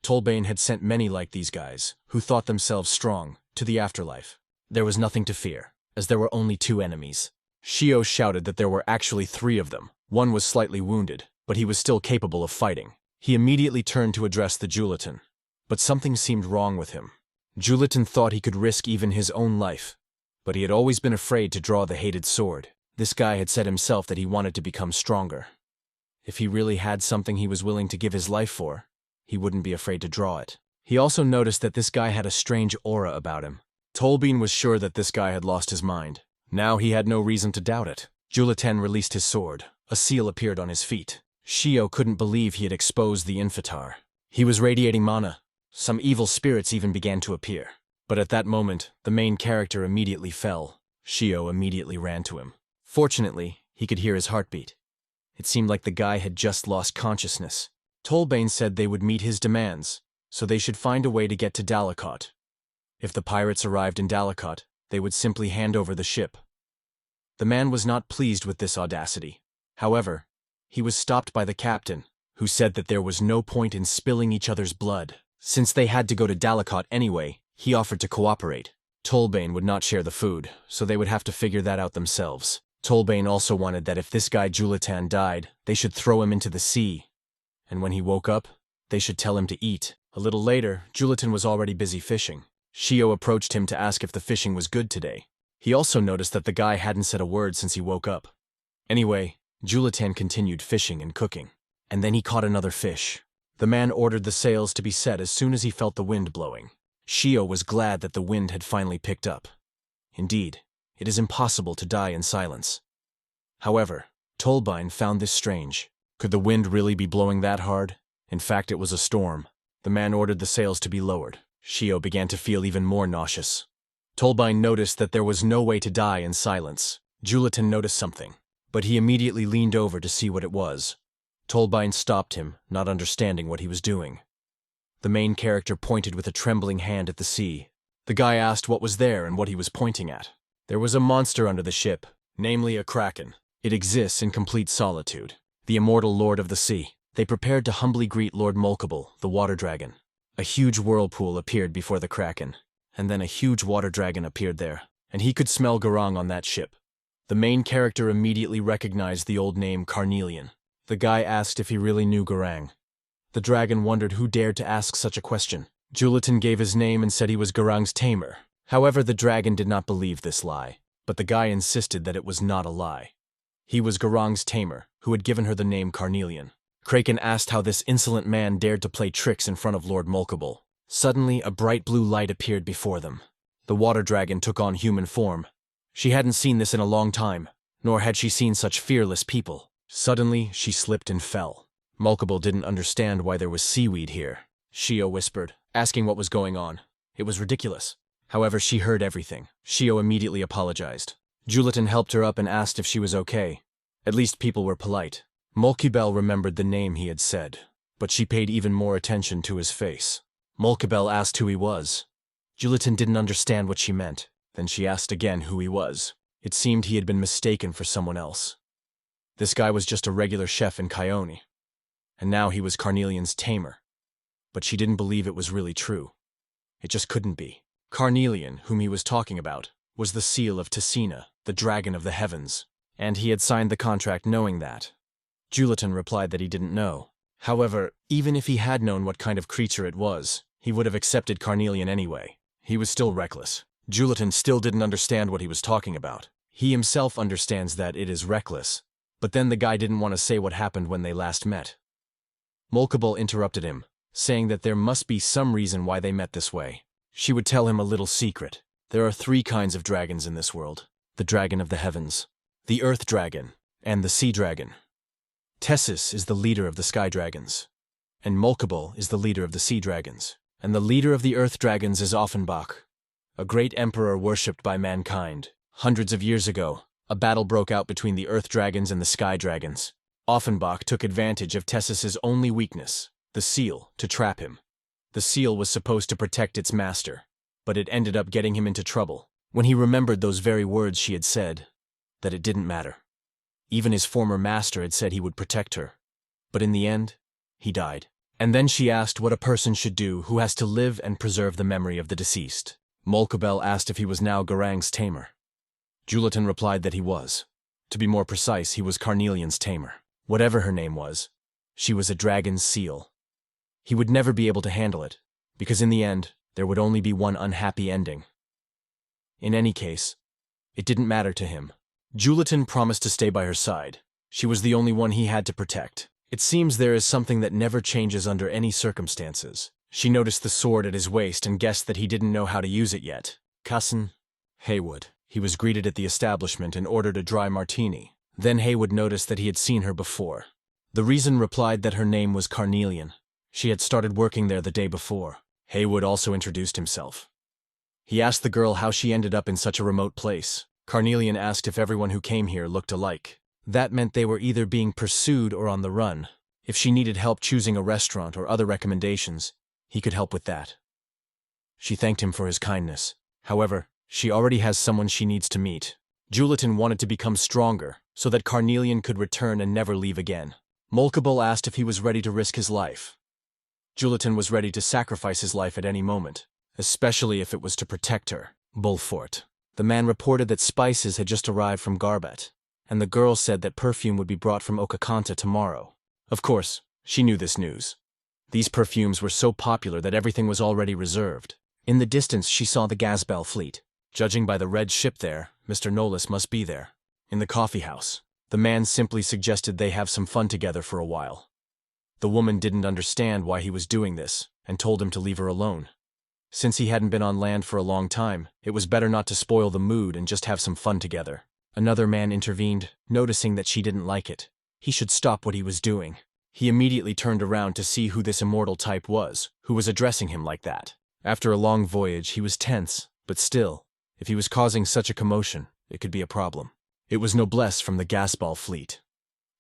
Tolbane had sent many like these guys, who thought themselves strong, to the afterlife. There was nothing to fear, as there were only 2 enemies. Shio shouted that there were actually 3 of them. One was slightly wounded, but he was still capable of fighting. He immediately turned to address the Julitan. But something seemed wrong with him. Julitan thought he could risk even his own life, but he had always been afraid to draw the hated sword. This guy had said himself that he wanted to become stronger. If he really had something he was willing to give his life for, he wouldn't be afraid to draw it. He also noticed that this guy had a strange aura about him. Tolbane was sure that this guy had lost his mind. Now he had no reason to doubt it. Julitan released his sword. A seal appeared on his feet. Shio couldn't believe he had exposed the Infitar. He was radiating mana. Some evil spirits even began to appear. But at that moment, the main character immediately fell. Shio immediately ran to him. Fortunately, he could hear his heartbeat. It seemed like the guy had just lost consciousness. Tolbane said they would meet his demands, so they should find a way to get to Dalekot. If the pirates arrived in Dalekot, they would simply hand over the ship. The man was not pleased with this audacity. However, he was stopped by the captain, who said that there was no point in spilling each other's blood. Since they had to go to Dalekot anyway, he offered to cooperate. Tolbane would not share the food, so they would have to figure that out themselves. Tolbane also wanted that if this guy Julitan died, they should throw him into the sea. And when he woke up, they should tell him to eat. A little later, Julitan was already busy fishing. Shio approached him to ask if the fishing was good today. He also noticed that the guy hadn't said a word since he woke up. Anyway, Julitan continued fishing and cooking. And then he caught another fish. The man ordered the sails to be set as soon as he felt the wind blowing. Shio was glad that the wind had finally picked up. Indeed, it is impossible to die in silence. However, Tolbane found this strange. Could the wind really be blowing that hard? In fact, it was a storm. The man ordered the sails to be lowered. Shio began to feel even more nauseous. Tolbane noticed that there was no way to die in silence. Julitan noticed something, but he immediately leaned over to see what it was. Tolbane stopped him, not understanding what he was doing. The main character pointed with a trembling hand at the sea. The guy asked what was there and what he was pointing at. There was a monster under the ship, namely a kraken. It exists in complete solitude. The immortal lord of the sea. They prepared to humbly greet Lord Mulkable, the water dragon. A huge whirlpool appeared before the kraken, and then a huge water dragon appeared there, and he could smell Garang on that ship. The main character immediately recognized the old name Carnelian. The guy asked if he really knew Garang. The dragon wondered who dared to ask such a question. Julitan gave his name and said he was Garang's tamer. However, the dragon did not believe this lie, but the guy insisted that it was not a lie. He was Garang's tamer, who had given her the name Carnelian. Kraken asked how this insolent man dared to play tricks in front of Lord Mulkable. Suddenly, a bright blue light appeared before them. The water dragon took on human form. She hadn't seen this in a long time, nor had she seen such fearless people. Suddenly, she slipped and fell. Mulkable didn't understand why there was seaweed here. Shio whispered, asking what was going on. It was ridiculous. However, she heard everything. Shio immediately apologized. Julitan helped her up and asked if she was okay. At least people were polite. Mulkibel remembered the name he had said, but she paid even more attention to his face. Mulkibel asked who he was. Julitan didn't understand what she meant. Then she asked again who he was. It seemed he had been mistaken for someone else. This guy was just a regular chef in Kione, and now he was Carnelian's tamer. But she didn't believe it was really true. It just couldn't be. Carnelian, whom he was talking about, was the seal of Tessina, the dragon of the heavens, and he had signed the contract knowing that. Julitan replied that he didn't know. However, even if he had known what kind of creature it was, he would have accepted Carnelian anyway. He was still reckless. Julitan still didn't understand what he was talking about. He himself understands that it is reckless, but then the guy didn't want to say what happened when they last met. Mulkable interrupted him, saying that there must be some reason why they met this way. She would tell him a little secret. There are 3 kinds of dragons in this world: the dragon of the heavens, the earth dragon, and the sea dragon. Tessis is the leader of the sky dragons, and Mulkable is the leader of the sea dragons, and the leader of the earth dragons is Offenbach, a great emperor worshipped by mankind. Hundreds of years ago, a battle broke out between the earth dragons and the sky dragons. Offenbach took advantage of Tessis's only weakness, the seal, to trap him. The seal was supposed to protect its master, but it ended up getting him into trouble. When he remembered those very words she had said, that it didn't matter. Even his former master had said he would protect her. But in the end, he died. And then she asked what a person should do who has to live and preserve the memory of the deceased. Mulkabel asked if he was now Garang's tamer. Julitan replied that he was. To be more precise, he was Carnelian's tamer. Whatever her name was, she was a dragon's seal. He would never be able to handle it, because in the end, there would only be one unhappy ending. In any case, it didn't matter to him. Julitan promised to stay by her side. She was the only one he had to protect. It seems there is something that never changes under any circumstances. She noticed the sword at his waist and guessed that he didn't know how to use it yet. Cousin Haywood. He was greeted at the establishment and ordered a dry martini. Then Haywood noticed that he had seen her before. The reason replied that her name was Carnelian. She had started working there the day before. Haywood also introduced himself. He asked the girl how she ended up in such a remote place. Carnelian asked if everyone who came here looked alike. That meant they were either being pursued or on the run. If she needed help choosing a restaurant or other recommendations, he could help with that. She thanked him for his kindness. However, she already has someone she needs to meet. Julitan wanted to become stronger, so that Carnelian could return and never leave again. Mulkable asked if he was ready to risk his life. Julitan was ready to sacrifice his life at any moment, especially if it was to protect her. Bulfort. The man reported that spices had just arrived from Garbat, and the girl said that perfume would be brought from Okakanta tomorrow. Of course, she knew this news. These perfumes were so popular that everything was already reserved. In the distance, she saw the Gazbel fleet. Judging by the red ship there, Mr. Nolis must be there. In the coffee house, the man simply suggested they have some fun together for a while. The woman didn't understand why he was doing this, and told him to leave her alone. Since he hadn't been on land for a long time, it was better not to spoil the mood and just have some fun together. Another man intervened, noticing that she didn't like it. He should stop what he was doing. He immediately turned around to see who this immortal type was, who was addressing him like that. After a long voyage, he was tense, but still, if he was causing such a commotion, it could be a problem. It was Noblesse from the Gasball fleet.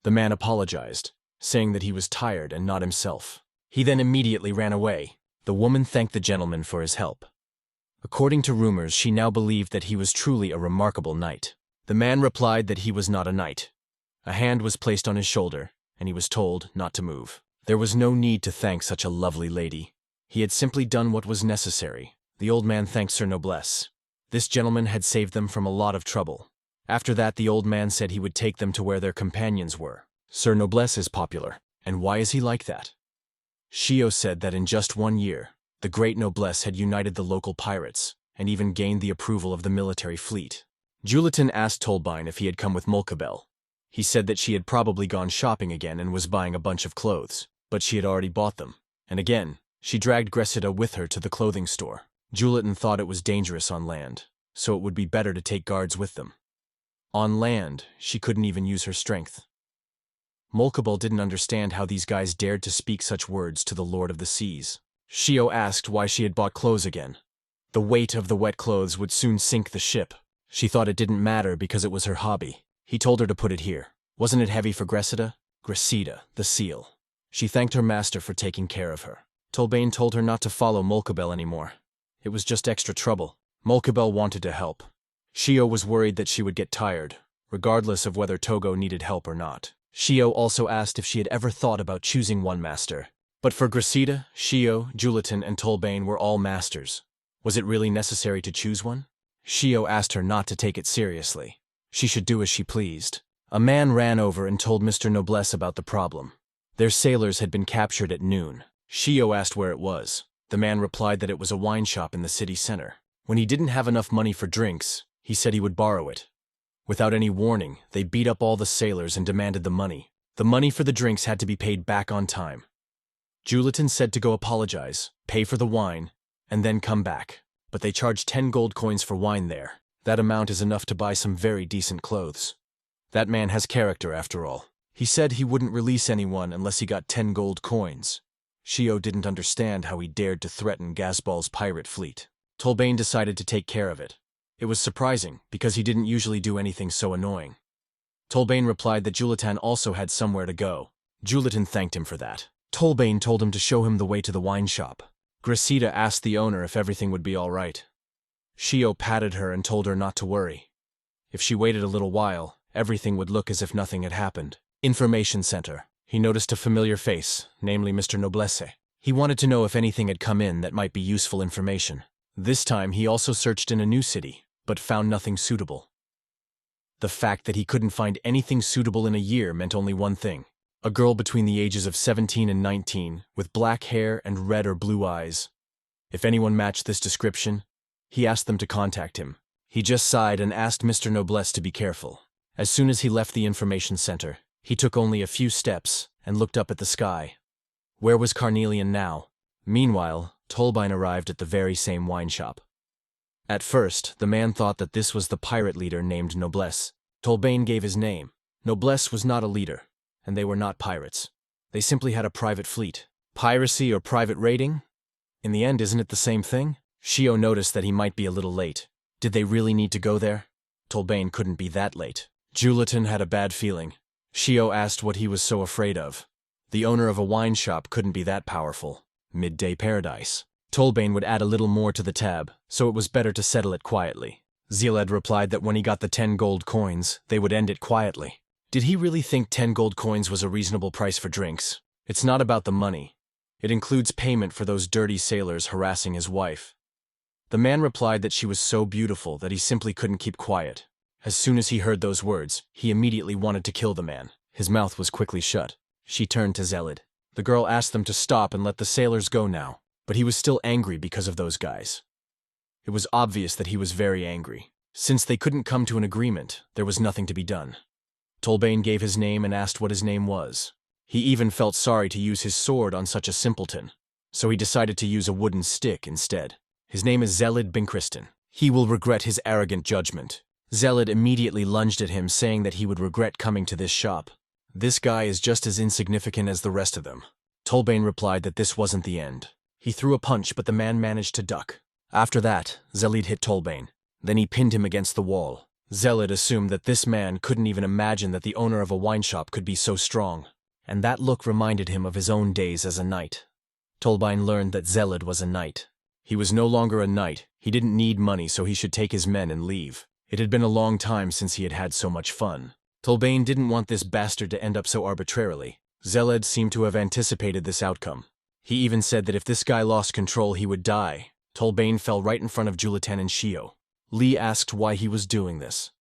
The man apologized, saying that he was tired and not himself. He then immediately ran away. The woman thanked the gentleman for his help. According to rumors, she now believed that he was truly a remarkable knight. The man replied that he was not a knight. A hand was placed on his shoulder, and he was told not to move. There was no need to thank such a lovely lady. He had simply done what was necessary. The old man thanked Sir Noblesse. This gentleman had saved them from a lot of trouble. After that, the old man said he would take them to where their companions were. Sir Noblesse is popular, and why is he like that? Shio said that in just 1 year, the great noblesse had united the local pirates, and even gained the approval of the military fleet. Julitan asked Tolbein if he had come with Molkabel. He said that she had probably gone shopping again and was buying a bunch of clothes, but she had already bought them. And again, she dragged Gressida with her to the clothing store. Julitan thought it was dangerous on land, so it would be better to take guards with them. On land, she couldn't even use her strength. Molkabel didn't understand how these guys dared to speak such words to the Lord of the Seas. Shio asked why she had bought clothes again. The weight of the wet clothes would soon sink the ship. She thought it didn't matter because it was her hobby. He told her to put it here. Wasn't it heavy for Gressida? Gressida, the seal. She thanked her master for taking care of her. Tolbein told her not to follow Molkabel anymore. It was just extra trouble. Molkabel wanted to help. Shio was worried that she would get tired, regardless of whether Togo needed help or not. Shio also asked if she had ever thought about choosing one master. But for Gressida, Shio, Julitan, and Tolbein were all masters. Was it really necessary to choose one? Shio asked her not to take it seriously. She should do as she pleased. A man ran over and told Mr. Noblesse about the problem. Their sailors had been captured at noon. Shio asked where it was. The man replied that it was a wine shop in the city center. When he didn't have enough money for drinks, he said he would borrow it. Without any warning, they beat up all the sailors and demanded the money. The money for the drinks had to be paid back on time. Julitan said to go apologize, pay for the wine, and then come back. But they charged 10 gold coins for wine there. That amount is enough to buy some very decent clothes. That man has character after all. He said he wouldn't release anyone unless he got 10 gold coins. Shio didn't understand how he dared to threaten Gasball's pirate fleet. Tolbein decided to take care of it. It was surprising, because he didn't usually do anything so annoying. Tolbein replied that Julitan also had somewhere to go. Julitan thanked him for that. Tolbein told him to show him the way to the wine shop. Gressida asked the owner if everything would be all right. Shio patted her and told her not to worry. If she waited a little while, everything would look as if nothing had happened. Information Center. He noticed a familiar face, namely Mr. Noblesse. He wanted to know if anything had come in that might be useful information. This time he also searched in a new city, but found nothing suitable. The fact that he couldn't find anything suitable in a year meant only one thing. A girl between the ages of 17 and 19, with black hair and red or blue eyes. If anyone matched this description, he asked them to contact him. He just sighed and asked Mr. Noblesse to be careful. As soon as he left the information center, he took only a few steps and looked up at the sky. Where was Carnelian now? Meanwhile, Tolbein arrived at the very same wine shop. At first, the man thought that this was the pirate leader named Noblesse. Tolbein gave his name. Noblesse was not a leader, and they were not pirates. They simply had a private fleet. Piracy or private raiding? In the end, isn't it the same thing? Shio noticed that he might be a little late. Did they really need to go there? Tolbein couldn't be that late. Julitan had a bad feeling. Shio asked what he was so afraid of. The owner of a wine shop couldn't be that powerful. Midday paradise. Tolbein would add a little more to the tab, so it was better to settle it quietly. Sille replied that when he got the 10 gold coins, they would end it quietly. Did he really think 10 gold coins was a reasonable price for drinks? It's not about the money. It includes payment for those dirty sailors harassing his wife. The man replied that she was so beautiful that he simply couldn't keep quiet. As soon as he heard those words, he immediately wanted to kill the man. His mouth was quickly shut. She turned to Sille. The girl asked them to stop and let the sailors go now, but he was still angry because of those guys. It was obvious that he was very angry. Since they couldn't come to an agreement, there was nothing to be done. Tolbein gave his name and asked what his name was. He even felt sorry to use his sword on such a simpleton, so he decided to use a wooden stick instead. His name is Zelid Binkriston. He will regret his arrogant judgment. Zelid immediately lunged at him, saying that he would regret coming to this shop. This guy is just as insignificant as the rest of them. Tolbein replied that this wasn't the end. He threw a punch, but the man managed to duck. After that, Zelid hit Tolbein. Then he pinned him against the wall. Zelid assumed that this man couldn't even imagine that the owner of a wine shop could be so strong, and that look reminded him of his own days as a knight. Tolbein learned that Zelid was a knight. He was no longer a knight. He didn't need money, so he should take his men and leave. It had been a long time since he had had so much fun. Tolbein didn't want this bastard to end up so arbitrarily. Zelid seemed to have anticipated this outcome. He even said that if this guy lost control, he would die. Tolbein fell right in front of Julitan and Shio. Lee asked why he was doing this.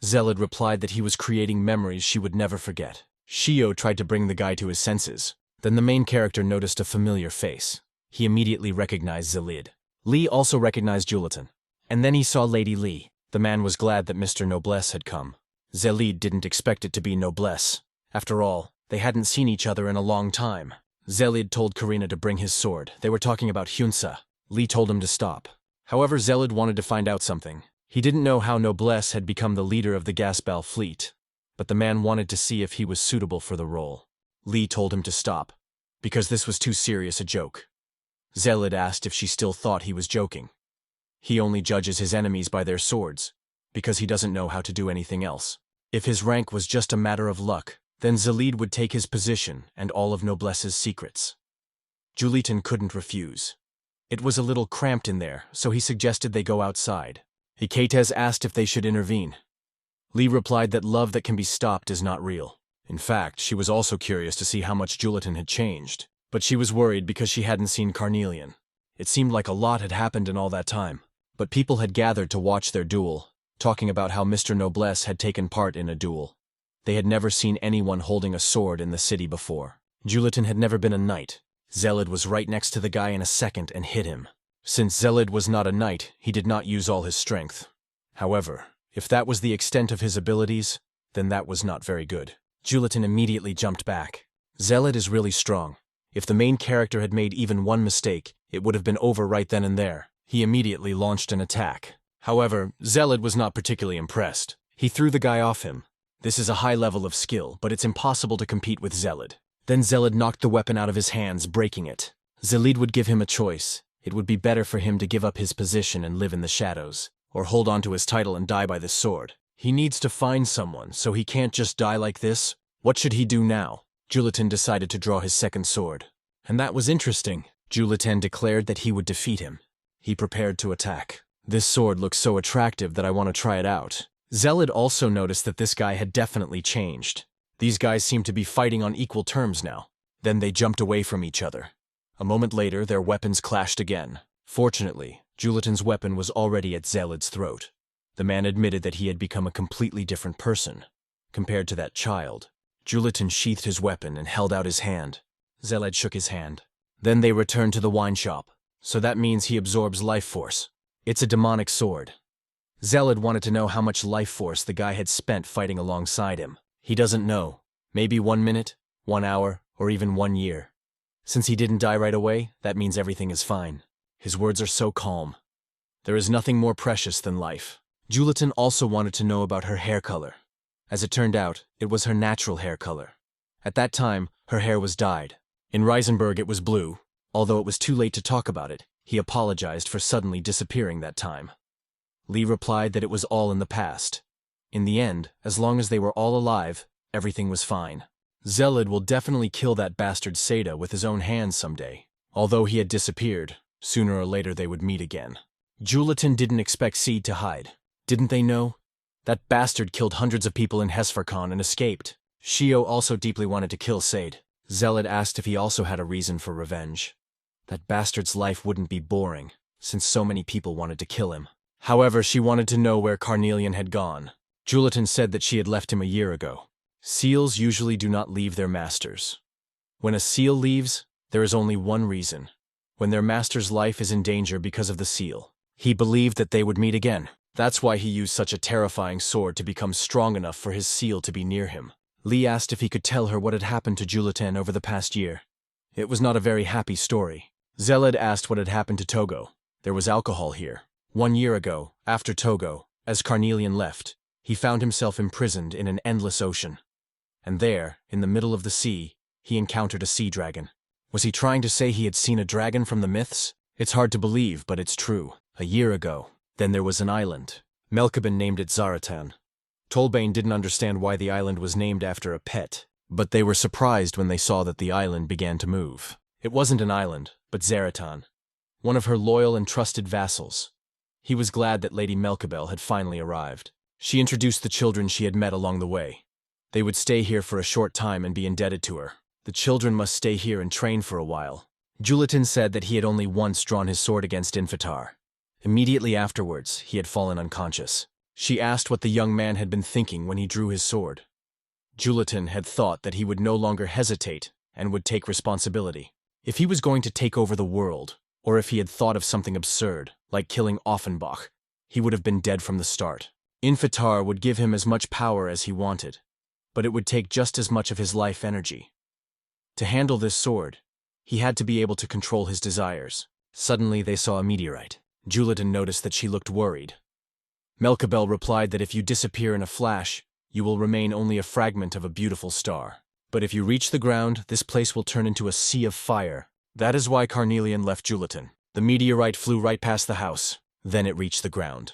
Zelid replied that he was creating memories she would never forget. Shio tried to bring the guy to his senses. Then the main character noticed a familiar face. He immediately recognized Sille. Lee also recognized Julitan. And then he saw Lady Lee. The man was glad that Mr. Noblesse had come. Sille didn't expect it to be Noblesse. After all, they hadn't seen each other in a long time. Sille told Karina to bring his sword. They were talking about Hyunsa. Lee told him to stop. However, Sille wanted to find out something. He didn't know how Noblesse had become the leader of the Gasbal fleet, but the man wanted to see if he was suitable for the role. Lee told him to stop, because this was too serious a joke. Sille asked if she still thought he was joking. He only judges his enemies by their swords, because he doesn't know how to do anything else. If his rank was just a matter of luck, then Sille would take his position and all of Noblesse's secrets. Julitan couldn't refuse. It was a little cramped in there, so he suggested they go outside. Iketes asked if they should intervene. Lee replied that love that can be stopped is not real. In fact, she was also curious to see how much Julitan had changed, but she was worried because she hadn't seen Carnelian. It seemed like a lot had happened in all that time, but people had gathered to watch their duel, talking about how Mr. Noblesse had taken part in a duel. They had never seen anyone holding a sword in the city before. Julitan had never been a knight. Sille was right next to the guy in a second and hit him. Since Sille was not a knight, he did not use all his strength. However, if that was the extent of his abilities, then that was not very good. Julitan immediately jumped back. Sille is really strong. If the main character had made even one mistake, it would have been over right then and there. He immediately launched an attack. However, Sille was not particularly impressed. He threw the guy off him. This is a high level of skill, but it's impossible to compete with Sille. Then Sille knocked the weapon out of his hands, breaking it. Sille would give him a choice. It would be better for him to give up his position and live in the shadows, or hold on to his title and die by this sword. He needs to find someone, so he can't just die like this. What should he do now? Julitan decided to draw his second sword. And that was interesting. Julitan declared that he would defeat him. He prepared to attack. This sword looks so attractive that I want to try it out. Sille also noticed that this guy had definitely changed. These guys seemed to be fighting on equal terms now. Then they jumped away from each other. A moment later, their weapons clashed again. Fortunately, Julitan's weapon was already at Sille's throat. The man admitted that he had become a completely different person, compared to that child. Julitan sheathed his weapon and held out his hand. Sille shook his hand. Then they returned to the wine shop. So that means he absorbs life force. It's a demonic sword. Sille wanted to know how much life force the guy had spent fighting alongside him. He doesn't know. Maybe 1 minute, 1 hour, or even 1 year. Since he didn't die right away, that means everything is fine. His words are so calm. There is nothing more precious than life. Julitan also wanted to know about her hair color. As it turned out, it was her natural hair color. At that time, her hair was dyed. In Reisenberg it was blue. Although it was too late to talk about it, he apologized for suddenly disappearing that time. Lee replied that it was all in the past. In the end, as long as they were all alive, everything was fine. Sille will definitely kill that bastard Seda with his own hands someday. Although he had disappeared, sooner or later they would meet again. Julitan didn't expect Seed to hide. Didn't they know? That bastard killed hundreds of people in Hesfarkon and escaped. Shio also deeply wanted to kill Sade. Sille asked if he also had a reason for revenge. That bastard's life wouldn't be boring, since so many people wanted to kill him. However, she wanted to know where Carnelian had gone. Julitan said that she had left him a year ago. Seals usually do not leave their masters. When a seal leaves, there is only one reason. When their master's life is in danger because of the seal. He believed that they would meet again. That's why he used such a terrifying sword to become strong enough for his seal to be near him. Lee asked if he could tell her what had happened to Julitan over the past year. It was not a very happy story. Sille asked what had happened to Togo. There was alcohol here. 1 year ago, after Togo, as Carnelian left, he found himself imprisoned in an endless ocean. And there, in the middle of the sea, he encountered a sea dragon. Was he trying to say he had seen a dragon from the myths? It's hard to believe, but it's true. A year ago, then there was an island. Melkobin named it Zaratan. Tolbane didn't understand why the island was named after a pet, but they were surprised when they saw that the island began to move. It wasn't an island, but Zaratan, one of her loyal and trusted vassals. He was glad that Lady Melkobel had finally arrived. She introduced the children she had met along the way. They would stay here for a short time and be indebted to her. The children must stay here and train for a while. Julitan said that he had only once drawn his sword against Infitar. Immediately afterwards, he had fallen unconscious. She asked what the young man had been thinking when he drew his sword. Julitan had thought that he would no longer hesitate and would take responsibility. If he was going to take over the world, or if he had thought of something absurd, like killing Offenbach, he would have been dead from the start. Infitar would give him as much power as he wanted, but it would take just as much of his life energy. To handle this sword, he had to be able to control his desires. Suddenly they saw a meteorite. Julitan noticed that she looked worried. Melkabel replied that if you disappear in a flash, you will remain only a fragment of a beautiful star. But if you reach the ground, this place will turn into a sea of fire. That is why Carnelian left Julitan. The meteorite flew right past the house. Then it reached the ground.